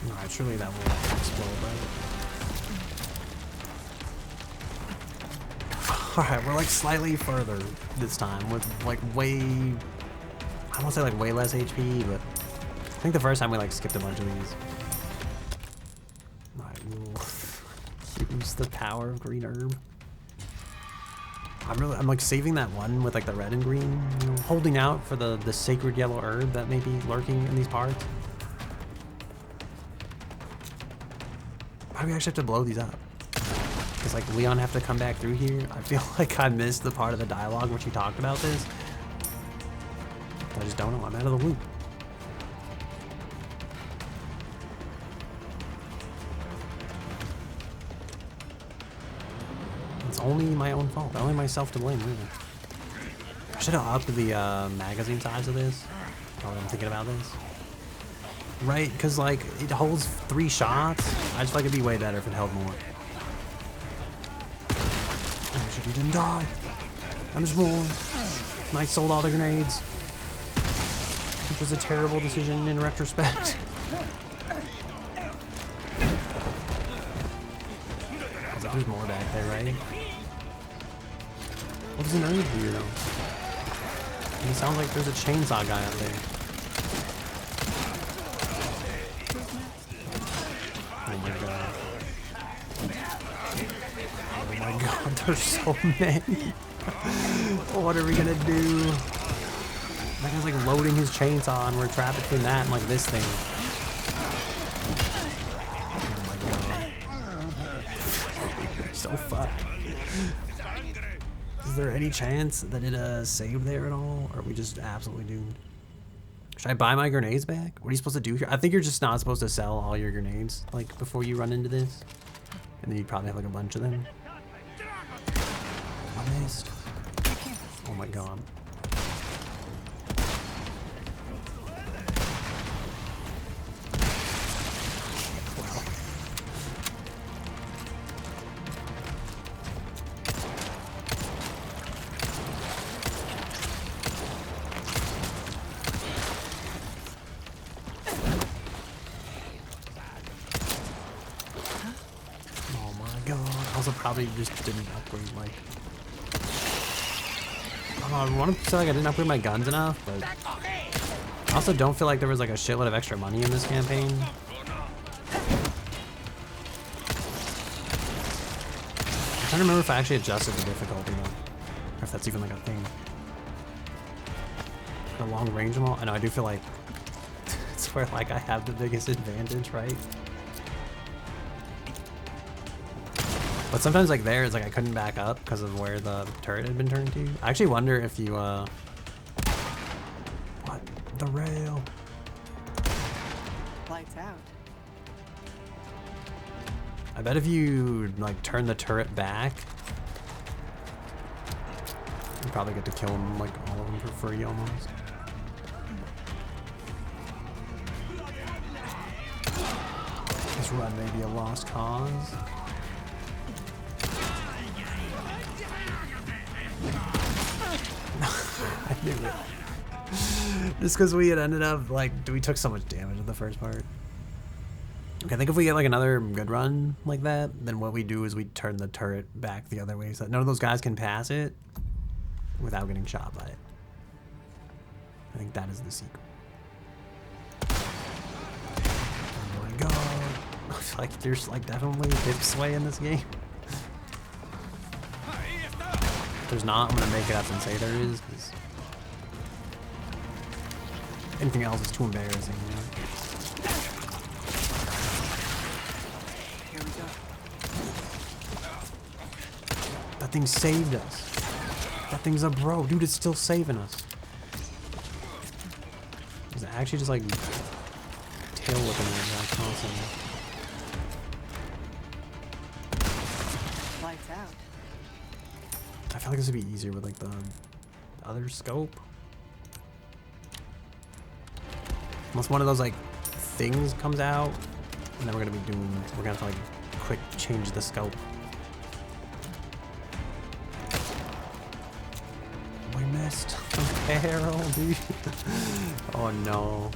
Alright, surely that will explode, right? Alright, we're like slightly further this time with like way, I won't say like way less HP, but I think the first time we like skipped a bunch of these. Alright, we'll use the power of green herb. I'm like saving that one with like the red and green, you know, holding out for the sacred yellow herb that may be lurking in these parts. Why do we actually have to blow these up? Does like Leon have to come back through here? I feel like I missed the part of the dialogue where she talked about this. I just don't know. I'm out of the loop. It's only my own fault. Only myself to blame, really. I should have upped the magazine size of this. Now that I'm thinking about this. Right, because like it holds 3 shots. I just feel like it'd be way better if it held more. Oh shit, he didn't die. I'm just more. And I sold all the grenades. Which was a terrible decision in retrospect. There's more back there, right? What does an herb do though? It sounds like there's a chainsaw guy up there. Oh my god. Oh my god, there's so many. What are we gonna do? That guy's like loading his chainsaw and we're trapped between that and like this thing. Oh my god. So fucked. Is there any chance that it saved there at all? Or are we just absolutely doomed? Should I buy my grenades back? What are you supposed to do here? I think you're just not supposed to sell all your grenades like before you run into this. And then you'd probably have like a bunch of them. I missed. Oh my god. Also probably just didn't upgrade like... I want to say like I didn't upgrade my guns enough, but I also don't feel like there was like a shitload of extra money in this campaign. I'm trying to remember if I actually adjusted the difficulty though, or if that's even like a thing. A long range them all. I know I do feel like it's where like I have the biggest advantage, right? But sometimes like there, it's like I couldn't back up because of where the turret had been turned to. I actually wonder if you what? The rail. Lights out. I bet if you like turn the turret back, you probably get to kill them like all of them for free almost. This run may be a lost cause. I knew it. Just because we had ended up like we took so much damage in the first part. Okay, I think if we get like another good run like that, then what we do is we turn the turret back the other way so that none of those guys can pass it without getting shot by it. I think that is the secret. Oh my god. I feel like there's like definitely hip sway in this game. If there's not, I'm gonna make it up and say there is, because anything else is too embarrassing, you know? Here we go. That thing saved us. That thing's a bro. Dude, it's still saving us. Is it actually just like tail whipping it constantly? Lights out. I feel like this would be easier with like the other scope. Unless one of those like things comes out, and then we're gonna have to like quick change the scope. We missed the barrel, dude. Oh no.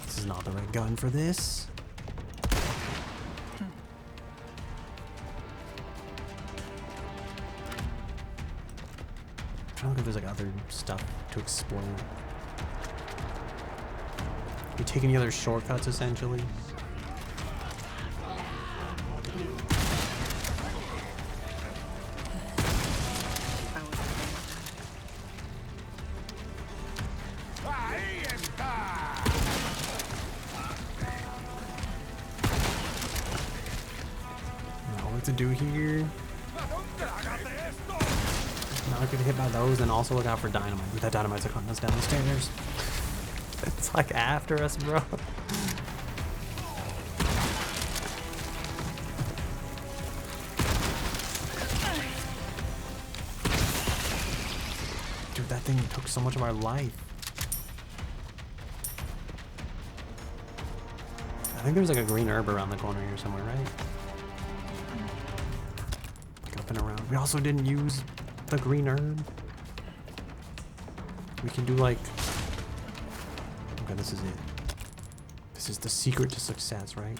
This is not the right gun for this. I don't know if there's like other stuff to explore. You take any other shortcuts essentially? Know what to do here. Not get hit by those, and also look out for dynamite. That dynamite's like hunting us down the stairs. It's like after us, bro. Dude, that thing took so much of our life. I think there's like a green herb around the corner here somewhere, right? Like up and around. We also didn't use the green herb. We can do like... Okay, this is it. This is the secret to success, right?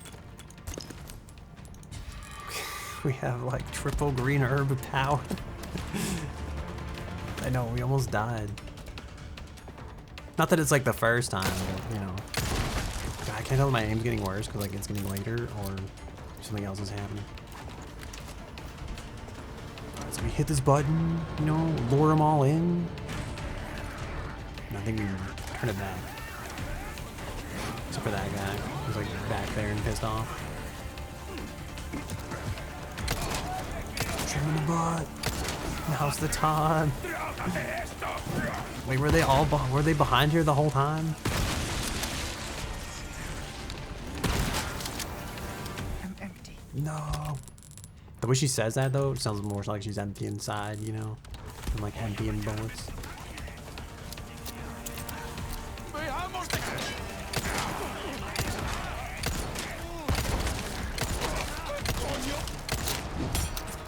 We have like triple green herb power. I know, we almost died. Not that it's like the first time, but you know. I can't tell if my aim's getting worse because like it's getting later or something else is happening. Alright, so we hit this button, you know, lure them all in. And I think we turn it back. Except for that guy. He's like back there and pissed off. Trim in the butt. Now's the time. Wait, were they behind here the whole time? I'm empty. No. The way she says that though, it sounds more like she's empty inside, you know? And like empty in bullets.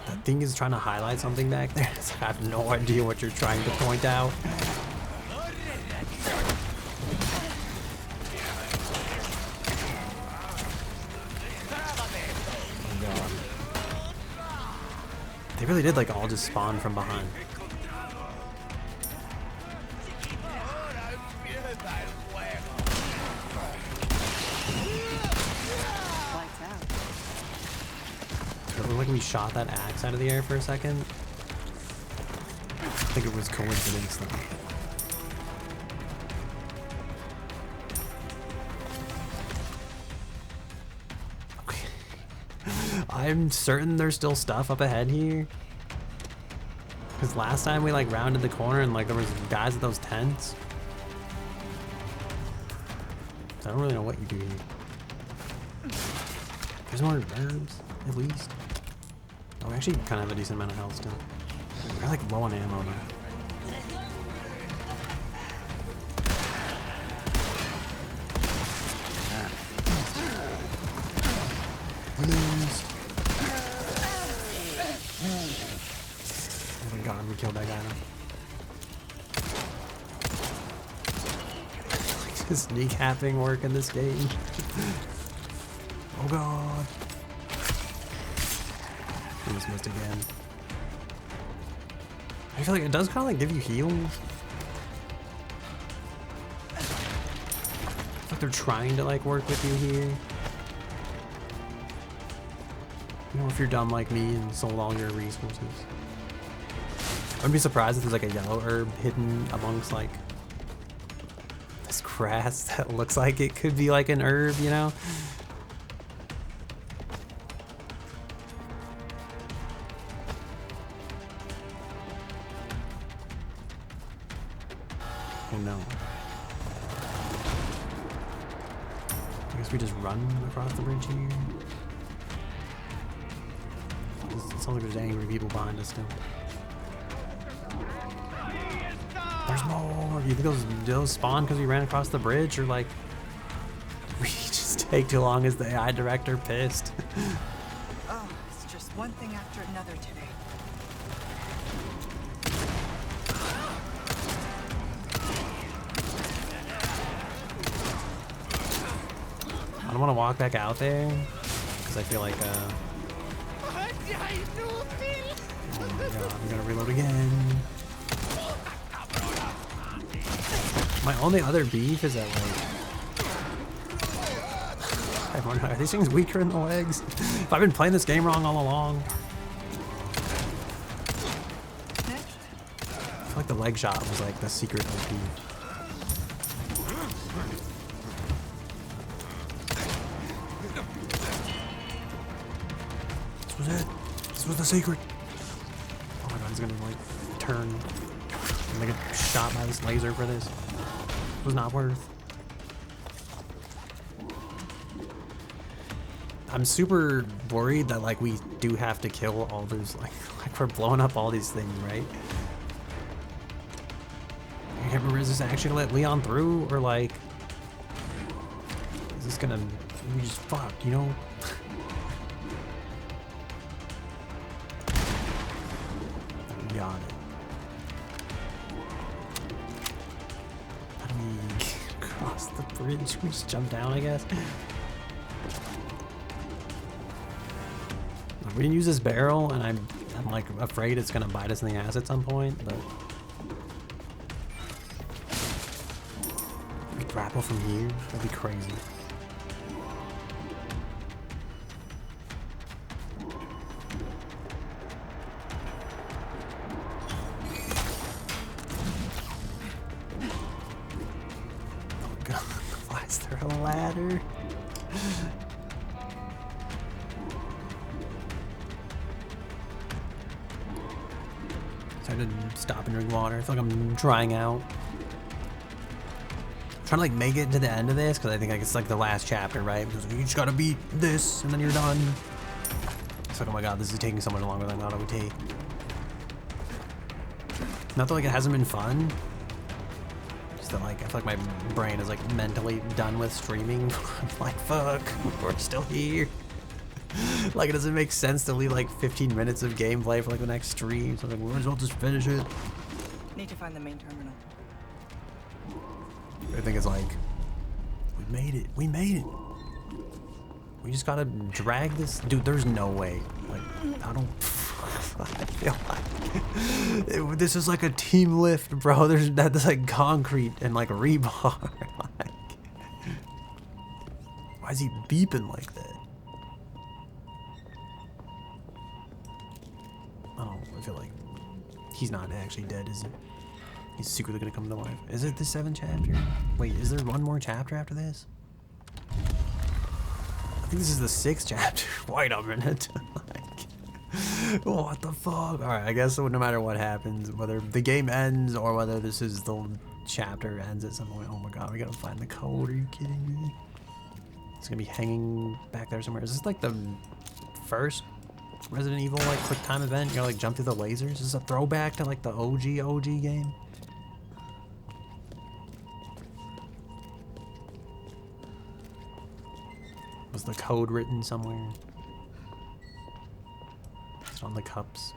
That thing is trying to highlight something back there. It's like, I have no idea what you're trying to point out. They really did like all just spawn from behind. Lights out. It looked like we shot that axe out of the air for a second. I think it was coincidence though. I'm certain there's still stuff up ahead here. Because last time we like rounded the corner and like there was guys at those tents. So I don't really know what you do here. There's more herbs, at least. Oh, we actually kind of have a decent amount of health still. We're like low on ammo now. Balloons. Oh my god, we killed that guy now. Does kneecapping work in this game? Oh god. We just missed again. I feel like it does kind of like give you heals. I feel like they're trying to like work with you here. You know, if you're dumb like me and sold all your resources. I wouldn't be surprised if there's like a yellow herb hidden amongst like this grass that looks like it could be like an herb, you know? Oh no. I guess we just run across the bridge here. It sounds like there's angry people behind us still. There's more. You think those spawn because we ran across the bridge, or like we just take too long? Is the AI director pissed? Oh, it's just one thing after another today. I don't want to walk back out there because I feel like oh my god, I'm gonna reload again. My only other beef is that like I wonder, are these things weaker in the legs? If I've been playing this game wrong all along. I feel like the leg shot was like the secret OP. This was it. This was the secret. Oh my god, he's gonna like turn and like get shot by this laser for this. It was not worth. I'm super worried that like we do have to kill all those like we're blowing up all these things, right? I can't remember, is this actually gonna let Leon through, or like is this gonna we just fuck, you know? Got it. How do we cross the bridge? We just jump down, I guess. We didn't use this barrel, and I'm like afraid it's gonna bite us in the ass at some point, but we grapple from here? That'd be crazy. Oh god, why is there a ladder? Time to stop and drink water. I feel like I'm drying out. I'm trying to like make it to the end of this because I think like it's like the last chapter, right? Because you just gotta beat this and then you're done. It's like, oh my god, this is taking so much longer than I thought it would take. Not that like it hasn't been fun. Just that like I feel like my brain is like mentally done with streaming. I'm like, fuck, we're still here. Like it doesn't make sense to leave like 15 minutes of gameplay for like the next stream. So I'm like, we might as well just finish it. Need to find the main terminal. I think it's like, we made it. We made it. We just gotta drag this. Dude, there's no way. Like, I don't. I feel like this is like a team lift, bro. That's like concrete and like rebar. Like, why is he beeping like that? I feel like he's not actually dead, is he? He's secretly gonna come to life. Is it the 7th chapter? Wait, is there one more chapter after this? I think this is the 6th chapter. Wait a minute. Like, what the fuck? Alright, I guess no matter what happens, whether the game ends or whether this is the chapter ends at some point. Oh my god, we gotta find the code. Are you kidding me? It's gonna be hanging back there somewhere. Is this like the first Resident Evil like quick time event? You gotta like jump through the lasers? Is this a throwback to like the OG game? Was the code written somewhere? It's on the cups.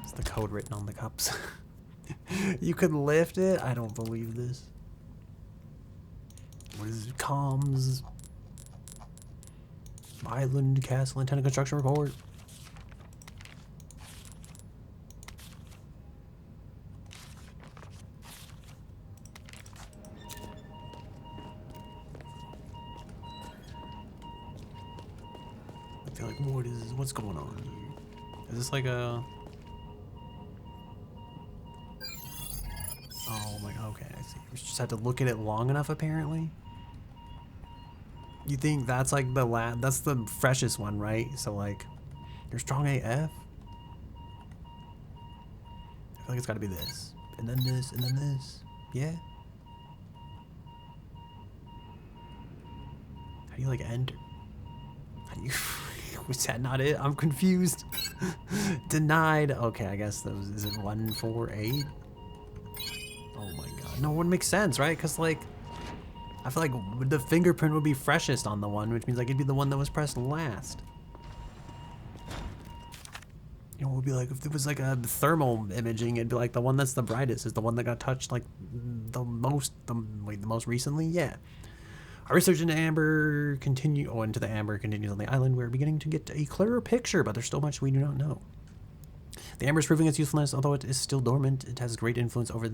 Is the code written on the cups? You could lift it? I don't believe this. What is it? Comms. Island Castle Antenna Construction Report. I feel like what's going on here? Is this like a... Oh my, okay, I see. We just had to look at it long enough apparently. You think that's like that's the freshest one, right? So like, you're strong AF? I feel like it's gotta be this. And then this, and then this. Yeah? How do you like enter? How do you... Was that not it? I'm confused. Denied. Okay, I guess those... Is it 1, 4, 8? Oh my god. No, it wouldn't make sense, right? Because like... I feel like the fingerprint would be freshest on the one, which means like it'd be the one that was pressed last. You know, it would be like if it was like a thermal imaging, it'd be like the one that's the brightest is the one that got touched like the most recently. Yeah. Our research into Amber into the Amber continues on the island. We're beginning to get a clearer picture, but there's still much we do not know. The Amber is proving its usefulness, although it is still dormant. It has great influence over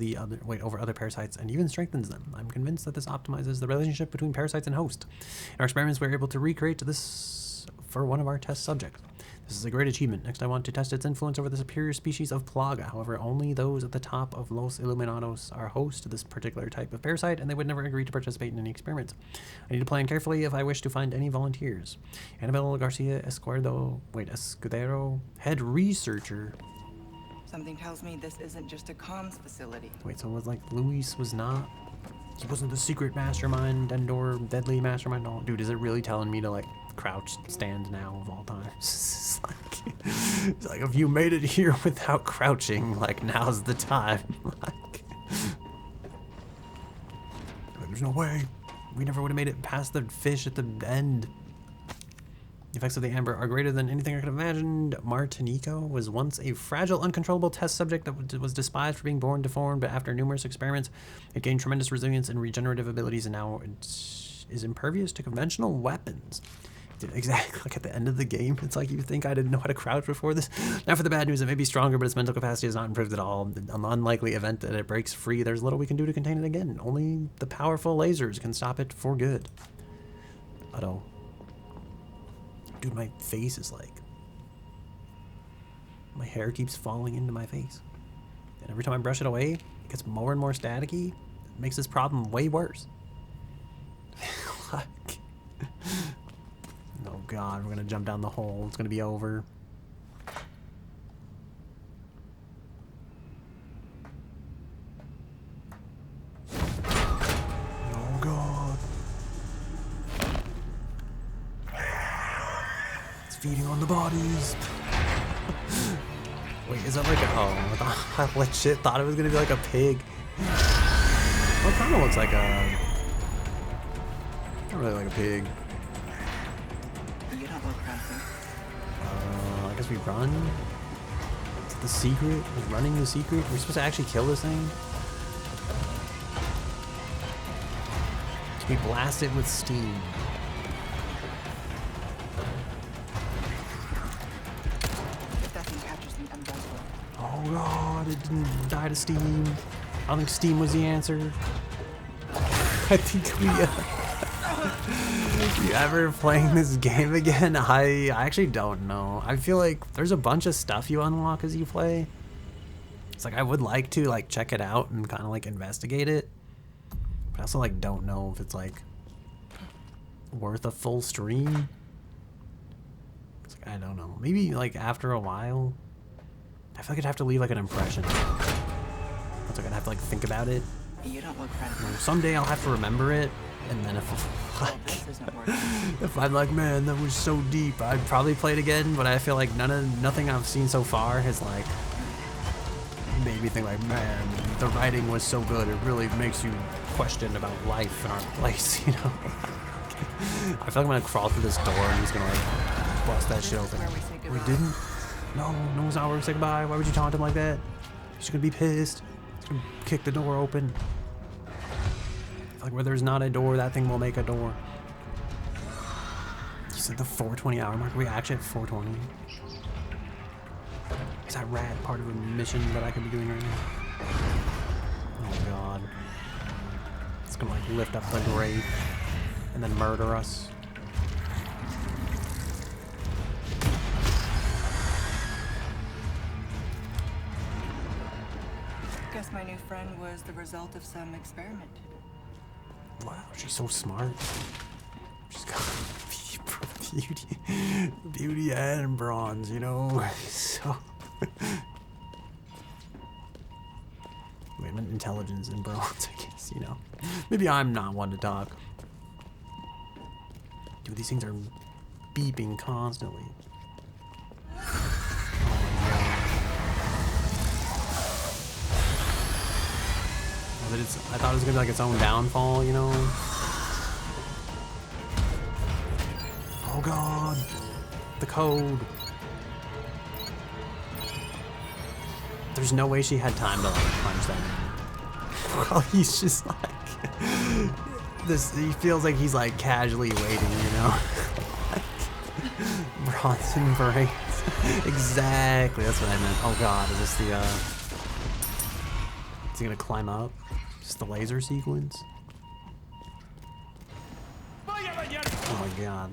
over other parasites and even strengthens them. I'm convinced that this optimizes the relationship between parasites and host. In our experiments, we're able to recreate this for one of our test subjects. This is a great achievement. Next, I want to test its influence over the superior species of Plaga. However, only those at the top of Los Illuminados are host to this particular type of parasite, and they would never agree to participate in any experiments. I need to plan carefully if I wish to find any volunteers. Annabelle Garcia Escudero, head researcher. Something tells me this isn't just a comms facility. Wait, so it was like Luis was not... He wasn't the secret mastermind, Endor, deadly mastermind? Oh, dude, is it really telling me to like crouch stand now of all times? It's like if you made it here without crouching, like now's the time. Like, there's no way. We never would have made it past the fish at the end. The effects of the amber are greater than anything I could have imagined. Martinico was once a fragile, uncontrollable test subject that was despised for being born deformed, but after numerous experiments, it gained tremendous resilience and regenerative abilities, and now it is impervious to conventional weapons. Exactly, like at the end of the game, it's like you think I didn't know how to crouch before this. Now for the bad news, it may be stronger, but its mental capacity is not improved at all. On the unlikely event that it breaks free, there's little we can do to contain it again. Only the powerful lasers can stop it for good. Uh-oh. Dude, my face is like... My hair keeps falling into my face. And every time I brush it away, it gets more and more staticky. It makes this problem way worse. Like... Oh god, we're gonna jump down the hole. It's gonna be over. Oh god. It's feeding on the bodies. Wait, is that like a... Oh, I legit thought it was gonna be like a pig. Well, it kind of looks like a... Not really like a pig. I guess we run. Is it the secret? Is running the secret? We're supposed to actually kill this thing? Can we blast it with steam? god, it didn't die to Steam. I don't think Steam was the answer. I think we, you ever playing this game again? I actually don't know. I feel like there's a bunch of stuff you unlock as you play. It's like I would like to like check it out and kind of like investigate it. But I also like don't know if it's like worth a full stream. It's like, I don't know. Maybe like after a while, I feel like I'd have to leave like an impression. It's like I'd have to like think about it. You don't look friendly. Someday I'll have to remember it, and then if This isn't working. if I'm like, man, that was so deep, I'd probably play it again. But I feel like nothing I've seen so far has like made me think like, man, the writing was so good. It really makes you question about life and our place, you know. I feel like I'm gonna crawl through this door and he's gonna like bust that shit open. We didn't? No, no one's not where we say goodbye. Why would you taunt him like that? He's gonna be pissed. He's gonna kick the door open. I feel like where there's not a door, that thing will make a door. You said the 4:20 hour mark. Are we actually at 4:20? Is that rad part of a mission that I could be doing right now? Oh god. It's gonna like lift up the grave and then murder us. Guess my new friend was the result of some experiment. Wow, she's so smart. She's got beauty and bronze, you know. So wait, I meant intelligence and bronze, I guess, you know. Maybe I'm not one to talk. Dude, these things are beeping constantly. But I thought it was gonna be like its own downfall, you know? Oh god! The code! There's no way she had time to like punch that. Well, he's just like this. He feels like he's like casually waiting, you know. Bronson brains. Exactly. That's what I meant. Oh god, is this the? Is he gonna climb up? Is this the laser sequence? Oh my god.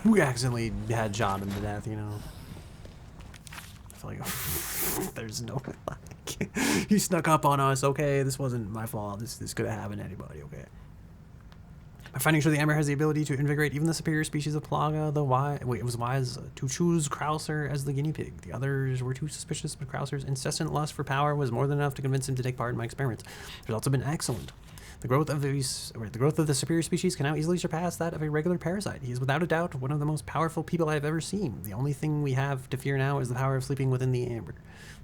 We accidentally had shot him to death, you know. I feel like there's no like he snuck up on us. Okay, this wasn't my fault. This could have happened to anybody. Okay. By finding sure the Ember has the ability to invigorate even the superior species of Plaga, it was wise to choose Krauser as the guinea pig. The others were too suspicious, but Krauser's incessant lust for power was more than enough to convince him to take part in my experiments. The results have been excellent. The growth of the superior species can now easily surpass that of a regular parasite. He is without a doubt one of the most powerful people I have ever seen. The only thing we have to fear now is the power of sleeping within the Amber.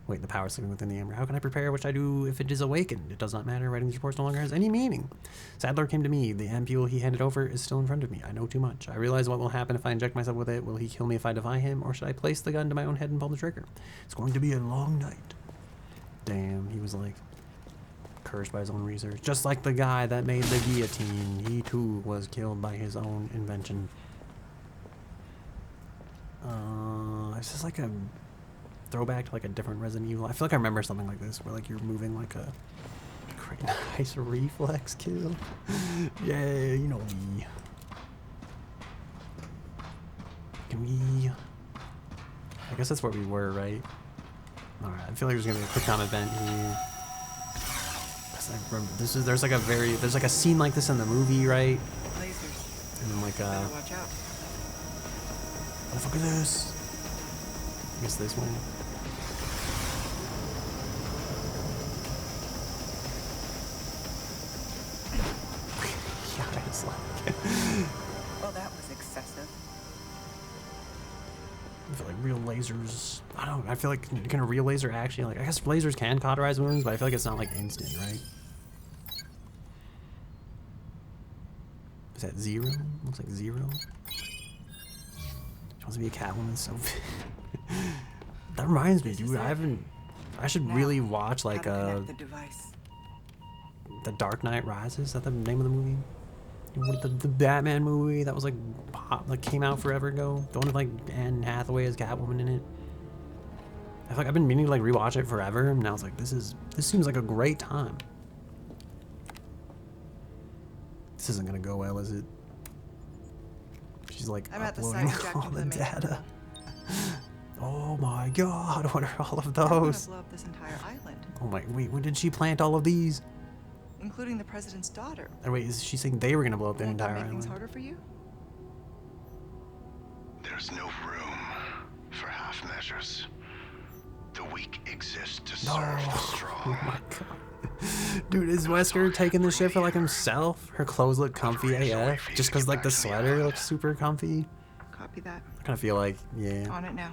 Wait, the power of sleeping within the Amber. How can I prepare what I do if it is awakened? It does not matter. Writing these reports no longer has any meaning. Sadler came to me. The ampule he handed over is still in front of me. I know too much. I realize what will happen if I inject myself with it. Will he kill me if I defy him, or should I place the gun to my own head and pull the trigger? It's going to be a long night. Damn, he was like cursed by his own research. Just like the guy that made the guillotine. He too was killed by his own invention. It's just like a throwback to like a different Resident Evil. I feel like I remember something like this where like you're moving like a great nice reflex kill. Yeah, you know me. Can we? I guess that's where we were, right? All right. I feel like there's gonna be a quick time event here. Cause I remember there's like a scene like this in the movie, right? Lasers. And then like Better watch out. what the fuck is this? I guess this one. Yeah, it's like Well, that was excessive. I feel like real lasers. I don't know. I feel like can a real laser actually like I guess lasers can cauterize wounds, but I feel like it's not like instant, right? Is that 0? Looks like 0. She wants to be a Catwoman so that reminds me, dude, I should really watch like the device. The Dark Knight Rises. Is that the name of the movie? The Batman movie that was like came out forever ago. The one with like Anne Hathaway as Catwoman in it. I feel like I've been meaning to like rewatch it forever, and now it's like this seems like a great time. This isn't gonna go well, is it? She's like I'm at the uploading site all the injecting the main data. Oh my god, what are all of I'm gonna those? blow up this entire island, Oh my, wait, when did she plant all of these? including the president's daughter. Or wait, is she saying they were gonna blow up the Won't that entire make things island? harder for you? There's no room for half measures. The weak exist to No. serve the Oh strong. my god. Dude, is Wesker taking the shit for like himself? Her clothes look comfy AF. Just cause like the sweater looks super comfy. Copy that. I kinda feel like, yeah. On it now.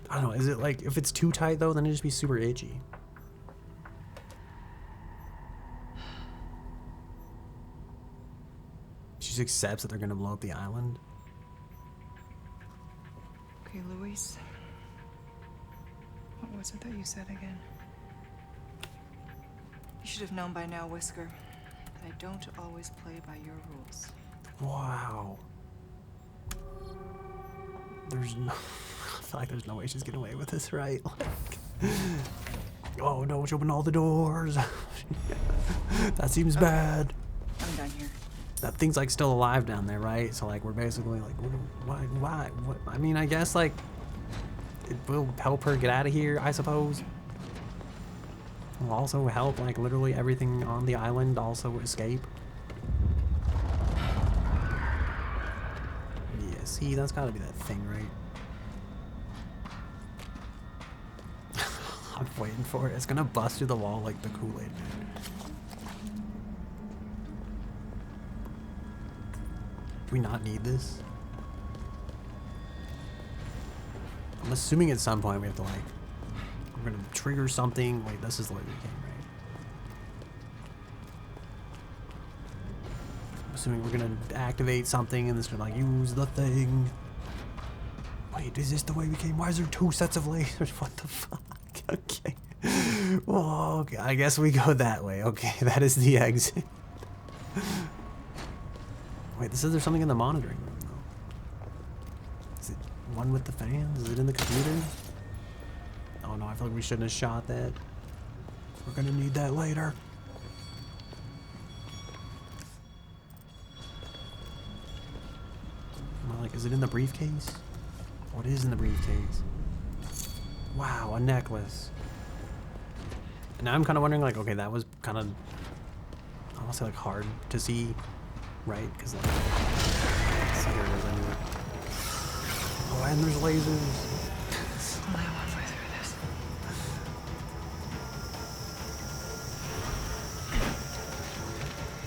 I don't know, is it like, if it's too tight though, then it'd just be super itchy. She just accepts that they're gonna blow up the island. Okay, Luis. What was it that you said again? You should have known by now, Whisker, that I don't always play by your rules. Wow. There's no... I feel like there's no way she's getting away with this, right? Like... Oh no, she opened all the doors. That seems bad. I'm done here. That thing's like still alive down there, right? So like we're basically like, why? What? I mean, I guess like it will help her get out of here, I suppose. Will also help like literally everything on the island also escape. Yeah, see, that's gotta be that thing, right? I'm waiting for it. It's gonna bust through the wall like the Kool-Aid man. Do we not need this? I'm assuming at some point we have to like, we're gonna trigger something. Wait, this is the way we came, right? I'm assuming we're gonna activate something and this gonna like use the thing. Wait, is this the way we came? Why is there 2 sets of lasers? What the fuck? Okay. Well, okay, I guess we go that way. Okay, that is the exit. Wait, this says there's something in the monitoring room, though. Is it one with the fans? Is it in the computer? Oh no, I feel like we shouldn't have shot that. We're gonna need that later. Am I like, is it in the briefcase? What is in the briefcase? Wow, a necklace. And now I'm kind of wondering, like, okay, that was kind of, I want to say, like, hard to see, right? Because, like, so here it is anyway. Oh, and there's lasers. Only one way through this.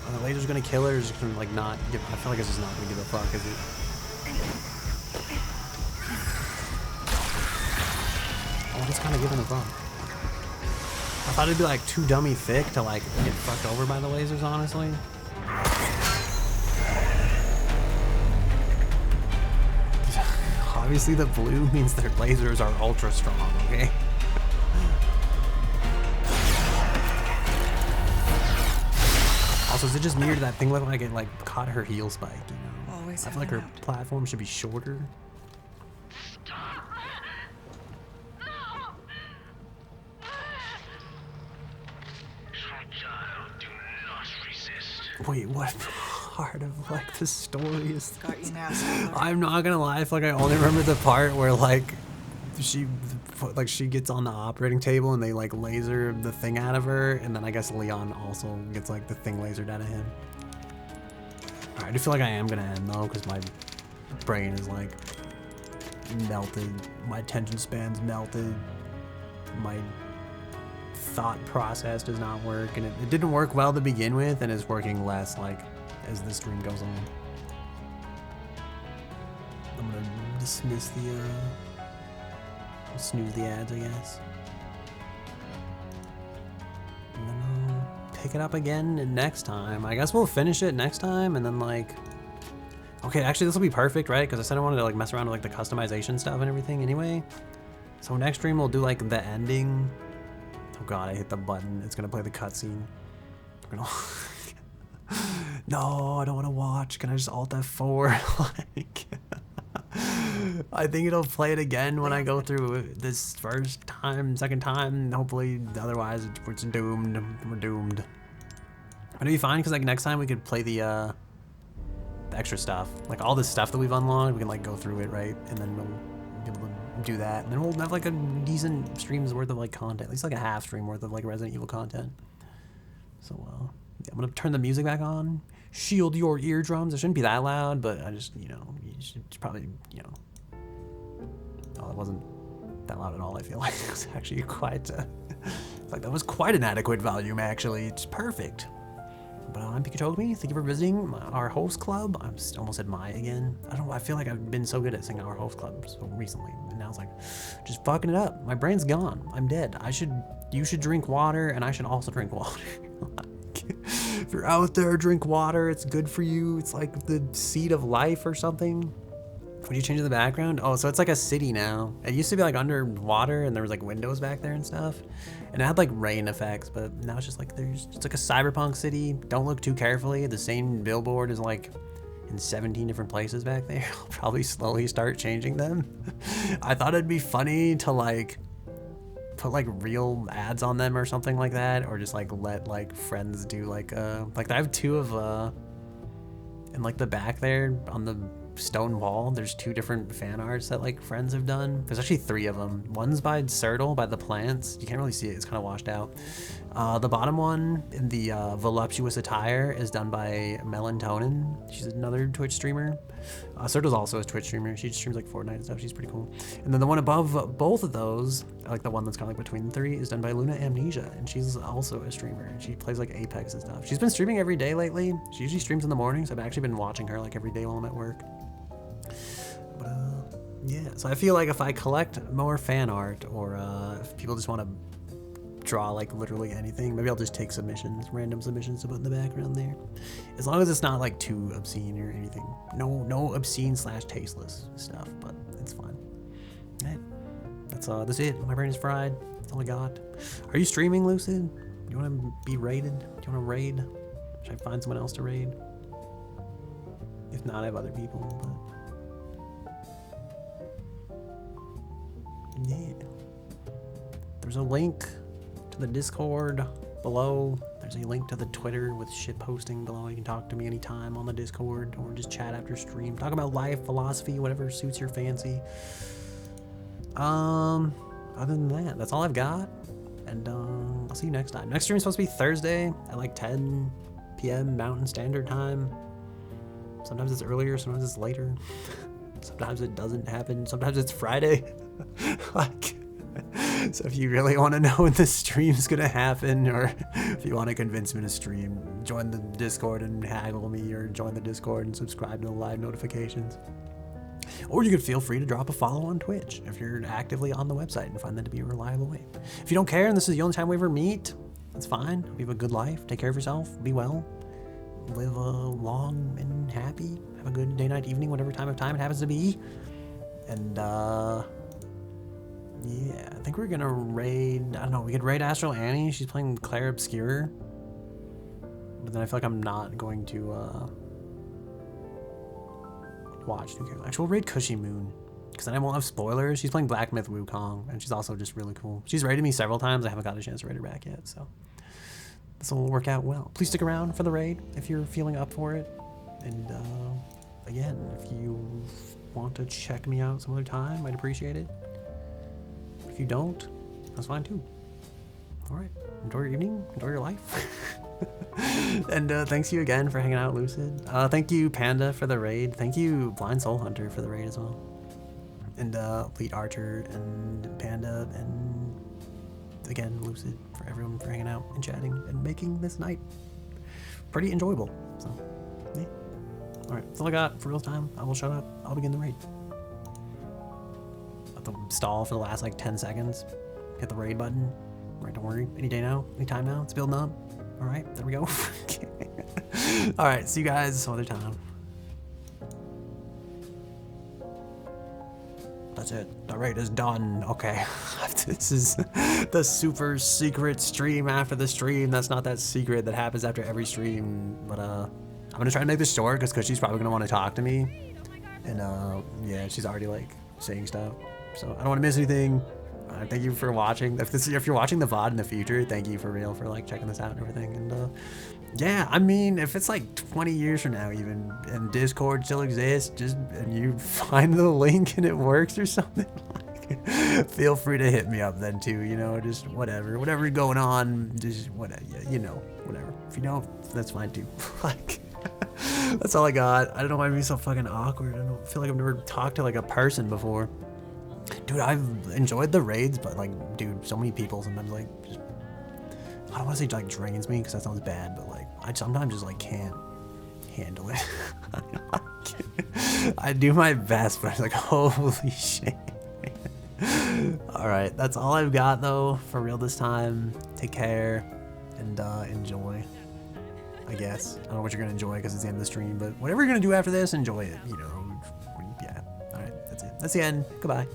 Are the lasers gonna kill her, or is it gonna, like, not give, I feel like it's just not gonna give a fuck, is it? Oh, it's kind of giving a fuck. I thought it'd be like too dummy thick to like get fucked over by the lasers, honestly. Obviously the blue means their lasers are ultra strong, okay? Also, is it just weird that thing looked like it like caught her heel spike, you know? Always I feel like her helping out. platform should be shorter. Wait, what part of like the story is Got this? you now, Sailor. I'm not gonna lie, I feel like I only remember the part where like she gets on the operating table and they like laser the thing out of her, and then I guess Leon also gets like the thing lasered out of him. Alright, I do feel like I am gonna end though, because my brain is like melted, my attention span's melted, my thought process does not work, and it didn't work well to begin with, and is working less like as the stream goes on. I'm gonna dismiss the snooze the ads, I guess, and then I'll pick it up again next time. I guess we'll finish it next time, and then like, okay, actually this will be perfect, right? Because I said I wanted to like mess around with like the customization stuff and everything anyway. So next stream we'll do like the ending. Oh god, I hit the button. It's gonna play the cutscene. We're gonna No, I don't want to watch. Can I just Alt F4? Like, I think it'll play it again when I go through this first time, second time. Hopefully, otherwise it's doomed. We're doomed. But it'll be fine because like next time we could play the extra stuff, like all this stuff that we've unlocked. We can like go through it, right, and then we'll be able to do that, and then we'll have like a decent stream's worth of like content, at least like a half stream worth of like Resident Evil content. So yeah, I'm gonna turn the music back on. Shield your eardrums. It shouldn't be that loud, but I just, you know, you should probably, you know. Oh, it wasn't that loud at all. I feel like it was actually quite. Like that was quite an adequate volume. Actually, it's perfect. But I'm PikaChokeMe's. Thank you for visiting our host club. I almost said my again. I don't know. I feel like I've been so good at saying our host club so recently, and now it's like just fucking it up. My brain's gone. I'm dead. You should drink water, and I should also drink water. If you're out there, drink water. It's good for you. It's like the seed of life or something. What do you change in the background? Oh, so it's like a city now. It used to be like underwater and there was like windows back there and stuff. And it had like rain effects, but now it's just like it's like a cyberpunk city. Don't look too carefully. The same billboard is like in 17 different places back there. I'll probably slowly start changing them. I thought it'd be funny to like put like real ads on them or something like that, or just like let like friends do like I have two of in like the back there on the stone wall. There's two different fan arts that like friends have done. There's actually three of them. One's by Sertle, by the plants. You can't really see it. It's kind of washed out. The bottom one in the voluptuous attire is done by Melatonin. She's another Twitch streamer. Sertle's also a Twitch streamer. She streams like Fortnite and stuff. She's pretty cool. And then the one above both of those, like the one that's kind of like between the three, is done by Luna Amnesia, and she's also a streamer. She plays like Apex and stuff. She's been streaming every day lately. She usually streams in the mornings. I've actually been watching her like every day while I'm at work. But yeah, so I feel like if I collect more fan art, or if people just want to draw like literally anything, maybe I'll just take submissions, random submissions to put in the background there, as long as it's not like too obscene or anything. No obscene / tasteless stuff, but it's fine. Hey, that's it. My brain is fried. That's all I got. Are you streaming, Lucid? You want to be raided? Do you want to raid? Should I find someone else to raid? If not, I have other people, but yeah. There's a link to the Discord below. There's a link to the Twitter with shit posting below. You can talk to me anytime on the Discord, or just chat after stream. Talk about life, philosophy, whatever suits your fancy. Other than that, that's all I've got. And I'll see you next time. Next stream is supposed to be Thursday at like 10 p.m. Mountain Standard Time. Sometimes it's earlier, sometimes it's later. Sometimes it doesn't happen. Sometimes it's Friday. Like, so if you really want to know when the stream's gonna happen, or if you want to convince me to stream, join the Discord and haggle me, or join the Discord and subscribe to the live notifications. Or you could feel free to drop a follow on Twitch if you're actively on the website and find that to be a reliable way. If you don't care and this is the only time we ever meet, that's fine. Hope you have a good life. Take care of yourself. Be well. Live long and happy. Have a good day, night, evening, whatever time it happens to be. And yeah, I think we're gonna raid, I don't know, we could raid Astral Annie. She's playing Claire Obscure. But then I feel like I'm not going to watch too carefully. Actually, we'll raid Cushy Moon, because then I won't have spoilers. She's playing Black Myth Wukong, and she's also just really cool. She's raided me several times. I haven't got a chance to raid her back yet, so this will work out well. Please stick around for the raid if you're feeling up for it. And again, if you want to check me out some other time, I'd appreciate it. If you don't, that's fine too. All right, enjoy your evening, enjoy your life. And thanks you again for hanging out, Lucid. Thank you, Panda, for the raid. Thank you, Blind Soul Hunter, for the raid as well. And Lead Archer and Panda, and again, Lucid, for everyone for hanging out and chatting and making this night pretty enjoyable. So, yeah. All right, that's all I got for real time. I will shut up. I'll begin the raid. I'll have to stall for the last like 10 seconds. Hit the raid button. All right, don't worry. Any day now, any time now. It's building up. All right, there we go. All right, see you guys some other time. That's it. The raid is done. Okay. This is the super secret stream after the stream. That's not that secret that happens after every stream. But I'm gonna try to make this short because she's probably gonna want to talk to me. And yeah, she's already like saying stuff. So I don't want to miss anything. Thank you for watching. If you're watching the VOD in the future, thank you for real for like checking this out and everything. And yeah, I mean, if it's like 20 years from now even, and Discord still exists, and you find the link and it works or something, like, feel free to hit me up then too. You know, just whatever's going on, just whatever. You know, whatever. If you don't, that's fine too. Like. That's all I got. I don't know why I'm being so fucking awkward. I don't feel like I've never talked to like a person before. Dude, I've enjoyed the raids, but like, dude, so many people sometimes like just, I don't want to say like drains me because that sounds bad, but like I sometimes just like can't handle it. I do my best, but I'm like, holy shit. Alright, that's all I've got though, for real this time. Take care and enjoy. I guess. I don't know what you're gonna enjoy because it's the end of the stream, but whatever you're gonna do after this, enjoy it. You know, yeah. All right, that's it. That's the end. Goodbye.